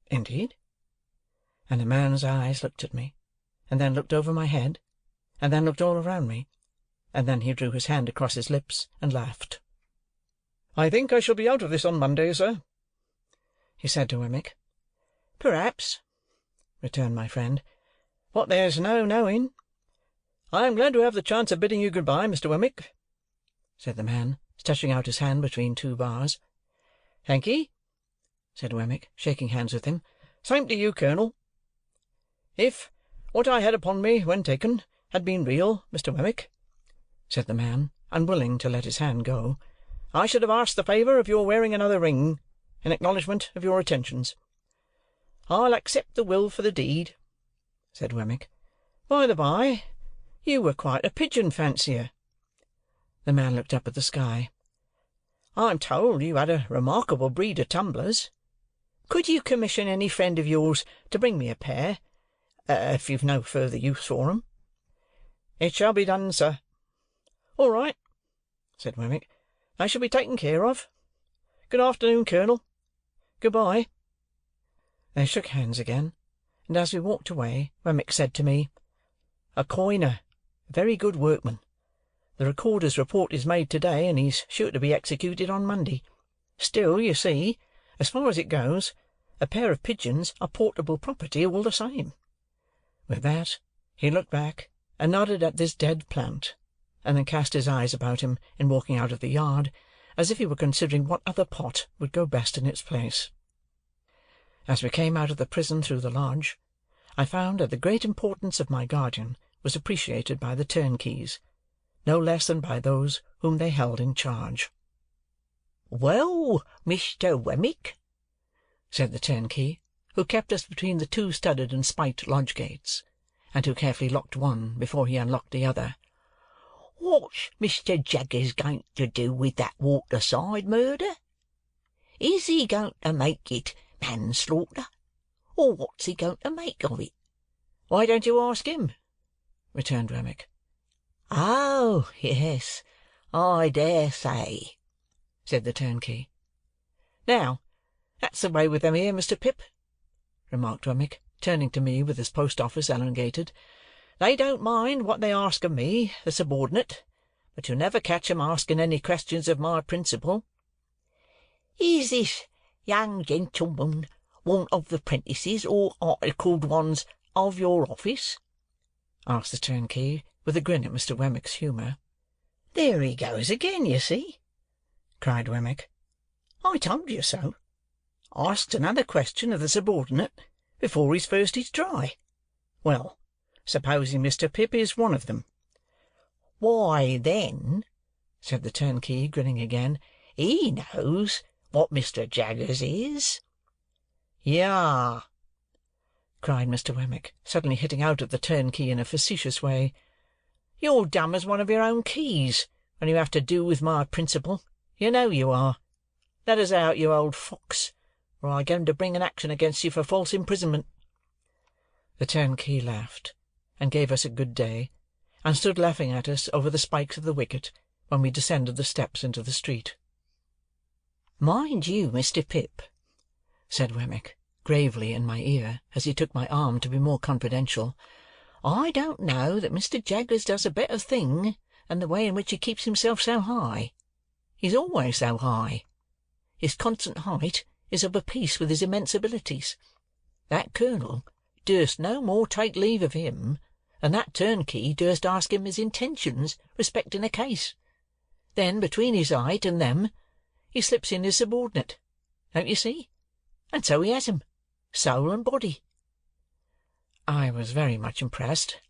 "Indeed?" And the man's eyes looked at me, and then looked over my head, and then looked all around me, and then he drew his hand across his lips and laughed. "I think I shall be out of this on Monday, sir," he said to Wemmick. "Perhaps," returned my friend. "What there's no knowing." "I am glad to have the chance of bidding you good-bye, Mr. Wemmick," said the man, stretching out his hand between two bars. "Thank'ee," said Wemmick, shaking hands with him. "Same to you, Colonel." "If what I had upon me when taken had been real, Mr. Wemmick," said the man, unwilling to let his hand go, "I should have asked the favour of your wearing another ring, in acknowledgment of your attentions. I'll accept the will for the deed," said Wemmick. "By the by, you were quite a pigeon fancier." The man looked up at the sky. "I'm told you had a remarkable breed of tumblers. Could you commission any friend of yours to bring me a pair, if you've no further use for 'em?" "It shall be done, sir." "All right," said Wemmick. "They shall be taken care of. Good afternoon, Colonel. Good-bye." They shook hands again, and as we walked away, Wemmick said to me, "A coiner, a very good workman. The recorder's report is made to-day, and he's sure to be executed on Monday. Still, you see, as far as it goes, a pair of pigeons are portable property all the same." With that, he looked back, and nodded at this dead plant, and then cast his eyes about him in walking out of the yard, as if he were considering what other pot would go best in its place. As we came out of the prison through the lodge, I found that the great importance of my guardian was appreciated by the turnkeys, no less than by those whom they held in charge. "Well, Mr. Wemmick," said the turnkey, who kept us between the two studded and spiked lodge gates, and who carefully locked one before he unlocked the other, "what's Mr. Jaggers going to do with that waterside murder? Is he going to make it manslaughter, or what's he going to make of it?" "Why don't you ask him?" returned Wemmick. "Oh, yes, I dare say," said the turnkey. "Now, that's the way with them here, Mr. Pip," remarked Wemmick, turning to me with his post-office elongated. "They don't mind what they ask of me, the subordinate, but you'll never catch 'em asking any questions of my principal." "Is this young gentleman one of the 'prentices or articled ones of your office?" asked the turnkey, with a grin at Mr. Wemmick's humour. "There he goes again, you see!" cried Wemmick. "I told you so. Asked another question of the subordinate before his first is dry. Well, supposing Mr. Pip is one of them." "Why, then," said the turnkey, grinning again, "he knows what Mr. Jaggers is." "Yah!" cried Mr. Wemmick, suddenly hitting out at the turnkey in a facetious way. "You're dumb as one of your own keys when you have to do with my principal. You know you are. Let us out, you old fox, or I'll get 'em to bring an action against you for false imprisonment." The turnkey laughed, and gave us a good day, and stood laughing at us over the spikes of the wicket when we descended the steps into the street. "Mind you, Mr. Pip," said Wemmick, gravely in my ear, as he took my arm to be more confidential, "I don't know that Mr. Jaggers does a better thing than the way in which he keeps himself so high. He's always so high. His constant height is of a piece with his immense abilities. That colonel durst no more take leave of him than that turnkey durst ask him his intentions respecting a case. Then, between his height and them, he slips in his subordinate. Don't you see? And so he has him, soul and body." I was very much impressed,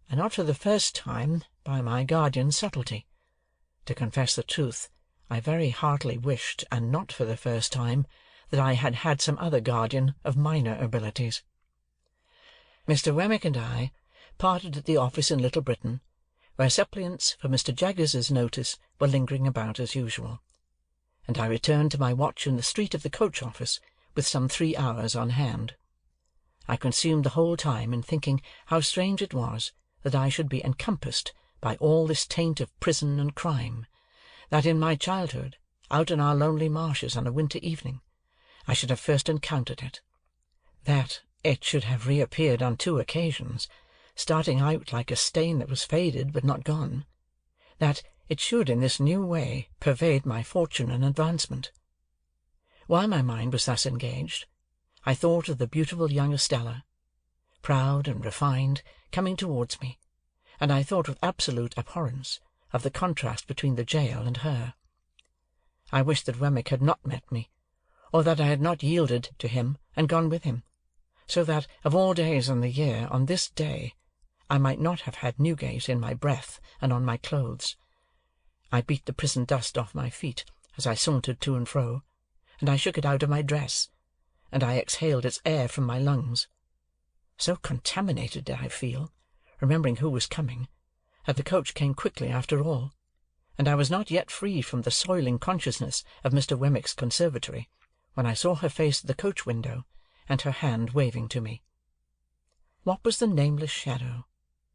and not for the first time, by my guardian's subtlety. To confess the truth, I very heartily wished, and not for the first time, that I had had some other guardian of minor abilities. Mr. Wemmick and I parted at the office in Little Britain, where suppliants for Mr. Jaggers's notice were lingering about as usual, and I returned to my watch in the street of the coach-office with some 3 hours on hand. I consumed the whole time in thinking how strange it was that I should be encompassed by all this taint of prison and crime, that in my childhood, out in our lonely marshes on a winter evening, I should have first encountered it, that, it should have reappeared on 2 occasions, starting out like a stain that was faded but not gone; that it should in this new way pervade my fortune and advancement. While my mind was thus engaged, I thought of the beautiful young Estella, proud and refined, coming towards me, and I thought with absolute abhorrence of the contrast between the jail and her. I wished that Wemmick had not met me, or that I had not yielded to him and gone with him, so that, of all days in the year, on this day, I might not have had Newgate in my breath and on my clothes. I beat the prison dust off my feet as I sauntered to and fro, and I shook it out of my dress, and I exhaled its air from my lungs. So contaminated did I feel, remembering who was coming, that the coach came quickly after all, and I was not yet free from the soiling consciousness of Mr. Wemmick's conservatory, when I saw her face at the coach window, and her hand waving to me. What was the nameless shadow,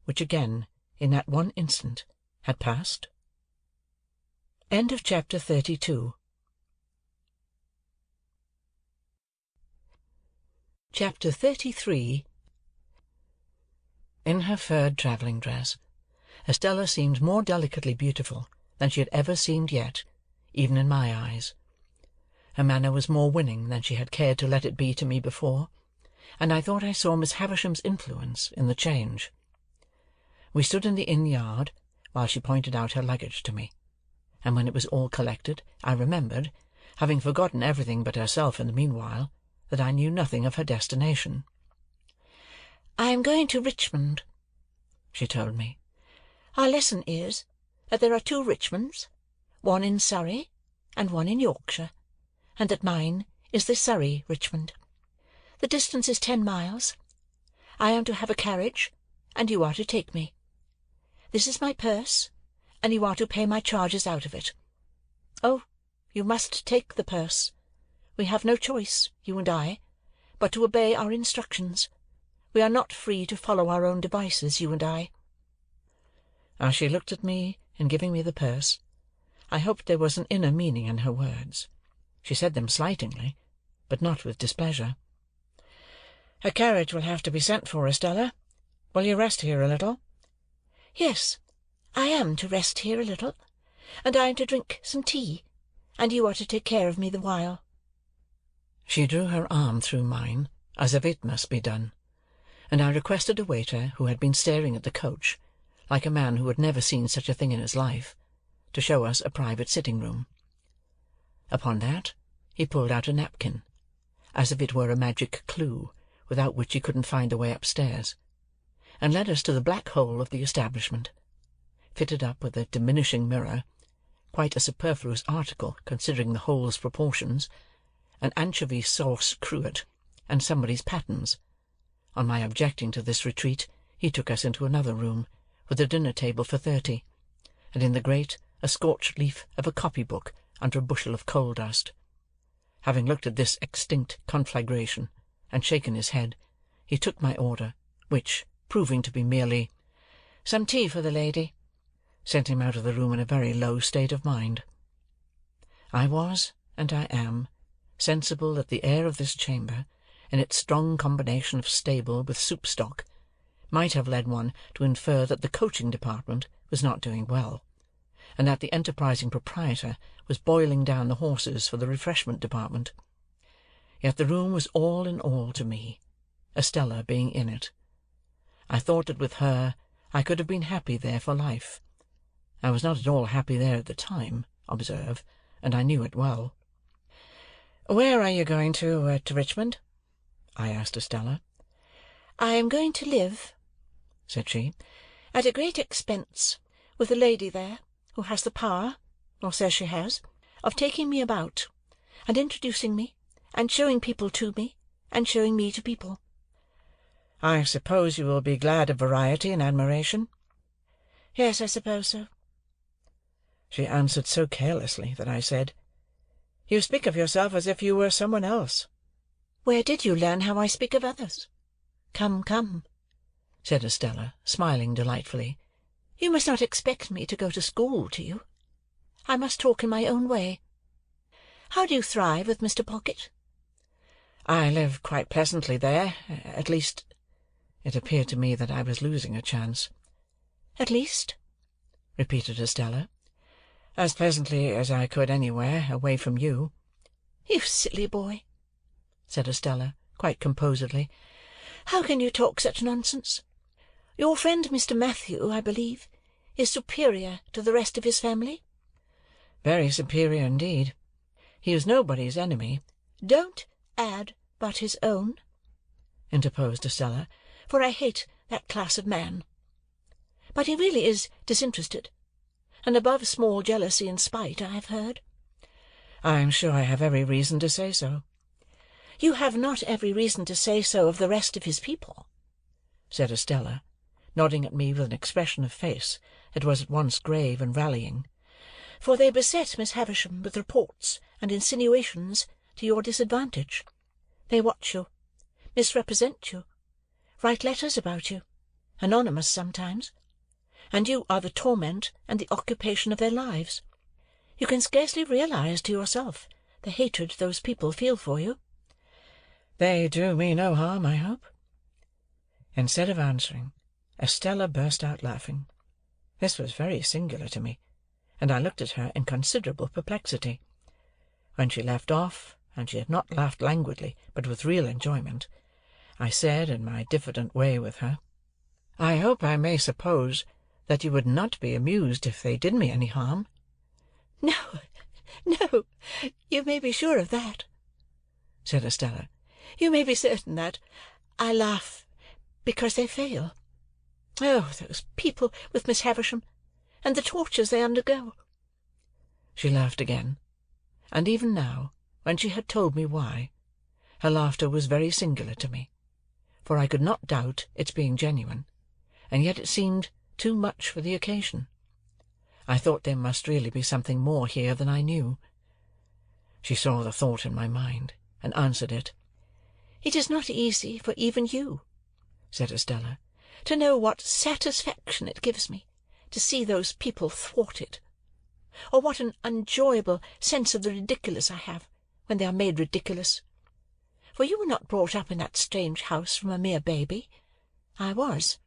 which again, in that one instant, had passed? Chapter 32. Chapter 33. In her furred travelling dress, Estella seemed more delicately beautiful than she had ever seemed yet, even in my eyes. Her manner was more winning than she had cared to let it be to me before, and I thought I saw Miss Havisham's influence in the change. We stood in the inn-yard while she pointed out her luggage to me, and when it was all collected, I remembered, having forgotten everything but herself in the meanwhile, that I knew nothing of her destination. "I am going to Richmond," she told me. "Our lesson is, that there are 2 Richmonds, one in Surrey and one in Yorkshire, and that mine is the Surrey Richmond. The distance is 10 miles. I am to have a carriage, and you are to take me. This is my purse, and you are to pay my charges out of it. Oh, you must take the purse. We have no choice, you and I, but to obey our instructions. We are not free to follow our own devices, you and I." As she looked at me in giving me the purse, I hoped there was an inner meaning in her words. She said them slightingly, but not with displeasure. "A carriage will have to be sent for, Estella. Will you rest here a little?" "Yes, I am to rest here a little, and I am to drink some tea, and you are to take care of me the while." She drew her arm through mine, as if it must be done, and I requested a waiter who had been staring at the coach, like a man who had never seen such a thing in his life, to show us a private sitting-room. Upon that, he pulled out a napkin, as if it were a magic clue, without which he couldn't find the way upstairs, and led us to the black hole of the establishment, fitted up with a diminishing mirror, quite a superfluous article considering the hole's proportions, an anchovy sauce cruet, and somebody's pattens. On my objecting to this retreat, he took us into another room, with a dinner-table for 30, and in the grate a scorched leaf of a copy-book under a bushel of coal-dust. Having looked at this extinct conflagration, and shaken his head, he took my order, which, proving to be merely "Some tea for the lady," sent him out of the room in a very low state of mind. I was, and I am, sensible that the air of this chamber, in its strong combination of stable with soup-stock, might have led one to infer that the coaching department was not doing well, and that the enterprising proprietor was boiling down the horses for the refreshment department. Yet the room was all in all to me, Estella being in it. I thought that with her I could have been happy there for life. I was not at all happy there at the time, observe, and I knew it well. "Where are you going to Richmond?" I asked Estella. "I am going to live," said she, "at a great expense, with a lady there, who has the power, or says she has, of taking me about, and introducing me, and showing people to me, and showing me to people." "I suppose you will be glad of variety and admiration?" "Yes, I suppose so." She answered so carelessly that I said, "You speak of yourself as if you were someone else." "Where did you learn how I speak of others? Come, come," said Estella, smiling delightfully. "You must not expect me to go to school to you. I must talk in my own way. How do you thrive with Mr. Pocket?" I live quite pleasantly there. At least, it appeared to me that I was losing a chance. At least? Repeated Estella. As pleasantly as I could anywhere, away from you. You silly boy, said Estella, quite composedly. How can you talk such nonsense? Your friend Mr. Matthew, I believe, is superior to the rest of his family? Very superior indeed. He is nobody's enemy. Don't add but his own, interposed Estella, for I hate that class of man. But he really is disinterested, and above small jealousy and spite, I have heard. I am sure I have every reason to say so. You have not every reason to say so of the rest of his people, said Estella, nodding at me with an expression of face that was at once grave and rallying. For they beset Miss Havisham with reports and insinuations to your disadvantage. They watch you, misrepresent you, write letters about you, anonymous sometimes, and you are the torment and the occupation of their lives. You can scarcely realize to yourself the hatred those people feel for you. They do me no harm, I hope. Instead of answering, Estella burst out laughing. This was very singular to me, and I looked at her in considerable perplexity. When she left off, and she had not laughed languidly, but with real enjoyment, I said, in my diffident way with her, I hope I may suppose that you would not be amused if they did me any harm. No, no, you may be sure of that, said Estella. You may be certain that I laugh because they fail. Oh, those people with Miss Havisham, and the tortures they undergo! She laughed again, and even now, when she had told me why, her laughter was very singular to me, for I could not doubt its being genuine, and yet it seemed too much for the occasion. I thought there must really be something more here than I knew. She saw the thought in my mind, and answered it. It is not easy for even you, said Estella, to know what satisfaction it gives me to see those people thwarted, or what an enjoyable sense of the ridiculous I have when they are made ridiculous. For you were not brought up in that strange house from a mere baby. I was.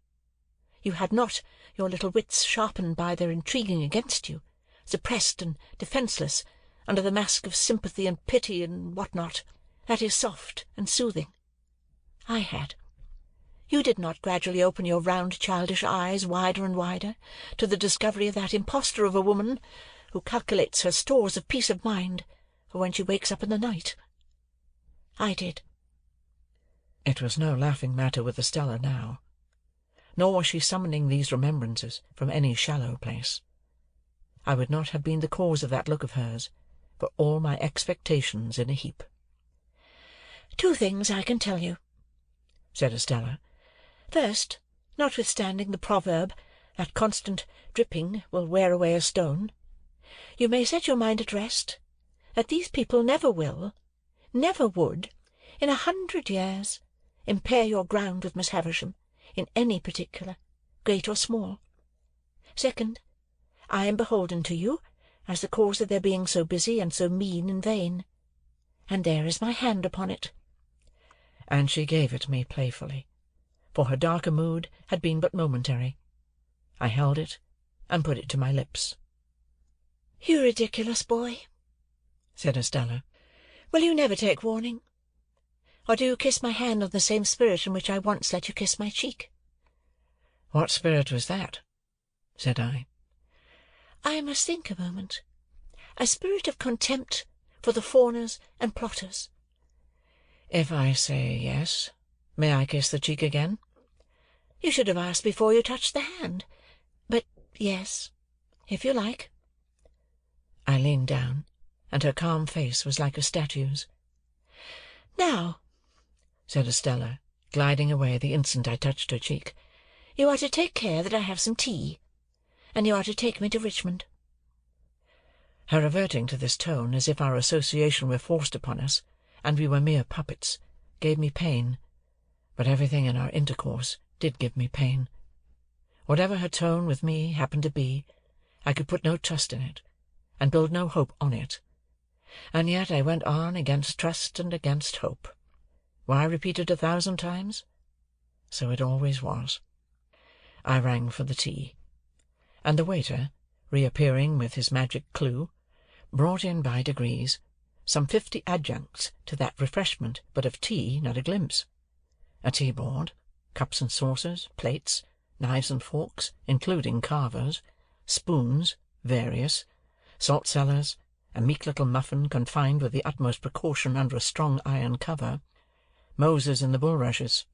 You had not your little wits sharpened by their intriguing against you, suppressed and defenceless, under the mask of sympathy and pity and what not, that is soft and soothing. I had. You did not gradually open your round childish eyes wider and wider to the discovery of that impostor of a woman who calculates her stores of peace of mind for when she wakes up in the night. I did. It was no laughing matter with Estella now, nor was she summoning these remembrances from any shallow place. I would not have been the cause of that look of hers for all my expectations in a heap. 2 things I can tell you, said Estella. First, notwithstanding the proverb that constant dripping will wear away a stone, you may set your mind at rest that these people never will, never would, in 100 years, impair your ground with Miss Havisham in any particular, great or small. Second, I am beholden to you as the cause of their being so busy and so mean and vain, and there is my hand upon it. And she gave it me playfully, for her darker mood had been but momentary. I held it, and put it to my lips. You ridiculous boy, said Estella. Will you never take warning? Or do you kiss my hand on the same spirit in which I once let you kiss my cheek? What spirit was that? Said I. I must think a moment. A spirit of contempt for the fawners and plotters. If I say yes, may I kiss the cheek again? You should have asked before you touched the hand. But yes, if you like. I leaned down, and her calm face was like a statue's. Now, said Estella, gliding away the instant I touched her cheek, you are to take care that I have some tea, and you are to take me to Richmond. Her reverting to this tone, as if our association were forced upon us, and we were mere puppets, gave me pain, but everything in our intercourse did give me pain. Whatever her tone with me happened to be, I could put no trust in it, and build no hope on it, and yet I went on against trust and against hope. Why repeated 1,000 times? So it always was. I rang for the tea, and the waiter, reappearing with his magic clue, brought in by degrees some 50 adjuncts to that refreshment, but of tea not a glimpse. A tea-board, cups and saucers, plates, knives and forks, including carvers, spoons, various, salt-cellars, a meek little muffin confined with the utmost precaution under a strong iron cover, Moses in the bulrushes,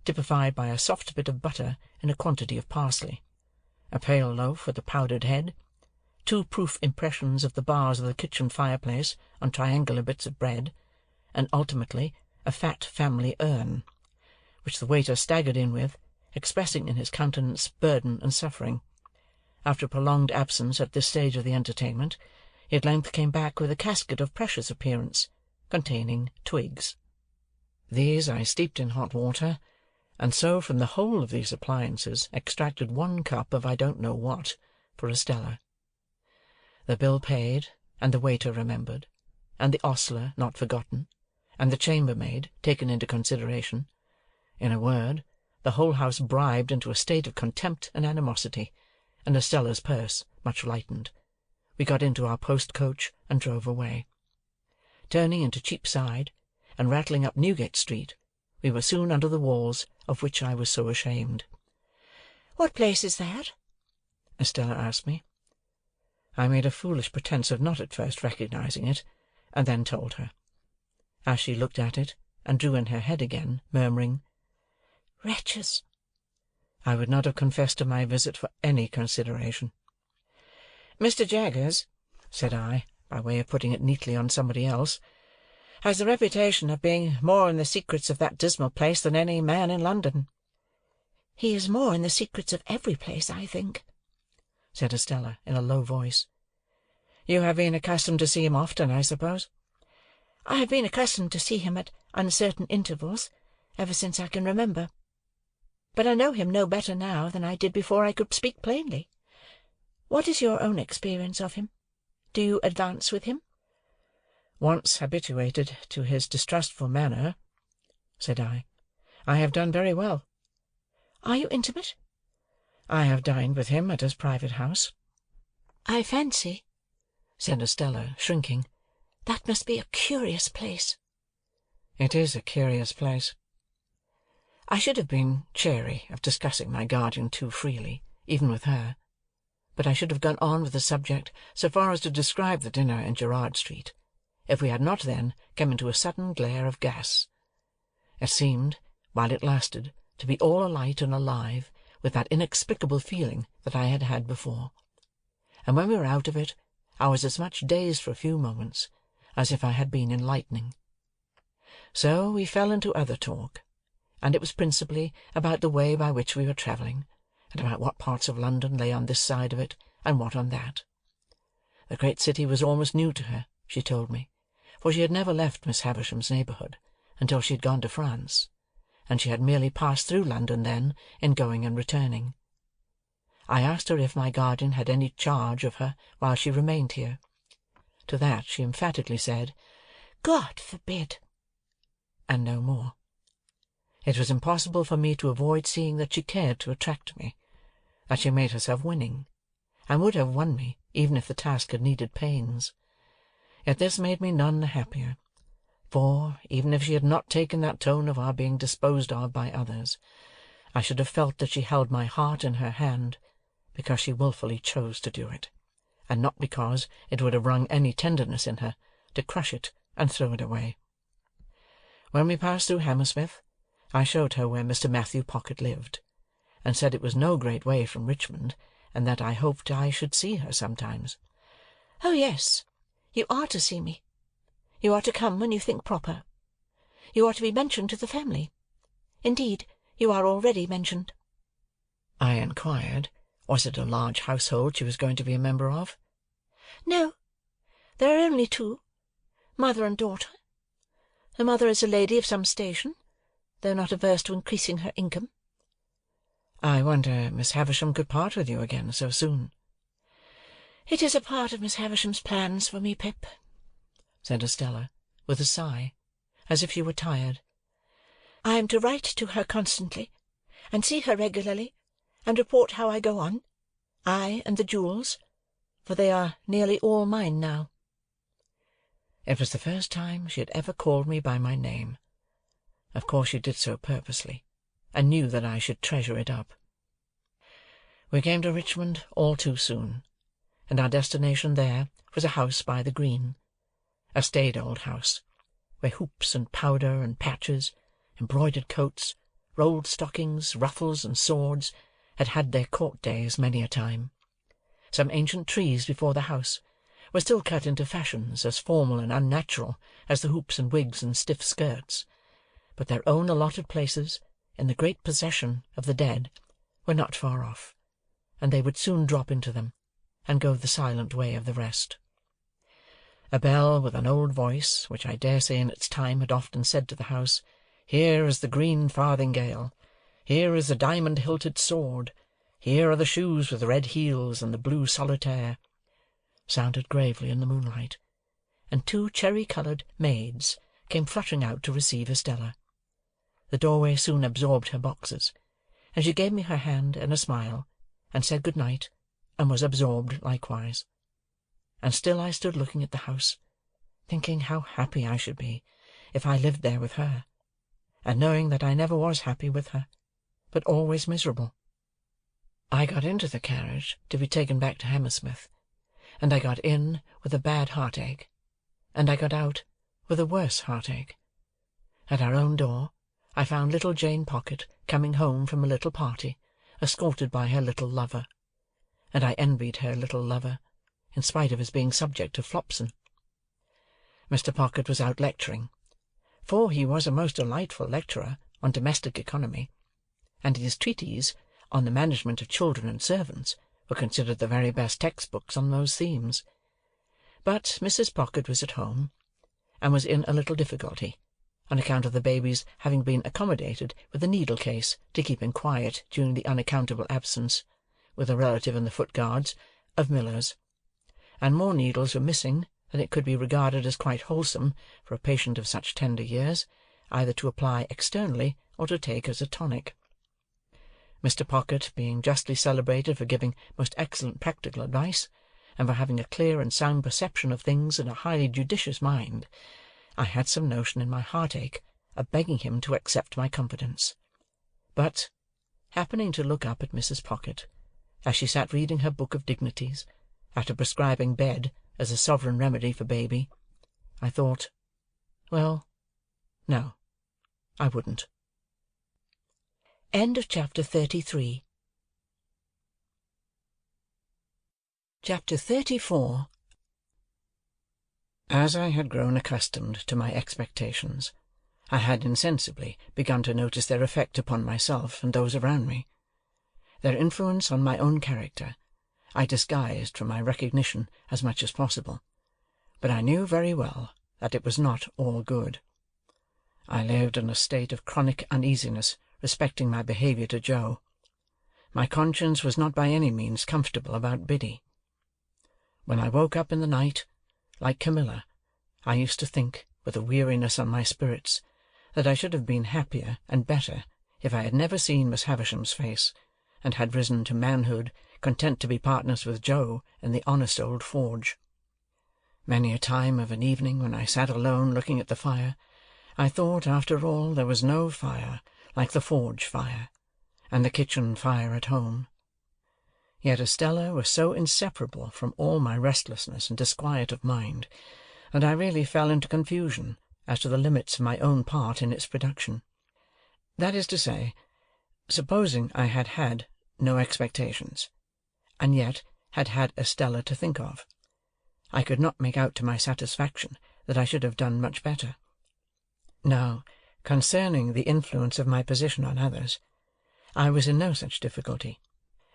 typified by a soft bit of butter in a quantity of parsley, a pale loaf with a powdered head, 2 proof impressions of the bars of the kitchen fireplace on triangular bits of bread, and ultimately a fat family urn, which the waiter staggered in with, expressing in his countenance burden and suffering. After a prolonged absence at this stage of the entertainment, he at length came back with a casket of precious appearance, containing twigs. These I steeped in hot water, and so from the whole of these appliances extracted 1 cup of I don't know what, for Estella. The bill paid, and the waiter remembered, and the ostler not forgotten, and the chambermaid taken into consideration. In a word, the whole house bribed into a state of contempt and animosity, and Estella's purse much lightened. We got into our post-coach and drove away. Turning into Cheapside, and rattling up Newgate Street, we were soon under the walls of which I was so ashamed. "What place is that?" Estella asked me. I made a foolish pretence of not at first recognizing it, and then told her. As she looked at it, and drew in her head again, murmuring, "Wretches," I would not have confessed to my visit for any consideration. "Mr. Jaggers," said I, by way of putting it neatly on somebody else, "has the reputation of being more in the secrets of that dismal place than any man in London." "He is more in the secrets of every place, I think," said Estella, in a low voice. "You have been accustomed to see him often, I suppose?" "I have been accustomed to see him at uncertain intervals, ever since I can remember. But I know him no better now than I did before I could speak plainly. What is your own experience of him? Do you advance with him?" "Once habituated to his distrustful manner," said I have done very well." "Are you intimate?" "I have dined with him at his private house." "I fancy," said Estella, shrinking, "that must be a curious place." "It is a curious place." I should have been chary of discussing my guardian too freely, even with her, but I should have gone on with the subject so far as to describe the dinner in Gerrard Street, if we had not then come into a sudden glare of gas. It seemed, while it lasted, to be all alight and alive with that inexplicable feeling that I had had before, and when we were out of it, I was as much dazed for a few moments as if I had been in lightning. So we fell into other talk, and it was principally about the way by which we were travelling, and about what parts of London lay on this side of it, and what on that. The great city was almost new to her, she told me, for she had never left Miss Havisham's neighbourhood until she had gone to France, and she had merely passed through London then in going and returning. I asked her if my guardian had any charge of her while she remained here. To that she emphatically said, "God forbid!" and no more. It was impossible for me to avoid seeing that she cared to attract me, that she made herself winning, and would have won me even if the task had needed pains. Yet this made me none the happier, for, even if she had not taken that tone of our being disposed of by others, I should have felt that she held my heart in her hand, because she wilfully chose to do it, and not because it would have wrung any tenderness in her to crush it and throw it away. When we passed through Hammersmith, I showed her where Mr. Matthew Pocket lived, and said it was no great way from Richmond, and that I hoped I should see her sometimes. "Oh, yes, you are to see me. You are to come when you think proper. You are to be mentioned to the family. Indeed, you are already mentioned." I inquired, was it a large household she was going to be a member of? "No, there are only 2, mother and daughter. The mother is a lady of some station, though not averse to increasing her income." "I wonder Miss Havisham could part with you again so soon." "It is a part of Miss Havisham's plans for me, Pip," said Estella, with a sigh, as if she were tired. I am to write to her constantly, and see her regularly, and report how I go on, I and the jewels, for they are nearly all mine now. It was the first time she had ever called me by my name. Of course she did so purposely, and knew that I should treasure it up. We came to Richmond all too soon, and our destination there was a house by the green, a staid old house, where hoops and powder and patches, embroidered coats, rolled stockings, ruffles, and swords had had their court days many a time. Some ancient trees before the house were still cut into fashions as formal and unnatural as the hoops and wigs and stiff skirts, but their own allotted places, in the great possession of the dead, were not far off, and they would soon drop into them, and go the silent way of the rest. A bell with an old voice, which I dare say in its time had often said to the house, "Here is the green farthingale, here is the diamond-hilted sword, here are the shoes with red heels and the blue solitaire," sounded gravely in the moonlight, and 2 cherry-coloured maids came fluttering out to receive Estella. The doorway soon absorbed her boxes, and she gave me her hand and a smile, and said good night, and was absorbed likewise. And still I stood looking at the house, thinking how happy I should be if I lived there with her, and knowing that I never was happy with her, but always miserable. I got into the carriage to be taken back to Hammersmith, and I got in with a bad heartache, and I got out with a worse heartache. At our own door I found little Jane Pocket coming home from a little party, escorted by her little lover, and I envied her little lover, in spite of his being subject to Flopson. Mr. Pocket was out lecturing, for he was a most delightful lecturer on domestic economy, and his treatises on the management of children and servants were considered the very best text-books on those themes. But Mrs. Pocket was at home, and was in a little difficulty, on account of the baby's having been accommodated with a needle-case to keep him quiet during the unaccountable absence, with a relative in the Foot Guards, of Miller's, and more needles were missing than it could be regarded as quite wholesome for a patient of such tender years, either to apply externally or to take as a tonic. Mr. Pocket being justly celebrated for giving most excellent practical advice, and for having a clear and sound perception of things and a highly judicious mind, I had some notion in my heartache of begging him to accept my confidence. But, happening to look up at Mrs. Pocket, as she sat reading her book of dignities, after prescribing bed as a sovereign remedy for baby, I thought, well, no, I wouldn't. End of chapter 33. Chapter 34. As I had grown accustomed to my expectations, I had insensibly begun to notice their effect upon myself and those around me. Their influence on my own character I disguised from my recognition as much as possible, but I knew very well that it was not all good. I lived in a state of chronic uneasiness respecting my behaviour to Joe. My conscience was not by any means comfortable about Biddy. When I woke up in the night, like Camilla, I used to think, with a weariness on my spirits, that I should have been happier and better if I had never seen Miss Havisham's face, and had risen to manhood, content to be partners with Joe in the honest old forge. Many a time of an evening, when I sat alone looking at the fire, I thought, after all, there was no fire like the forge fire, and the kitchen fire at home. Yet Estella was so inseparable from all my restlessness and disquiet of mind, that I really fell into confusion as to the limits of my own part in its production. That is to say, supposing I had had no expectations, and yet had had Estella to think of, I could not make out to my satisfaction that I should have done much better. Now, concerning the influence of my position on others, I was in no such difficulty,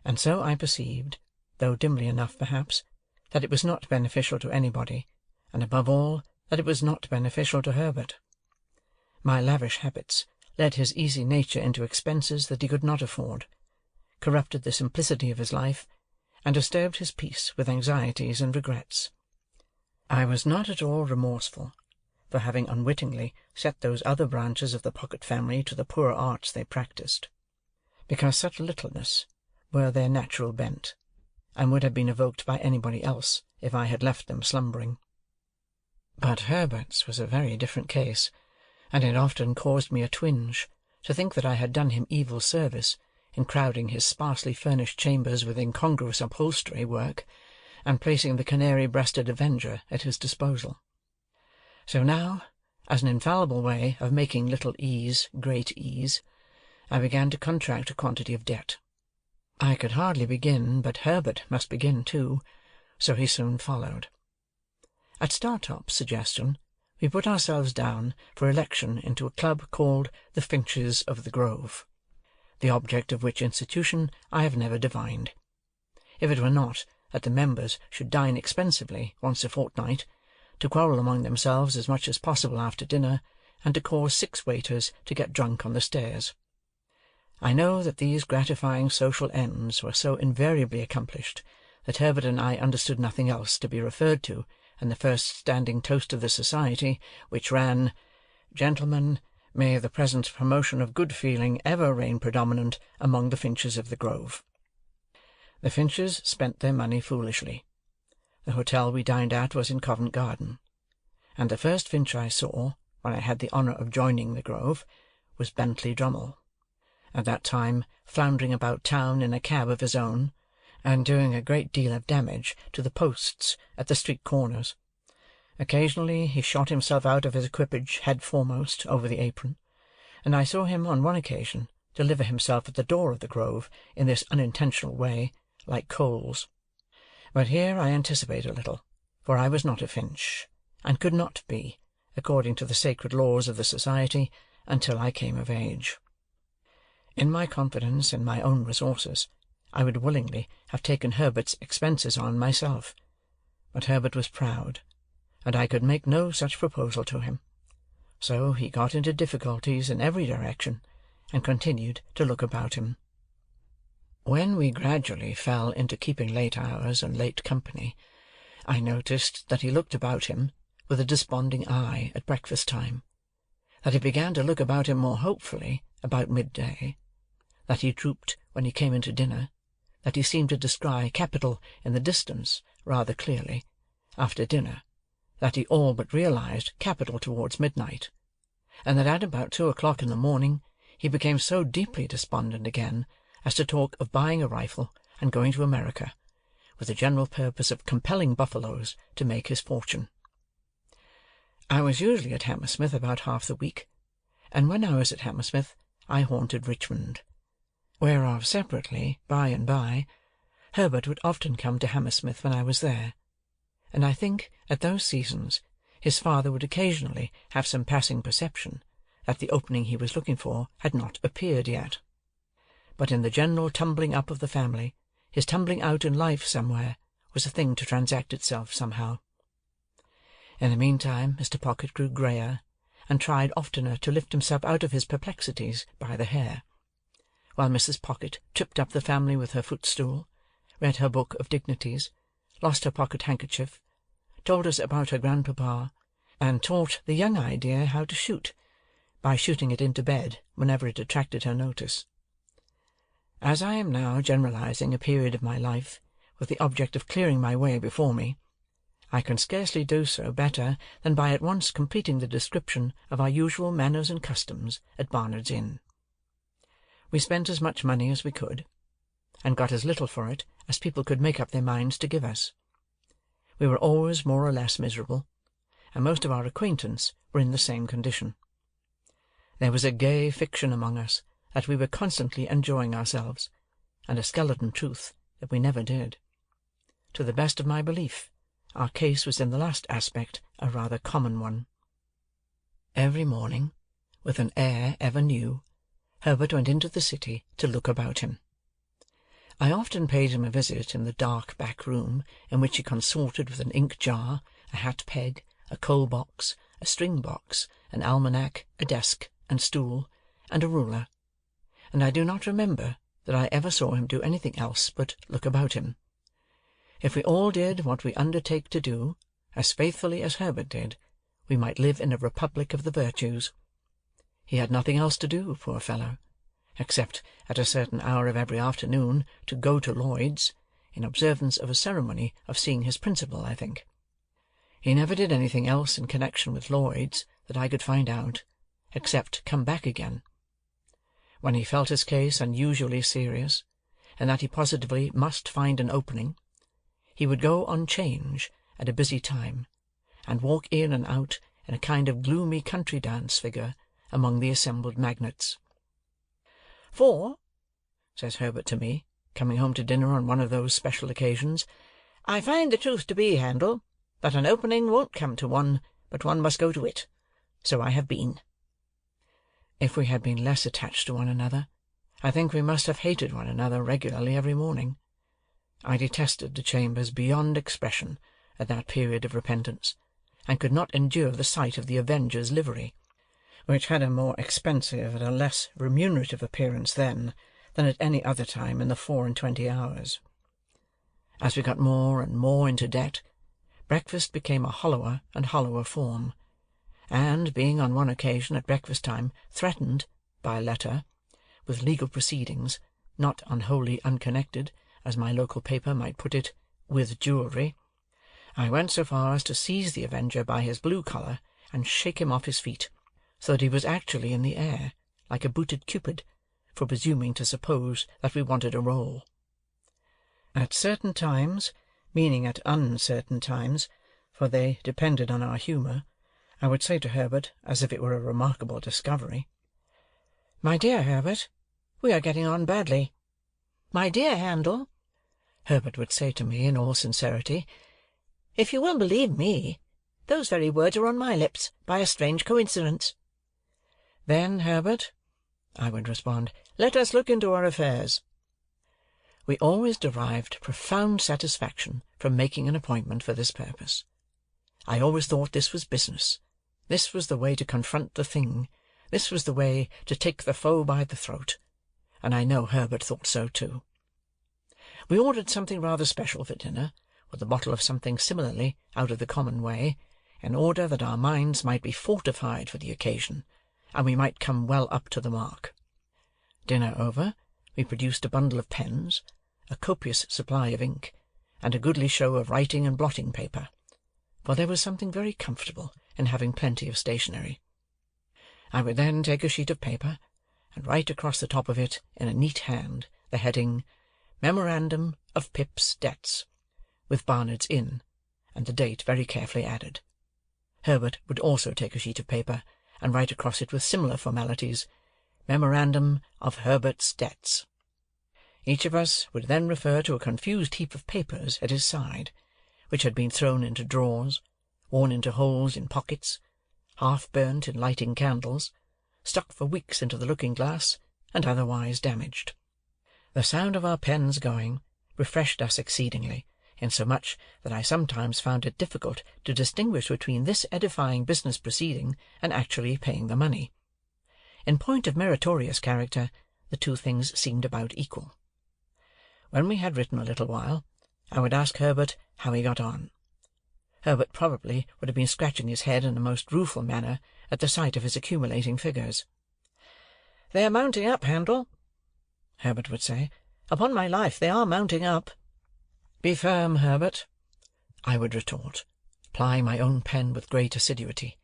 and so I perceived, though dimly enough perhaps, that it was not beneficial to anybody, and above all that it was not beneficial to Herbert. My lavish habits led his easy nature into expenses that he could not afford, corrupted the simplicity of his life, and disturbed his peace with anxieties and regrets. I was not at all remorseful for having unwittingly set those other branches of the Pocket family to the poor arts they practised, because such littleness were their natural bent, and would have been evoked by anybody else if I had left them slumbering. But Herbert's was a very different case, and it often caused me a twinge to think that I had done him evil service in crowding his sparsely furnished chambers with incongruous upholstery work, and placing the canary-breasted Avenger at his disposal. So now, as an infallible way of making little ease great ease, I began to contract a quantity of debt. I could hardly begin, but Herbert must begin too, so he soon followed. At Startop's suggestion, we put ourselves down for election into a club called the Finches of the Grove, the object of which institution I have never divined. If it were not that the members should dine expensively once a fortnight, to quarrel among themselves as much as possible after dinner, and to cause 6 waiters to get drunk on the stairs. I know that these gratifying social ends were so invariably accomplished that Herbert and I understood nothing else to be referred to in the first standing toast of the society, which ran, "Gentlemen, may the present promotion of good feeling ever reign predominant among the Finches of the Grove." The Finches spent their money foolishly. The hotel we dined at was in Covent Garden, and the first Finch I saw, when I had the honour of joining the Grove, was Bentley Drummle, at that time floundering about town in a cab of his own, and doing a great deal of damage to the posts at the street corners. Occasionally he shot himself out of his equipage head foremost over the apron, and I saw him on one occasion deliver himself at the door of the Grove in this unintentional way, like coals. But here I anticipate a little, for I was not a Finch, and could not be, according to the sacred laws of the society, until I came of age. In my confidence in my own resources, I would willingly have taken Herbert's expenses on myself, but Herbert was proud, and I could make no such proposal to him. So he got into difficulties in every direction, and continued to look about him. When we gradually fell into keeping late hours and late company, I noticed that he looked about him with a desponding eye at breakfast-time, that he began to look about him more hopefully about midday, that he drooped when he came into dinner, that he seemed to descry capital in the distance rather clearly after dinner, that he all but realized capital towards midnight, and that at about 2 o'clock in the morning he became so deeply despondent again as to talk of buying a rifle and going to America, with the general purpose of compelling buffaloes to make his fortune. I was usually at Hammersmith about half the week, and when I was at Hammersmith I haunted Richmond, whereof separately, by and by, Herbert would often come to Hammersmith when I was there, and I think at those seasons his father would occasionally have some passing perception that the opening he was looking for had not appeared yet. But in the general tumbling up of the family, his tumbling out in life somewhere was a thing to transact itself somehow. In the meantime Mr. Pocket grew greyer, and tried oftener to lift himself out of his perplexities by the hair, while Mrs. Pocket tripped up the family with her footstool, read her book of dignities, lost her pocket-handkerchief, told us about her grandpapa, and taught the young idea how to shoot, by shooting it into bed whenever it attracted her notice. As I am now generalizing a period of my life with the object of clearing my way before me, I can scarcely do so better than by at once completing the description of our usual manners and customs at Barnard's Inn. We spent as much money as we could, and got as little for it as people could make up their minds to give us. We were always more or less miserable, and most of our acquaintance were in the same condition. There was a gay fiction among us that we were constantly enjoying ourselves, and a skeleton truth that we never did. To the best of my belief, our case was in the last aspect a rather common one. Every morning, with an air ever new, Herbert went into the city to look about him. I often paid him a visit in the dark back room in which he consorted with an ink-jar, a hat-peg, a coal-box, a string-box, an almanac, a desk, and stool, and a ruler, and I do not remember that I ever saw him do anything else but look about him. If we all did what we undertake to do, as faithfully as Herbert did, we might live in a republic of the virtues. He had nothing else to do, poor fellow, except at a certain hour of every afternoon to go to Lloyd's, in observance of a ceremony of seeing his principal, I think. He never did anything else in connection with Lloyd's that I could find out, except come back again. When he felt his case unusually serious, and that he positively must find an opening, he would go on 'change at a busy time, and walk in and out in a kind of gloomy country dance figure among the assembled magnates. "For," says Herbert to me, coming home to dinner on one of those special occasions, "I find the truth to be, Handel, that an opening won't come to one, but one must go to it. So I have been." If we had been less attached to one another, I think we must have hated one another regularly every morning. I detested the chambers beyond expression at that period of repentance, and could not endure the sight of the Avenger's livery, which had a more expensive and a less remunerative appearance then than at any other time in the 24 hours. As we got more and more into debt, breakfast became a hollower and hollower form, and, being on one occasion at breakfast-time threatened, by letter, with legal proceedings, not unwholly unconnected, as my local paper might put it, with jewellery, I went so far as to seize the Avenger by his blue collar and shake him off his feet, so that he was actually in the air, like a booted Cupid, for presuming to suppose that we wanted a roll. At certain times, meaning at uncertain times, for they depended on our humour, I would say to Herbert, as if it were a remarkable discovery, "My dear Herbert, we are getting on badly." "My dear Handel," Herbert would say to me in all sincerity, "if you will believe me, those very words are on my lips by a strange coincidence." "Then, Herbert," I would respond, "let us look into our affairs." We always derived profound satisfaction from making an appointment for this purpose. I always thought this was business. This was the way to confront the thing. This was the way to take the foe by the throat. And I know Herbert thought so too. We ordered something rather special for dinner, with a bottle of something similarly out of the common way, in order that our minds might be fortified for the occasion, and we might come well up to the mark. Dinner over, we produced a bundle of pens, a copious supply of ink, and a goodly show of writing and blotting paper, for there was something very comfortable in having plenty of stationery. I would then take a sheet of paper, and write across the top of it in a neat hand the heading, "Memorandum of Pip's Debts," with Barnard's Inn, and the date very carefully added. Herbert would also take a sheet of paper, and write across it with similar formalities, "Memorandum of Herbert's Debts." Each of us would then refer to a confused heap of papers at his side, which had been thrown into drawers, worn into holes in pockets, half burnt in lighting candles, stuck for weeks into the looking-glass, and otherwise damaged. The sound of our pens going refreshed us exceedingly, insomuch that I sometimes found it difficult to distinguish between this edifying business proceeding and actually paying the money. In point of meritorious character, the two things seemed about equal. When we had written a little while, I would ask Herbert how he got on. Herbert probably would have been scratching his head in a most rueful manner at the sight of his accumulating figures. "They are mounting up, Handel," Herbert would say. "Upon my life, they are mounting up." "Be firm, Herbert," I would retort, plying my own pen with great assiduity.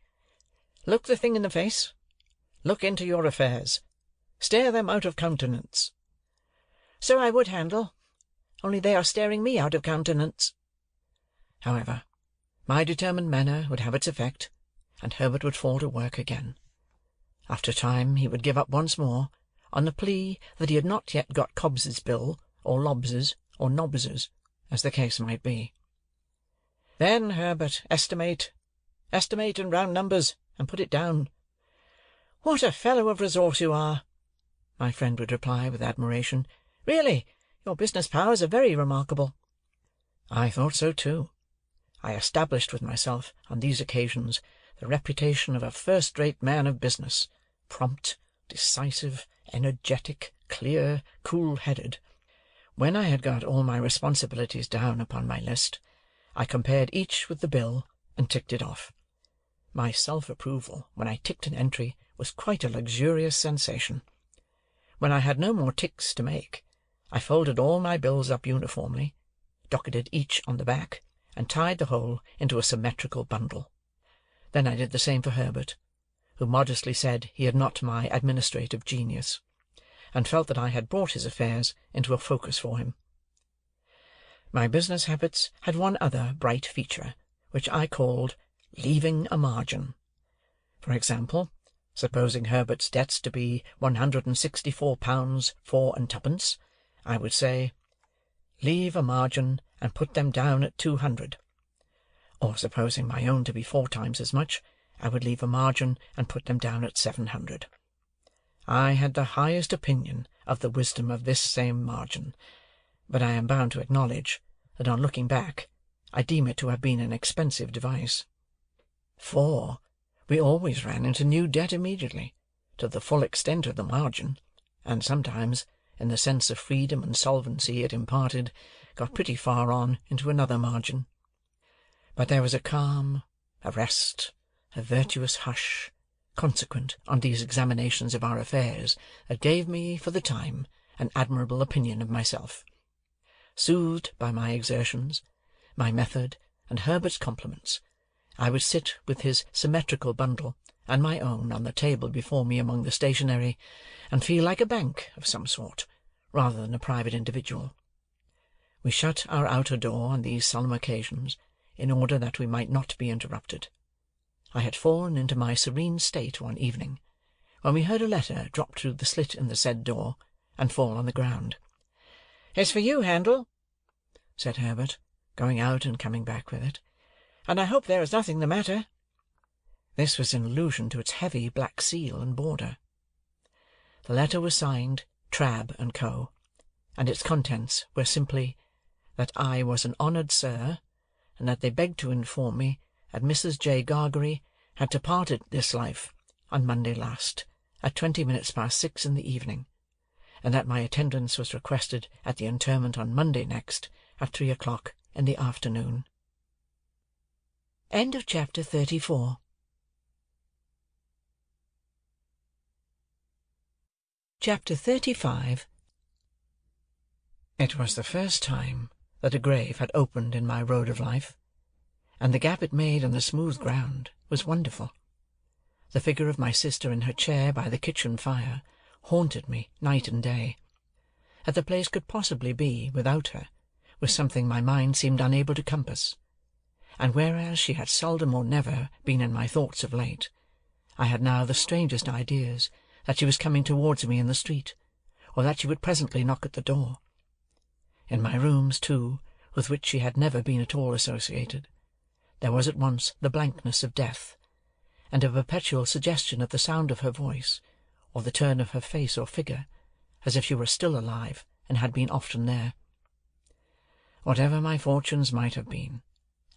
"Look the thing in the face. Look into your affairs. Stare them out of countenance." "So I would, Handel, only they are staring me out of countenance." However, my determined manner would have its effect, and Herbert would fall to work again. After a time he would give up once more, on the plea that he had not yet got Cobbs's bill, or Lobbs's, or Nobbs's, as the case might be. "Then, Herbert, estimate in round numbers, and put it down." "What a fellow of resource you are!" my friend would reply with admiration. "Really, your business powers are very remarkable." I thought so too. I established with myself, on these occasions, the reputation of a first-rate man of business, prompt, decisive, energetic, clear, cool-headed. When I had got all my responsibilities down upon my list, I compared each with the bill, and ticked it off. My self-approval, when I ticked an entry, was quite a luxurious sensation. When I had no more ticks to make, I folded all my bills up uniformly, docketed each on the back, and tied the whole into a symmetrical bundle. Then I did the same for Herbert, who modestly said he had not my administrative genius, and felt that I had brought his affairs into a focus for him. My business habits had one other bright feature, which I called leaving a margin. For example, supposing Herbert's debts to be £164 4 and twopence, I would say, "Leave a margin and put them down at 200. Or supposing my own to be 4 times as much, I would leave a margin and put them down at 700. I had the highest opinion of the wisdom of this same margin, but I am bound to acknowledge that on looking back I deem it to have been an expensive device. For we always ran into new debt immediately, to the full extent of the margin, and sometimes, in the sense of freedom and solvency it imparted, got pretty far on into another margin. But there was a calm, a rest, a virtuous hush, consequent on these examinations of our affairs, that gave me, for the time, an admirable opinion of myself. Soothed by my exertions, my method, and Herbert's compliments, I would sit with his symmetrical bundle and my own on the table before me among the stationery, and feel like a bank of some sort, rather than a private individual. We shut our outer door on these solemn occasions, in order that we might not be interrupted. I had fallen into my serene state one evening, when we heard a letter drop through the slit in the said door, and fall on the ground. "It's for you, Handel," said Herbert, going out and coming back with it, "and I hope there is nothing the matter." This was in allusion to its heavy black seal and border. The letter was signed Trabb and Co., and its contents were simply that I was an honoured sir, and that they begged to inform me that Mrs. J. Gargery had departed this life on Monday last, at 20 minutes past 6 in the evening, and that my attendance was requested at the interment on Monday next, at 3 o'clock in the afternoon. End of chapter 34. Chapter 35. It was the first time that a grave had opened in my road of life, and the gap it made in the smooth ground was wonderful. The figure of my sister in her chair by the kitchen fire haunted me night and day. That the place could possibly be without her was something my mind seemed unable to compass, and whereas she had seldom or never been in my thoughts of late, I had now the strangest ideas that she was coming towards me in the street, or that she would presently knock at the door. In my rooms, too, with which she had never been at all associated, there was at once the blankness of death, and a perpetual suggestion of the sound of her voice, or the turn of her face or figure, as if she were still alive and had been often there. Whatever my fortunes might have been,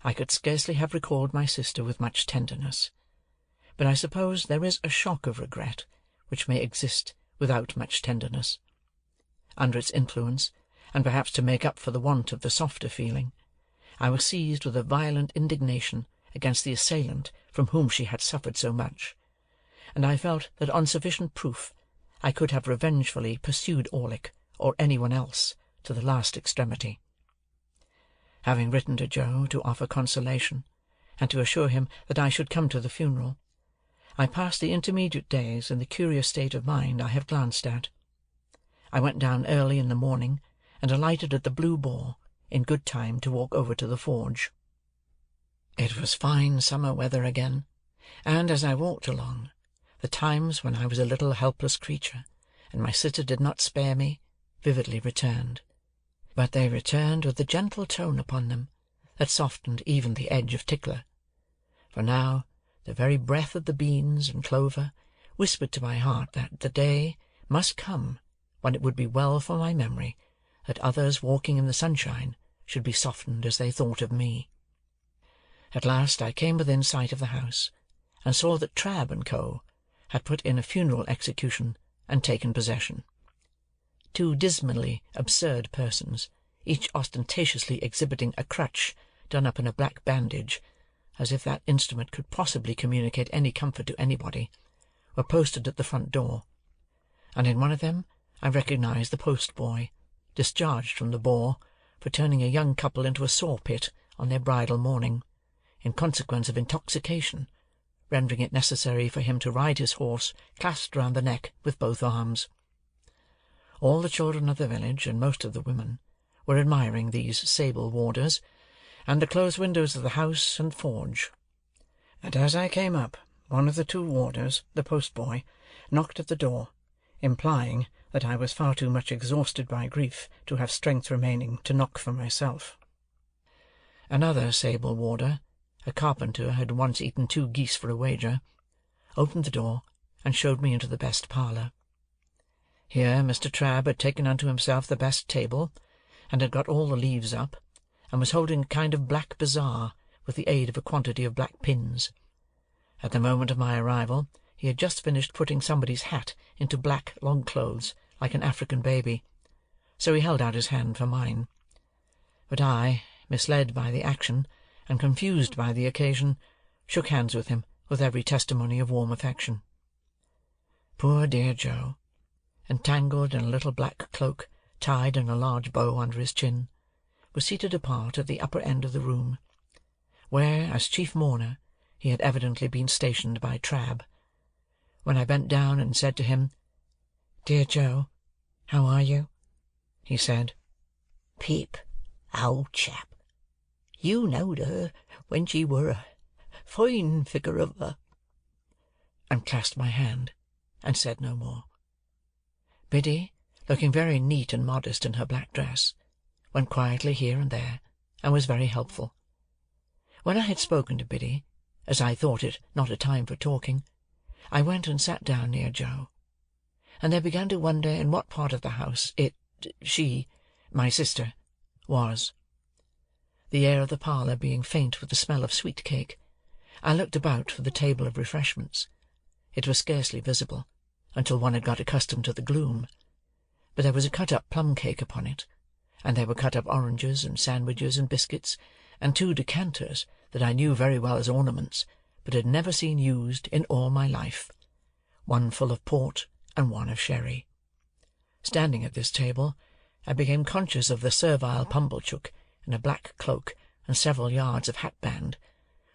I could scarcely have recalled my sister with much tenderness, but I suppose there is a shock of regret which may exist without much tenderness. Under its influence, and perhaps to make up for the want of the softer feeling, I was seized with a violent indignation against the assailant from whom she had suffered so much, and I felt that on sufficient proof I could have revengefully pursued Orlick, or any one else, to the last extremity. Having written to Joe to offer consolation, and to assure him that I should come to the funeral, I passed the intermediate days in the curious state of mind I have glanced at. I went down early in the morning, and alighted at the Blue Boar, in good time to walk over to the forge. It was fine summer weather again, and as I walked along, the times when I was a little helpless creature, and my sister did not spare me, vividly returned. But they returned with a gentle tone upon them that softened even the edge of Tickler. For now the very breath of the beans and clover whispered to my heart that the day must come when it would be well for my memory that others walking in the sunshine should be softened as they thought of me. At last I came within sight of the house, and saw that Trabb and Co. had put in a funeral execution and taken possession. 2 dismally absurd persons, each ostentatiously exhibiting a crutch done up in a black bandage, as if that instrument could possibly communicate any comfort to anybody, were posted at the front door, and in one of them I recognised the post-boy, discharged from the bore for turning a young couple into a saw-pit on their bridal morning, in consequence of intoxication, rendering it necessary for him to ride his horse clasped round the neck with both arms. All the children of the village, and most of the women, were admiring these sable warders, and the closed windows of the house and forge. And as I came up, one of the two warders, the post-boy, knocked at the door, implying that I was far too much exhausted by grief to have strength remaining to knock for myself. Another sable warder, a carpenter who had once eaten 2 geese for a wager, opened the door and showed me into the best parlour. Here Mr. Trabb had taken unto himself the best table, and had got all the leaves up, and was holding a kind of black bazaar with the aid of a quantity of black pins. At the moment of my arrival he had just finished putting somebody's hat into black long clothes like an African baby, so he held out his hand for mine. But I, misled by the action, and confused by the occasion, shook hands with him with every testimony of warm affection. Poor dear Joe, entangled in a little black cloak tied in a large bow under his chin, was seated apart at the upper end of the room, where, as chief mourner, he had evidently been stationed by Trabb. When I bent down and said to him, "Dear Joe, how are you?" he said, "Pip, old chap, you knowed her when she were a fine figure of her," and clasped my hand, and said no more. Biddy, looking very neat and modest in her black dress, went quietly here and there, and was very helpful. When I had spoken to Biddy, as I thought it not a time for talking, I went and sat down near Joe, and they began to wonder in what part of the house she, my sister, was. The air of the parlour being faint with the smell of sweet cake, I looked about for the table of refreshments. It was scarcely visible, until one had got accustomed to the gloom, but there was a cut-up plum-cake upon it, and there were cut-up oranges and sandwiches and biscuits, and 2 decanters that I knew very well as ornaments, but had never seen used in all my life, one full of port and one of sherry. Standing at this table, I became conscious of the servile Pumblechook in a black cloak and several yards of hatband,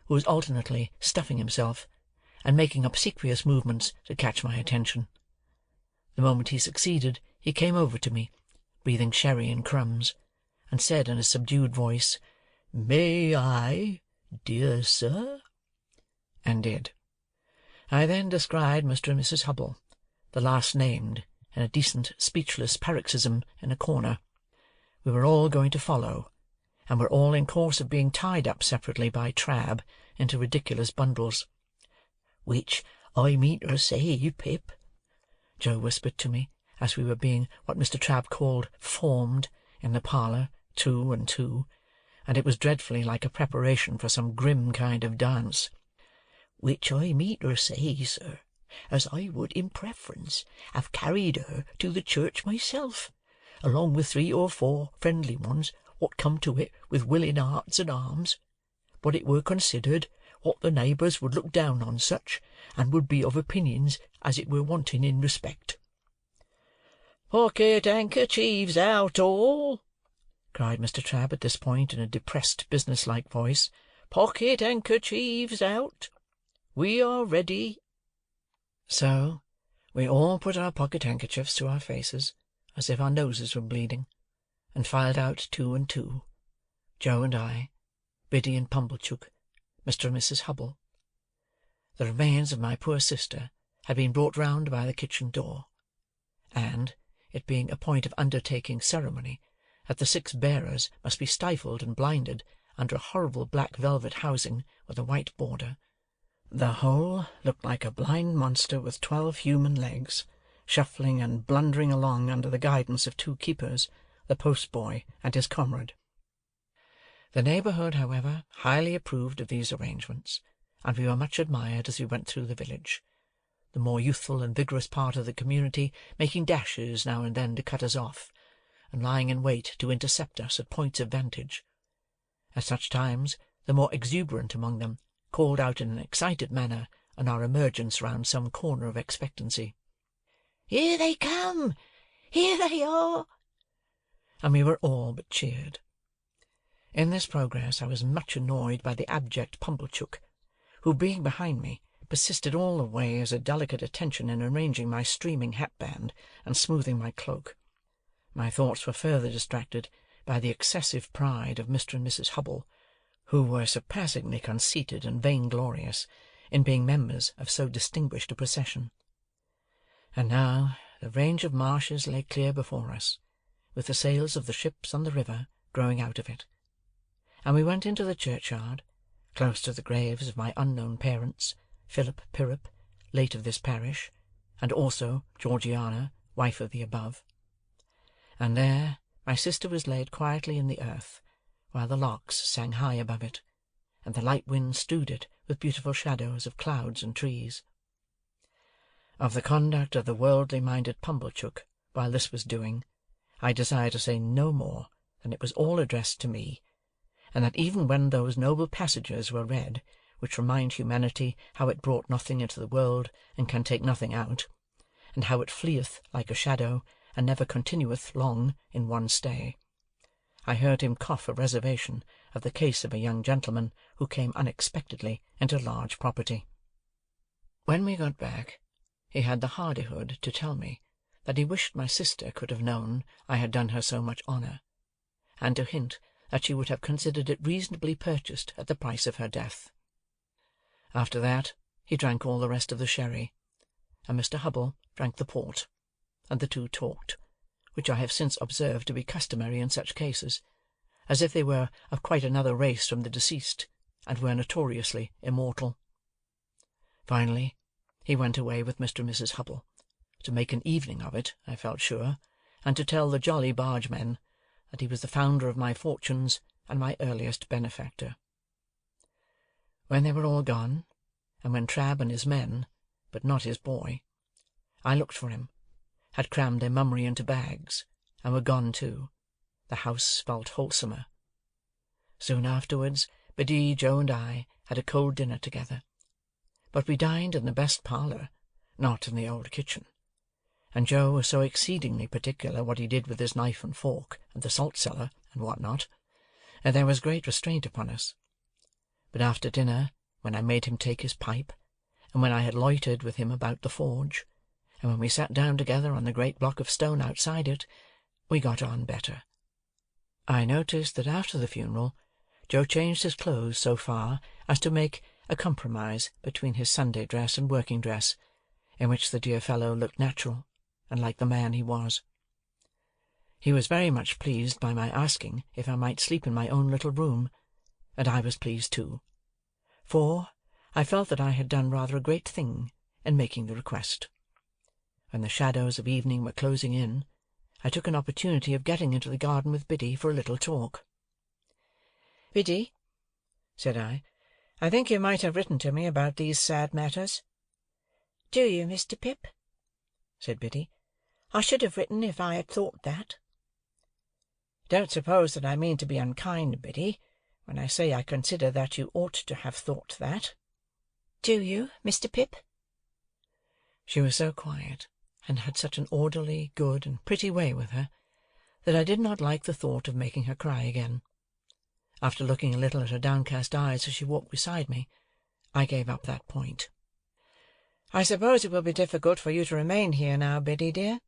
who was alternately stuffing himself and making obsequious movements to catch my attention. The moment he succeeded, he came over to me, breathing sherry and crumbs, and said in a subdued voice, "May I, dear sir?" and did. I then descried Mr. and Mrs. Hubble, the last named, in a decent speechless paroxysm in a corner. We were all going to follow, and were all in course of being tied up separately by Trabb into ridiculous bundles. "Which I mean to say, Pip," Joe whispered to me, as we were being what Mr. Trabb called formed in the parlour, 2 and 2, and it was dreadfully like a preparation for some grim kind of dance. "Which I mean to say, sir, as I would in preference have carried her to the church myself, along with 3 or 4 friendly ones what come to it with willing hearts and arms, but it were considered what the neighbours would look down on such, and would be of opinions as it were wanting in respect." "Pocket handkerchiefs out, all!" cried Mr. Trabb at this point in a depressed business-like voice. "Pocket handkerchiefs out! We are ready." So we all put our pocket-handkerchiefs to our faces, as if our noses were bleeding, and filed out 2 and 2, Joe and I, Biddy and Pumblechook, Mr. and Mrs. Hubble. The remains of my poor sister had been brought round by the kitchen door, and, it being a point of undertaking ceremony that the 6 bearers must be stifled and blinded under a horrible black velvet housing with a white border, the whole looked like a blind monster with 12 human legs, shuffling and blundering along under the guidance of 2 keepers, the post-boy and his comrade. The neighbourhood, however, highly approved of these arrangements, and we were much admired as we went through the village, the more youthful and vigorous part of the community making dashes now and then to cut us off, and lying in wait to intercept us at points of vantage. At such times, the more exuberant among them called out in an excited manner on our emergence round some corner of expectancy. "Here they come! Here they are!" And we were all but cheered. In this progress I was much annoyed by the abject Pumblechook, who, being behind me, persisted all the way as a delicate attention in arranging my streaming hatband and smoothing my cloak. My thoughts were further distracted by the excessive pride of Mr. and Mrs. Hubble, who were surpassingly conceited and vainglorious in being members of so distinguished a procession. And now the range of marshes lay clear before us, with the sails of the ships on the river growing out of it, and we went into the churchyard, close to the graves of my unknown parents, Philip Pirrip, late of this parish, and also Georgiana, wife of the above. And there my sister was laid quietly in the earth, while the larks sang high above it, and the light wind strewed it with beautiful shadows of clouds and trees. Of the conduct of the worldly-minded Pumblechook while this was doing, I desire to say no more than it was all addressed to me, and that even when those noble passages were read, which remind humanity how it brought nothing into the world and can take nothing out, and how it fleeth like a shadow and never continueth long in one stay, I heard him cough a reservation of the case of a young gentleman who came unexpectedly into large property. When we got back, he had the hardihood to tell me that he wished my sister could have known I had done her so much honour, and to hint that she would have considered it reasonably purchased at the price of her death. After that, he drank all the rest of the sherry, and Mr. Hubble drank the port, and the two talked, which I have since observed to be customary in such cases, as if they were of quite another race from the deceased, and were notoriously immortal. Finally, he went away with Mr. and Mrs. Hubble, to make an evening of it, I felt sure, and to tell the jolly bargemen that he was the founder of my fortunes and my earliest benefactor. When they were all gone, and when Trabb and his men, but not his boy, I looked for him, had crammed their mummery into bags, and were gone too, the house felt wholesomer. Soon afterwards, Biddy, Joe, and I had a cold dinner together, but we dined in the best parlour, not in the old kitchen, and Joe was so exceedingly particular what he did with his knife and fork, and the salt-cellar, and what not, that there was great restraint upon us. But after dinner, when I made him take his pipe, and when I had loitered with him about the forge, and when we sat down together on the great block of stone outside it, we got on better. I noticed that after the funeral, Joe changed his clothes so far as to make a compromise between his Sunday dress and working dress, in which the dear fellow looked natural, and like the man he was. He was very much pleased by my asking if I might sleep in my own little room, and I was pleased too, for I felt that I had done rather a great thing in making the request. When the shadows of evening were closing in, I took an opportunity of getting into the garden with Biddy for a little talk. "Biddy," said I think you might have written to me about these sad matters." "Do you, Mr. Pip?" said Biddy. "I should have written if I had thought that." "Don't suppose that I mean to be unkind, Biddy, when I say I consider that you ought to have thought that." "Do you, Mr. Pip?" She was so quiet, and had such an orderly, good, and pretty way with her, that I did not like the thought of making her cry again. After looking a little at her downcast eyes as she walked beside me, I gave up that point. "I suppose it will be difficult for you to remain here now, Biddy, dear?"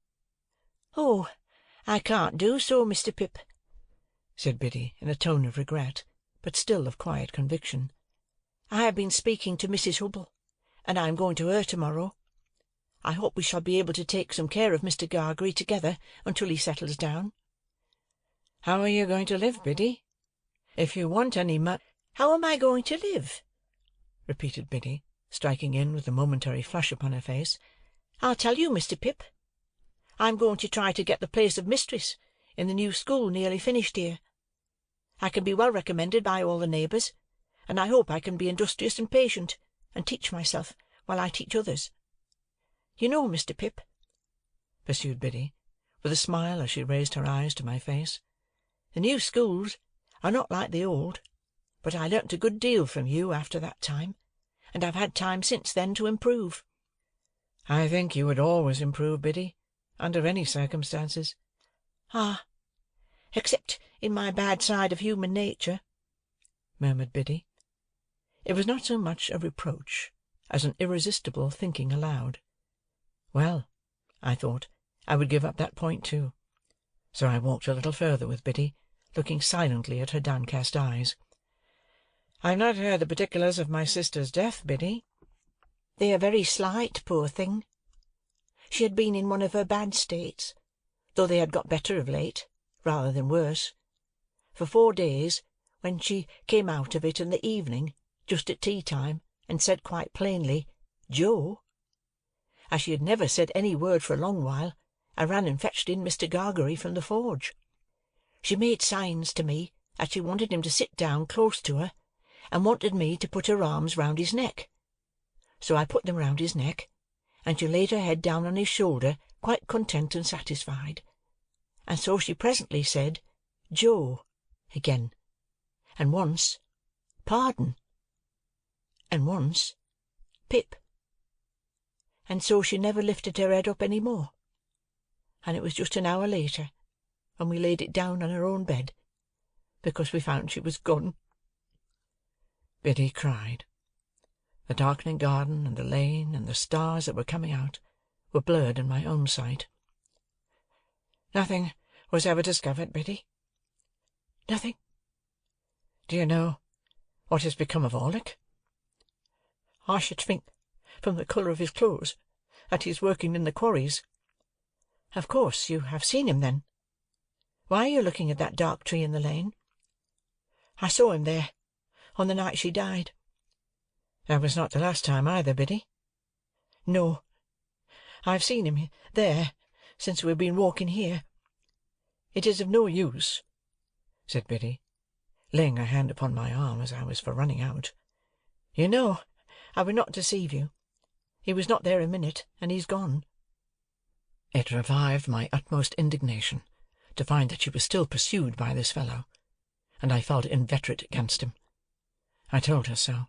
"Oh, I can't do so, Mr. Pip," said Biddy, in a tone of regret, but still of quiet conviction. "I have been speaking to Mrs. Hubble, and I am going to her to-morrow. I hope we shall be able to take some care of Mr. Gargery together until he settles down." "How are you going to live, Biddy? If you want any "How am I going to live?" repeated Biddy, striking in with a momentary flush upon her face. "I'll tell you, Mr. Pip. I'm going to try to get the place of mistress in the new school nearly finished here. I can be well recommended by all the neighbours, and I hope I can be industrious and patient, and teach myself while I teach others. You know, Mr. Pip," pursued Biddy, with a smile as she raised her eyes to my face, "the new schools are not like the old. but I learnt a good deal from you after that time, and I've had time since then to improve." "I think you would always improve, Biddy, under any circumstances." "Ah, except in my bad side of human nature," murmured Biddy. It was not so much a reproach as an irresistible thinking aloud. Well, I thought, I would give up that point too. So I walked a little further with Biddy, looking silently at her downcast eyes. "I have not heard the particulars of my sister's death, Biddy." "They are very slight, poor thing. She had been in one of her bad states, though they had got better of late, rather than worse. For 4 days, when she came out of it in the evening, just at tea-time, and said quite plainly, 'Joe,' as she had never said any word for a long while, I ran and fetched in Mr. Gargery from the forge. She made signs to me that she wanted him to sit down close to her, and wanted me to put her arms round his neck. So I put them round his neck, and she laid her head down on his shoulder, quite content and satisfied. And so she presently said, 'Joe,' again, and once, 'Pardon,' and once, 'Pip.' And so she never lifted her head up any more, and it was just an hour later when we laid it down on her own bed, because we found she was gone." Biddy cried. The darkening garden, and the lane, and the stars that were coming out, were blurred in my own sight. "Nothing was ever discovered, Biddy?" "Nothing." "Do you know what has become of Orlick?" "I should think, from the colour of his clothes, that he is working in the quarries." "Of course you have seen him, then? Why are you looking at that dark tree in the lane?" "I saw him there, on the night she died." "That was not the last time either, Biddy?" "No. I have seen him there since we have been walking here. It is of no use," said Biddy, laying her hand upon my arm as I was for running out. "You know I would not deceive you. He was not there a minute, and he's gone." It revived my utmost indignation to find that she was still pursued by this fellow, and I felt inveterate against him. I told her so,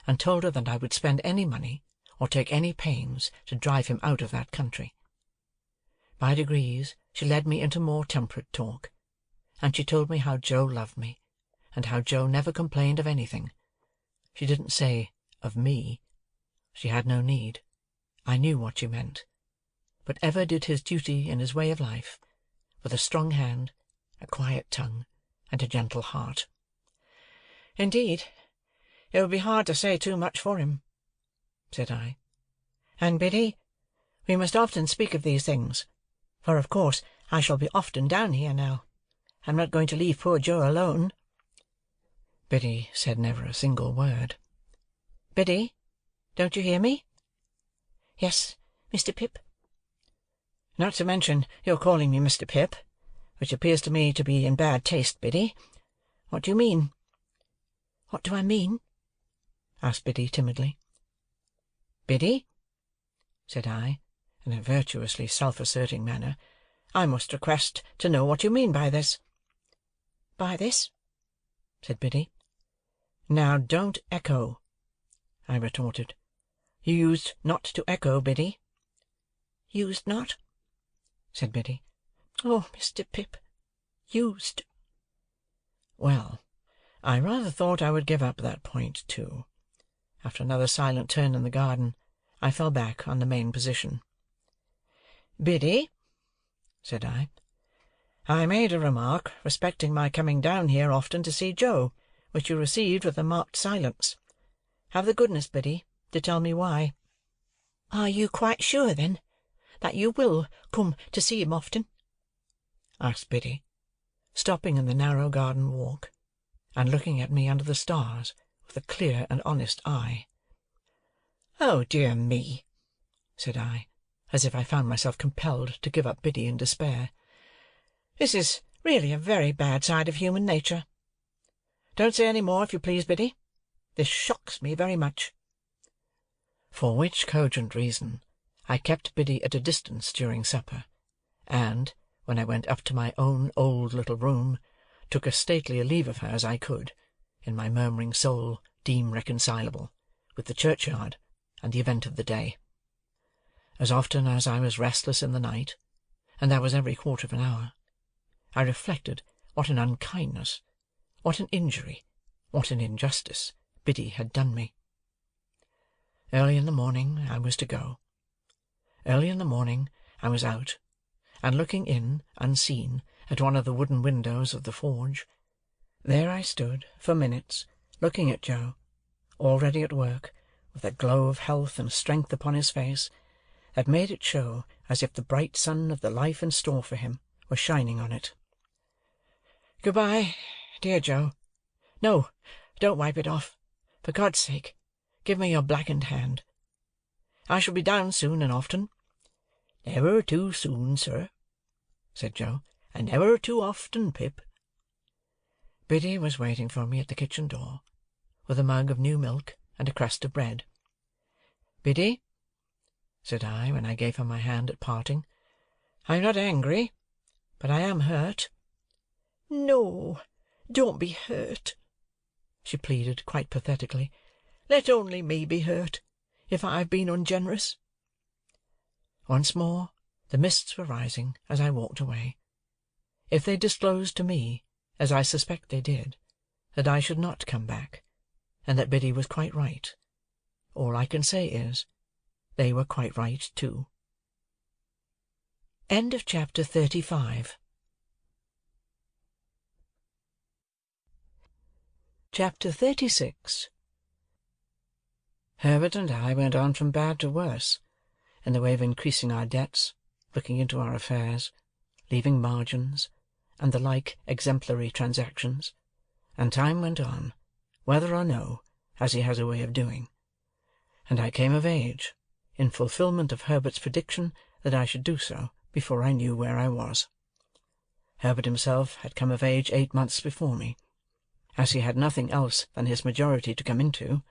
and told her that I would spend any money or take any pains to drive him out of that country. By degrees she led me into more temperate talk, and she told me how Joe loved me, and how Joe never complained of anything. She didn't say, of me. She had no need. I knew what she meant. But ever did his duty in his way of life, with a strong hand, a quiet tongue, and a gentle heart. "Indeed, it would be hard to say too much for him," said I. "And, Biddy, we must often speak of these things, for of course I shall be often down here now. I'm not going to leave poor Joe alone." Biddy said never a single word. "Biddy, don't you hear me?" "Yes, Mr. Pip." "Not to mention your calling me Mr. Pip, which appears to me to be in bad taste, Biddy. What do you mean?" "What do I mean?" asked Biddy timidly. "Biddy," said I, in a virtuously self-asserting manner, "I must request to know what you mean by this." "By this?" said Biddy. "Now don't echo," I retorted. "You used not to echo, Biddy." "Used not?" said Biddy. "Oh, Mr. Pip, used." Well, I rather thought I would give up that point too. After another silent turn in the garden, I fell back on the main position. "Biddy," said I made a remark respecting my coming down here often to see Joe, which you received with a marked silence. Have the goodness, Biddy, to tell me why." "Are you quite sure, then, that you will come to see him often?" asked Biddy, stopping in the narrow garden walk, and looking at me under the stars with a clear and honest eye. "Oh, dear me!" said I, as if I found myself compelled to give up Biddy in despair. "This is really a very bad side of human nature. Don't say any more, if you please, Biddy. This shocks me very much." For which cogent reason I kept Biddy at a distance during supper, and, when I went up to my own old little room, took as stately a leave of her as I could, in my murmuring soul deem reconcilable with the churchyard and the event of the day. As often as I was restless in the night, and that was every quarter of an hour, I reflected what an unkindness, what an injury, what an injustice Biddy had done me. Early in the morning I was to go. Early in the morning I was out, and looking in, unseen, at one of the wooden windows of the forge, there I stood, for minutes, looking at Joe, already at work, with a glow of health and strength upon his face, that made it show as if the bright sun of the life in store for him were shining on it. "Good-bye, dear Joe. No, don't wipe it off. For God's sake, give me your blackened hand. I shall be down soon and often." "Never too soon, sir," said Joe, "and never too often, Pip." Biddy was waiting for me at the kitchen door, with a mug of new milk and a crust of bread. "Biddy," said I, when I gave her my hand at parting, "I am not angry, but I am hurt." "No, don't be hurt," she pleaded, quite pathetically. "Let only me be hurt, if I have been ungenerous." Once more the mists were rising as I walked away. If they disclosed to me, as I suspect they did, that I should not come back, and that Biddy was quite right, all I can say is, they were quite right too. Chapter 35. Chapter 36. Herbert and I went on from bad to worse, in the way of increasing our debts, looking into our affairs, leaving margins, and the like exemplary transactions, and time went on, whether or no, as he has a way of doing, and I came of age, in fulfilment of Herbert's prediction that I should do so before I knew where I was. Herbert himself had come of age 8 months before me. As he had nothing else than his majority to come into,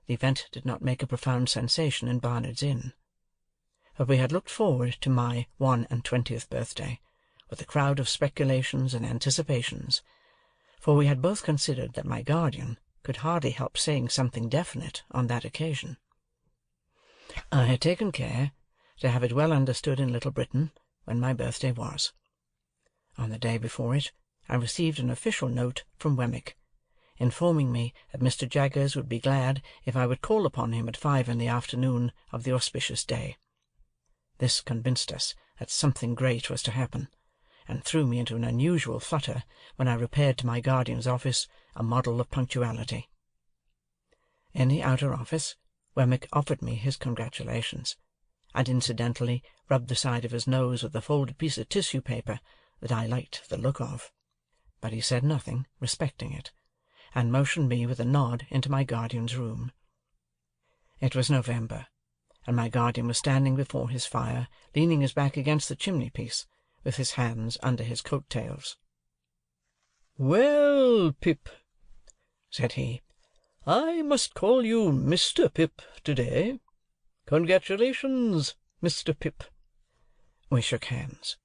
the event did not make a profound sensation in Barnard's Inn. But we had looked forward to my 21st birthday with a crowd of speculations and anticipations, for we had both considered that my guardian could hardly help saying something definite on that occasion. I had taken care to have it well understood in Little Britain when my birthday was. On the day before it, I received an official note from Wemmick, informing me that Mr. Jaggers would be glad if I would call upon him at 5 in the afternoon of the auspicious day. This convinced us that something great was to happen, and threw me into an unusual flutter when I repaired to my guardian's office, a model of punctuality. In the outer office, Wemmick offered me his congratulations, and incidentally rubbed the side of his nose with a folded piece of tissue paper that I liked the look of, but he said nothing respecting it, and motioned me with a nod into my guardian's room. It was November, and my guardian was standing before his fire, leaning his back against the chimney-piece, with his hands under his coat-tails. "Well, Pip," said he, "I must call you Mr. Pip to-day. Congratulations, Mr. Pip." We shook hands.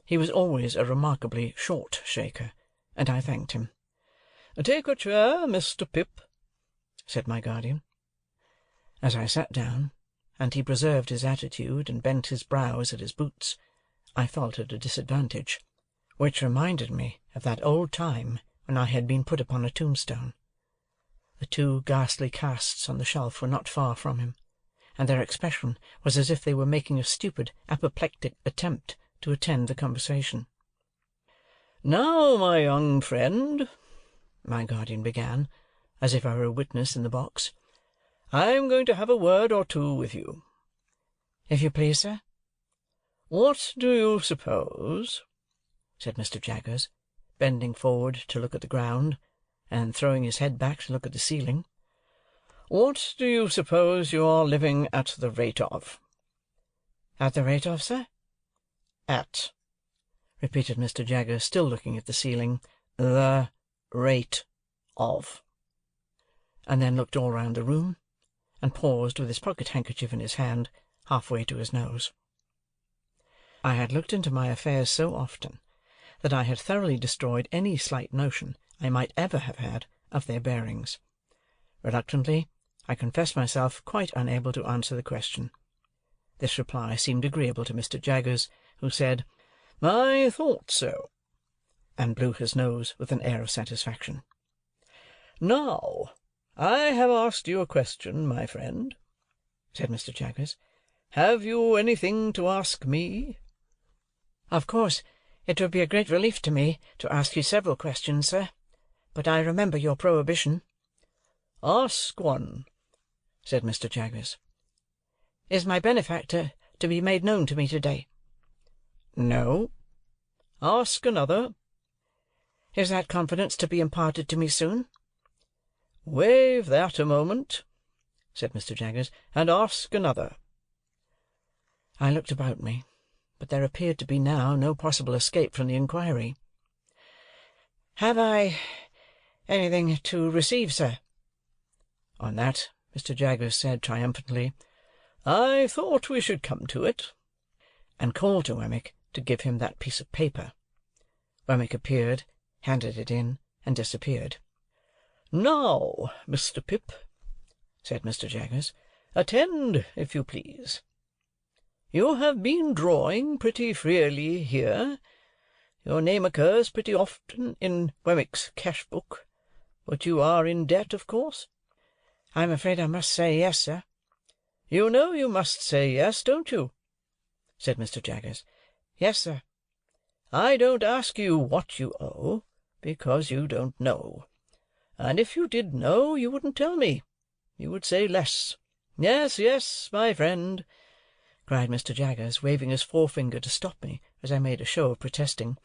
He was always a remarkably short shaker, and I thanked him. "Take a chair, Mr. Pip," said my guardian. As I sat down, and he preserved his attitude and bent his brows at his boots, I felt at a disadvantage, which reminded me of that old time when I had been put upon a tombstone. The 2 ghastly casts on the shelf were not far from him, and their expression was as if they were making a stupid apoplectic attempt to attend the conversation. "Now, my young friend," my guardian began, as if I were a witness in the box, "I am going to have a word or two with you." "If you please, sir." "What do you suppose," said Mr. Jaggers, bending forward to look at the ground, and throwing his head back to look at the ceiling, "what do you suppose you are living at the rate of?" "At the rate of, sir?" "At," repeated Mr. Jaggers, still looking at the ceiling, "the rate of," and then looked all round the room, and paused with his pocket-handkerchief in his hand, half-way to his nose. I had looked into my affairs so often that I had thoroughly destroyed any slight notion I might ever have had of their bearings. Reluctantly, I confessed myself quite unable to answer the question. This reply seemed agreeable to Mr. Jaggers, who said, "I thought so," and blew his nose with an air of satisfaction. "Now, I have asked you a question, my friend," said Mr. Jaggers. "Have you anything to ask me?" "Of course it would be a great relief to me to ask you several questions, sir, but I remember your prohibition." "Ask one," said Mr. Jaggers. "Is my benefactor to be made known to me to-day?" "No." "Ask another." "Is that confidence to be imparted to me soon?" "Waive that a moment," said Mr. Jaggers, "and ask another." I looked about me, but there appeared to be now no possible escape from the inquiry. "Have I anything to receive, sir?" On that, Mr. Jaggers said triumphantly, "I thought we should come to it," and called to Wemmick to give him that piece of paper. Wemmick appeared, handed it in, and disappeared. "Now, Mr. Pip," said Mr. Jaggers, "attend, if you please. You have been drawing pretty freely here. Your name occurs pretty often in Wemmick's cash-book, but you are in debt, of course?" "I am afraid I must say yes, sir." "You know you must say yes, don't you?" said Mr. Jaggers. "Yes, sir." "I don't ask you what you owe, because you don't know. And if you did know, you wouldn't tell me. You would say less. Yes, yes, my friend," cried Mr. Jaggers, waving his forefinger to stop me, as I made a show of protesting.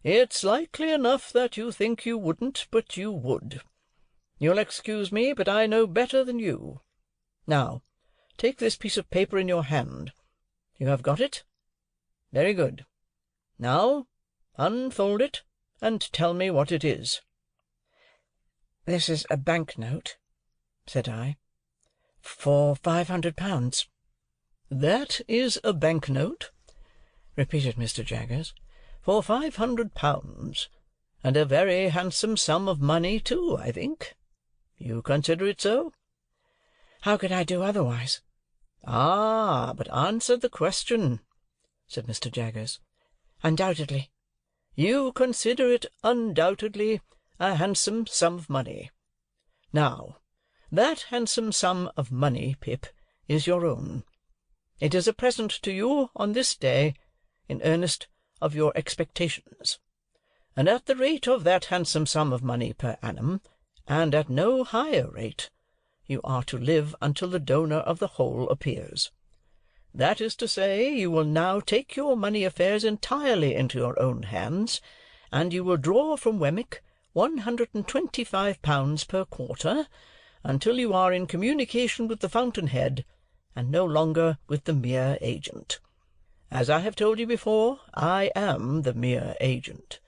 "It's likely enough that you think you wouldn't, but you would. You'll excuse me, but I know better than you. Now, take this piece of paper in your hand. You have got it? Very good. Now, unfold it, and tell me what it is." "This is a bank-note," said I, "for £500. "That is a bank-note," repeated Mr. Jaggers, "for £500, and a very handsome sum of money too, I think. You consider it so?" "How could I do otherwise?" "Ah, but answer the question," said Mr. Jaggers. "Undoubtedly." "You consider it undoubtedly a handsome sum of money. Now, that handsome sum of money, Pip, is your own. It is a present to you on this day, in earnest of your expectations. And at the rate of that handsome sum of money per annum, and at no higher rate, you are to live until the donor of the whole appears. That is to say, you will now take your money affairs entirely into your own hands, and you will draw from Wemmick £125 per quarter, until you are in communication with the fountain-head, and no longer with the mere agent. As I have told you before, I am the mere agent.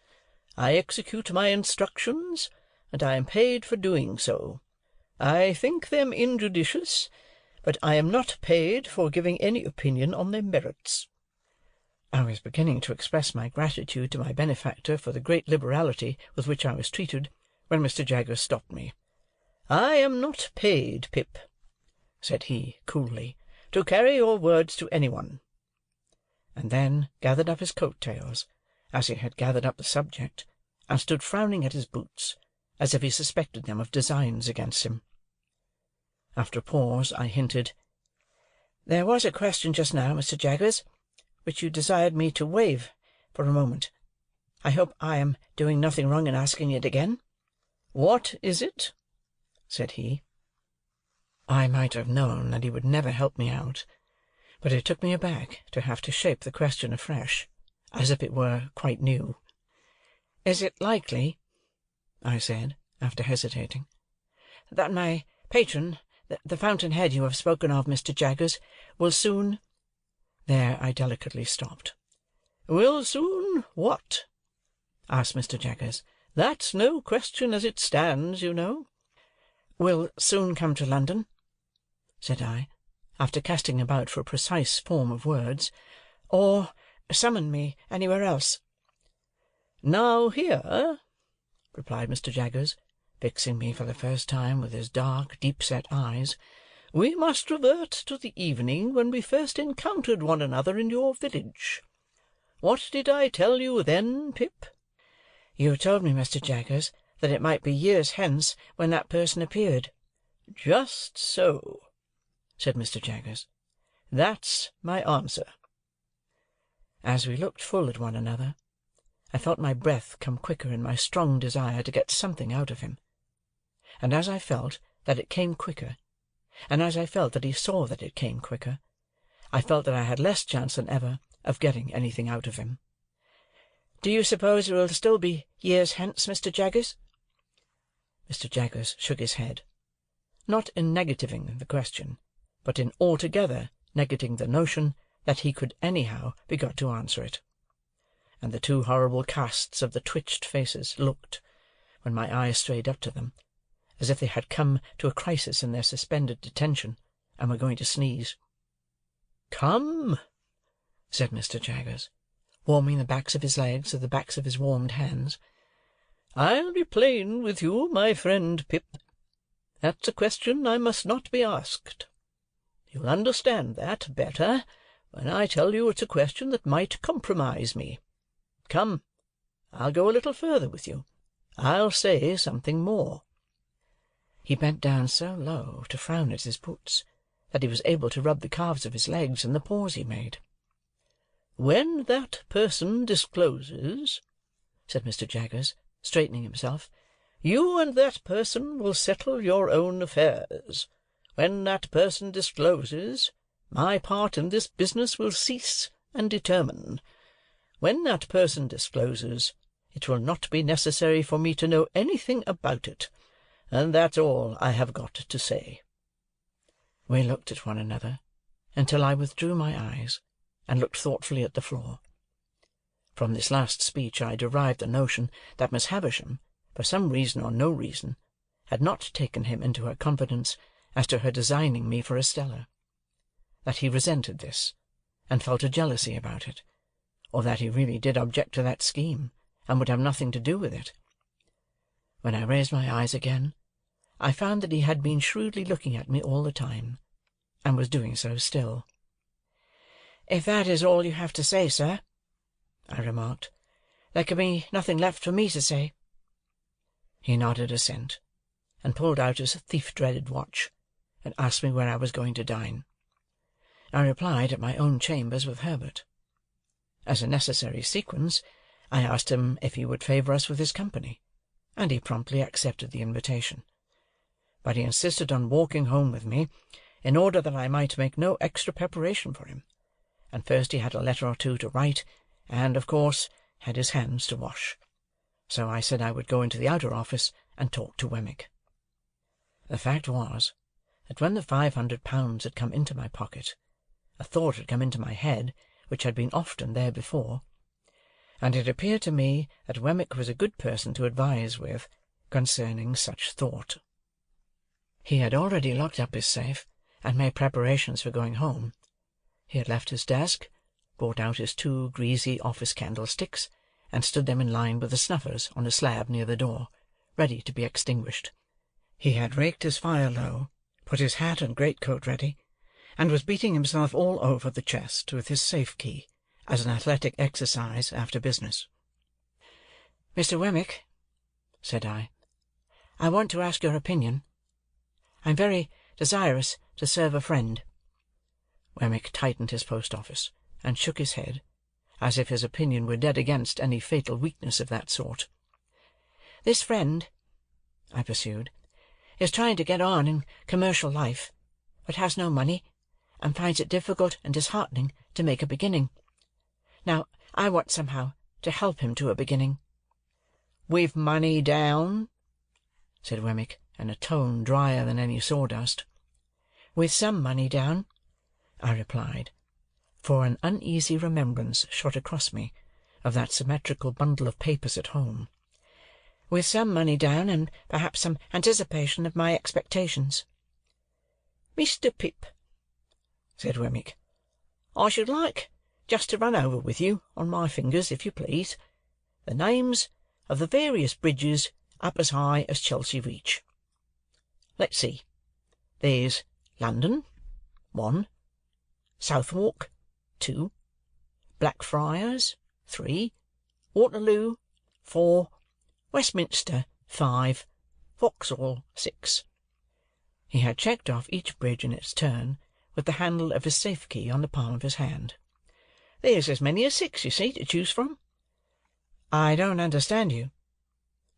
I execute my instructions, and I am paid for doing so. I think them injudicious, but I am not paid for giving any opinion on their merits." I was beginning to express my gratitude to my benefactor for the great liberality with which I was treated, when Mr. Jaggers stopped me. "I am not paid, Pip," said he, coolly, "to carry your words to any one," and then gathered up his coat-tails, as he had gathered up the subject, and stood frowning at his boots, as if he suspected them of designs against him. After a pause, I hinted, "There was a question just now, Mr. Jaggers, which you desired me to waive for a moment. I hope I am doing nothing wrong in asking it again?" "What is it?" said he. I might have known that he would never help me out, but it took me aback to have to shape the question afresh, as if it were quite new. "Is it likely," I said, after hesitating, "that my patron, the fountain-head you have spoken of, Mr. Jaggers, will soon—" There I delicately stopped. "Will soon what?" asked Mr. Jaggers. "That's no question as it stands, you know." "Will soon come to London," said I, after casting about for a precise form of words, "or summon me anywhere else." "Now here," replied Mr. Jaggers, fixing me for the first time with his dark, deep-set eyes, "we must revert to the evening when we first encountered one another in your village. What did I tell you then, Pip?" "You told me, Mr. Jaggers, that it might be years hence when that person appeared." "Just so," said Mr. Jaggers. "That's my answer." As we looked full at one another, I felt my breath come quicker in my strong desire to get something out of him. And as I felt that it came quicker, and as I felt that he saw that it came quicker, I felt that I had less chance than ever of getting anything out of him. "Do you suppose it will still be years hence, Mr. Jaggers?" Mr. Jaggers shook his head, not in negativing the question, but in altogether negating the notion that he could anyhow be got to answer it. And the two horrible casts of the twitched faces looked, when my eyes strayed up to them, as if they had come to a crisis in their suspended detention, and were going to sneeze. "Come," said Mr. Jaggers, warming the backs of his legs with the backs of his warmed hands, "I'll be plain with you, my friend Pip. That's a question I must not be asked. You'll understand that better when I tell you it's a question that might compromise me. Come, I'll go a little further with you. I'll say something more." He bent down so low to frown at his boots that he was able to rub the calves of his legs in the pause he made. "When that person discloses," said Mr. Jaggers, straightening himself, "you and that person will settle your own affairs. When that person discloses, my part in this business will cease and determine. When that person discloses, it will not be necessary for me to know anything about it, and that's all I have got to say." We looked at one another until I withdrew my eyes and looked thoughtfully at the floor. From this last speech I derived the notion that Miss Havisham, for some reason or no reason, had not taken him into her confidence as to her designing me for Estella, that he resented this, and felt a jealousy about it, or that he really did object to that scheme, and would have nothing to do with it. When I raised my eyes again, I found that he had been shrewdly looking at me all the time, and was doing so still. "If that is all you have to say, sir," I remarked, "there can be nothing left for me to say." He nodded assent, and pulled out his thief-dreaded watch, and asked me where I was going to dine. I replied at my own chambers with Herbert. As a necessary sequence, I asked him if he would favour us with his company, and he promptly accepted the invitation. But he insisted on walking home with me, in order that I might make no extra preparation for him, and first he had a letter or two to write, and, of course, had his hands to wash. So I said I would go into the outer office and talk to Wemmick. The fact was, that when the £500 had come into my pocket, a thought had come into my head which had been often there before, and it appeared to me that Wemmick was a good person to advise with concerning such thought. He had already locked up his safe, and made preparations for going home. He had left his desk, brought out his 2 greasy office candlesticks, and stood them in line with the snuffers on a slab near the door, ready to be extinguished. He had raked his fire low, put his hat and greatcoat ready, and was beating himself all over the chest with his safe-key, as an athletic exercise after business. "Mr. Wemmick," said I want to ask your opinion. I'm very desirous to serve a friend." Wemmick tightened his post-office, and shook his head, as if his opinion were dead against any fatal weakness of that sort. "This friend," I pursued, "is trying to get on in commercial life, but has no money, and finds it difficult and disheartening to make a beginning. Now, I want somehow to help him to a beginning." "With money down?" said Wemmick, in a tone drier than any sawdust. "With some money down," I replied, for an uneasy remembrance shot across me of that symmetrical bundle of papers at home. "With some money down, and perhaps some anticipation of my expectations." "Mr. Pip," said Wemmick, "I should like just to run over with you, on my fingers, if you please, the names of the various bridges up as high as Chelsea Reach. Let's see. There's London, 1. Southwark, 2. Blackfriars, 3. Waterloo, 4. Westminster, 5. Vauxhall, 6. He had checked off each bridge in its turn, with the handle of his safe-key on the palm of his hand. There's as many as 6, you see, to choose from. I don't understand you,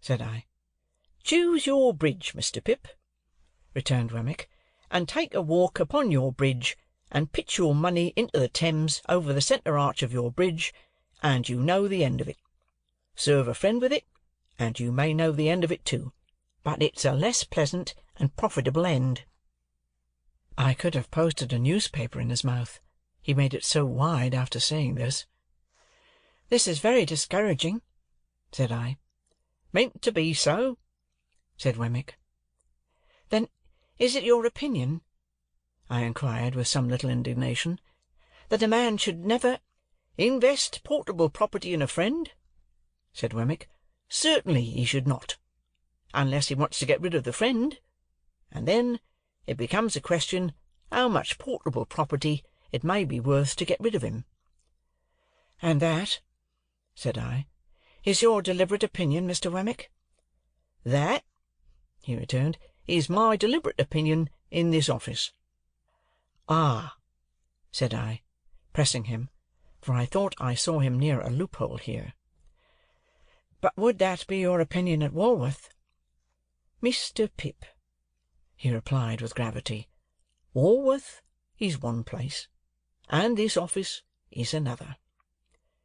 said I. Choose your bridge, Mr. Pip, returned Wemmick, and take a walk upon your bridge, and pitch your money into the Thames over the centre arch of your bridge, and you know the end of it. Serve a friend with it, and you may know the end of it too, but it's a less pleasant and profitable end. I could have posted a newspaper in his mouth, he made it so wide after saying this. This is very discouraging, said I. Meant to be so, said Wemmick. Then is it your opinion, I inquired with some little indignation, that a man should never invest portable property in a friend? Said Wemmick. Certainly he should not, unless he wants to get rid of the friend, and then it becomes a question how much portable property it may be worth to get rid of him. And that, said I, is your deliberate opinion, Mr. Wemmick? That, he returned, is my deliberate opinion in this office. Ah, said I, pressing him, for I thought I saw him near a loophole here. But would that be your opinion at Walworth? Mr. Pip, he replied with gravity, Walworth is one place, and this office is another.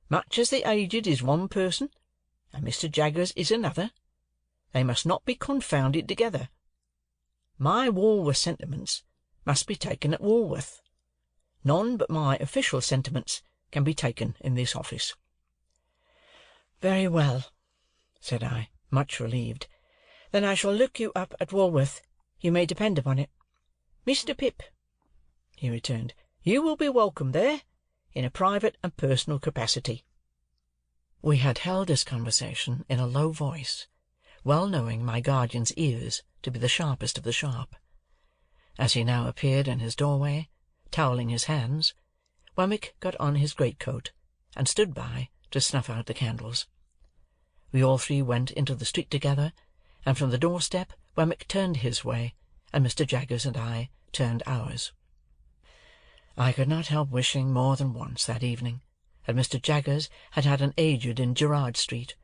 Much as the aged is one person, and Mr. Jaggers is another, they must not be confounded together. My Walworth sentiments must be taken at Walworth. None but my official sentiments can be taken in this office. Very well, said I, much relieved. Then I shall look you up at Walworth, you may depend upon it. Mr. Pip, he returned, you will be welcome there, in a private and personal capacity. We had held this conversation in a low voice, well knowing my guardian's ears to be the sharpest of the sharp. As he now appeared in his doorway, towelling his hands, Wemmick got on his greatcoat, and stood by to snuff out the candles. We all three went into the street together, and from the doorstep Wemmick turned his way, and Mr. Jaggers and I turned ours. I could not help wishing more than once that evening that Mr. Jaggers had had an aged in Gerrard Street,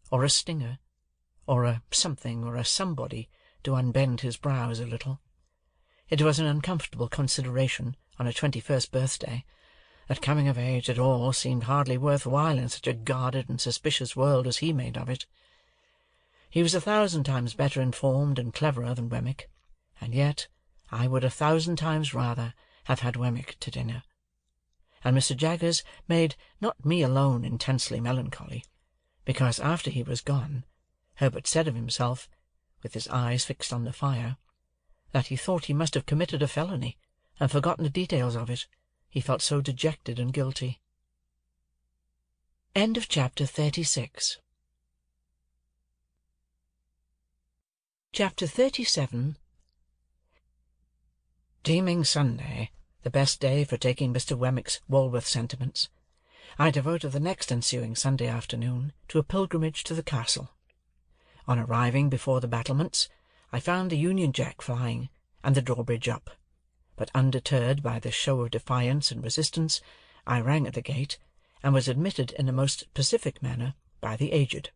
or a stinger, or a something or a somebody to unbend his brows a little. It was an uncomfortable consideration on a 21st birthday, that coming of age at all seemed hardly worth while in such a guarded and suspicious world as he made of it. He was 1,000 times better informed and cleverer than Wemmick, and yet I would 1,000 times rather have had Wemmick to dinner. And Mr. Jaggers made not me alone intensely melancholy, because after he was gone, Herbert said of himself, with his eyes fixed on the fire, that he thought he must have committed a felony, and forgotten the details of it, he felt so dejected and guilty. Chapter 36. Chapter 37. Deeming Sunday the best day for taking Mr. Wemmick's Walworth sentiments, I devoted the next ensuing Sunday afternoon to a pilgrimage to the castle. On arriving before the battlements, I found the Union Jack flying, and the drawbridge up, but undeterred by this show of defiance and resistance, I rang at the gate, and was admitted in a most pacific manner by the aged.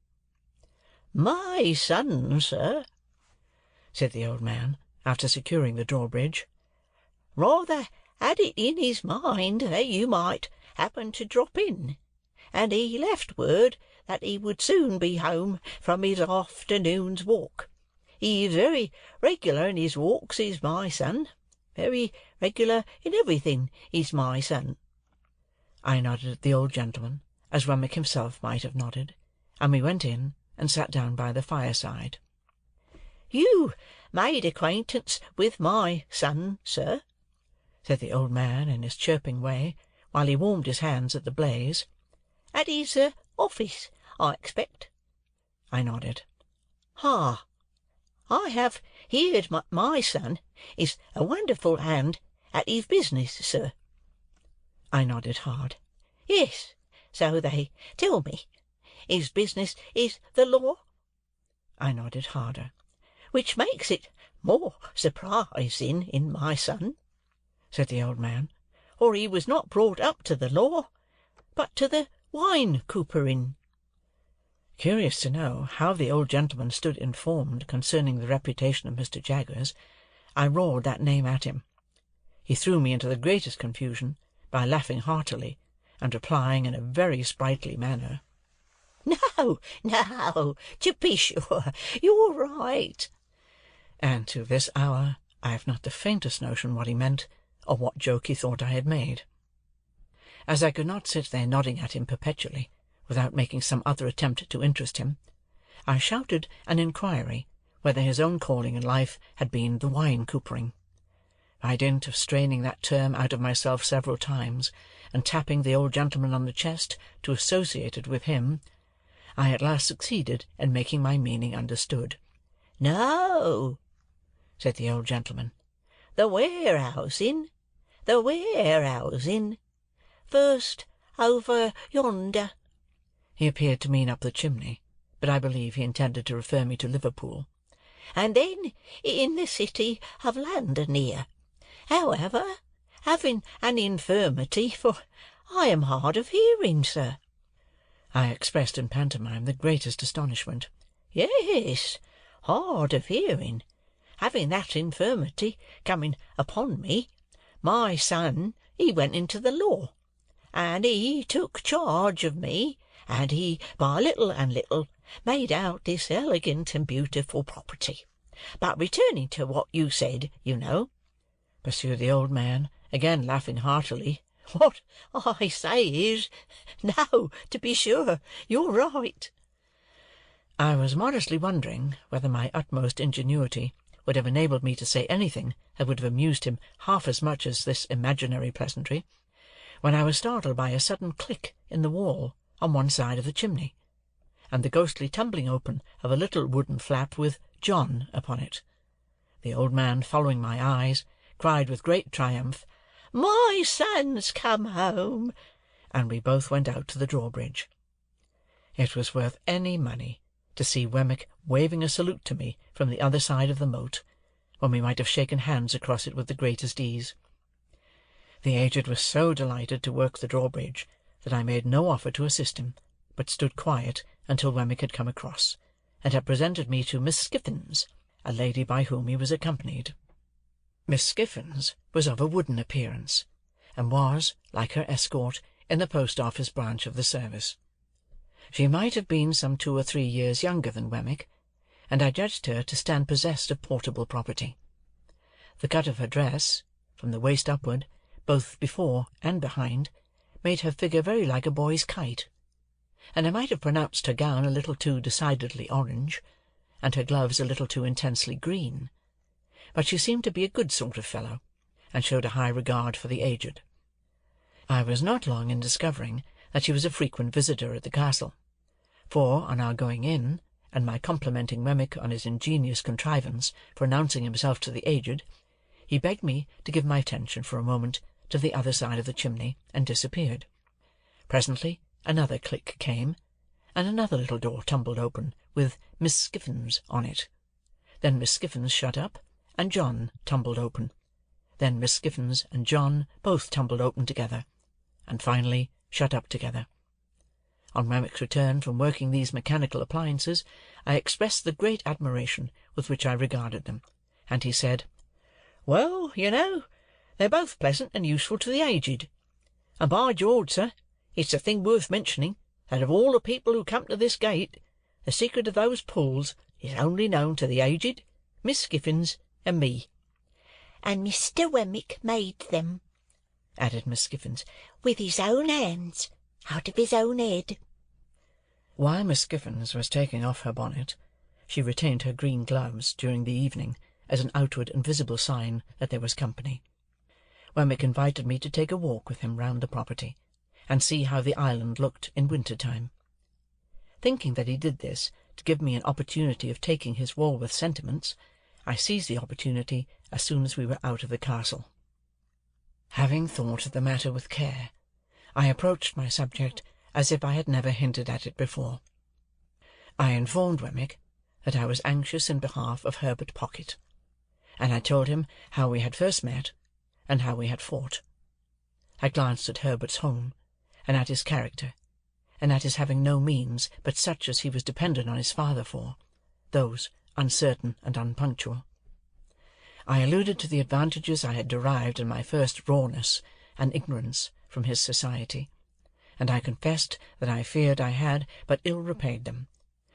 My son, sir, said the old man, after securing the drawbridge, rather had it in his mind that you might happen to drop in, and he left word that he would soon be home from his afternoon's walk. He is very regular in his walks, is my son. Very regular in everything, is my son. I nodded at the old gentleman, as Wemmick himself might have nodded, and we went in and sat down by the fireside. You made acquaintance with my son, sir, said the old man in his chirping way, while he warmed his hands at the blaze. At his office, I expect. I nodded. Ah! I have heerd my son is a wonderful hand at his business, sir. I nodded hard. Yes, so they tell me. His business is the law. I nodded harder. Which makes it more surprising in my son, said the old man, for he was not brought up to the law, but to the wine-coopering. Curious to know how the old gentleman stood informed concerning the reputation of Mr. Jaggers, I roared that name at him. He threw me into the greatest confusion by laughing heartily, and replying in a very sprightly manner, "No, no, to be sure, you're right." And to this hour I have not the faintest notion what he meant, or what joke he thought I had made. As I could not sit there nodding at him perpetually, without making some other attempt to interest him, I shouted an inquiry whether his own calling in life had been the wine-coopering. By dint of straining that term out of myself several times, and tapping the old gentleman on the chest to associate it with him, I at last succeeded in making my meaning understood. "No," said the old gentleman, "the warehousing, the warehousing. First over yonder." He appeared to mean up the chimney, but I believe he intended to refer me to Liverpool. "And then in the city of London here. However, having an infirmity, for I am hard of hearing, sir." I expressed in pantomime the greatest astonishment. "Yes, hard of hearing. Having that infirmity coming upon me, my son he went into the law, and he took charge of me, and he by little and little made out this elegant and beautiful property. But returning to what you said, you know," pursued the old man, again laughing heartily, "what I say is, no, to be sure, you're right." I was modestly wondering whether my utmost ingenuity would have enabled me to say anything that would have amused him half as much as this imaginary pleasantry, when I was startled by a sudden click in the wall on one side of the chimney, and the ghostly tumbling open of a little wooden flap with "John" upon it. The old man, following my eyes, cried with great triumph, "My son's come home!" and we both went out to the drawbridge. It was worth any money to see Wemmick waving a salute to me from the other side of the moat, when we might have shaken hands across it with the greatest ease. The aged was so delighted to work the drawbridge that I made no offer to assist him, but stood quiet until Wemmick had come across, and had presented me to Miss Skiffins, a lady by whom he was accompanied. Miss Skiffins was of a wooden appearance, and was, like her escort, in the post-office branch of the service. She might have been some 2 or 3 years younger than Wemmick, and I judged her to stand possessed of portable property. The cut of her dress, from the waist upward, both before and behind, made her figure very like a boy's kite, and I might have pronounced her gown a little too decidedly orange, and her gloves a little too intensely green, but she seemed to be a good sort of fellow, and showed a high regard for the aged. I was not long in discovering that she was a frequent visitor at the castle, for, on our going in, and my complimenting Wemmick on his ingenious contrivance for announcing himself to the aged, he begged me to give my attention for a moment to the other side of the chimney, and disappeared. Presently another click came, and another little door tumbled open, with Miss Skiffins on it. Then Miss Skiffins shut up, and John tumbled open. Then Miss Skiffins and John both tumbled open together, and finally shut up together. On Wemmick's return from working these mechanical appliances, I expressed the great admiration with which I regarded them, and he said, "Well, you know, they're both pleasant and useful to the aged. And by George, sir, it's a thing worth mentioning that of all the people who come to this gate, the secret of those pulls is only known to the aged, Miss Skiffins, and me." "And Mr. Wemmick made them," added Miss Skiffins, "with his own hands, out of his own head." While Miss Skiffins was taking off her bonnet, she retained her green gloves during the evening, as an outward and visible sign that there was company. Wemmick invited me to take a walk with him round the property, and see how the island looked in winter-time. Thinking that he did this to give me an opportunity of taking his Walworth sentiments, I seized the opportunity as soon as we were out of the castle. Having thought of the matter with care, I approached my subject as if I had never hinted at it before. I informed Wemmick that I was anxious in behalf of Herbert Pocket, and I told him how we had first met, and how we had fought. I glanced at Herbert's home, and at his character, and at his having no means but such as he was dependent on his father for, those uncertain and unpunctual. I alluded to the advantages I had derived in my first rawness and ignorance from his society, and I confessed that I feared I had but ill repaid them,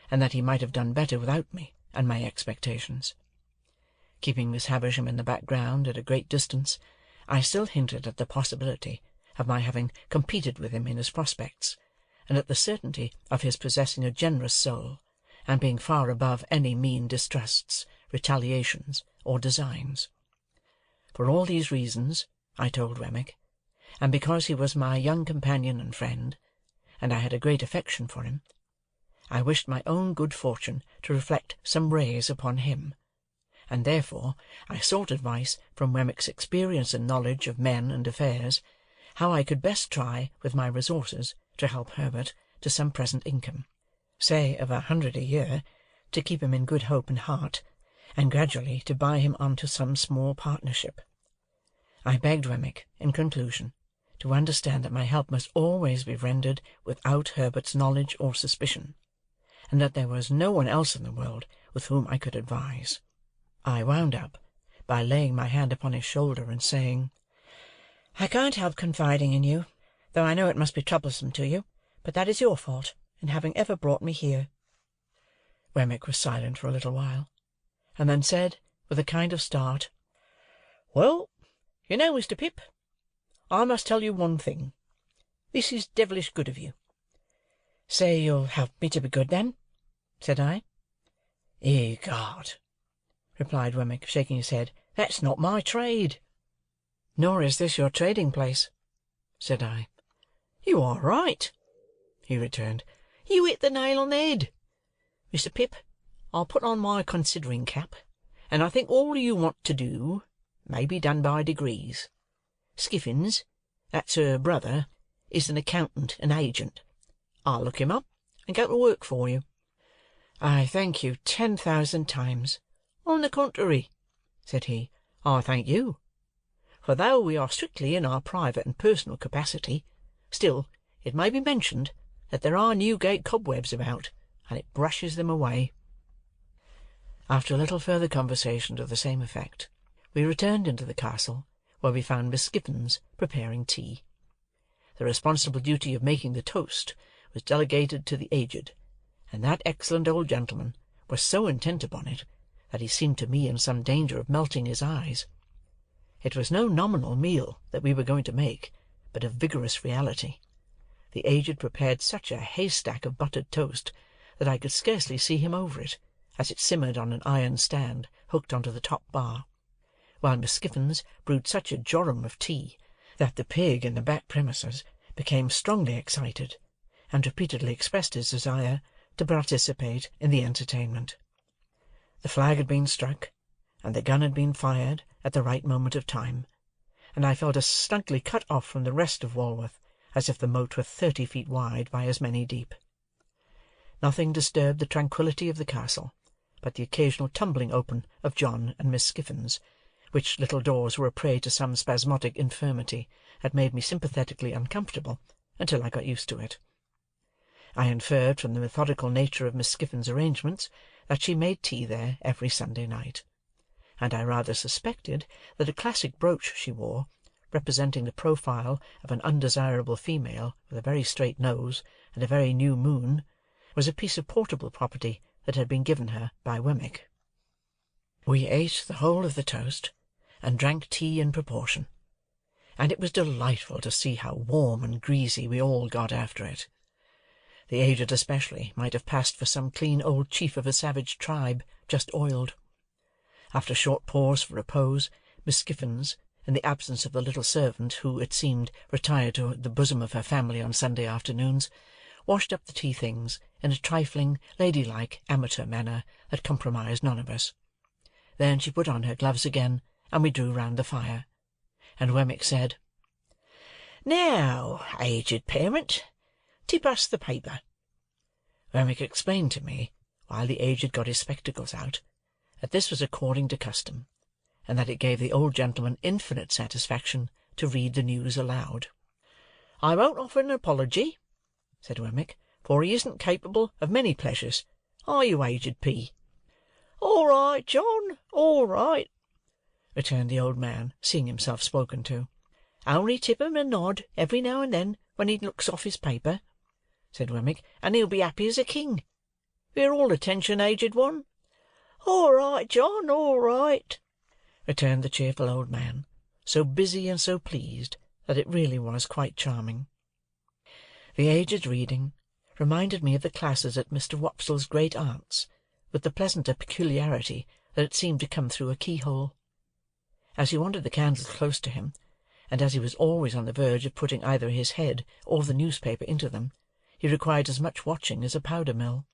and that he might have done better without me and my expectations. Keeping Miss Havisham in the background at a great distance, I still hinted at the possibility of my having competed with him in his prospects, and at the certainty of his possessing a generous soul, and being far above any mean distrusts, retaliations, or designs. For all these reasons, I told Wemmick, and because he was my young companion and friend, and I had a great affection for him, I wished my own good fortune to reflect some rays upon him, and therefore I sought advice from Wemmick's experience and knowledge of men and affairs, how I could best try with my resources to help Herbert to some present income, say of 100 a year, to keep him in good hope and heart, and gradually to buy him on to some small partnership. I begged Wemmick, in conclusion, to understand that my help must always be rendered without Herbert's knowledge or suspicion, and that there was no one else in the world with whom I could advise. I wound up by laying my hand upon his shoulder and saying, "I can't help confiding in you, though I know it must be troublesome to you, but that is your fault in having ever brought me here." Wemmick was silent for a little while, and then said, with a kind of start, "Well, you know, Mr. Pip, I must tell you one thing. This is devilish good of you." "Say you'll help me to be good, then?" said I. "Egad," replied Wemmick, shaking his head, "that's not my trade." "Nor is this your trading place," said I. "You are right," he returned. "You hit the nail on the head. Mr. Pip, I'll put on my considering cap, and I think all you want to do may be done by degrees. Skiffins, that's her brother, is an accountant and agent. I'll look him up and go to work for you." "I thank you 10,000 times." "On the contrary," said he, "I thank you. For though we are strictly in our private and personal capacity, still it may be mentioned that there are Newgate cobwebs about, and it brushes them away." After a little further conversation to the same effect, we returned into the castle, where we found Miss Skiffins preparing tea. The responsible duty of making the toast was delegated to the aged, and that excellent old gentleman was so intent upon it that he seemed to me in some danger of melting his eyes. It was no nominal meal that we were going to make, but a vigorous reality. The aged prepared such a haystack of buttered toast that I could scarcely see him over it, as it simmered on an iron stand hooked on to the top bar, while Miss Skiffins brewed such a jorum of tea that the pig in the back premises became strongly excited, and repeatedly expressed his desire to participate in the entertainment. The flag had been struck, and the gun had been fired at the right moment of time, and I felt as snugly cut off from the rest of Walworth as if the moat were 30 feet wide by as many deep. Nothing disturbed the tranquillity of the castle but the occasional tumbling open of John and Miss Skiffins, which little doors were a prey to some spasmodic infirmity that made me sympathetically uncomfortable until I got used to it. I inferred from the methodical nature of Miss Skiffins' arrangements that she made tea there every Sunday night, and I rather suspected that a classic brooch she wore, representing the profile of an undesirable female with a very straight nose and a very new moon, was a piece of portable property that had been given her by Wemmick. We ate the whole of the toast, and drank tea in proportion, and it was delightful to see how warm and greasy we all got after it. The aged especially might have passed for some clean old chief of a savage tribe, just oiled. After a short pause for repose, Miss Skiffins, in the absence of the little servant who, it seemed, retired to the bosom of her family on Sunday afternoons, washed up the tea-things in a trifling, ladylike, amateur manner that compromised none of us. Then she put on her gloves again, and we drew round the fire, and Wemmick said, "Now, aged parent, tip us the paper." Wemmick explained to me, while the aged got his spectacles out, that this was according to custom, and that it gave the old gentleman infinite satisfaction to read the news aloud. "I won't offer an apology," said Wemmick, "for he isn't capable of many pleasures. Are you, aged P.?" "All right, John, all right," returned the old man, seeing himself spoken to. "Only tip him a nod every now and then when he looks off his paper," said Wemmick, "and he'll be happy as a king. We're all attention, aged one." "All right, John, all right," returned the cheerful old man, so busy and so pleased that it really was quite charming. The aged's reading reminded me of the classes at Mr. Wopsle's great-aunt's, with the pleasanter peculiarity that it seemed to come through a keyhole. As he wanted the candles close to him, and as he was always on the verge of putting either his head or the newspaper into them, he required as much watching as a powder-mill.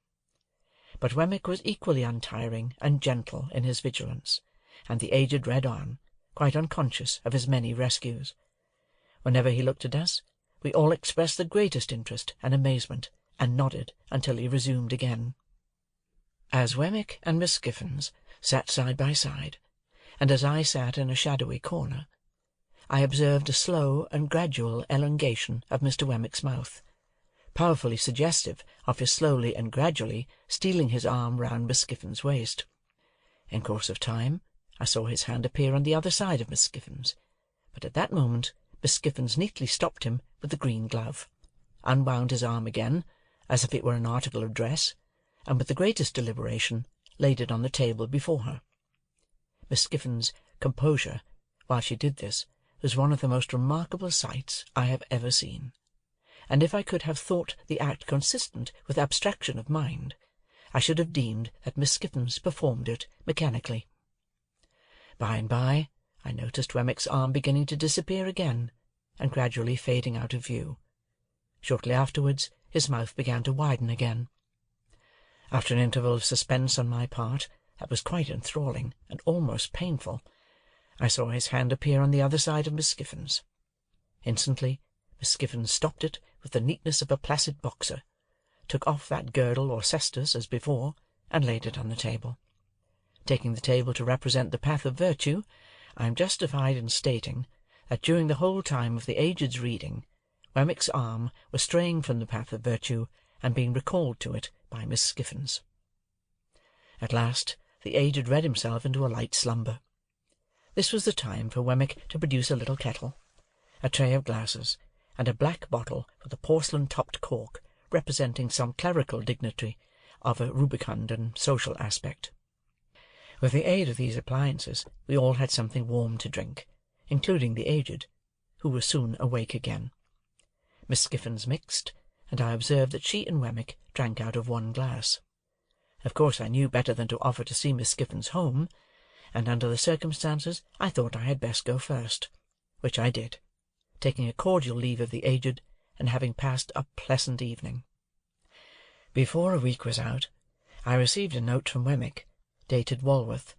But Wemmick was equally untiring and gentle in his vigilance, and the aged read on, quite unconscious of his many rescues. Whenever he looked at us, we all expressed the greatest interest and amazement, and nodded until he resumed again. As Wemmick and Miss Skiffins sat side by side, and as I sat in a shadowy corner, I observed a slow and gradual elongation of Mr. Wemmick's mouth, powerfully suggestive of his slowly and gradually stealing his arm round Miss Skiffins' waist. In course of time, I saw his hand appear on the other side of Miss Skiffins, but at that moment Miss Skiffins neatly stopped him with the green glove, unwound his arm again, as if it were an article of dress, and with the greatest deliberation laid it on the table before her. Miss Skiffins' composure, while she did this, was one of the most remarkable sights I have ever seen, and if I could have thought the act consistent with abstraction of mind, I should have deemed that Miss Skiffins performed it mechanically. By and by, I noticed Wemmick's arm beginning to disappear again, and gradually fading out of view. Shortly afterwards, his mouth began to widen again. After an interval of suspense on my part, that was quite enthralling and almost painful, I saw his hand appear on the other side of Miss Skiffins. Instantly, Miss Skiffins stopped it with the neatness of a placid boxer, took off that girdle or cestus as before, and laid it on the table. Taking the table to represent the path of virtue, I am justified in stating that during the whole time of the aged's reading, Wemmick's arm was straying from the path of virtue and being recalled to it by Miss Skiffins. At last the aged read himself into a light slumber. This was the time for Wemmick to produce a little kettle, a tray of glasses, and a black bottle with a porcelain-topped cork representing some clerical dignitary of a rubicund and social aspect. With the aid of these appliances we all had something warm to drink, including the aged, who was soon awake again. Miss Skiffins mixed, and I observed that she and Wemmick drank out of one glass. Of course I knew better than to offer to see Miss Skiffins home, and under the circumstances I thought I had best go first, which I did, taking a cordial leave of the aged, and having passed a pleasant evening. Before a week was out, I received a note from Wemmick, dated Walworth,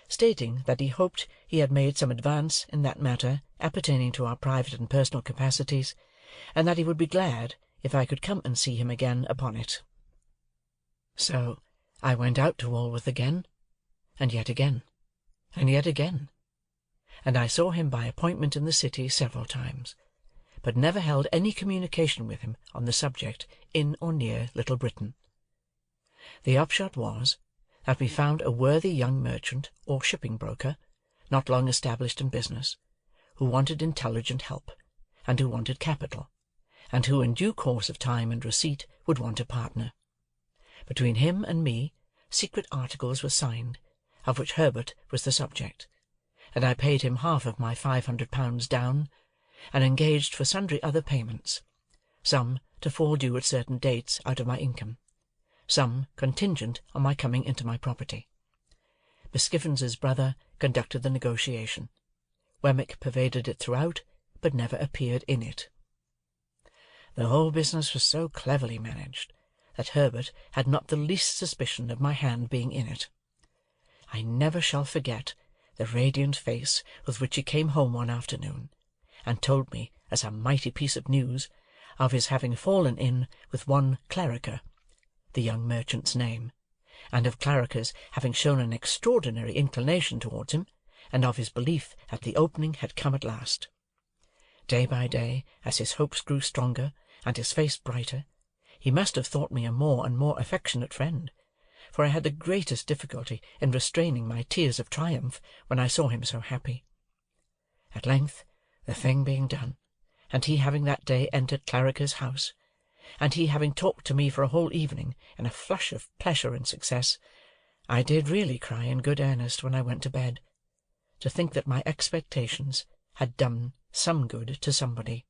stating that he hoped he had made some advance in that matter appertaining to our private and personal capacities, and that he would be glad if I could come and see him again upon it. So I went out to Walworth again, and yet again, and yet again, and I saw him by appointment in the city several times, but never held any communication with him on the subject in or near Little Britain. The upshot was that we found a worthy young merchant or shipping-broker, not long established in business, who wanted intelligent help, and who wanted capital, and who in due course of time and receipt would want a partner. Between him and me secret articles were signed, of which Herbert was the subject, and I paid him half of my £500 down, and engaged for sundry other payments, some to fall due at certain dates out of my income, some contingent on my coming into my property. Miss Skiffins's brother conducted the negotiation. Wemmick pervaded it throughout, but never appeared in it. The whole business was so cleverly managed that Herbert had not the least suspicion of my hand being in it. I never shall forget the radiant face with which he came home one afternoon, and told me, as a mighty piece of news, of his having fallen in with one Clarriker, the young merchant's name, and of Clarriker's having shown an extraordinary inclination towards him, and of his belief that the opening had come at last. Day by day, as his hopes grew stronger, and his face brighter, he must have thought me a more and more affectionate friend, for I had the greatest difficulty in restraining my tears of triumph when I saw him so happy. At length, the thing being done, and he having that day entered Clarriker's house, and he having talked to me for a whole evening in a flush of pleasure and success, I did really cry in good earnest when I went to bed, to think that my expectations had done some good to somebody.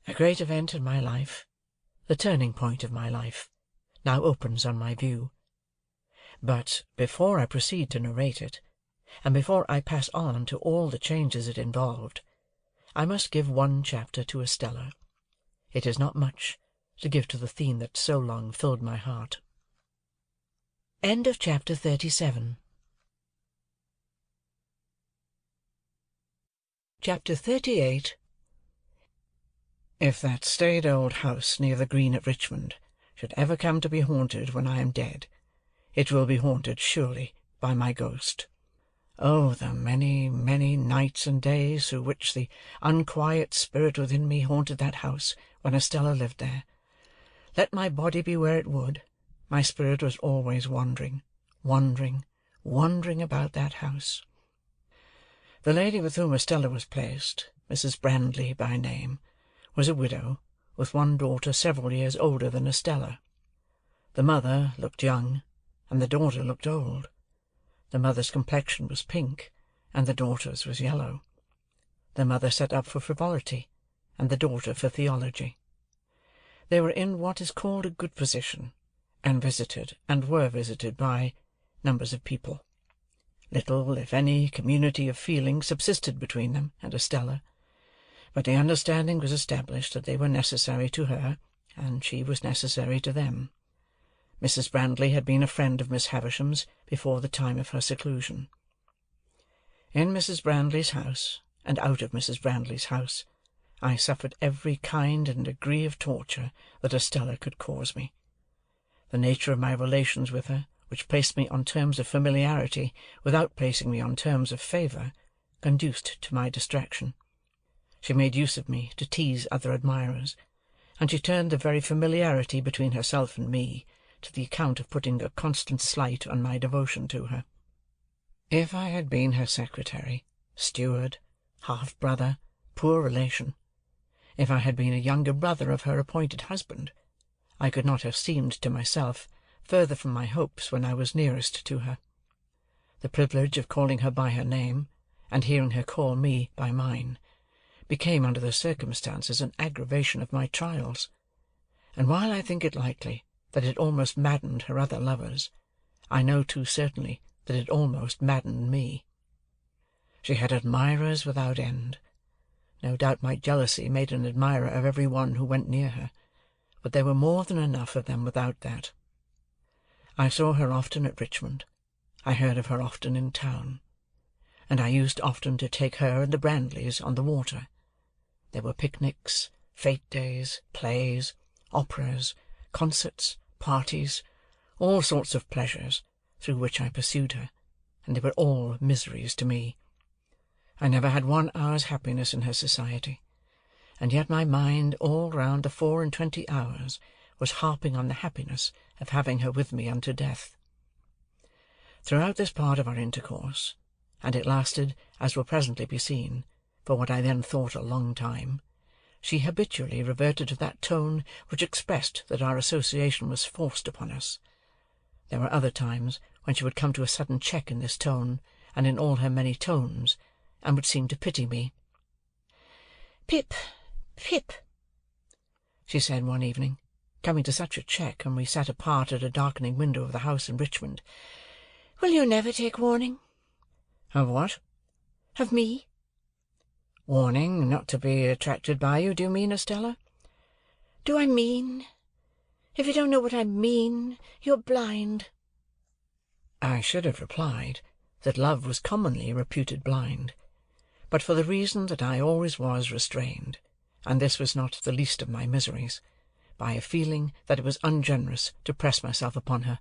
A great event in my life, the turning point of my life, now opens on my view. But before I proceed to narrate it, and before I pass on to all the changes it involved, I must give one chapter to Estella. It is not much to give to the theme that so long filled my heart. End of chapter 37. Chapter 38. If that staid old house near the green at Richmond should ever come to be haunted when I am dead, it will be haunted surely by my ghost. Oh, the many, many nights and days through which the unquiet spirit within me haunted that house when Estella lived there! Let my body be where it would, my spirit was always wandering, wandering, wandering about that house. The lady with whom Estella was placed, Mrs. Brandley by name, was a widow, with one daughter several years older than Estella. The mother looked young, and the daughter looked old. The mother's complexion was pink, and the daughter's was yellow. The mother set up for frivolity, and the daughter for theology. They were in what is called a good position, and visited, and were visited by, numbers of people. Little, if any, community of feeling subsisted between them and Estella, but the understanding was established that they were necessary to her, and she was necessary to them. Mrs. Brandley had been a friend of Miss Havisham's before the time of her seclusion. In Mrs. Brandley's house, and out of Mrs. Brandley's house, I suffered every kind and degree of torture that Estella could cause me. The nature of my relations with her, which placed me on terms of familiarity without placing me on terms of favour, conduced to my distraction. She made use of me to tease other admirers, and she turned the very familiarity between herself and me to the account of putting a constant slight on my devotion to her. If I had been her secretary, steward, half-brother, poor relation, if I had been a younger brother of her appointed husband, I could not have seemed to myself further from my hopes when I was nearest to her. The privilege of calling her by her name, and hearing her call me by mine, became under the circumstances an aggravation of my trials, and while I think it likely that it almost maddened her other lovers, I know too certainly that it almost maddened me. She had admirers without end. No doubt my jealousy made an admirer of every one who went near her, but there were more than enough of them without that. I saw her often at Richmond, I heard of her often in town, and I used often to take her and the Brandleys on the water. There were picnics, fête days, plays, operas, concerts, parties, all sorts of pleasures, through which I pursued her, and they were all miseries to me. I never had 1 hour's happiness in her society, and yet my mind all round the 24 hours was harping on the happiness of having her with me unto death. Throughout this part of our intercourse, and it lasted, as will presently be seen, for what I then thought a long time, she habitually reverted to that tone which expressed that our association was forced upon us. There were other times when she would come to a sudden check in this tone, and in all her many tones, and would seem to pity me. "Pip, Pip," she said one evening, coming to such a check when we sat apart at a darkening window of the house in Richmond, "will you never take warning?" "Of what?" "Of me." "Warning not to be attracted by you, do you mean, Estella?" do I mean? If you don't know what I mean, you're blind." I should have replied that love was commonly reputed blind, but for the reason that I always was restrained, and this was not the least of my miseries, by a feeling that it was ungenerous to press myself upon her,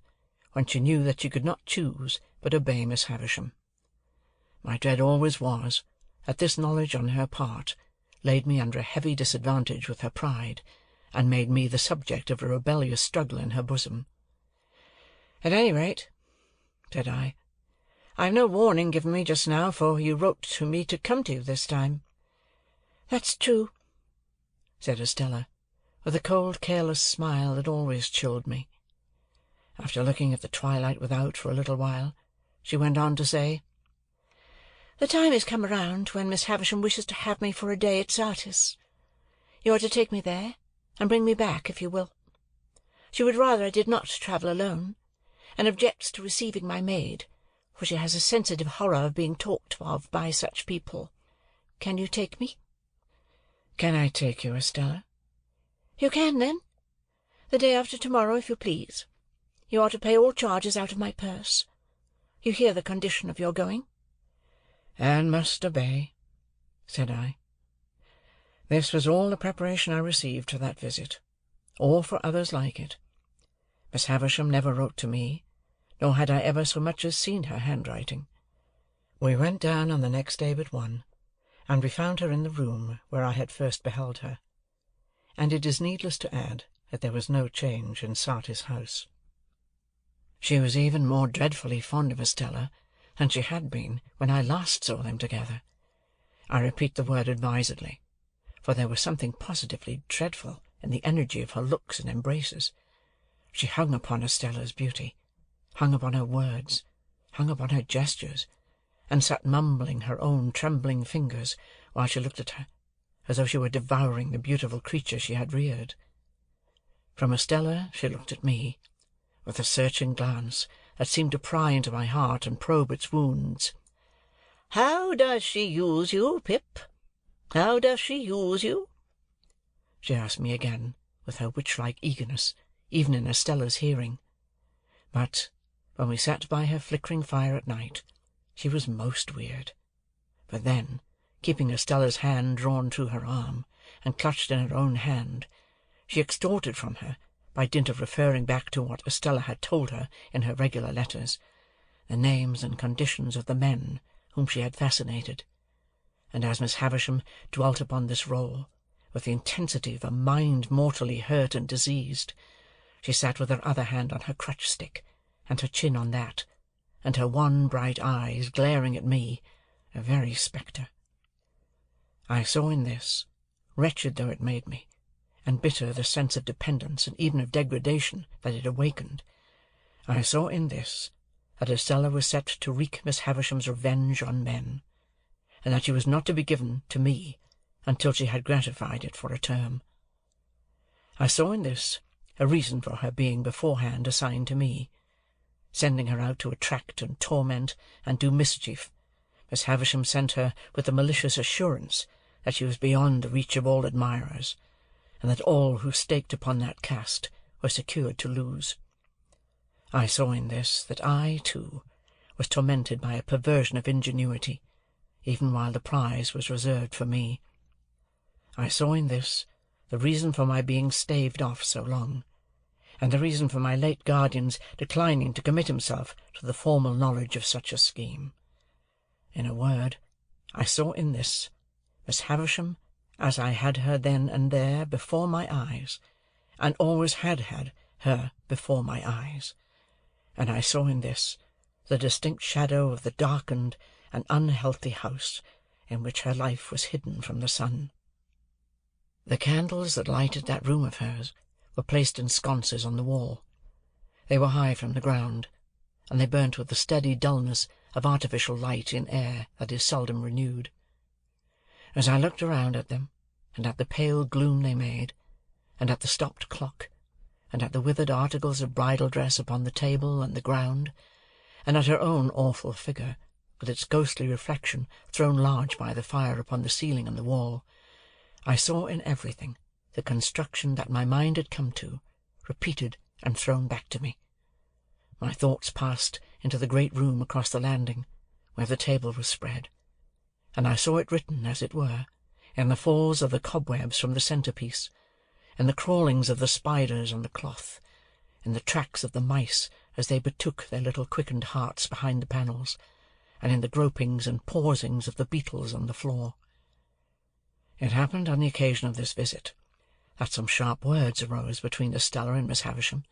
when she knew that she could not choose but obey Miss Havisham. My dread always was, that this knowledge on her part laid me under a heavy disadvantage with her pride, and made me the subject of a rebellious struggle in her bosom. "At any rate," said I have no warning given me just now, for you wrote to me to come to you this time." "That's true," said Estella, with a cold careless smile that always chilled me. After looking at the twilight without for a little while, she went on to say, "The time has come round when Miss Havisham wishes to have me for a day at Satis. You are to take me there, and bring me back, if you will. She would rather I did not travel alone, and objects to receiving my maid, for she has a sensitive horror of being talked of by such people. Can you take me?" "Can I take you, Estella?" "You can, then. The day after to-morrow, if you please. You are to pay all charges out of my purse. You hear the condition of your going?" "And must obey," said I. This was all the preparation I received for that visit, or for others like it. Miss Havisham never wrote to me, nor had I ever so much as seen her handwriting. We went down on the next day but one, and we found her in the room where I had first beheld her, and it is needless to add that there was no change in Satis House. She was even more dreadfully fond of Estella than she had been when I last saw them together. I repeat the word advisedly, for there was something positively dreadful in the energy of her looks and embraces. She hung upon Estella's beauty, hung upon her words, hung upon her gestures, and sat mumbling her own trembling fingers while she looked at her, as though she were devouring the beautiful creature she had reared. From Estella she looked at me, with a searching glance that seemed to pry into my heart and probe its wounds. "How does she use you, Pip? How does she use you?" she asked me again, with her witch-like eagerness, even in Estella's hearing. But when we sat by her flickering fire at night, she was most weird. But then, keeping Estella's hand drawn through her arm, and clutched in her own hand, she extorted from her, by dint of referring back to what Estella had told her in her regular letters, the names and conditions of the men whom she had fascinated. And as Miss Havisham dwelt upon this roll, with the intensity of a mind mortally hurt and diseased, she sat with her other hand on her crutch-stick, and her chin on that, and her one bright eyes glaring at me, a very spectre. I saw in this, wretched though it made me, and bitter the sense of dependence and even of degradation that it awakened, I saw in this that Estella was set to wreak Miss Havisham's revenge on men, and that she was not to be given to me until she had gratified it for a term. I saw in this a reason for her being beforehand assigned to me. Sending her out to attract and torment and do mischief, Miss Havisham sent her with the malicious assurance that she was beyond the reach of all admirers, and that all who staked upon that cast were secured to lose. I saw in this that I, too, was tormented by a perversion of ingenuity, even while the prize was reserved for me. I saw in this the reason for my being staved off so long, and the reason for my late guardian's declining to commit himself to the formal knowledge of such a scheme. In a word, I saw in this Miss Havisham as I had her then and there before my eyes, and always had had her before my eyes, and I saw in this the distinct shadow of the darkened and unhealthy house in which her life was hidden from the sun. The candles that lighted that room of hers were placed in sconces on the wall. They were high from the ground, and they burnt with the steady dullness of artificial light in air that is seldom renewed. As I looked around at them, and at the pale gloom they made, and at the stopped clock, and at the withered articles of bridal dress upon the table and the ground, and at her own awful figure, with its ghostly reflection thrown large by the fire upon the ceiling and the wall, I saw in everything the construction that my mind had come to, repeated and thrown back to me. My thoughts passed into the great room across the landing, where the table was spread, and I saw it written, as it were, in the falls of the cobwebs from the centre-piece, in the crawlings of the spiders on the cloth, in the tracks of the mice as they betook their little quickened hearts behind the panels, and in the gropings and pausings of the beetles on the floor. It happened on the occasion of this visit that some sharp words arose between Estella and Miss Havisham.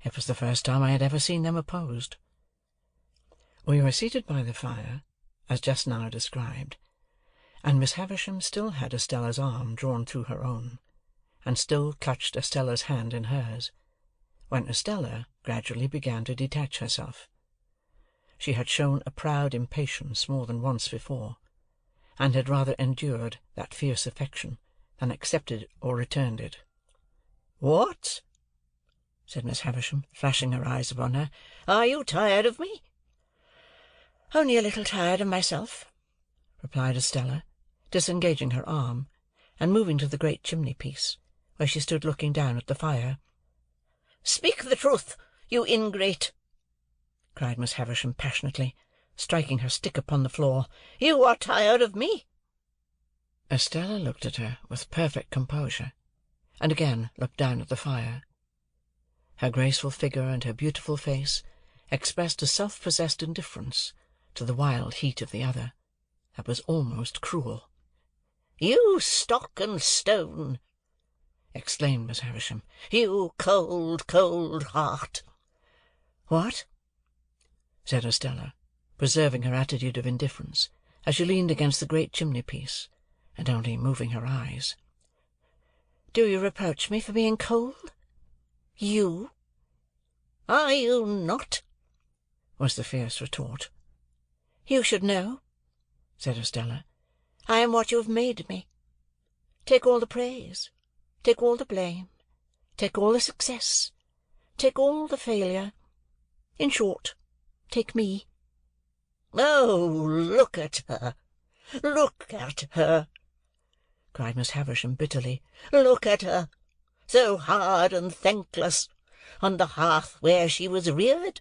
It was the first time I had ever seen them opposed. We were seated by the fire, as just now described, and Miss Havisham still had Estella's arm drawn through her own, and still clutched Estella's hand in hers, when Estella gradually began to detach herself. She had shown a proud impatience more than once before, and had rather endured that fierce affection than accepted or returned it. "What?" said Miss Havisham, flashing her eyes upon her. "Are you tired of me?" "Only a little tired of myself," replied Estella, disengaging her arm, and moving to the great chimney-piece, where she stood looking down at the fire. "Speak the truth, you ingrate!" cried Miss Havisham passionately, striking her stick upon the floor. "You are tired of me!" Estella looked at her with perfect composure, and again looked down at the fire. Her graceful figure and her beautiful face expressed a self-possessed indifference to the wild heat of the other that was almost cruel. "You stock and stone!" exclaimed Miss Havisham. "You cold, cold heart!" "What?" said Estella, preserving her attitude of indifference, as she leaned against the great chimney-piece, and only moving her eyes. "Do you reproach me for being cold? You?" "Are you not?" was the fierce retort. "You should know," said Estella. "I am what you have made me. Take all the praise, take all the blame, take all the success, take all the failure. In short, take me." "Oh, look at her! Look at her!" cried Miss Havisham bitterly. "Look at her! So hard and thankless, on the hearth where she was reared,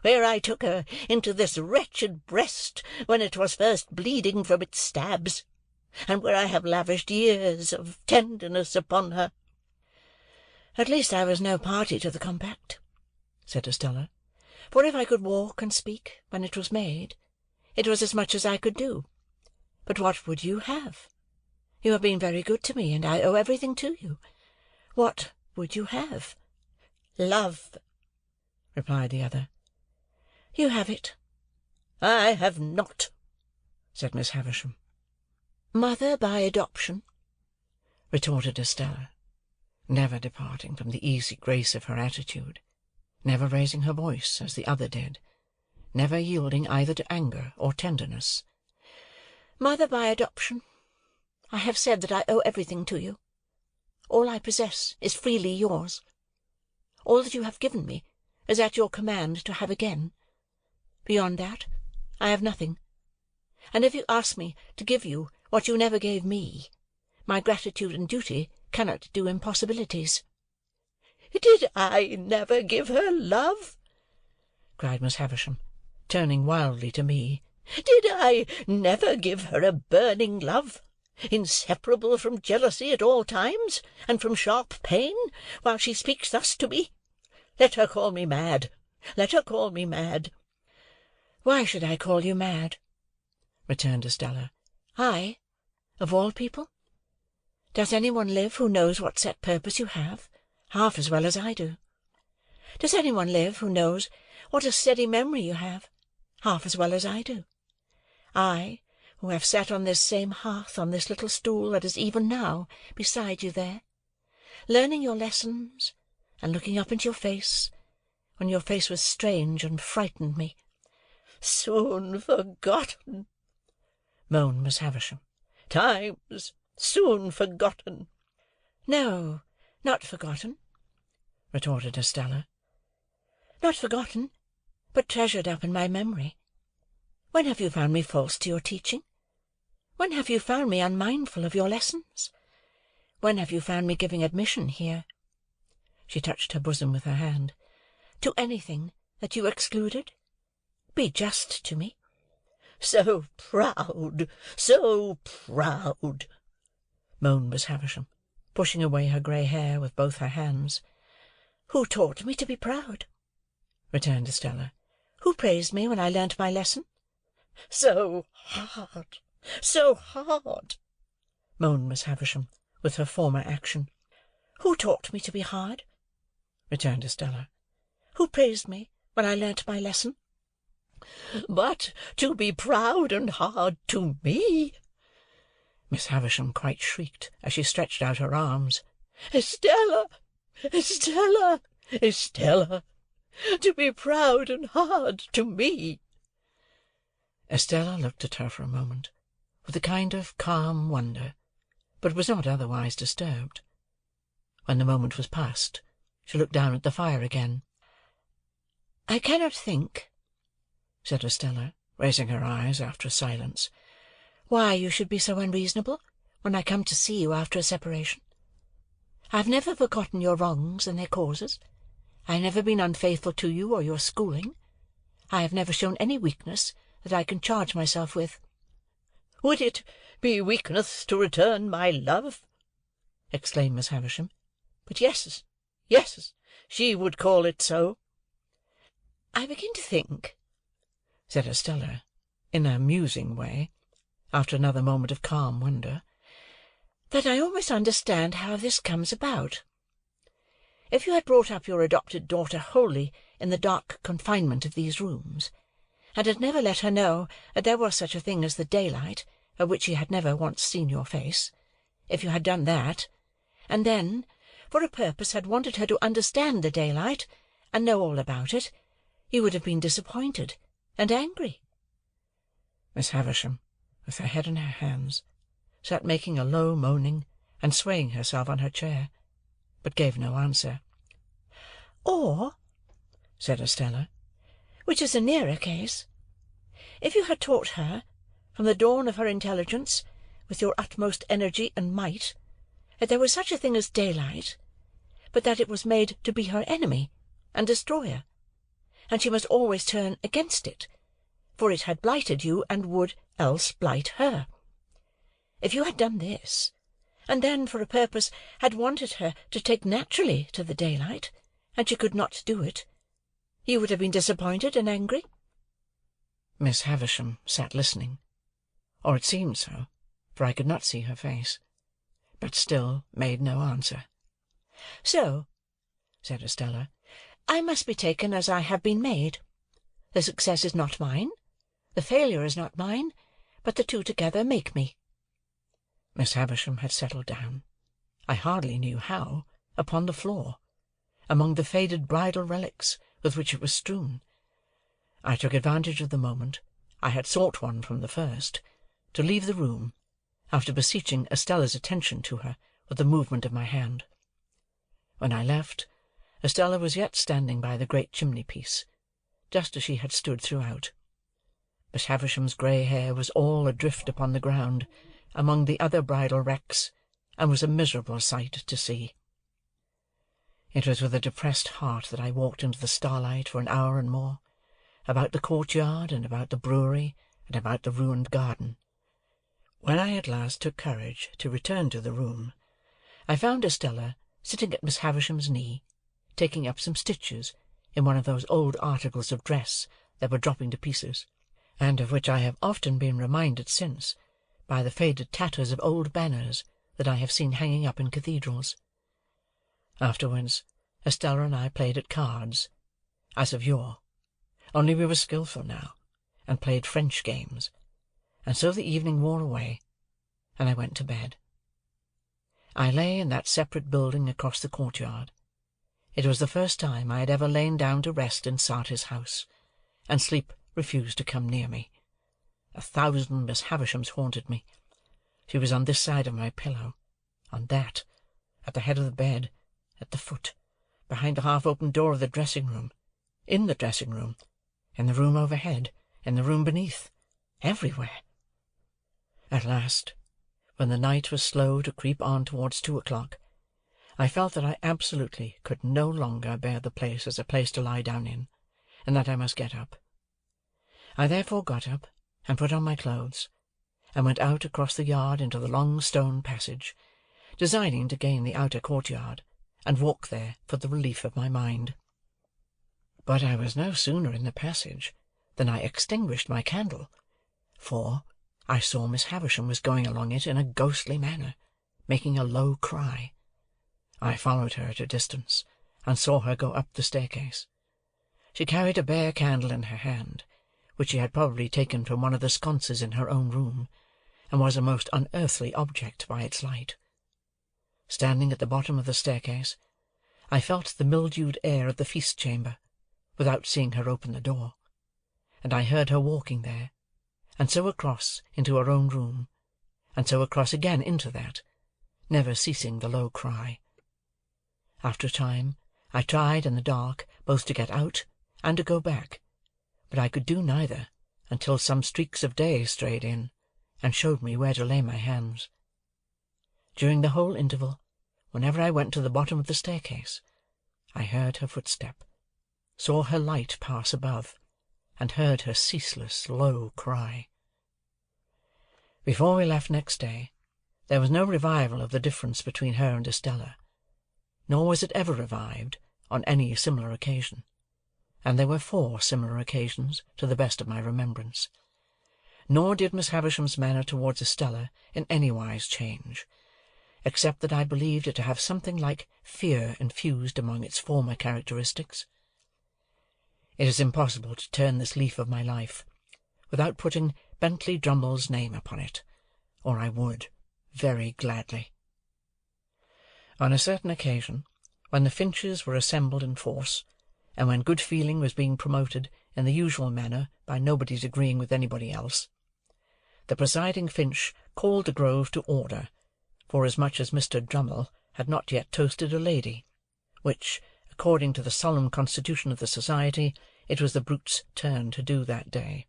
where I took her into this wretched breast when it was first bleeding from its stabs, and where I have lavished years of tenderness upon her." "At least I was no party to the compact," said Estella, "for if I could walk and speak when it was made, it was as much as I could do. But what would you have? You have been very good to me, and I owe everything to you. What would you have?" "Love," replied the other. "You have it." "I have not," said Miss Havisham. "Mother by adoption," retorted Estella, never departing from the easy grace of her attitude, never raising her voice as the other did, never yielding either to anger or tenderness. "Mother by adoption. I have said that I owe everything to you. All I possess is freely yours. All that you have given me is at your command to have again. Beyond that, I have nothing. And if you ask me to give you what you never gave me, my gratitude and duty cannot do impossibilities." "Did I never give her love?" cried Miss Havisham, turning wildly to me. "Did I never give her a burning love, inseparable from jealousy at all times, and from sharp pain, while she speaks thus to me? Let her call me mad. Let her call me mad." "Why should I call you mad?" returned Estella. "I, of all people? Does any one live who knows what set purpose you have, half as well as I do? Does any one live who knows what a steady memory you have, half as well as I do? I, who have sat on this same hearth on this little stool that is even now beside you there, learning your lessons and looking up into your face, when your face was strange and frightened me." "Soon forgotten," moaned Miss Havisham. "Times soon forgotten." "No, not forgotten," retorted Estella. "Not forgotten, but treasured up in my memory. When have you found me false to your teaching? When have you found me unmindful of your lessons? When have you found me giving admission here?" She touched her bosom with her hand. "To anything that you excluded? Be just to me." "So proud, so proud!" moaned Miss Havisham, pushing away her grey hair with both her hands. "Who taught me to be proud?" returned Estella. "Who praised me when I learnt my lesson?" "So hard, so hard!" moaned Miss Havisham, with her former action. "Who taught me to be hard?" returned Estella. "Who praised me when I learnt my lesson?" "But to be proud and hard to me!" Miss Havisham quite shrieked as she stretched out her arms. "Estella, Estella, Estella! To be proud and hard to me!" Estella looked at her for a moment, with a kind of calm wonder, but was not otherwise disturbed. When the moment was past, she looked down at the fire again. "I cannot think," said Estella, raising her eyes after a silence, "why you should be so unreasonable when I come to see you after a separation. I have never forgotten your wrongs and their causes. I have never been unfaithful to you or your schooling. I have never shown any weakness that I can charge myself with." "Would it be weakness to return my love?" exclaimed Miss Havisham. "But yes, yes, she would call it so." "I begin to think," said Estella, in a musing way, after another moment of calm wonder, "that I almost understand how this comes about. If you had brought up your adopted daughter wholly in the dark confinement of these rooms, and had never let her know that there was such a thing as the daylight, of which she had never once seen your face, if you had done that, and then, for a purpose, had wanted her to understand the daylight, and know all about it, you would have been disappointed and angry." Miss Havisham, with her head in her hands, sat making a low moaning and swaying herself on her chair, but gave no answer. "Or," said Estella, "which is a nearer case, if you had taught her, from the dawn of her intelligence, with your utmost energy and might, that there was such a thing as daylight, but that it was made to be her enemy and destroyer, and she must always turn against it, for it had blighted you and would else blight her. If you had done this, and then, for a purpose, had wanted her to take naturally to the daylight, and she could not do it, you would have been disappointed and angry?" Miss Havisham sat listening, or it seemed so, for I could not see her face, but still made no answer. "So," said Estella, "I must be taken as I have been made. The success is not mine, the failure is not mine, but the two together make me." Miss Havisham had settled down, I hardly knew how, upon the floor, among the faded bridal relics with which it was strewn. I took advantage of the moment, I had sought one from the first, to leave the room, after beseeching Estella's attention to her with a movement of my hand. When I left, Estella was yet standing by the great chimney-piece, just as she had stood throughout. Miss Havisham's grey hair was all adrift upon the ground, among the other bridal wrecks, and was a miserable sight to see. It was with a depressed heart that I walked into the starlight for an hour and more, about the courtyard, and about the brewery, and about the ruined garden. When I at last took courage to return to the room, I found Estella sitting at Miss Havisham's knee, taking up some stitches in one of those old articles of dress that were dropping to pieces, and of which I have often been reminded since by the faded tatters of old banners that I have seen hanging up in cathedrals. Afterwards, Estella and I played at cards, as of yore, only we were skilful now, and played French games, and so the evening wore away, and I went to bed. I lay in that separate building across the courtyard. It was the first time I had ever lain down to rest in Satis House, and sleep refused to come near me. 1,000 Miss Havishams haunted me. She was on this side of my pillow, on that, at the head of the bed, at the foot, behind the half-open door of the dressing-room, in the dressing-room, in the room overhead, in the room beneath, everywhere. At last, when the night was slow to creep on towards 2 o'clock, I felt that I absolutely could no longer bear the place as a place to lie down in, and that I must get up. I therefore got up, and put on my clothes, and went out across the yard into the long stone passage, designing to gain the outer courtyard, and walk there for the relief of my mind. But I was no sooner in the passage than I extinguished my candle, for I saw Miss Havisham was going along it in a ghostly manner, making a low cry. I followed her at a distance, and saw her go up the staircase. She carried a bare candle in her hand, which she had probably taken from one of the sconces in her own room, and was a most unearthly object by its light. Standing at the bottom of the staircase, I felt the mildewed air of the feast-chamber, without seeing her open the door, and I heard her walking there, and so across into her own room, and so across again into that, never ceasing the low cry. After a time, I tried in the dark both to get out and to go back, but I could do neither until some streaks of day strayed in, and showed me where to lay my hands. During the whole interval, whenever I went to the bottom of the staircase, I heard her footstep, saw her light pass above, and heard her ceaseless low cry. Before we left next day, there was no revival of the difference between her and Estella, nor was it ever revived on any similar occasion, and there were 4 similar occasions to the best of my remembrance. Nor did Miss Havisham's manner towards Estella in any wise change, except that I believed it to have something like fear infused among its former characteristics. It is impossible to turn this leaf of my life without putting Bentley Drummle's name upon it, or I would, very gladly. On a certain occasion, when the Finches were assembled in force, and when good feeling was being promoted in the usual manner by nobody's agreeing with anybody else, the presiding Finch called the grove to order, forasmuch as Mr. Drummle had not yet toasted a lady, which, according to the solemn constitution of the society, it was the brute's turn to do that day.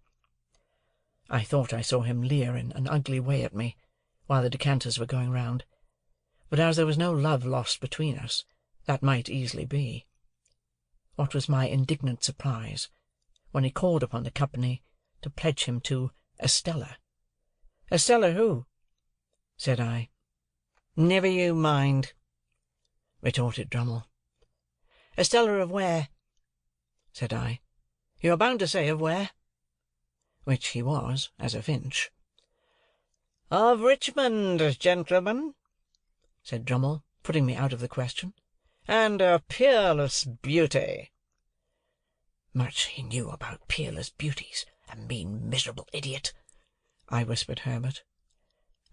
I thought I saw him leer in an ugly way at me, while the decanters were going round, but as there was no love lost between us, that might easily be. What was my indignant surprise, when he called upon the company to pledge him to Estella. "Estella who?" said I. "Never you mind," retorted Drummle. "Estella of where?" said I. "You are bound to say of where." Which he was, as a Finch. "Of Richmond, gentlemen," said Drummle, putting me out of the question. "And a peerless beauty." Much he knew about peerless beauties, a mean, miserable idiot, I whispered Herbert.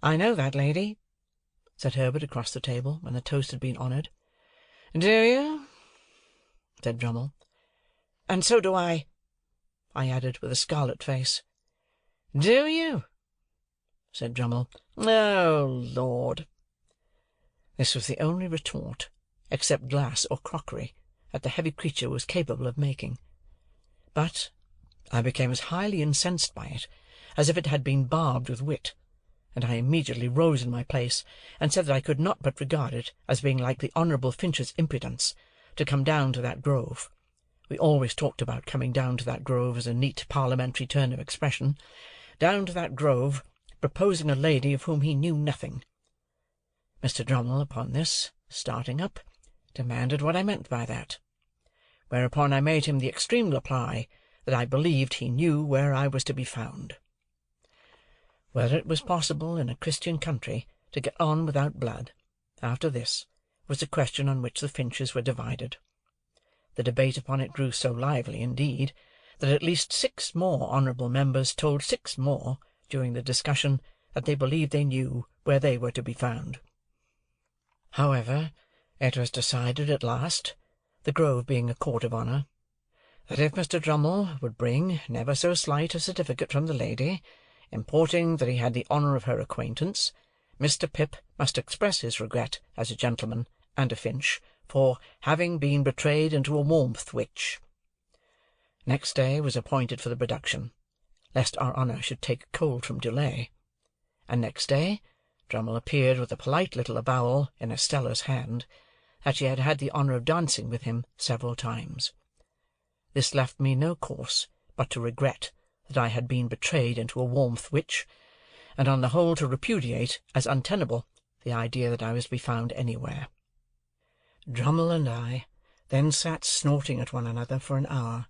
"I know that lady," said Herbert across the table, when the toast had been honoured. "Do you?" said Drummle. "And so do I," I added, with a scarlet face. "Do you?" said Drummle. "Oh, Lord!" This was the only retort, except glass or crockery, that the heavy creature was capable of making. But I became as highly incensed by it as if it had been barbed with wit, and I immediately rose in my place, and said that I could not but regard it as being like the Honourable Finch's impudence to come down to that grove. We always talked about coming down to that grove as a neat parliamentary turn of expression. Down to that grove, proposing a lady of whom he knew nothing. Mr. Drummle, upon this, starting up, demanded what I meant by that, whereupon I made him the extreme reply that I believed he knew where I was to be found. Whether it was possible in a Christian country to get on without blood, after this, was a question on which the Finches were divided. The debate upon it grew so lively, indeed, that at least 6 more honourable members told 6 more, during the discussion, that they believed they knew where they were to be found. However, it was decided at last, the grove being a court of honour, that if Mr. Drummle would bring never so slight a certificate from the lady, importing that he had the honour of her acquaintance, Mr. Pip must express his regret, as a gentleman and a Finch, for having been betrayed into a warmth which. Next day was appointed for the production, lest our honour should take cold from delay, and next day Drummle appeared with a polite little avowal in Estella's hand that she had had the honour of dancing with him several times. This left me no course but to regret that I had been betrayed into a warmth which, and on the whole to repudiate as untenable the idea that I was to be found anywhere. Drummle and I then sat snorting at one another for an hour,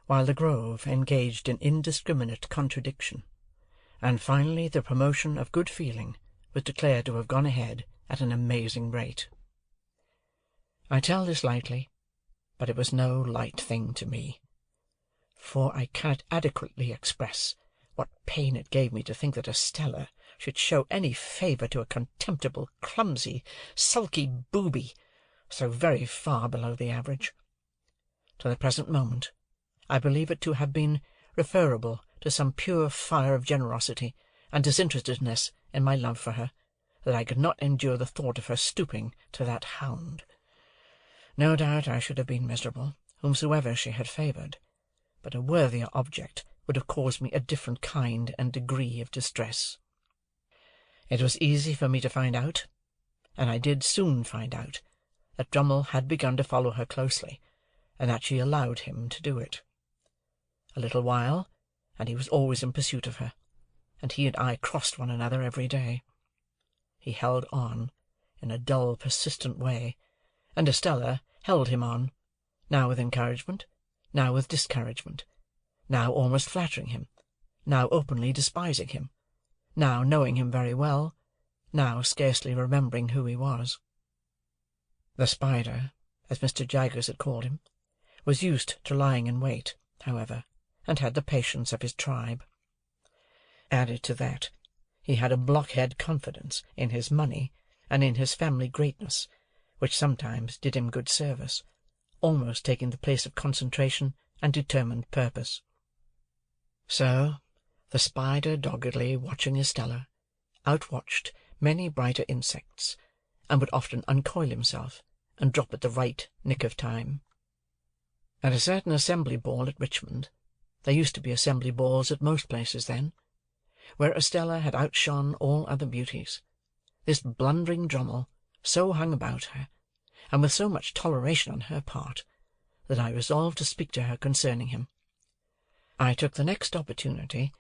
while the Grove engaged in indiscriminate contradiction, and finally the promotion of good feeling was declared to have gone ahead at an amazing rate. I tell this lightly, but it was no light thing to me, for I cannot adequately express what pain it gave me to think that Estella should show any favour to a contemptible, clumsy, sulky booby, so very far below the average. To the present moment, I believe it to have been referable to some pure fire of generosity and disinterestedness in my love for her, that I could not endure the thought of her stooping to that hound. No doubt I should have been miserable, whomsoever she had favoured, but a worthier object would have caused me a different kind and degree of distress. It was easy for me to find out, and I did soon find out, that Drummle had begun to follow her closely, and that she allowed him to do it. A little while, and he was always in pursuit of her, and he and I crossed one another every day. He held on, in a dull, persistent way, and Estella held him on, now with encouragement, now with discouragement, now almost flattering him, now openly despising him, now knowing him very well, now scarcely remembering who he was. The spider, as Mr. Jaggers had called him, was used to lying in wait, however, and had the patience of his tribe. Added to that, he had a blockhead confidence in his money and in his family greatness, which sometimes did him good service, almost taking the place of concentration and determined purpose. So, the spider, doggedly watching Estella, outwatched many brighter insects, and would often uncoil himself and drop at the right nick of time. At a certain assembly ball at Richmond, there used to be assembly balls at most places then, where Estella had outshone all other beauties, this blundering Drummle so hung about her, and with so much toleration on her part, that I resolved to speak to her concerning him. I took the next opportunity,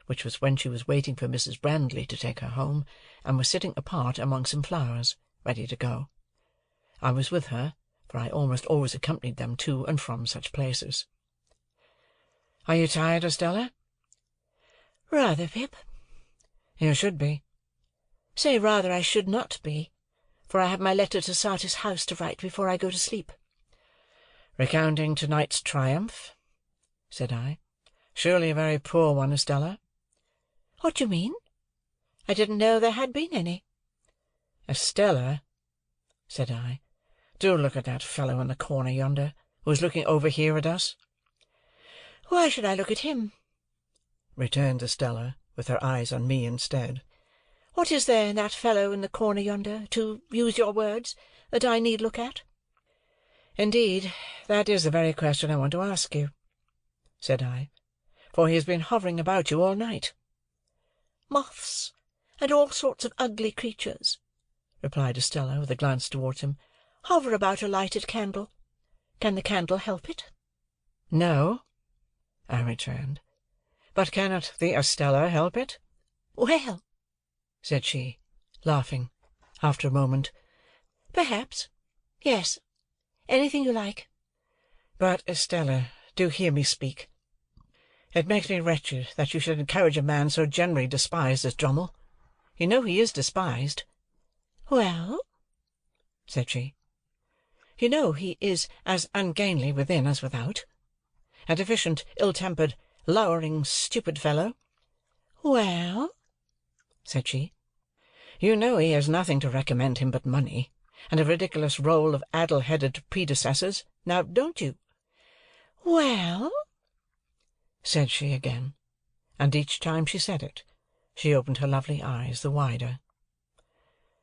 which was when she was waiting for Mrs. Brandley to take her home, and was sitting apart among some flowers, ready to go. I was with her, for I almost always accompanied them to and from such places. "Are you tired, Estella?" "Rather, Pip." "You should be." "Say rather I should not be, for I have my letter to Satis House to write before I go to sleep." "Recounting to-night's triumph?" said I. "Surely a very poor one, Estella." "What do you mean? I didn't know there had been any." "Estella," said I, "do look at that fellow in the corner yonder, who is looking over here at us." "Why should I look at him?" returned Estella, with her eyes on me instead. "What is there in that fellow in the corner yonder, to use your words, that I need look at?" "Indeed, that is the very question I want to ask you," said I, "for he has been hovering about you all night." "Moths, and all sorts of ugly creatures," replied Estella, with a glance towards him, "hover about a lighted candle. Can the candle help it?" "No," I returned. "But cannot the Estella help it?" "Well," said she, laughing, after a moment, "perhaps. Yes. Anything you like." "But, Estella, do hear me speak. It makes me wretched that you should encourage a man so generally despised as Drummle. You know he is despised." "Well?" said she. "You know he is as ungainly within as without. A deficient, ill-tempered, lowering, stupid fellow." "Well?" said she. "You know he has nothing to recommend him but money, and a ridiculous roll of addle-headed predecessors. Now, don't you?" "Well?" said she again, and each time she said it, she opened her lovely eyes the wider.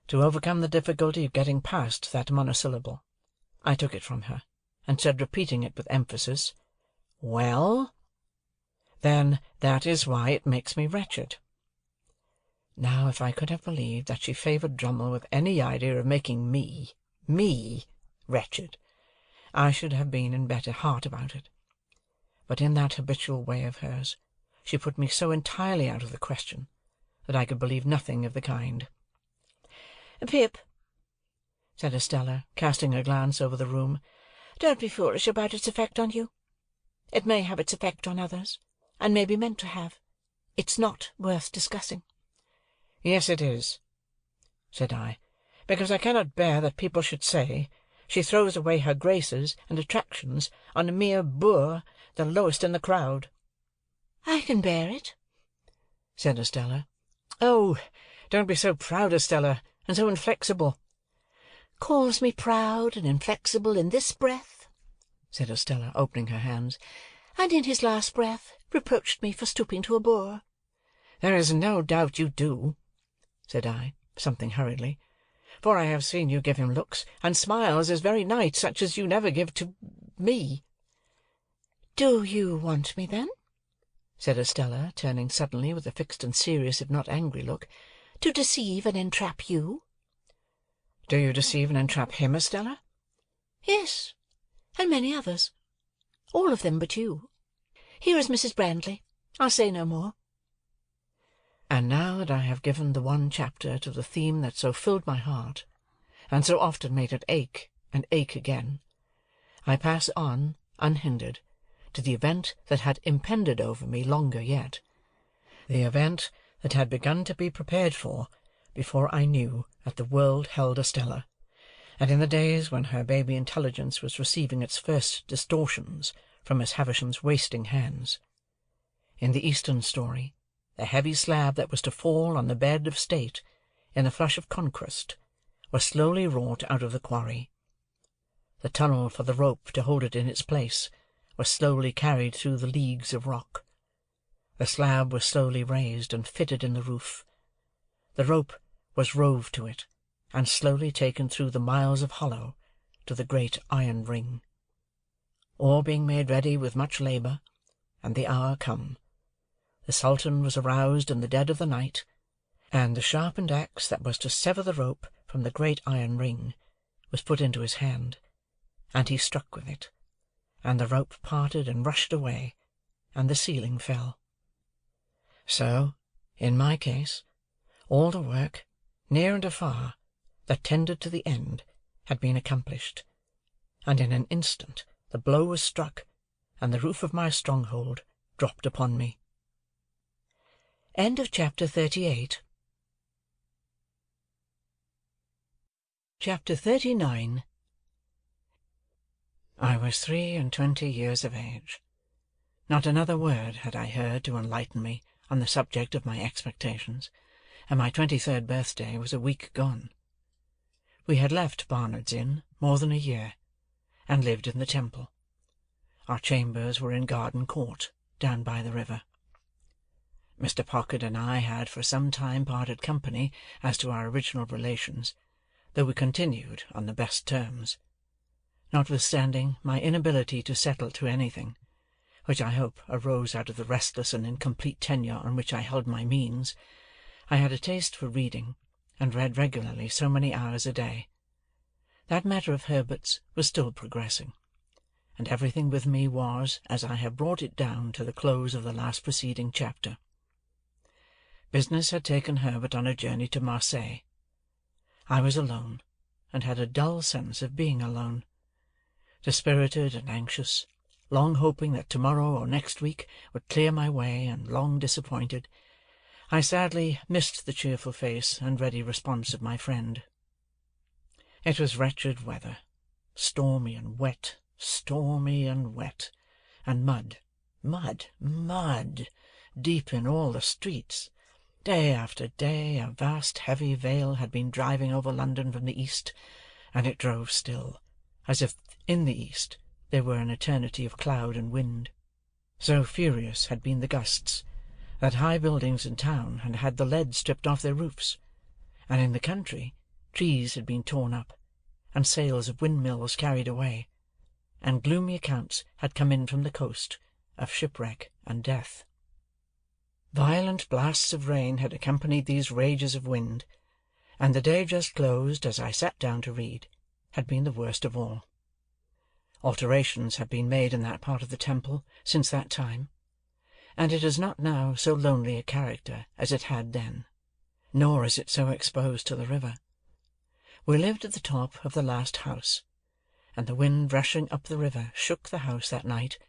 To overcome the difficulty of getting past that monosyllable, I took it from her, and said, repeating it with emphasis, "Well? Then that is why it makes me wretched." Now, if I could have believed that she favoured Drummle with any idea of making me, wretched, I should have been in better heart about it. But in that habitual way of hers, she put me so entirely out of the question, that I could believe nothing of the kind. "Pip," said Estella, casting a glance over the room, "don't be foolish about its effect on you. It may have its effect on others, and may be meant to have. It's not worth discussing." "Yes, it is," said I, "because I cannot bear that people should say she throws away her graces and attractions on a mere boor, the lowest in the crowd." "I can bear it," said Estella. "Oh, don't be so proud, Estella, and so inflexible." "Calls me proud and inflexible in this breath," said Estella, opening her hands, "and in his last breath reproached me for stooping to a boor." "There is no doubt you do," said I, something hurriedly, "for I have seen you give him looks and smiles this very night, such as you never give to me." "Do you want me, then," said Estella, turning suddenly with a fixed and serious, if not angry look, "to deceive and entrap you?" "Do you deceive and entrap him, Estella?" "Yes, and many others. All of them but you. Here is Mrs. Brandley. I'll say no more." And now that I have given the one chapter to the theme that so filled my heart, and so often made it ache and ache again, I pass on, unhindered, to the event that had impended over me longer yet, the event that had begun to be prepared for before I knew that the world held Estella, and in the days when her baby intelligence was receiving its first distortions from Miss Havisham's wasting hands. In the Eastern story, the heavy slab that was to fall on the bed of state, in the flush of conquest, was slowly wrought out of the quarry. The tunnel for the rope to hold it in its place was slowly carried through the leagues of rock. The slab was slowly raised and fitted in the roof. The rope was rove to it, and slowly taken through the miles of hollow to the great iron ring. All being made ready with much labour, and the hour come, the Sultan was aroused in the dead of the night, and the sharpened axe that was to sever the rope from the great iron ring was put into his hand, and he struck with it, and the rope parted and rushed away, and the ceiling fell. So, in my case, all the work, near and afar, that tended to the end, had been accomplished, and in an instant the blow was struck, and the roof of my stronghold dropped upon me. End of chapter 38. Chapter 39. I was 23 years of age. Not another word had I heard to enlighten me on the subject of my expectations, and my 23rd birthday was a week gone. We had left Barnard's Inn more than a year, and lived in the Temple. Our chambers were in Garden Court, down by the river. Mr. Pocket and I had for some time parted company as to our original relations, though we continued on the best terms. Notwithstanding my inability to settle to anything, which I hope arose out of the restless and incomplete tenure on which I held my means, I had a taste for reading, and read regularly so many hours a day. That matter of Herbert's was still progressing, and everything with me was as I have brought it down to the close of the last preceding chapter. Business had taken Herbert on a journey to Marseilles. I was alone, and had a dull sense of being alone. Dispirited and anxious, long hoping that tomorrow or next week would clear my way, and long disappointed, I sadly missed the cheerful face and ready response of my friend. It was wretched weather, stormy and wet, and mud, deep in all the streets. Day after day a vast heavy veil had been driving over London from the east, and it drove still, as if in the east there were an eternity of cloud and wind. So furious had been the gusts, that high buildings in town had had the lead stripped off their roofs, and in the country trees had been torn up, and sails of windmills carried away, and gloomy accounts had come in from the coast of shipwreck and death. Violent blasts of rain had accompanied these rages of wind, and the day just closed, as I sat down to read, had been the worst of all. Alterations had been made in that part of the temple since that time, and it is not now so lonely a character as it had then, nor is it so exposed to the river. We lived at the top of the last house, and the wind rushing up the river shook the house that night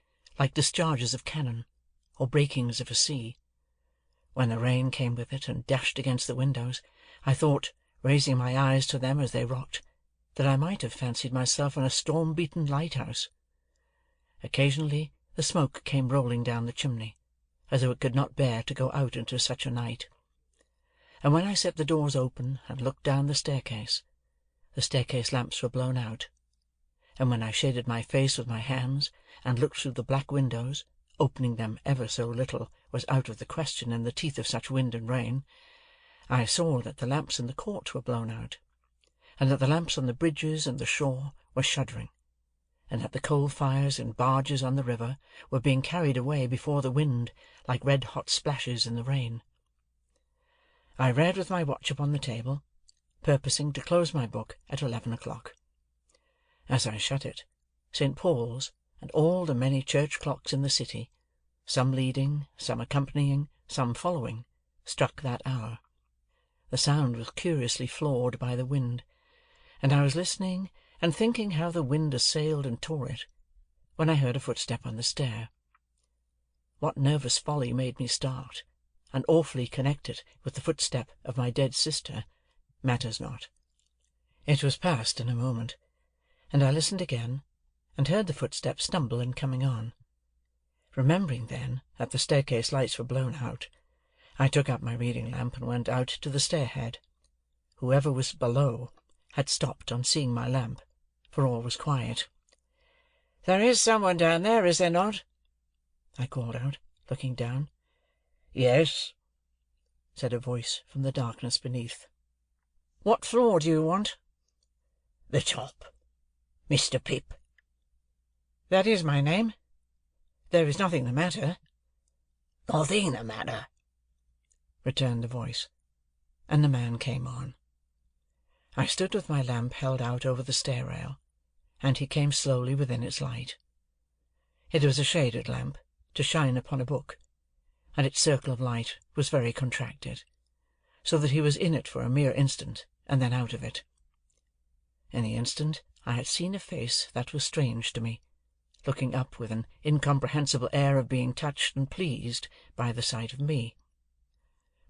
like discharges of cannon, or breakings of a sea. When the rain came with it and dashed against the windows, I thought, raising my eyes to them as they rocked, that I might have fancied myself in a storm-beaten lighthouse. Occasionally the smoke came rolling down the chimney, as though it could not bear to go out into such a night. And when I set the doors open and looked down the staircase lamps were blown out, and when I shaded my face with my hands and looked through the black windows, opening them ever so little was out of the question in the teeth of such wind and rain, I saw that the lamps in the court were blown out, and that the lamps on the bridges and the shore were shuddering, and that the coal fires in barges on the river were being carried away before the wind like red-hot splashes in the rain. I read with my watch upon the table, purposing to close my book at 11 o'clock. As I shut it, St. Paul's and all the many church clocks in the city, some leading, some accompanying, some following, struck that hour. The sound was curiously flawed by the wind, and I was listening and thinking how the wind assailed and tore it, when I heard a footstep on the stair. What nervous folly made me start, and awfully connect it with the footstep of my dead sister, matters not. It was past in a moment, and I listened again, and heard the footstep stumble in coming on. Remembering then that the staircase lights were blown out, I took up my reading lamp and went out to the stair-head. Whoever was below had stopped on seeing my lamp, for all was quiet. "There is someone down there, is there not?" I called out, looking down. "Yes," said a voice from the darkness beneath. "What floor do you want?" "The top. Mr. Pip." "That is my name. There is nothing the matter." "Nothing the matter," returned the voice, and the man came on. I stood with my lamp held out over the stair-rail, and he came slowly within its light. It was a shaded lamp, to shine upon a book, and its circle of light was very contracted, so that he was in it for a mere instant, and then out of it. In the instant I had seen a face that was strange to me, looking up with an incomprehensible air of being touched and pleased by the sight of me.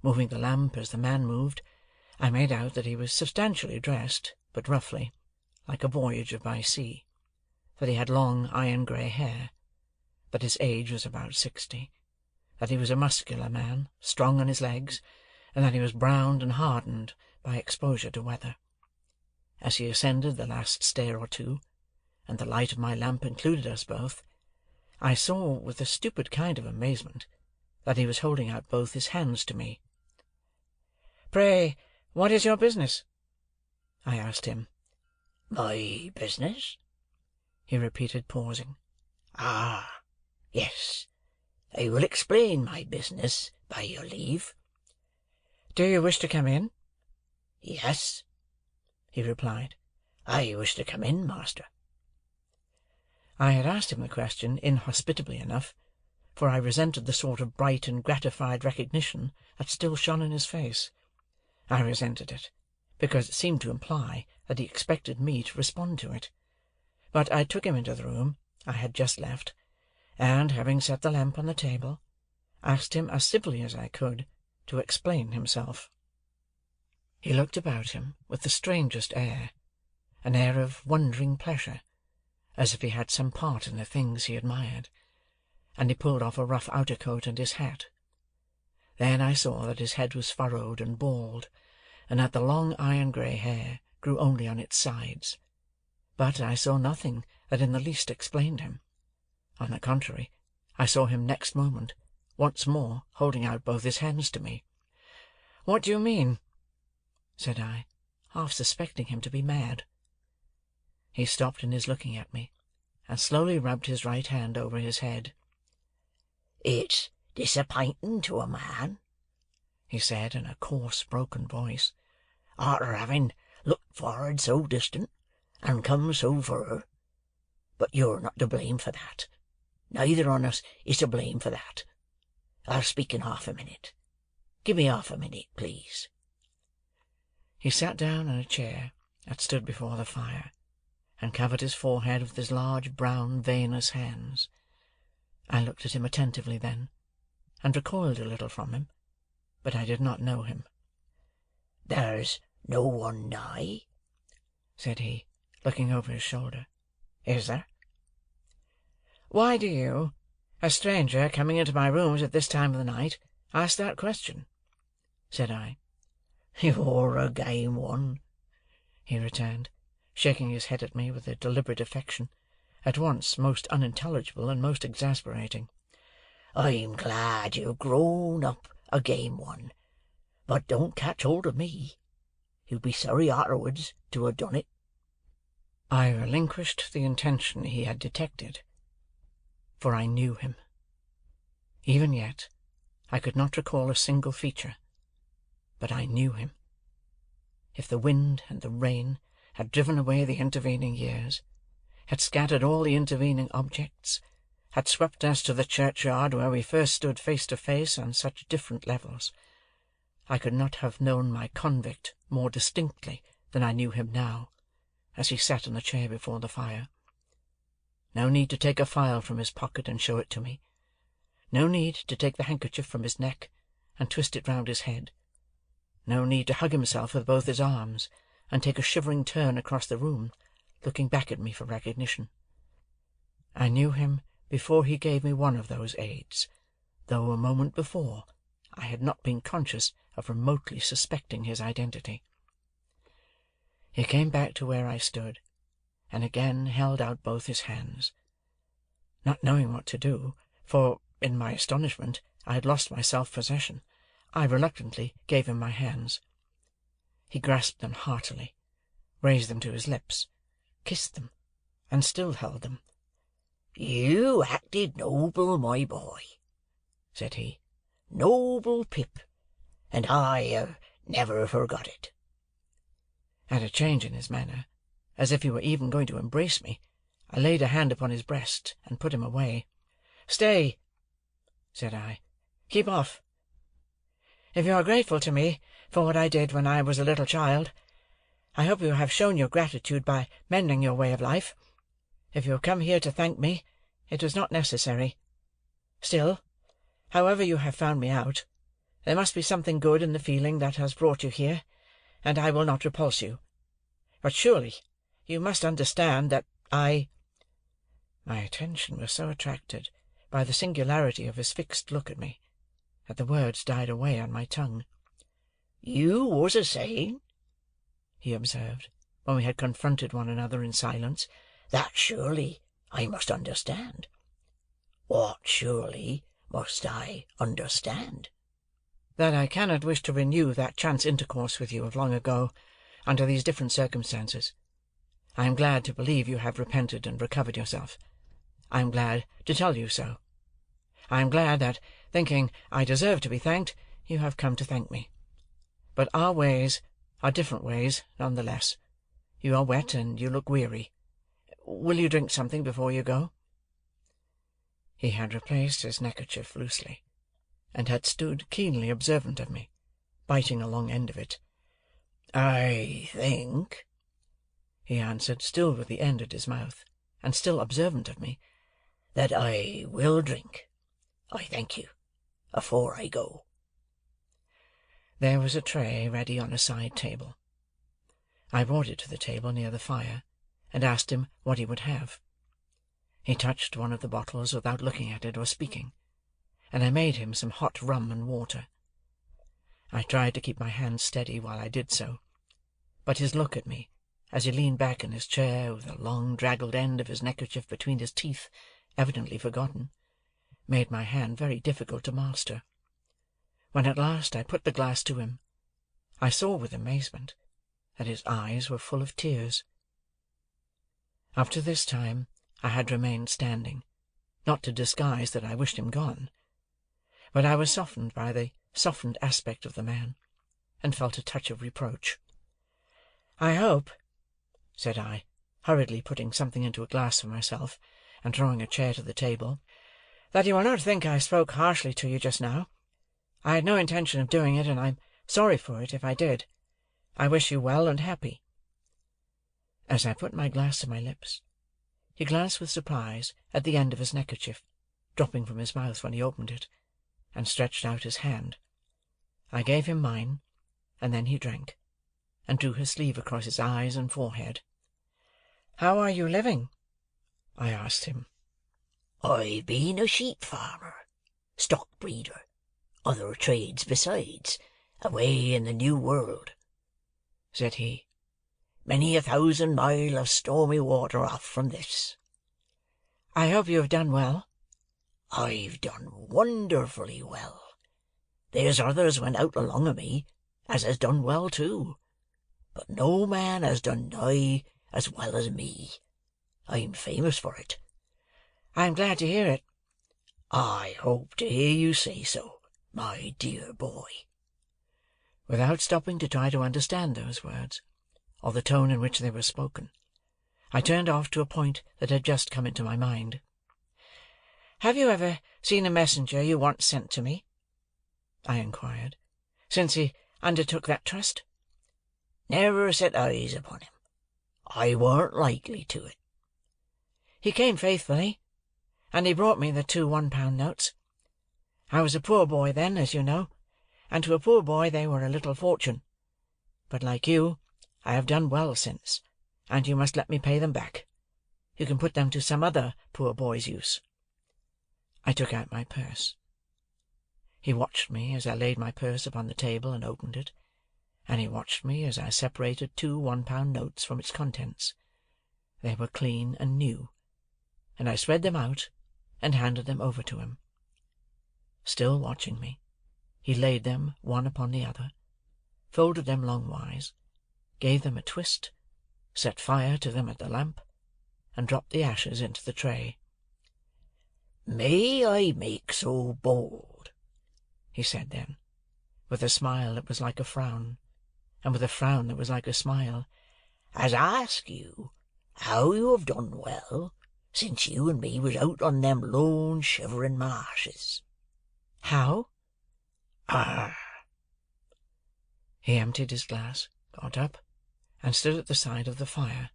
Moving the lamp as the man moved, I made out that he was substantially dressed, but roughly, like a voyager by sea, that he had long iron-grey hair, that his age was about 60, that he was a muscular man, strong on his legs, and that he was browned and hardened by exposure to weather. As he ascended the last stair or two, and the light of my lamp included us both, I saw, with a stupid kind of amazement, that he was holding out both his hands to me. "Pray, what is your business?" I asked him. "My business?" he repeated, pausing. "Ah, yes. I will explain my business, by your leave." "Do you wish to come in?" "Yes," he replied. "I wish to come in, master." I had asked him the question inhospitably enough, for I resented the sort of bright and gratified recognition that still shone in his face. I resented it, because it seemed to imply that he expected me to respond to it. But I took him into the room I had just left, and, having set the lamp on the table, asked him as civilly as I could to explain himself. He looked about him with the strangest air, an air of wondering pleasure, as if he had some part in the things he admired, and he pulled off a rough outer coat and his hat. Then I saw that his head was furrowed and bald, and that the long iron-grey hair grew only on its sides. But I saw nothing that in the least explained him. On the contrary, I saw him next moment, once more holding out both his hands to me. "What do you mean?" said I, half suspecting him to be mad. He stopped in his looking at me, and slowly rubbed his right hand over his head. "It's disappointing to a man," he said, in a coarse, broken voice, "arter having looked for'ard so distant, and come so fur. But you're not to blame for that. Neither on us is to blame for that. I'll speak in half a minute. Give me half a minute, please." He sat down in a chair that stood before the fire, and covered his forehead with his large brown veinous hands. I looked at him attentively then, and recoiled a little from him, but I did not know him. "There's no one nigh?" said he, looking over his shoulder. "Is there?" "Why do you, a stranger coming into my rooms at this time of the night, ask that question?" said I. "You're a game one," he returned, shaking his head at me with a deliberate affection, at once most unintelligible and most exasperating. "I'm glad you've grown up a game one, but don't catch hold of me. You'll be sorry arterwards to have done it." I relinquished the intention he had detected, for I knew him. Even yet I could not recall a single feature, but I knew him. If the wind and the rain had driven away the intervening years, had scattered all the intervening objects, had swept us to the churchyard where we first stood face to face on such different levels, I could not have known my convict more distinctly than I knew him now, as he sat in the chair before the fire. No need to take a file from his pocket and show it to me. No need to take the handkerchief from his neck and twist it round his head. No need to hug himself with both his arms and take a shivering turn across the room, looking back at me for recognition. I knew him before he gave me one of those aids, though a moment before I had not been conscious of remotely suspecting his identity. He came back to where I stood, and again held out both his hands. Not knowing what to do, for, in my astonishment, I had lost my self-possession, I reluctantly gave him my hands. He grasped them heartily, raised them to his lips, kissed them, and still held them. "You acted noble, my boy," said he. "Noble Pip, and I have never forgot it." At a change in his manner, as if he were even going to embrace me, I laid a hand upon his breast and put him away. "Stay," said I. "Keep off. If you are grateful to me for what I did when I was a little child, I hope you have shown your gratitude by mending your way of life. If you have come here to thank me, it was not necessary. Still, however you have found me out, there must be something good in the feeling that has brought you here, and I will not repulse you. But surely you must understand that I—" My attention was so attracted by the singularity of his fixed look at me, that the words died away on my tongue. "You was a-saying," he observed, when we had confronted one another in silence, "that surely I must understand. What surely must I understand?" "That I cannot wish to renew that chance intercourse with you of long ago, under these different circumstances. I am glad to believe you have repented and recovered yourself. I am glad to tell you so. I am glad that, thinking I deserve to be thanked, you have come to thank me. But our ways are different ways, none the less. You are wet, and you look weary. Will you drink something before you go?" He had replaced his neckerchief loosely, and had stood keenly observant of me, biting a long end of it. "I think," he answered, still with the end at his mouth, and still observant of me, "that I will drink. I thank you, afore I go." There was a tray ready on a side table. I brought it to the table near the fire, and asked him what he would have. He touched one of the bottles without looking at it or speaking, and I made him some hot rum and water. I tried to keep my hands steady while I did so, but his look at me, as he leaned back in his chair with the long draggled end of his neckerchief between his teeth, evidently forgotten, made my hand very difficult to master. When at last I put the glass to him, I saw with amazement that his eyes were full of tears. Up to this time I had remained standing, not to disguise that I wished him gone. But I was softened by the softened aspect of the man, and felt a touch of reproach. "I hope," said I, hurriedly putting something into a glass for myself, and drawing a chair to the table, "that you will not think I spoke harshly to you just now. I had no intention of doing it, and I'm sorry for it if I did. I wish you well and happy." As I put my glass to my lips, he glanced with surprise at the end of his neckerchief, dropping from his mouth when he opened it, and stretched out his hand. I gave him mine, and then he drank, and drew his sleeve across his eyes and forehead. "How are you living?" I asked him. "I've been a sheep farmer, stock breeder, other trades besides, away in the New World," said he. "Many a 1,000 mile of stormy water off from this." "I hope you have done well." "I've done wonderfully well. There's others went out along of me as has done well too, but no man has done nigh as well as me. I'm famous for it." "I am glad to hear it." "I hope to hear you say so, my dear boy." Without stopping to try to understand those words, or the tone in which they were spoken, I turned off to a point that had just come into my mind. "Have you ever seen a messenger you once sent to me," I inquired, "since he undertook that trust?" "Never set eyes upon him. I warn't likely to it." "He came faithfully, and he brought me the 2 £1 notes. I was a poor boy then, as you know, and to a poor boy they were a little fortune. But like you, I have done well since, and you must let me pay them back. You can put them to some other poor boy's use." I took out my purse. He watched me as I laid my purse upon the table and opened it, and he watched me as I separated 2 £1 notes from its contents. They were clean and new, and I spread them out and handed them over to him. Still watching me, he laid them one upon the other, folded them longwise, gave them a twist, set fire to them at the lamp, and dropped the ashes into the tray. "May I make so bold," he said then, with a smile that was like a frown, and with a frown that was like a smile, "as ask you how you have done well since you and me was out on them lone shivering marshes?" "How?" "Ah!" He emptied his glass, got up, and stood at the side of the fire,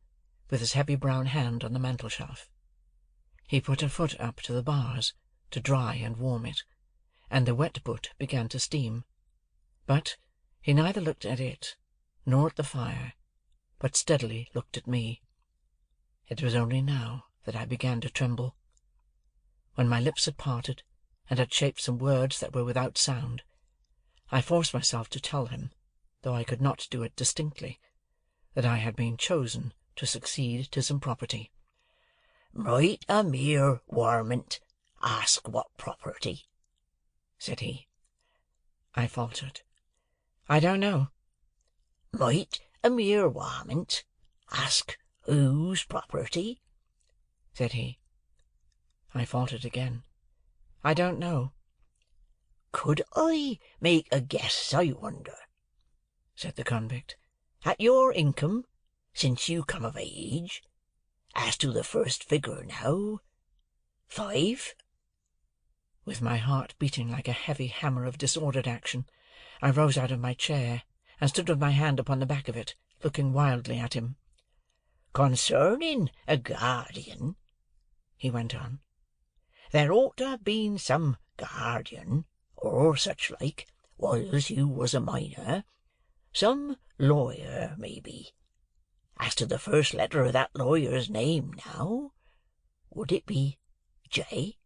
with his heavy brown hand on the mantel-shelf. He put a foot up to the bars, to dry and warm it, and the wet butt began to steam. But he neither looked at it, nor at the fire, but steadily looked at me. It was only now that I began to tremble. When my lips had parted, and had shaped some words that were without sound, I forced myself to tell him, though I could not do it distinctly, that I had been chosen to succeed to some property. "Might a mere warmint ask what property?" said he. I faltered. "I don't know." "Might a mere warmint ask whose property?" said he. I faltered again. "I don't know." "Could I make a guess, I wonder," said the convict, "at your income since you come of age, as to the first figure now, 5?" With my heart beating like a heavy hammer of disordered action, I rose out of my chair, and stood with my hand upon the back of it, looking wildly at him. "Concerning a guardian," he went on, "there ought to have been some guardian, or such like, whiles you was a minor, some lawyer, maybe. As to the first letter of that lawyer's name, now, would it be J?"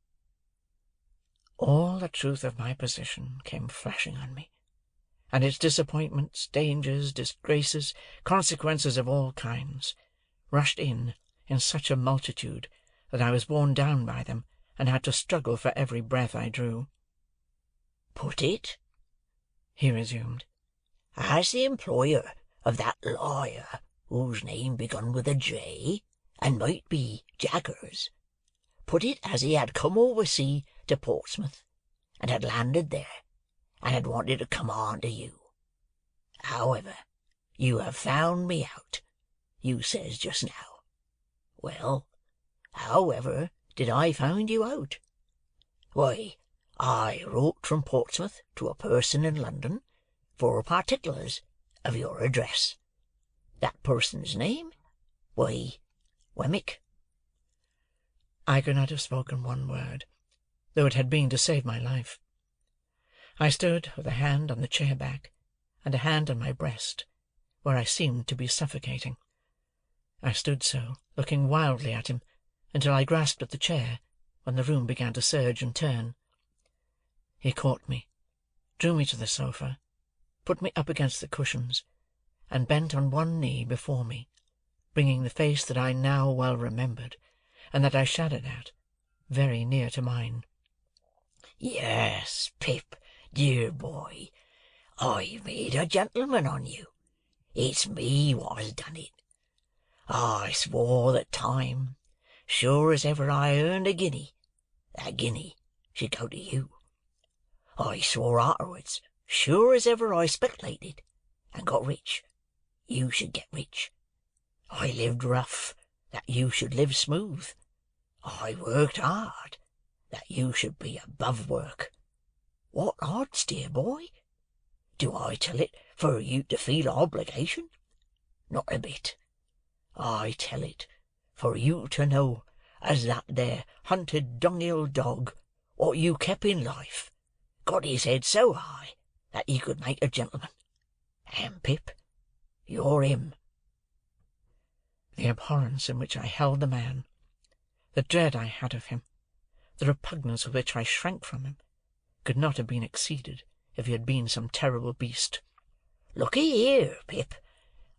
All the truth of my position came flashing on me, and its disappointments, dangers, disgraces, consequences of all kinds, rushed in such a multitude that I was borne down by them, and had to struggle for every breath I drew. "Put it," he resumed, "as the employer of that lawyer whose name begun with a J, and might be Jaggers. Put it as he had come over sea to Portsmouth, and had landed there, and had wanted to come on to you. However, you have found me out, you says just now. Well, however did I find you out? Why, I wrote from Portsmouth to a person in London for particulars of your address. That person's name? Why, Wemmick. I could not have spoken one word, though it had been to save my life. I stood with a hand on the chair back, and a hand on my breast, where I seemed to be suffocating. I stood so, looking wildly at him, until I grasped at the chair, when the room began to surge and turn. He caught me, drew me to the sofa, put me up against the cushions, and bent on one knee before me, bringing the face that I now well remembered, and that I shuddered at, very near to mine. Yes, Pip, dear boy, I've made a gentleman on you. It's me what has done it. I swore that time, sure as ever I earned a guinea, that guinea should go to you. I swore arterwards, sure as ever I speculated, and got rich, you should get rich. I lived rough, that you should live smooth. I worked hard, that you should be above work. What odds, dear boy? Do I tell it for you to feel obligation? Not a bit. I tell it for you to know as that there hunted dunghill dog, what you kept in life, got his head so high that he could make a gentleman. And, Pip, you're him. The abhorrence in which I held the man, the dread I had of him, the repugnance with which I shrank from him, could not have been exceeded if he had been some terrible beast. Look'ee here, Pip,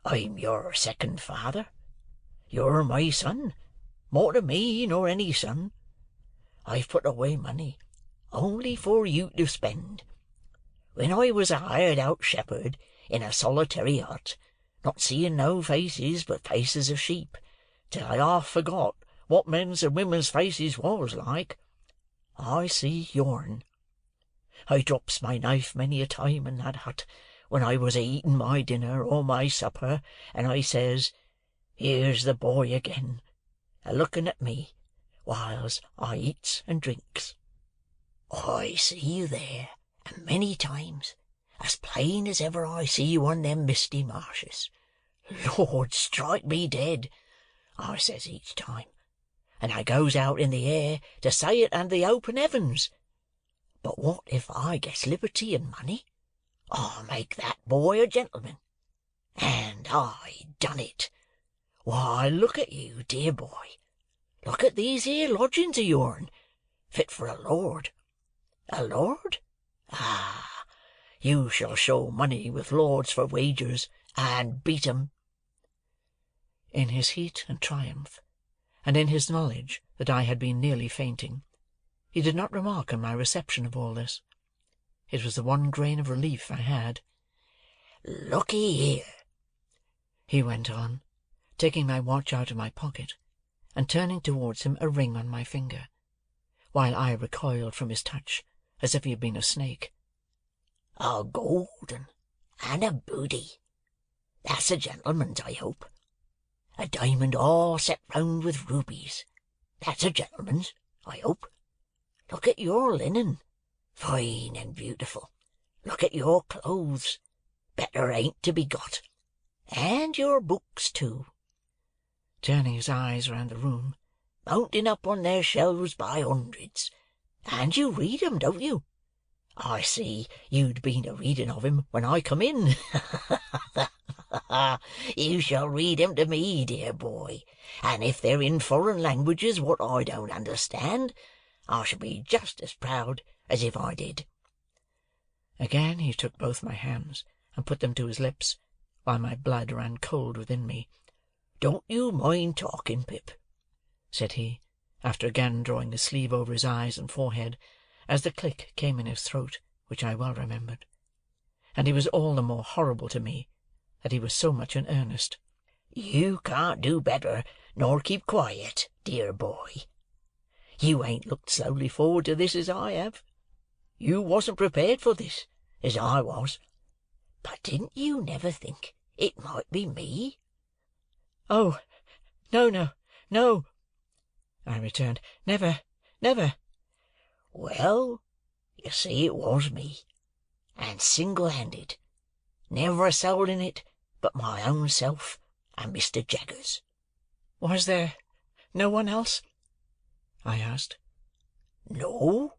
I'm your second father. You're my son, more to me nor any son. I've put away money, only for you to spend. When I was a hired-out shepherd in a solitary hut, not seeing no faces but faces of sheep, till I half forgot what men's and women's faces was like, I see yourn. I drops my knife many a time in that hut, when I was a-eating my dinner or my supper, and I says, here's the boy again, a-looking at me, whiles I eats and drinks. I see you there, and many times, as plain as ever I see you on them misty marshes. Lord strike me dead, I says each time, and I goes out in the air to say it under the open heavens. But what if I gets liberty and money? I'll make that boy a gentleman. And I done it. Why, look at you, dear boy. Look at these here lodgings of yourn, fit for a lord. A lord? Ah, you shall show money with lords for wagers, and beat 'em. In his heat and triumph, and in his knowledge that I had been nearly fainting, he did not remark on my reception of all this. It was the one grain of relief I had. Look'ee here, he went on, taking my watch out of my pocket, and turning towards him a ring on my finger, while I recoiled from his touch, as if he had been a snake. A golden and a booty. That's a gentleman's, I hope. A diamond all set round with rubies. That's a gentleman's, I hope. Look at your linen, fine and beautiful. Look at your clothes, better ain't to be got. And your books, too. Turning his eyes round the room, mounting up on their shelves by hundreds. And you read 'em, don't you? I see you'd been a-reading of 'em when I come in. You shall read 'em to me, dear boy, and if they're in foreign languages what I don't understand, I shall be just as proud as if I did. Again he took both my hands and put them to his lips, while my blood ran cold within me. Don't you mind talking, Pip, said he, after again drawing the sleeve over his eyes and forehead, as the click came in his throat, which I well remembered. And he was all the more horrible to me that he was so much in earnest. You can't do better nor keep quiet, dear boy. You ain't looked slowly forward to this as I have. You wasn't prepared for this, as I was. But didn't you never think it might be me?" "Oh, no, no, no," I returned. "Never, never." "Well, you see it was me, and single-handed. Never a soul in it but my own self and Mr. Jaggers." "Was there no one else?" I asked. "No,"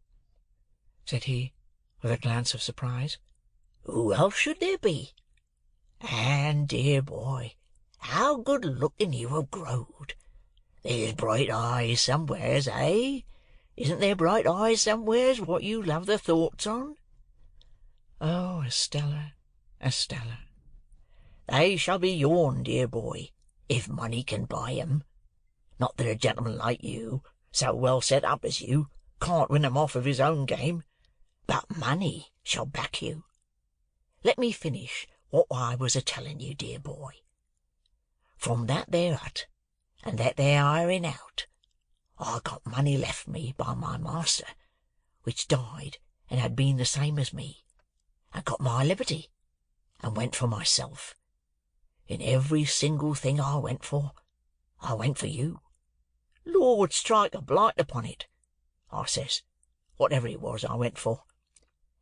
said he, with a glance of surprise. "Who else should there be? And, dear boy, how good-looking you have growed! There's bright eyes somewheres, eh? Isn't there bright eyes somewheres what you love the thoughts on?" "Oh, Estella, Estella!" "They shall be yourn, dear boy, if money can buy 'em. Not that a gentleman like you, so well set up as you, can't win 'em off of his own game, but money shall back you. Let me finish what I was a-telling you, dear boy. From that there hut, and that there hiring out, I got money left me by my master, which died and had been the same as me, and got my liberty, and went for myself. In every single thing I went for you. Lord strike a blight upon it, I says, whatever it was I went for.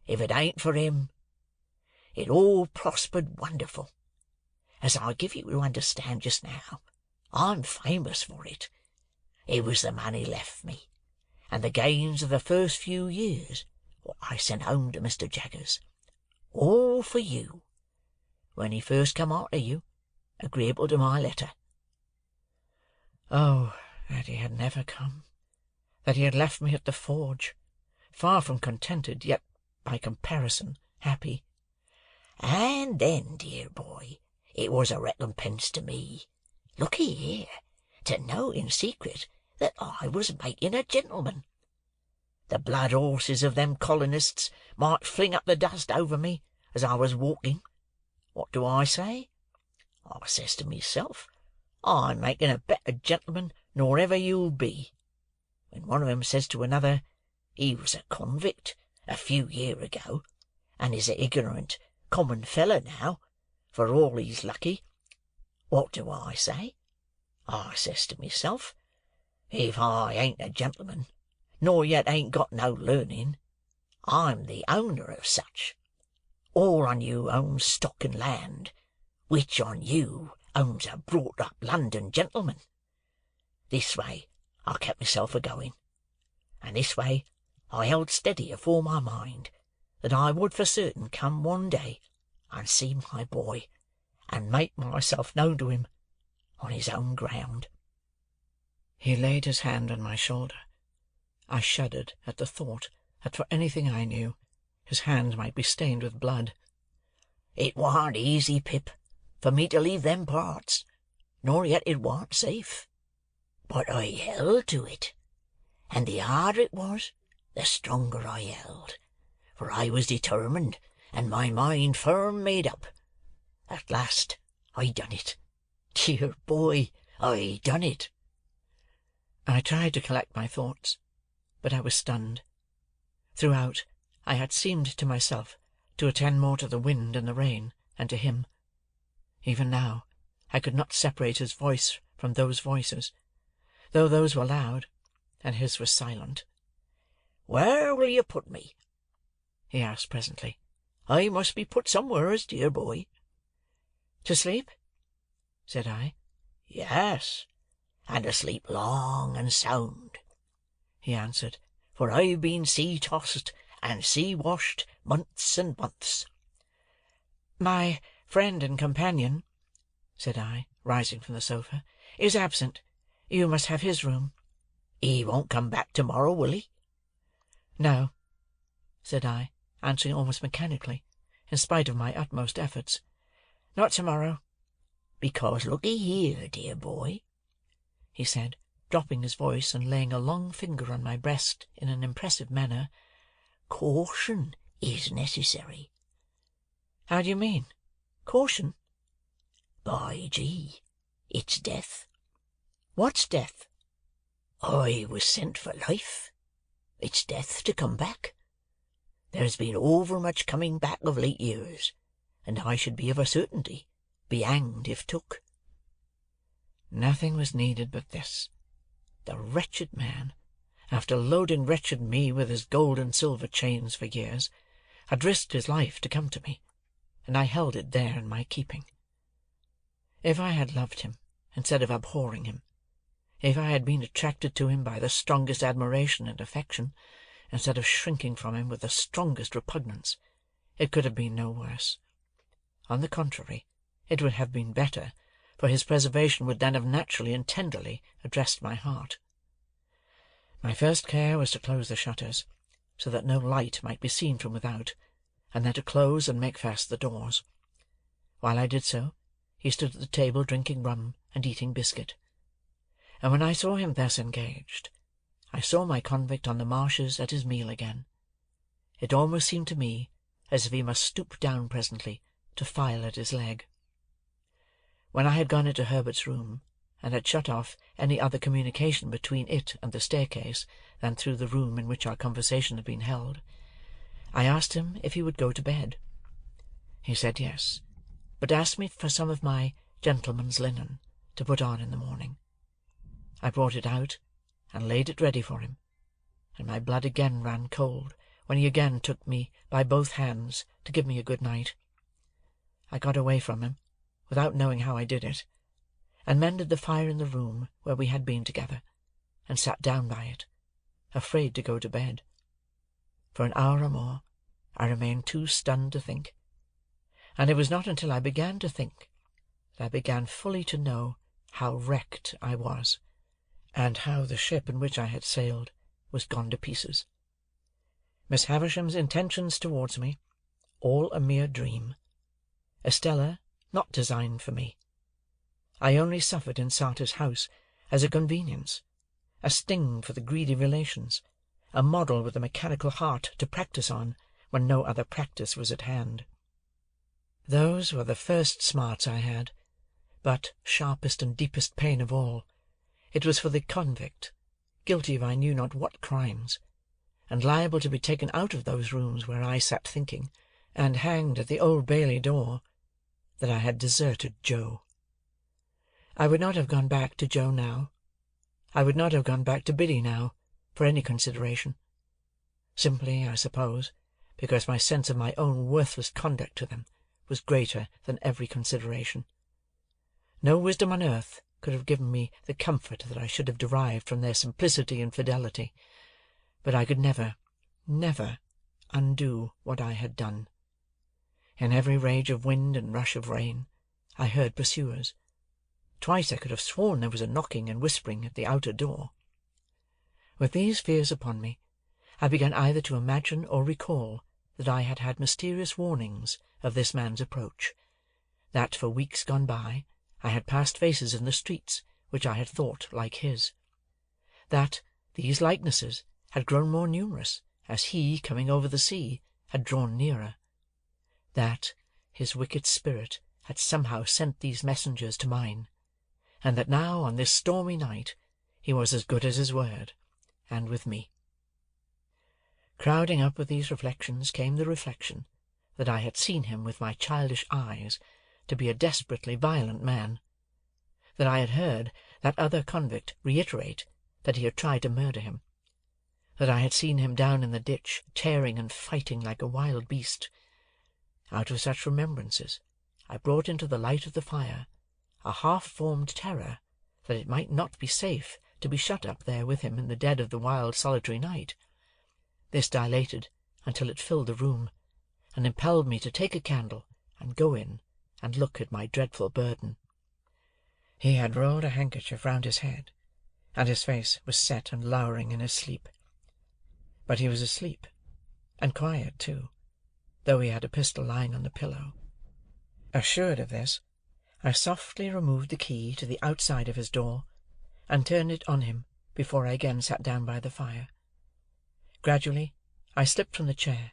If it ain't for him, it all prospered wonderful. As I give you to understand just now, I'm famous for it. It was the money left me, and the gains of the first few years, what I sent home to Mr. Jaggers, all for you, when he first come arter you, agreeable to my letter." Oh, that he had never come! That he had left me at the forge, far from contented, yet, by comparison, happy. "And then, dear boy, it was a recompense to me, look'ee here, to know in secret that I was making a gentleman. The blood-horses of them colonists might fling up the dust over me as I was walking. What do I say? I says to myself, I'm making a better gentleman nor ever you'll be. When one of 'em says to another, he was a convict a few year ago, and is a ignorant, common feller now, for all he's lucky. What do I say? I says to myself, if I ain't a gentleman, nor yet ain't got no learning, I'm the owner of such. All on you owns stock and land, which on you owns a brought-up London gentleman. This way I kept myself a-going, and this way I held steady afore my mind that I would for certain come one day and see my boy, and make myself known to him on his own ground. He laid his hand on my shoulder. I shuddered at the thought that for anything I knew, his hand might be stained with blood. It warn't easy, Pip, for me to leave them parts, nor yet it warn't safe. But I held to it, and the harder it was, the stronger I held, for I was determined, and my mind firm made up. At last I done it. Dear boy, I done it. I tried to collect my thoughts, but I was stunned. Throughout, I had seemed to myself to attend more to the wind and the rain than to him. Even now, I could not separate his voice from those voices, though those were loud, and his was silent. "Where will you put me?" he asked presently. "I must be put somewheres, dear boy." "To sleep?" said I. "Yes, and to sleep long and sound," he answered, "for I've been sea-tossed and sea-washed months and months." "My friend and companion," said I, rising from the sofa, "is absent. You must have his room." "He won't come back to-morrow, will he?" "No," said I, answering almost mechanically, in spite of my utmost efforts. "Not to-morrow." "Because look'ee here, dear boy," he said, dropping his voice and laying a long finger on my breast in an impressive manner, "caution is necessary." "How do you mean? Caution?" "By G, it's death." "What's death?" "I was sent for life. It's death to come back. There's been overmuch coming back of late years, and I should be of a certainty be hanged if took." Nothing was needed but this. The wretched man, after loading wretched me with his gold and silver chains for years, had risked his life to come to me, and I held it there in my keeping. If I had loved him instead of abhorring him, if I had been attracted to him by the strongest admiration and affection, instead of shrinking from him with the strongest repugnance, it could have been no worse. On the contrary, it would have been better, for his preservation would then have naturally and tenderly addressed my heart. My first care was to close the shutters, so that no light might be seen from without, and then to close and make fast the doors. While I did so, he stood at the table drinking rum and eating biscuit. And when I saw him thus engaged, I saw my convict on the marshes at his meal again. It almost seemed to me as if he must stoop down presently to file at his leg. When I had gone into Herbert's room, and had shut off any other communication between it and the staircase than through the room in which our conversation had been held, I asked him if he would go to bed. He said yes, but asked me for some of my gentleman's linen to put on in the morning. I brought it out, and laid it ready for him, and my blood again ran cold when he again took me by both hands to give me a good night. I got away from him, without knowing how I did it, and mended the fire in the room where we had been together, and sat down by it, afraid to go to bed. For an hour or more I remained too stunned to think, and it was not until I began to think that I began fully to know how wrecked I was, and how the ship in which I had sailed was gone to pieces. Miss Havisham's intentions towards me, all a mere dream. Estella, not designed for me. I only suffered in Satis House as a convenience, a sting for the greedy relations, a model with a mechanical heart to practise on when no other practice was at hand. Those were the first smarts I had, but sharpest and deepest pain of all, it was for the convict, guilty of I knew not what crimes, and liable to be taken out of those rooms where I sat thinking, and hanged at the Old Bailey door, that I had deserted Joe. I would not have gone back to Joe now. I would not have gone back to Biddy now, for any consideration. Simply, I suppose, because my sense of my own worthless conduct to them was greater than every consideration. No wisdom on earth could have given me the comfort that I should have derived from their simplicity and fidelity, but I could never, never undo what I had done. In every rage of wind and rush of rain, I heard pursuers. Twice I could have sworn there was a knocking and whispering at the outer door. With these fears upon me, I began either to imagine or recall that I had had mysterious warnings of this man's approach, that for weeks gone by I had passed faces in the streets which I had thought like his, that these likenesses had grown more numerous as he, coming over the sea, had drawn nearer, that his wicked spirit had somehow sent these messengers to mine, and that now, on this stormy night, he was as good as his word, and with me. Crowding up with these reflections came the reflection that I had seen him with my childish eyes to be a desperately violent man, that I had heard that other convict reiterate that he had tried to murder him, that I had seen him down in the ditch tearing and fighting like a wild beast. Out of such remembrances I brought into the light of the fire a half-formed terror that it might not be safe to be shut up there with him in the dead of the wild solitary night. This dilated until it filled the room, and impelled me to take a candle and go in and look at my dreadful burden. He had rolled a handkerchief round his head, and his face was set and lowering in his sleep. But he was asleep, and quiet too, though he had a pistol lying on the pillow. Assured of this, I softly removed the key to the outside of his door, and turned it on him before I again sat down by the fire. Gradually I slipped from the chair,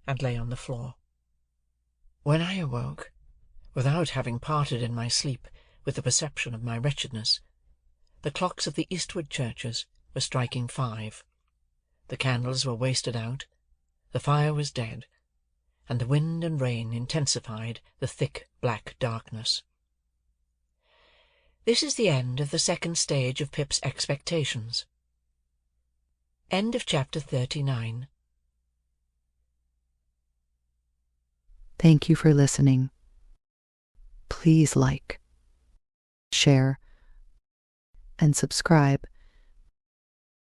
and lay on the floor. When I awoke, without having parted in my sleep with the perception of my wretchedness, the clocks of the eastward churches were striking 5. The candles were wasted out, The fire was dead, and the wind and rain intensified the thick black darkness. This is the end of the second stage of Pip's expectations. End of chapter 39. Thank you for listening. Please like, share, and subscribe.